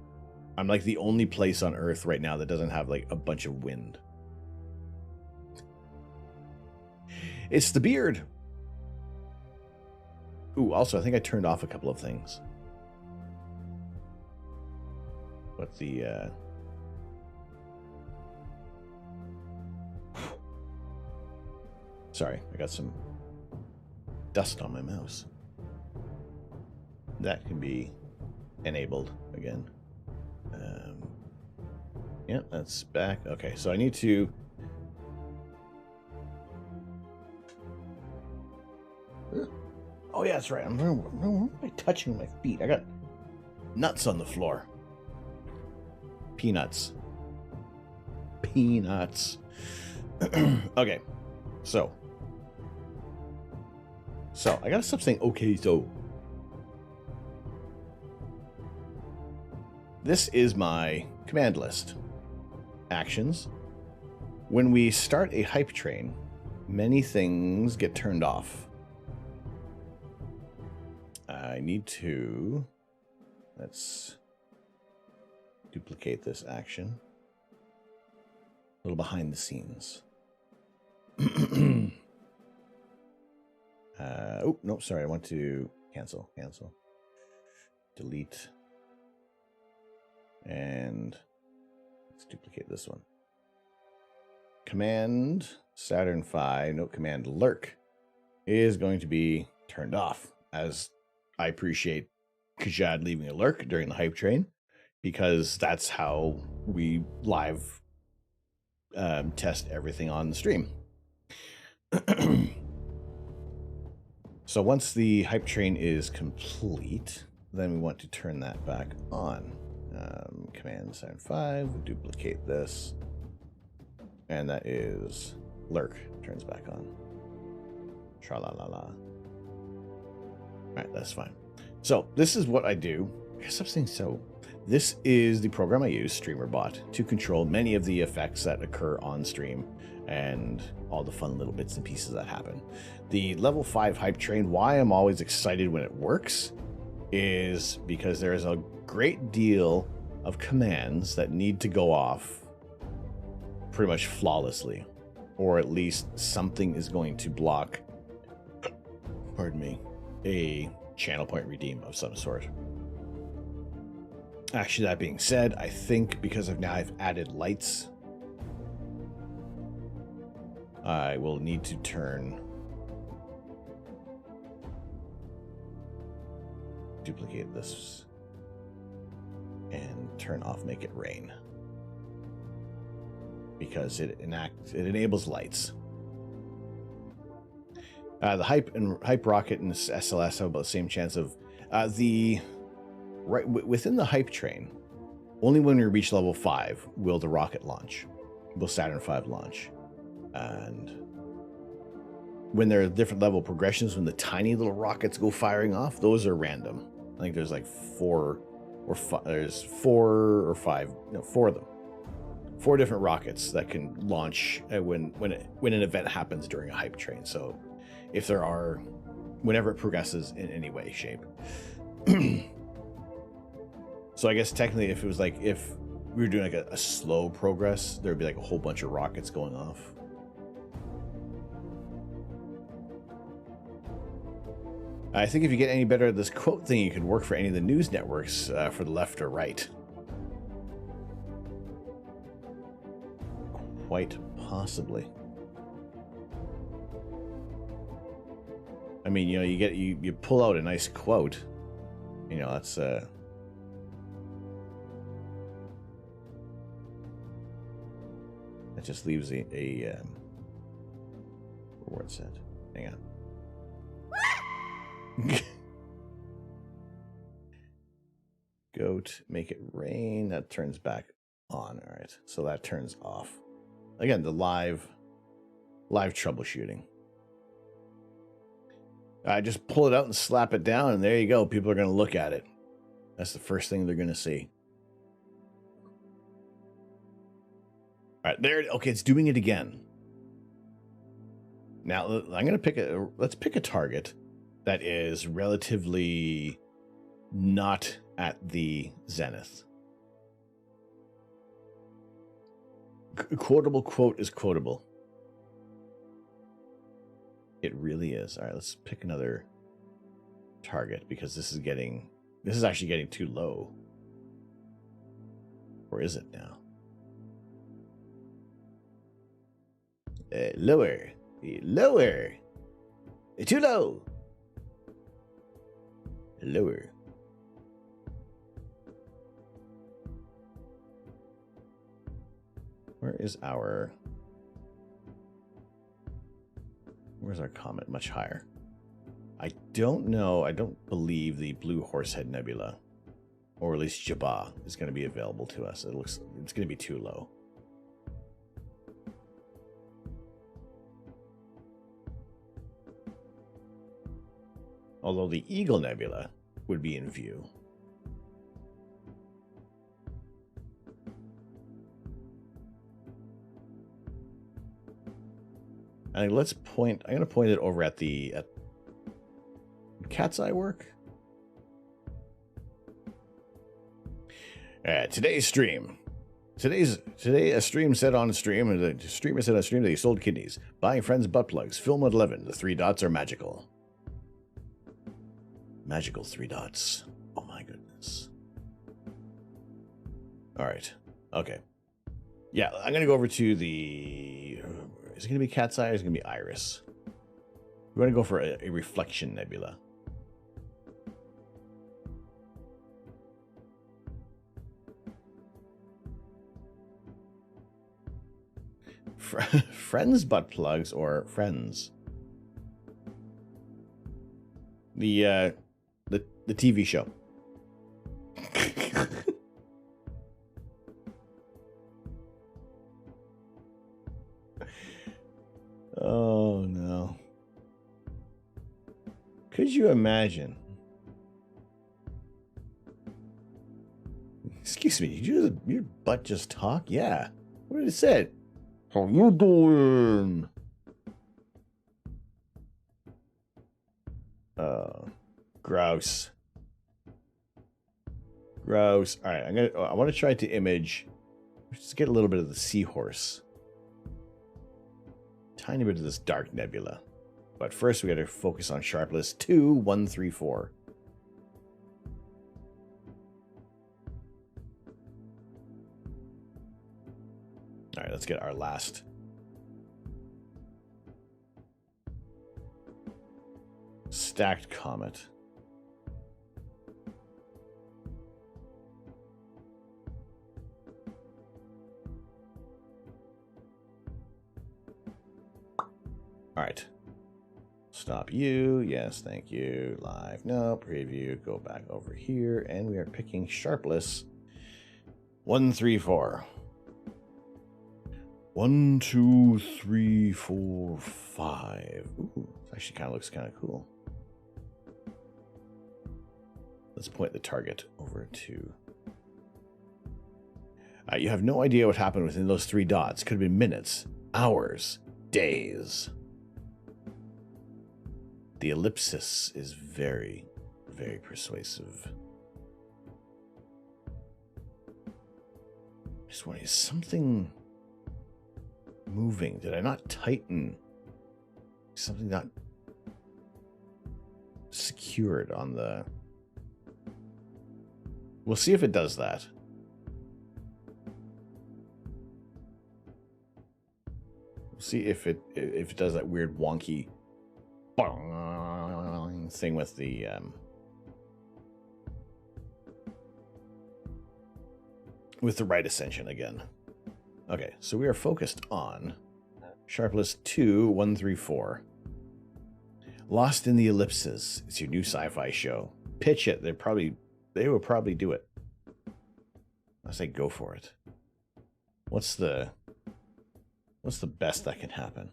Speaker 1: I'm like the only place on Earth right now that doesn't have like a bunch of wind. It's the beard. Ooh, also, I think I turned off a couple of things. What the, Sorry, I got some dust on my mouse. That can be enabled again. Yeah, that's back. Okay, so I need to... Oh yeah, that's right. Where am I touching my feet? I got nuts on the floor. Peanuts. Peanuts. Okay, so I gotta stop saying okay, so. This is my command list. Actions. When we start a hype train, many things get turned off. I need to... Let's duplicate this action. A little behind the scenes. Oh, no, sorry. I want to cancel. Delete. And let's duplicate this one. Command Saturn V, no command lurk, is going to be turned off, as I appreciate Kajad leaving a lurk during the hype train, because that's how we live test everything on the stream. So once the hype train is complete, then we want to turn that back on. Command Saturn V, we'll duplicate this, and that is lurk, turns back on. Tra-la-la-la. Alright, that's fine. So this is what I do. I guess I'm saying so. This is the program I use, StreamerBot, to control many of the effects that occur on stream and all the fun little bits and pieces that happen. The level 5 hype train, why I'm always excited when it works, is because there is a great deal of commands that need to go off pretty much flawlessly, or at least something is going to block, pardon me, a channel point redeem of some sort. Actually, that being said, I think because of now I've added lights, I will need to duplicate this and turn off make it rain, because it enables lights. The hype rocket and SLS have about the same chance of within the hype train. Only when we reach level 5 will the rocket launch, will Saturn V launch, and when there are different level progressions, when the tiny little rockets go firing off, those are random. I think there's like 4 or 5. There's 4 or 5. No, 4 of them. 4 different rockets that can launch when an event happens during a hype train. So if there are, whenever it progresses in any way, shape. So I guess technically, if it was like, if we were doing like a slow progress, there'd be like a whole bunch of rockets going off. I think if you get any better at this quote thing, you could work for any of the news networks for the left or right. Quite possibly. I mean, you know, you pull out a nice quote. You know, that's that just leaves a reward set. Hang on. Goat, make it rain. That turns back on. All right, so that turns off. Again, the live troubleshooting. I just pull it out and slap it down, and there you go. People are going to look at it. That's the first thing they're going to see. All right, there. Okay, it's doing it again. Now I'm going to let's pick a target that is relatively not at the zenith. Quotable quote is quotable. It really is. All right, let's pick another target because this is actually getting too low. Or is it now? Lower. Lower. Too low. Lower. Where's our comet? Much higher. I don't know. I don't believe the Blue Horsehead Nebula, or at least Jabba, is going to be available to us. It's going to be too low. Although the Eagle Nebula would be in view. And I'm going to point it over at Cat's Eye work. Today's stream. Today a stream said on stream, and the streamer said on stream that he sold kidneys. Buying friends butt plugs. Film at 11. The 3 dots are magical. Magical 3 dots. Oh my goodness. All right. Okay. Yeah, I'm going to go over to the... Is it going to be Cat's Eye or is it going to be Iris? We're going to go for a reflection nebula. Friends butt plugs or friends? The TV show. Oh no. Could you imagine? Excuse me, did your butt just talk? Yeah. What did it say? How you doing? Gross. Gross. All right, I want to try to image. Just get a little bit of the seahorse. Tiny bit of this dark nebula. But first we got to focus on sharpless 2, 1, 3, 4. All right, let's get our last. Stacked comet. All right. Stop you. Yes, thank you. Live. No. Preview. Go back over here. And we are picking sharpless 1, 3, 4. 1, 2, 3, 4, 5. Ooh, it actually kind of looks kind of cool. Let's point the target over to... you have no idea what happened within those 3 dots. Could have been minutes, hours, days. The ellipsis is very, very persuasive. Just wondering, is something moving? Did I not tighten? Something not secured on the... We'll see if it does that. We'll see if it does that weird wonky thing with the right ascension again. Okay, so we are focused on Sharpless 2134. Lost in the Ellipses. It's your new sci-fi show. Pitch it. They will probably do it. I say go for it. What's the best that can happen?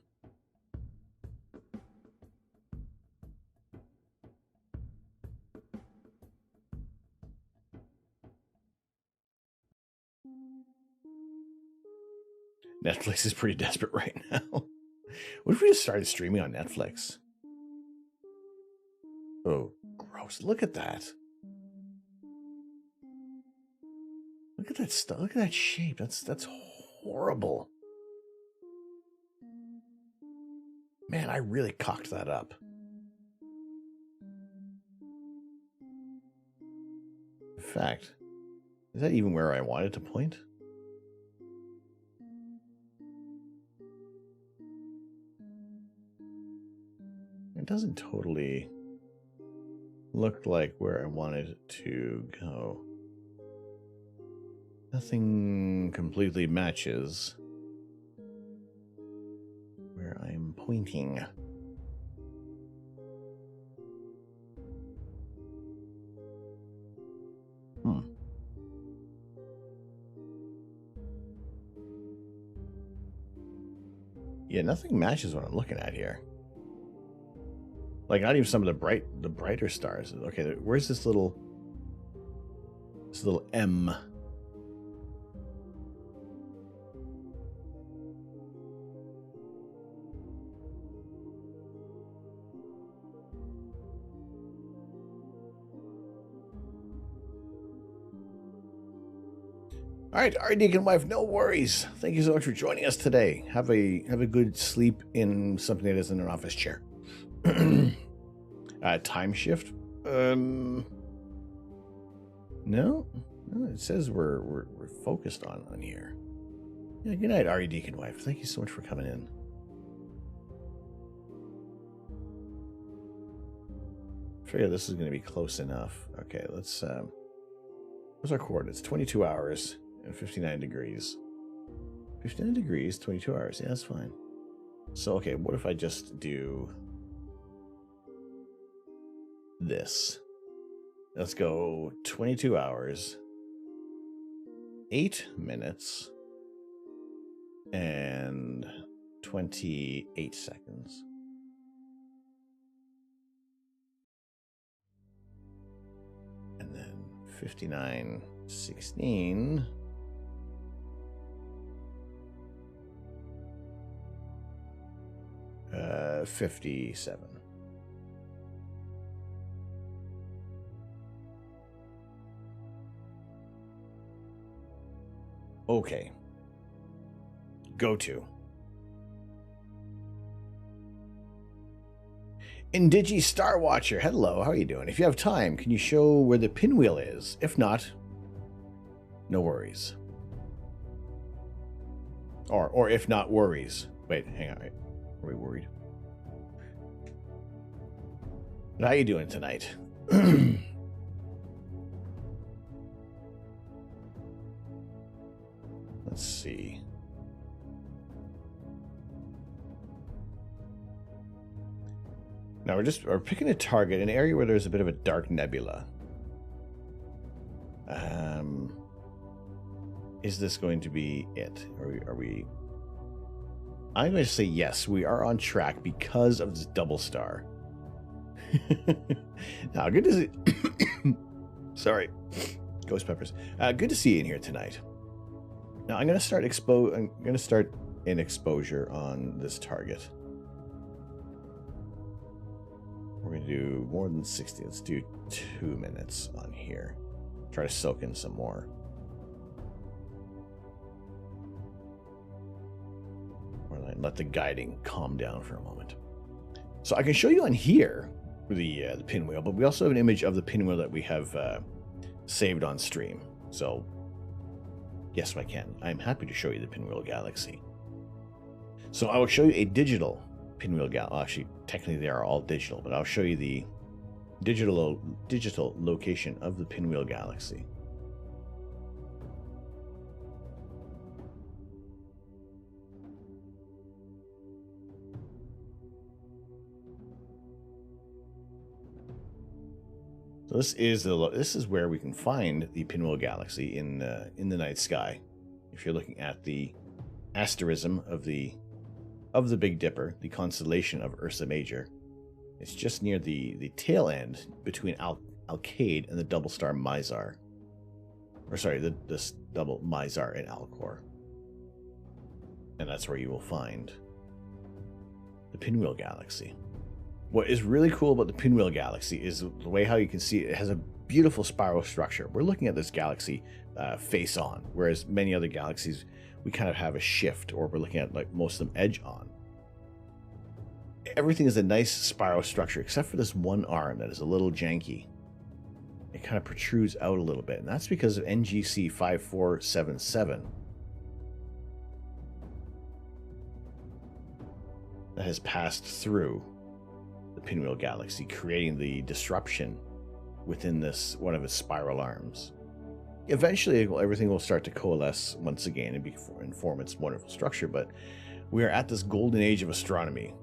Speaker 1: Netflix is pretty desperate right now. What if we just started streaming on Netflix? Oh, gross. Look at that. Look at that stuff. Look at that shape. That's horrible. Man, I really cocked that up. In fact, is that even where I wanted to point? It doesn't totally look like where I wanted it to go. Nothing completely matches where I'm pointing. Yeah, nothing matches what I'm looking at here. Like, not even some of the brighter stars. Okay, where's this little M? All right, our Deacon wife, no worries. Thank you so much for joining us today. Have a good sleep in something that isn't an office chair. Time shift? No, it says we're focused on here. Yeah, good night, Ari Deacon wife. Thank you so much for coming in. I figure this is going to be close enough. Okay, let's. What's our coordinates? 22 hours and 59 degrees. 59 degrees, 22 hours. Yeah, that's fine. So, okay, what if I just do this? Let's go 22 hours, 8 minutes, and 28 seconds. And then 59, 16. Uh, 57. Okay. Go to. Indigi Star Watcher, hello, how are you doing? If you have time, can you show where the pinwheel is? If not, no worries. Or if not, worries. Wait, hang on. Are we worried? How you doing tonight? Let's see. Now we're picking a target, an area where there's a bit of a dark nebula. Is this going to be it? Are we? I'm going to say yes. We are on track because of this double star. Now, good to see. Sorry, ghost peppers. Good to see you in here tonight. Now I'm going to start in exposure on this target. We're going to do more than 60. Let's do 2 minutes on here. Try to soak in some more. Or let the guiding calm down for a moment. So I can show you on here the pinwheel, but we also have an image of the pinwheel that we have saved on stream. So, yes, I can. I'm happy to show you the pinwheel galaxy. So I will show you a digital pinwheel galaxy. Actually, technically they are all digital, but I'll show you the digital location of the pinwheel galaxy. So this is where we can find the pinwheel galaxy in the night sky. If you're looking at the asterism of the Big Dipper, the constellation of Ursa Major, it's just near the tail end between Alcade and the double star Mizar. Or sorry, the double Mizar and Alcor. And that's where you will find the pinwheel galaxy. What is really cool about the pinwheel galaxy is the way how you can see it has a beautiful spiral structure. We're looking at this galaxy face on, whereas many other galaxies, we kind of have a shift, or we're looking at like most of them edge on. Everything is a nice spiral structure, except for this one arm that is a little janky. It kind of protrudes out a little bit, and that's because of NGC 5477. That has passed through the pinwheel galaxy, creating the disruption within this one of its spiral arms. Eventually, everything will start to coalesce once again and form its wonderful structure, but we are at this golden age of astronomy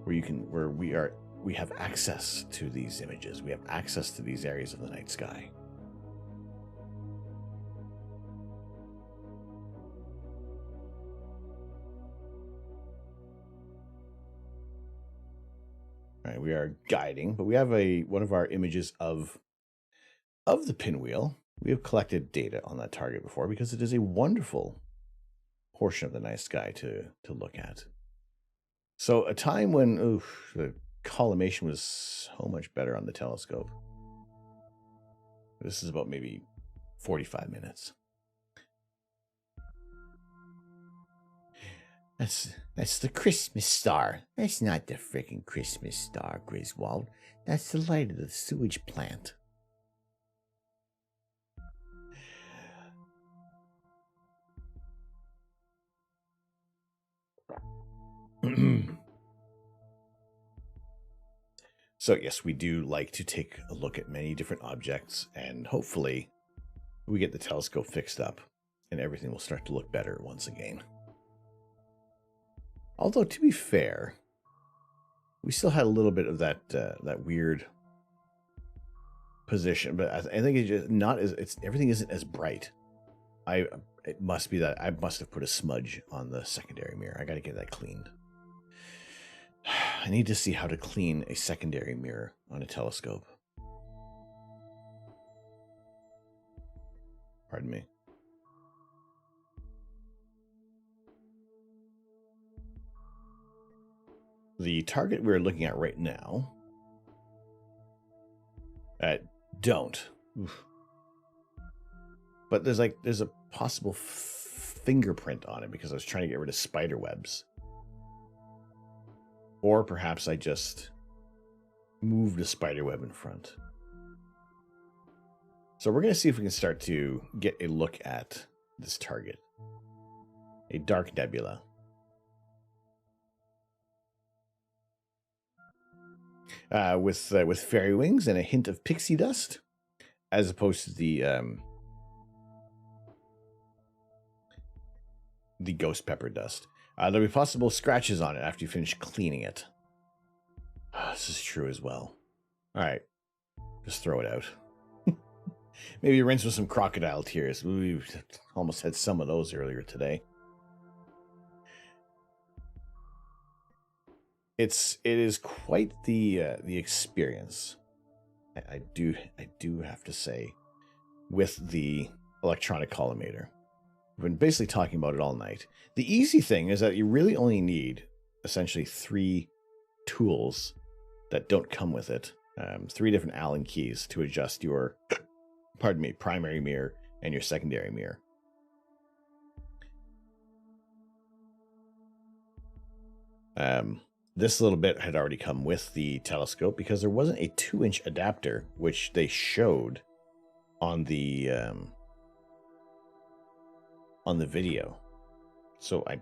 Speaker 1: where we have access to these images. We have access to these areas of the night sky. All right, we are guiding, but we have one of our images of the pinwheel. We have collected data on that target before because it is a wonderful portion of the night sky to look at. So a time when the collimation was so much better on the telescope. This is about maybe 45 minutes. That's the Christmas star. That's not the freaking Christmas star, Griswold. That's the light of the sewage plant. So yes, we do like to take a look at many different objects, and hopefully we get the telescope fixed up and everything will start to look better once again. Although, to be fair, we still had a little bit of that weird position, but I think it's just not as everything isn't as bright. It must be that I must have put a smudge on the secondary mirror. I got to get that cleaned. I need to see how to clean a secondary mirror on a telescope. Pardon me. The target we're looking at right now, don't. Oof. But there's a possible fingerprint on it because I was trying to get rid of spider webs. Or perhaps I just moved a spider web in front. So we're going to see if we can start to get a look at this target. A dark nebula. With fairy wings and a hint of pixie dust, as opposed to the ghost pepper dust. There'll be possible scratches on it after you finish cleaning it. This is true as well. All right, just throw it out. Maybe rinse with some crocodile tears. We almost had some of those earlier today. It is quite the experience. I do have to say, with the electronic collimator. We've been basically talking about it all night. The easy thing is that you really only need essentially 3 tools that don't come with it. 3 different Allen keys to adjust your, pardon me, primary mirror and your secondary mirror. this little bit had already come with the telescope because there wasn't a 2-inch adapter, which they showed on the video. So I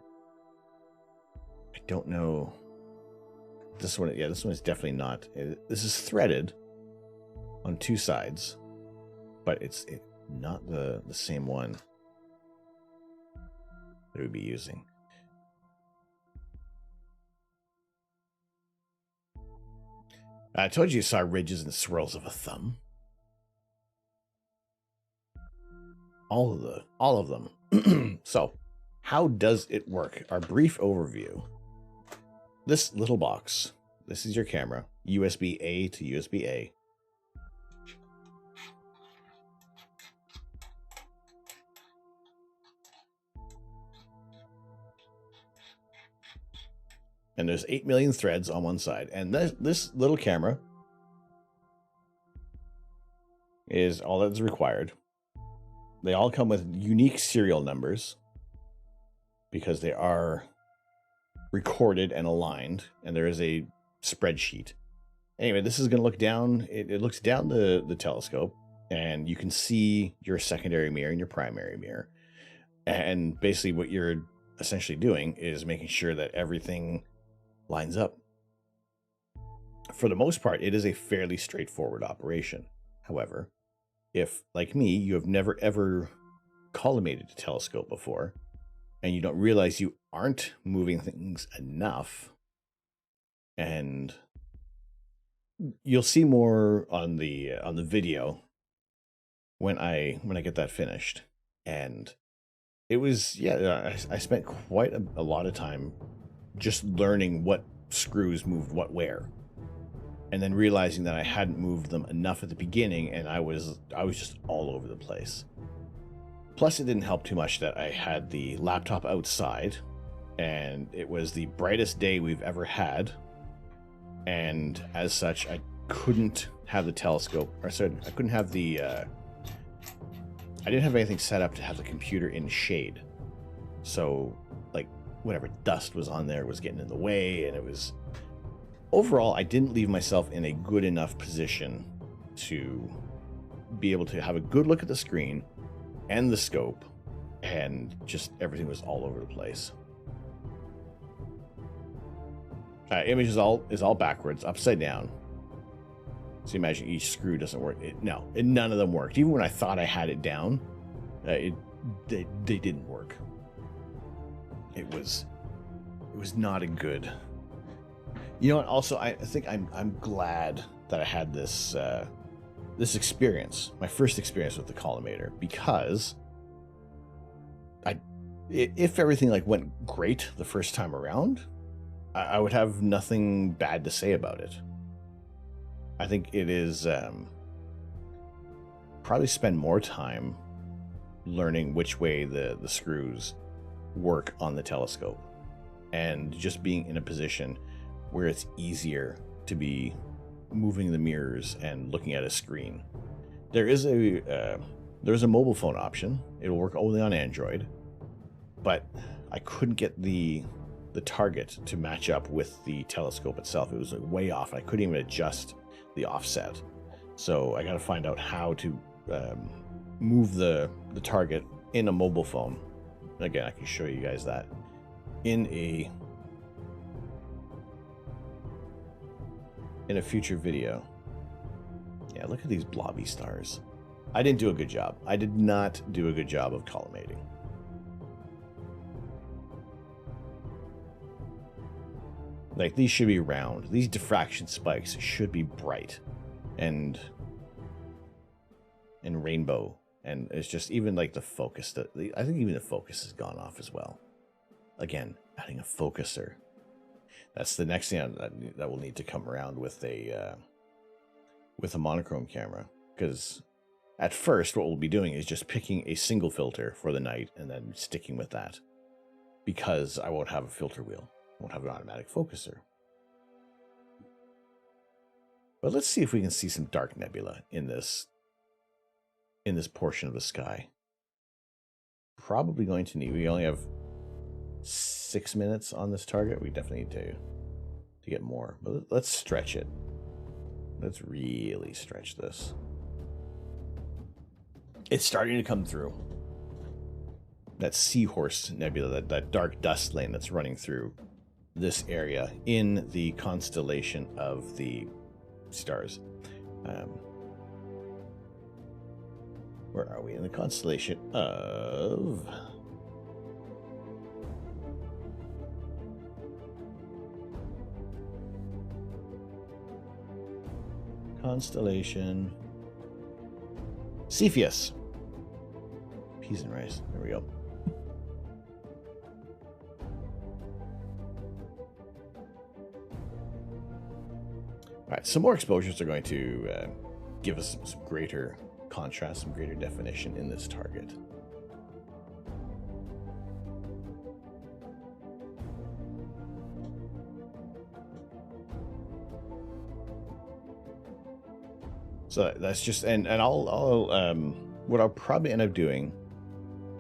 Speaker 1: don't know. This one, yeah, this one is definitely not. This is threaded on 2 sides, but it's not the same one that we'd be using. I told you saw ridges and swirls of a thumb. All of them. So, how does it work? Our brief overview. This little box. This is your camera. USB-A to USB-A. And there's 8 million threads on one side. And this little camera is all that's required. They all come with unique serial numbers because they are recorded and aligned. And there is a spreadsheet. Anyway, this is going to look down. It looks down the telescope. And you can see your secondary mirror and your primary mirror. And basically what you're essentially doing is making sure that everything lines up. For the most part, it is a fairly straightforward operation. However, if, like me, you have never ever collimated a telescope before, and you don't realize you aren't moving things enough, and you'll see more on the video when I get that finished. And it was, yeah, I spent quite a lot of time just learning what screws moved what where, and then realizing that I hadn't moved them enough at the beginning, and I was just all over the place. Plus, it didn't help too much that I had the laptop outside, and it was the brightest day we've ever had, and as such, I couldn't have the telescope, or sorry, I couldn't have the I didn't have anything set up to have the computer in shade. So, like, whatever dust was on there was getting in the way, and it was... Overall, I didn't leave myself in a good enough position to be able to have a good look at the screen and the scope, and just everything was all over the place. Image is all backwards, upside down. So imagine each screw doesn't work. None of them worked. Even when I thought I had it down, they didn't work. It was not a good. You know what? Also, I think I'm glad that I had this this experience, my first experience with the Collimator, because if everything went great the first time around, I would have nothing bad to say about it. I think it is probably spend more time learning which way the screws work on the telescope, and just being in a position where it's easier to be moving the mirrors and looking at a screen. There's a mobile phone option. It'll work only on Android, but I couldn't get the target to match up with the telescope itself. It was way off. I couldn't even adjust the offset. So I got to find out how to move the target in a mobile phone. Again, I can show you guys that in a future video. Yeah, look at these blobby stars. I didn't do a good job. I did not do a good job of collimating. Like, these should be round. These diffraction spikes should be bright and rainbow. And it's just even like the focus. I think even the focus has gone off as well. Again, adding a focuser. That's the next thing that will need to come around with a monochrome camera. Because at first, what we'll be doing is just picking a single filter for the night and then sticking with that. Because I won't have a filter wheel. I won't have an automatic focuser. But let's see if we can see some dark nebula in this portion of the sky. Probably going to need... We only have 6 minutes on this target. We definitely need to to get more. But let's stretch it. Let's really stretch this. It's starting to come through. That Seahorse Nebula, that dark dust lane that's running through this area in the constellation of the stars. Where are we? In the constellation of... Constellation Cepheus. Peas and rice. There we go. All right, some more exposures are going to give us some greater contrast, some greater definition in this target. So that's just, and what I'll probably end up doing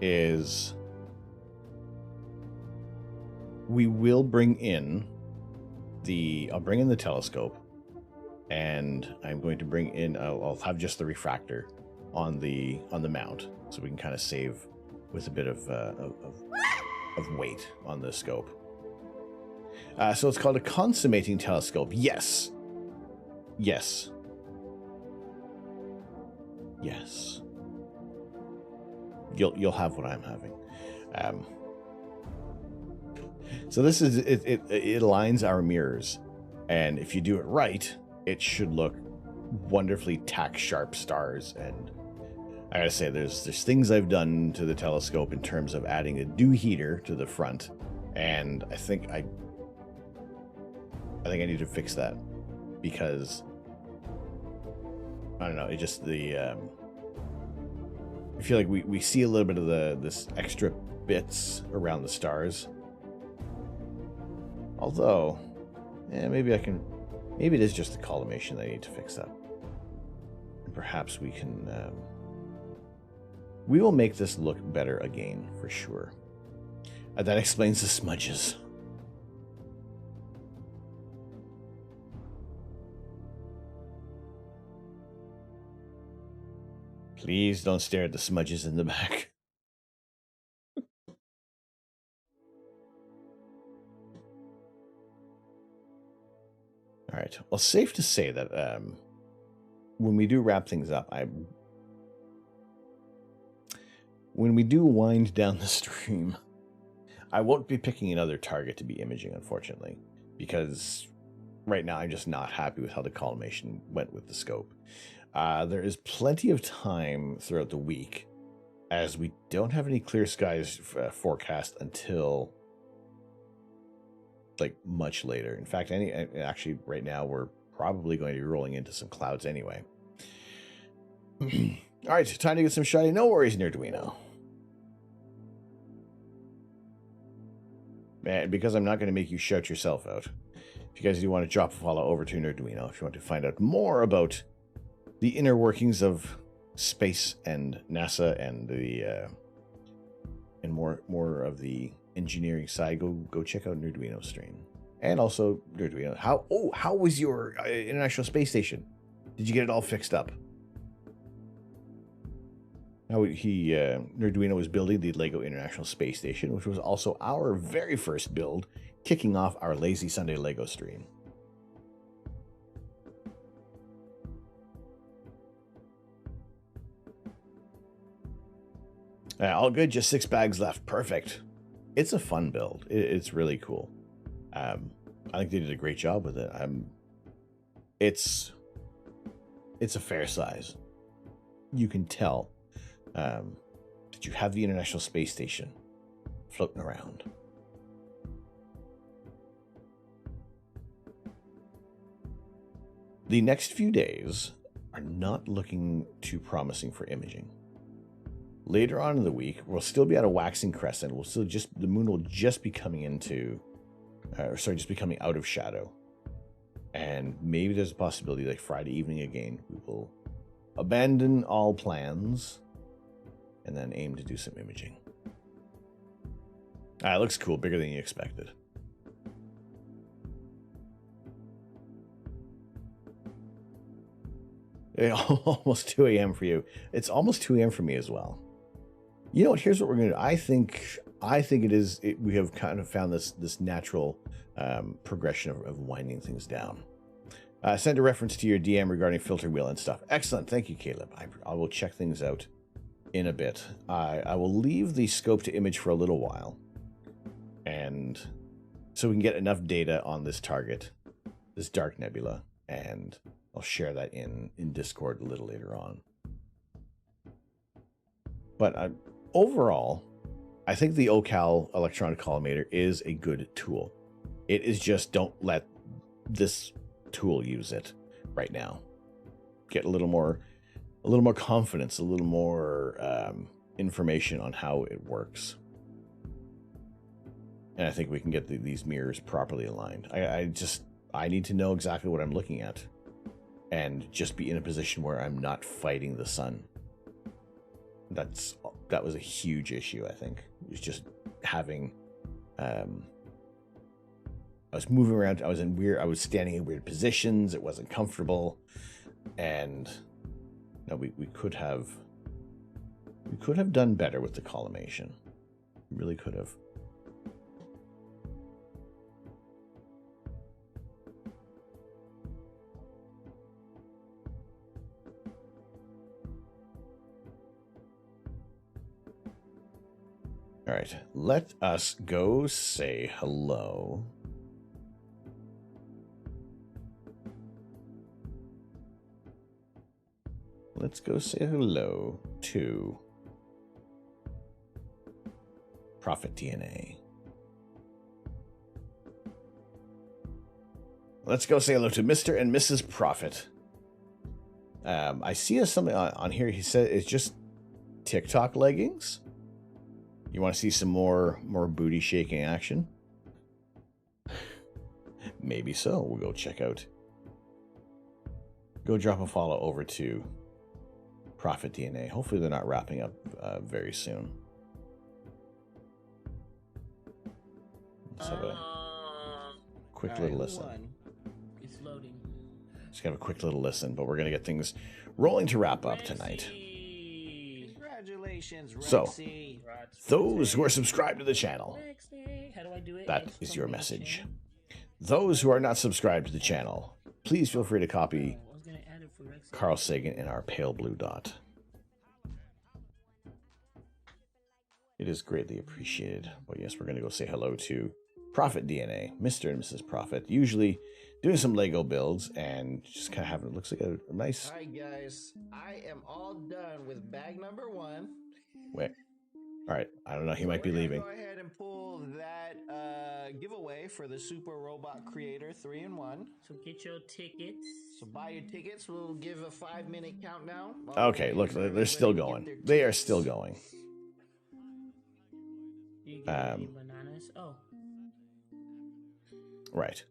Speaker 1: is we will bring in I'll bring in the telescope, and I'm going to bring in, I'll have just the refractor on the mount, so we can kind of save with a bit of weight on the scope. So it's called a consummating telescope. Yes. Yes. Yes. You'll have what I'm having. So this is it aligns our mirrors, and if you do it right, it should look wonderfully tack sharp stars. And I gotta say, there's things I've done to the telescope in terms of adding a dew heater to the front, and I think I need to fix that, because I don't know, it just I feel like we see a little bit of this extra bits around the stars. Although, maybe it is just the collimation that I need to fix up. And perhaps we can, we will make this look better again, for sure. That explains the smudges. Please don't stare at the smudges in the back. All right. Well, safe to say that when we do wrap things up, when we do wind down the stream, I won't be picking another target to be imaging, unfortunately, because right now I'm just not happy with how the collimation went with the scope. There is plenty of time throughout the week, as we don't have any clear skies forecast until like much later. In fact, actually right now we're probably going to be rolling into some clouds anyway. All right, time to get some shiny. No worries, Nerduino. Man, because I'm not going to make you shout yourself out. If you guys do want to drop a follow over to Nerduino, if you want to find out more about the inner workings of space and NASA and the and more of the engineering side, go check out Nerduino's stream. And also Nerduino, how was your International Space Station? Did you get it all fixed up? Now Nerduino was building the Lego International Space Station, which was also our very first build, kicking off our Lazy Sunday Lego stream. All good, just 6 bags left. Perfect. It's a fun build. It's really cool. I think they did a great job with it. It's a fair size. You can tell that you have the International Space Station floating around. The next few days are not looking too promising for imaging. Later on in the week, we'll still be at a waxing crescent. The moon will just be coming into, just be coming out of shadow. And maybe there's a possibility, like Friday evening again, we will abandon all plans and then aim to do some imaging. It looks cool, bigger than you expected. Almost 2 a.m. for you. It's almost 2 a.m. for me as well. You know what? Here's what we're going to do. I think we have kind of found this natural progression of winding things down. Send a reference to your DM regarding filter wheel and stuff. Excellent. Thank you, Caleb. I will check things out in a bit. I will leave the scope to image for a little while, and so we can get enough data on this target, this dark nebula, and I'll share that in Discord a little later on. But overall, I think the Ocal electronic collimator is a good tool. It is just, don't let this tool use it right now. Get a little more confidence, a little more information on how it works. And I think we can get these mirrors properly aligned. I need to know exactly what I'm looking at, and just be in a position where I'm not fighting the sun. That was a huge issue, I think. It was just having I was moving around, I was standing in weird positions, it wasn't comfortable, and no, we could have done better with the collimation. We really could have. All right, let us go say hello. Let's go say hello to Prophet DNA. Let's go say hello to Mr. and Mrs. Prophet. I see something on here. He said it's just TikTok leggings. You want to see some more booty shaking action? Maybe so. We'll go check out. Go drop a follow over to Prophet DNA. Hopefully they're not wrapping up very soon. Let's have a quick little listen.
Speaker 17: It's loading.
Speaker 1: Just gonna have a quick little listen, but we're gonna get things rolling to wrap up tonight.
Speaker 17: Congratulations,
Speaker 1: So, those who are subscribed to the channel,
Speaker 17: how do I do it?
Speaker 1: that is your message. Those who are not subscribed to the channel, please feel free to copy Carl Sagan in our pale blue dot. It is greatly appreciated. But yes, we're going to go say hello to Prophet DNA, Mr. and Mrs. Prophet, usually doing some Lego builds and just kind of having, it looks like a nice...
Speaker 17: Hi guys, I am all done with bag number 1.
Speaker 1: Wait. All right, I don't know, he might be leaving.
Speaker 17: Go ahead and pull that giveaway for the Super Robot Creator 3-in-1. So get your tickets. So buy your tickets. We'll give a 5-minute countdown.
Speaker 1: Okay, look, they're still going. They are still going.
Speaker 17: Bananas. Oh.
Speaker 1: Right.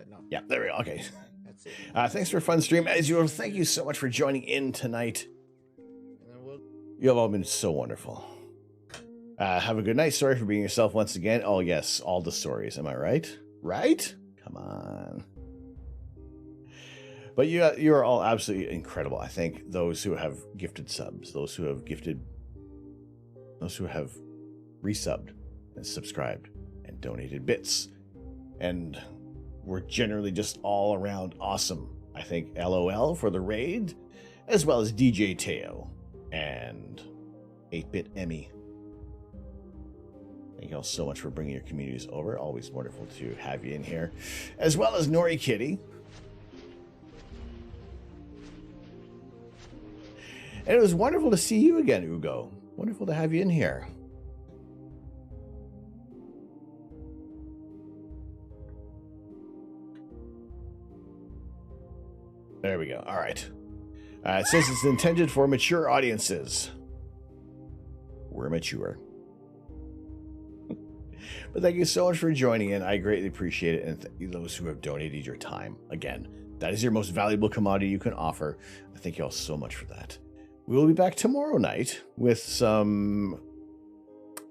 Speaker 17: No.
Speaker 1: Yeah, there we go. Okay.
Speaker 17: That's it.
Speaker 1: Thanks for a fun stream. As usual, thank you so much for joining in tonight. You have all been so wonderful. Have a good night. Sorry for being yourself once again. Oh, yes, all the stories. Am I right? Right? Come on. But you are all absolutely incredible. I think those who have gifted subs, those who have resubbed and subscribed and donated bits, and we're generally just all around awesome. I think LOL for the raid, as well as DJ Teo and 8-Bit Emmy. Thank you all so much for bringing your communities over. Always wonderful to have you in here, as well as Nori Kitty. And it was wonderful to see you again, Ugo. Wonderful to have you in here. There we go. All right. It says it's intended for mature audiences. We're mature. But thank you so much for joining in. I greatly appreciate it. And thank you those who have donated your time. Again, that is your most valuable commodity you can offer. I thank you all so much for that. We will be back tomorrow night with some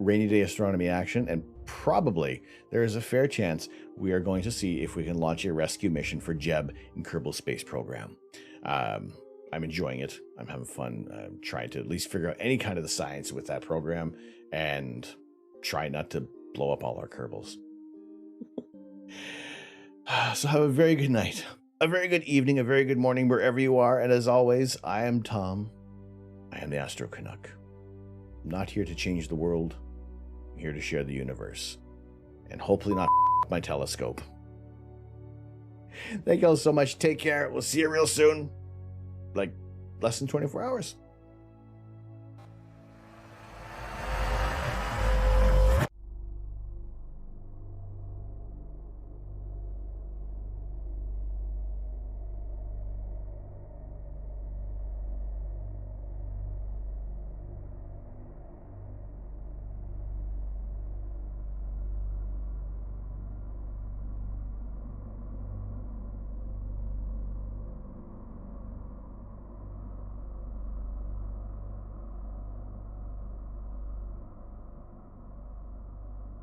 Speaker 1: rainy day astronomy action, and probably there is a fair chance we are going to see if we can launch a rescue mission for Jeb in Kerbal Space Program. I'm enjoying it. I'm having fun. I'm trying to at least figure out any kind of the science with that program and try not to blow up all our Kerbals. So have a very good night, a very good evening, a very good morning wherever you are. And as always, I am Tom. I am the Astro Canuck. I'm not here to change the world. I'm here to share the universe. And hopefully not my telescope. Thank you all so much. Take care. We'll see you real soon. Like less than 24 hours.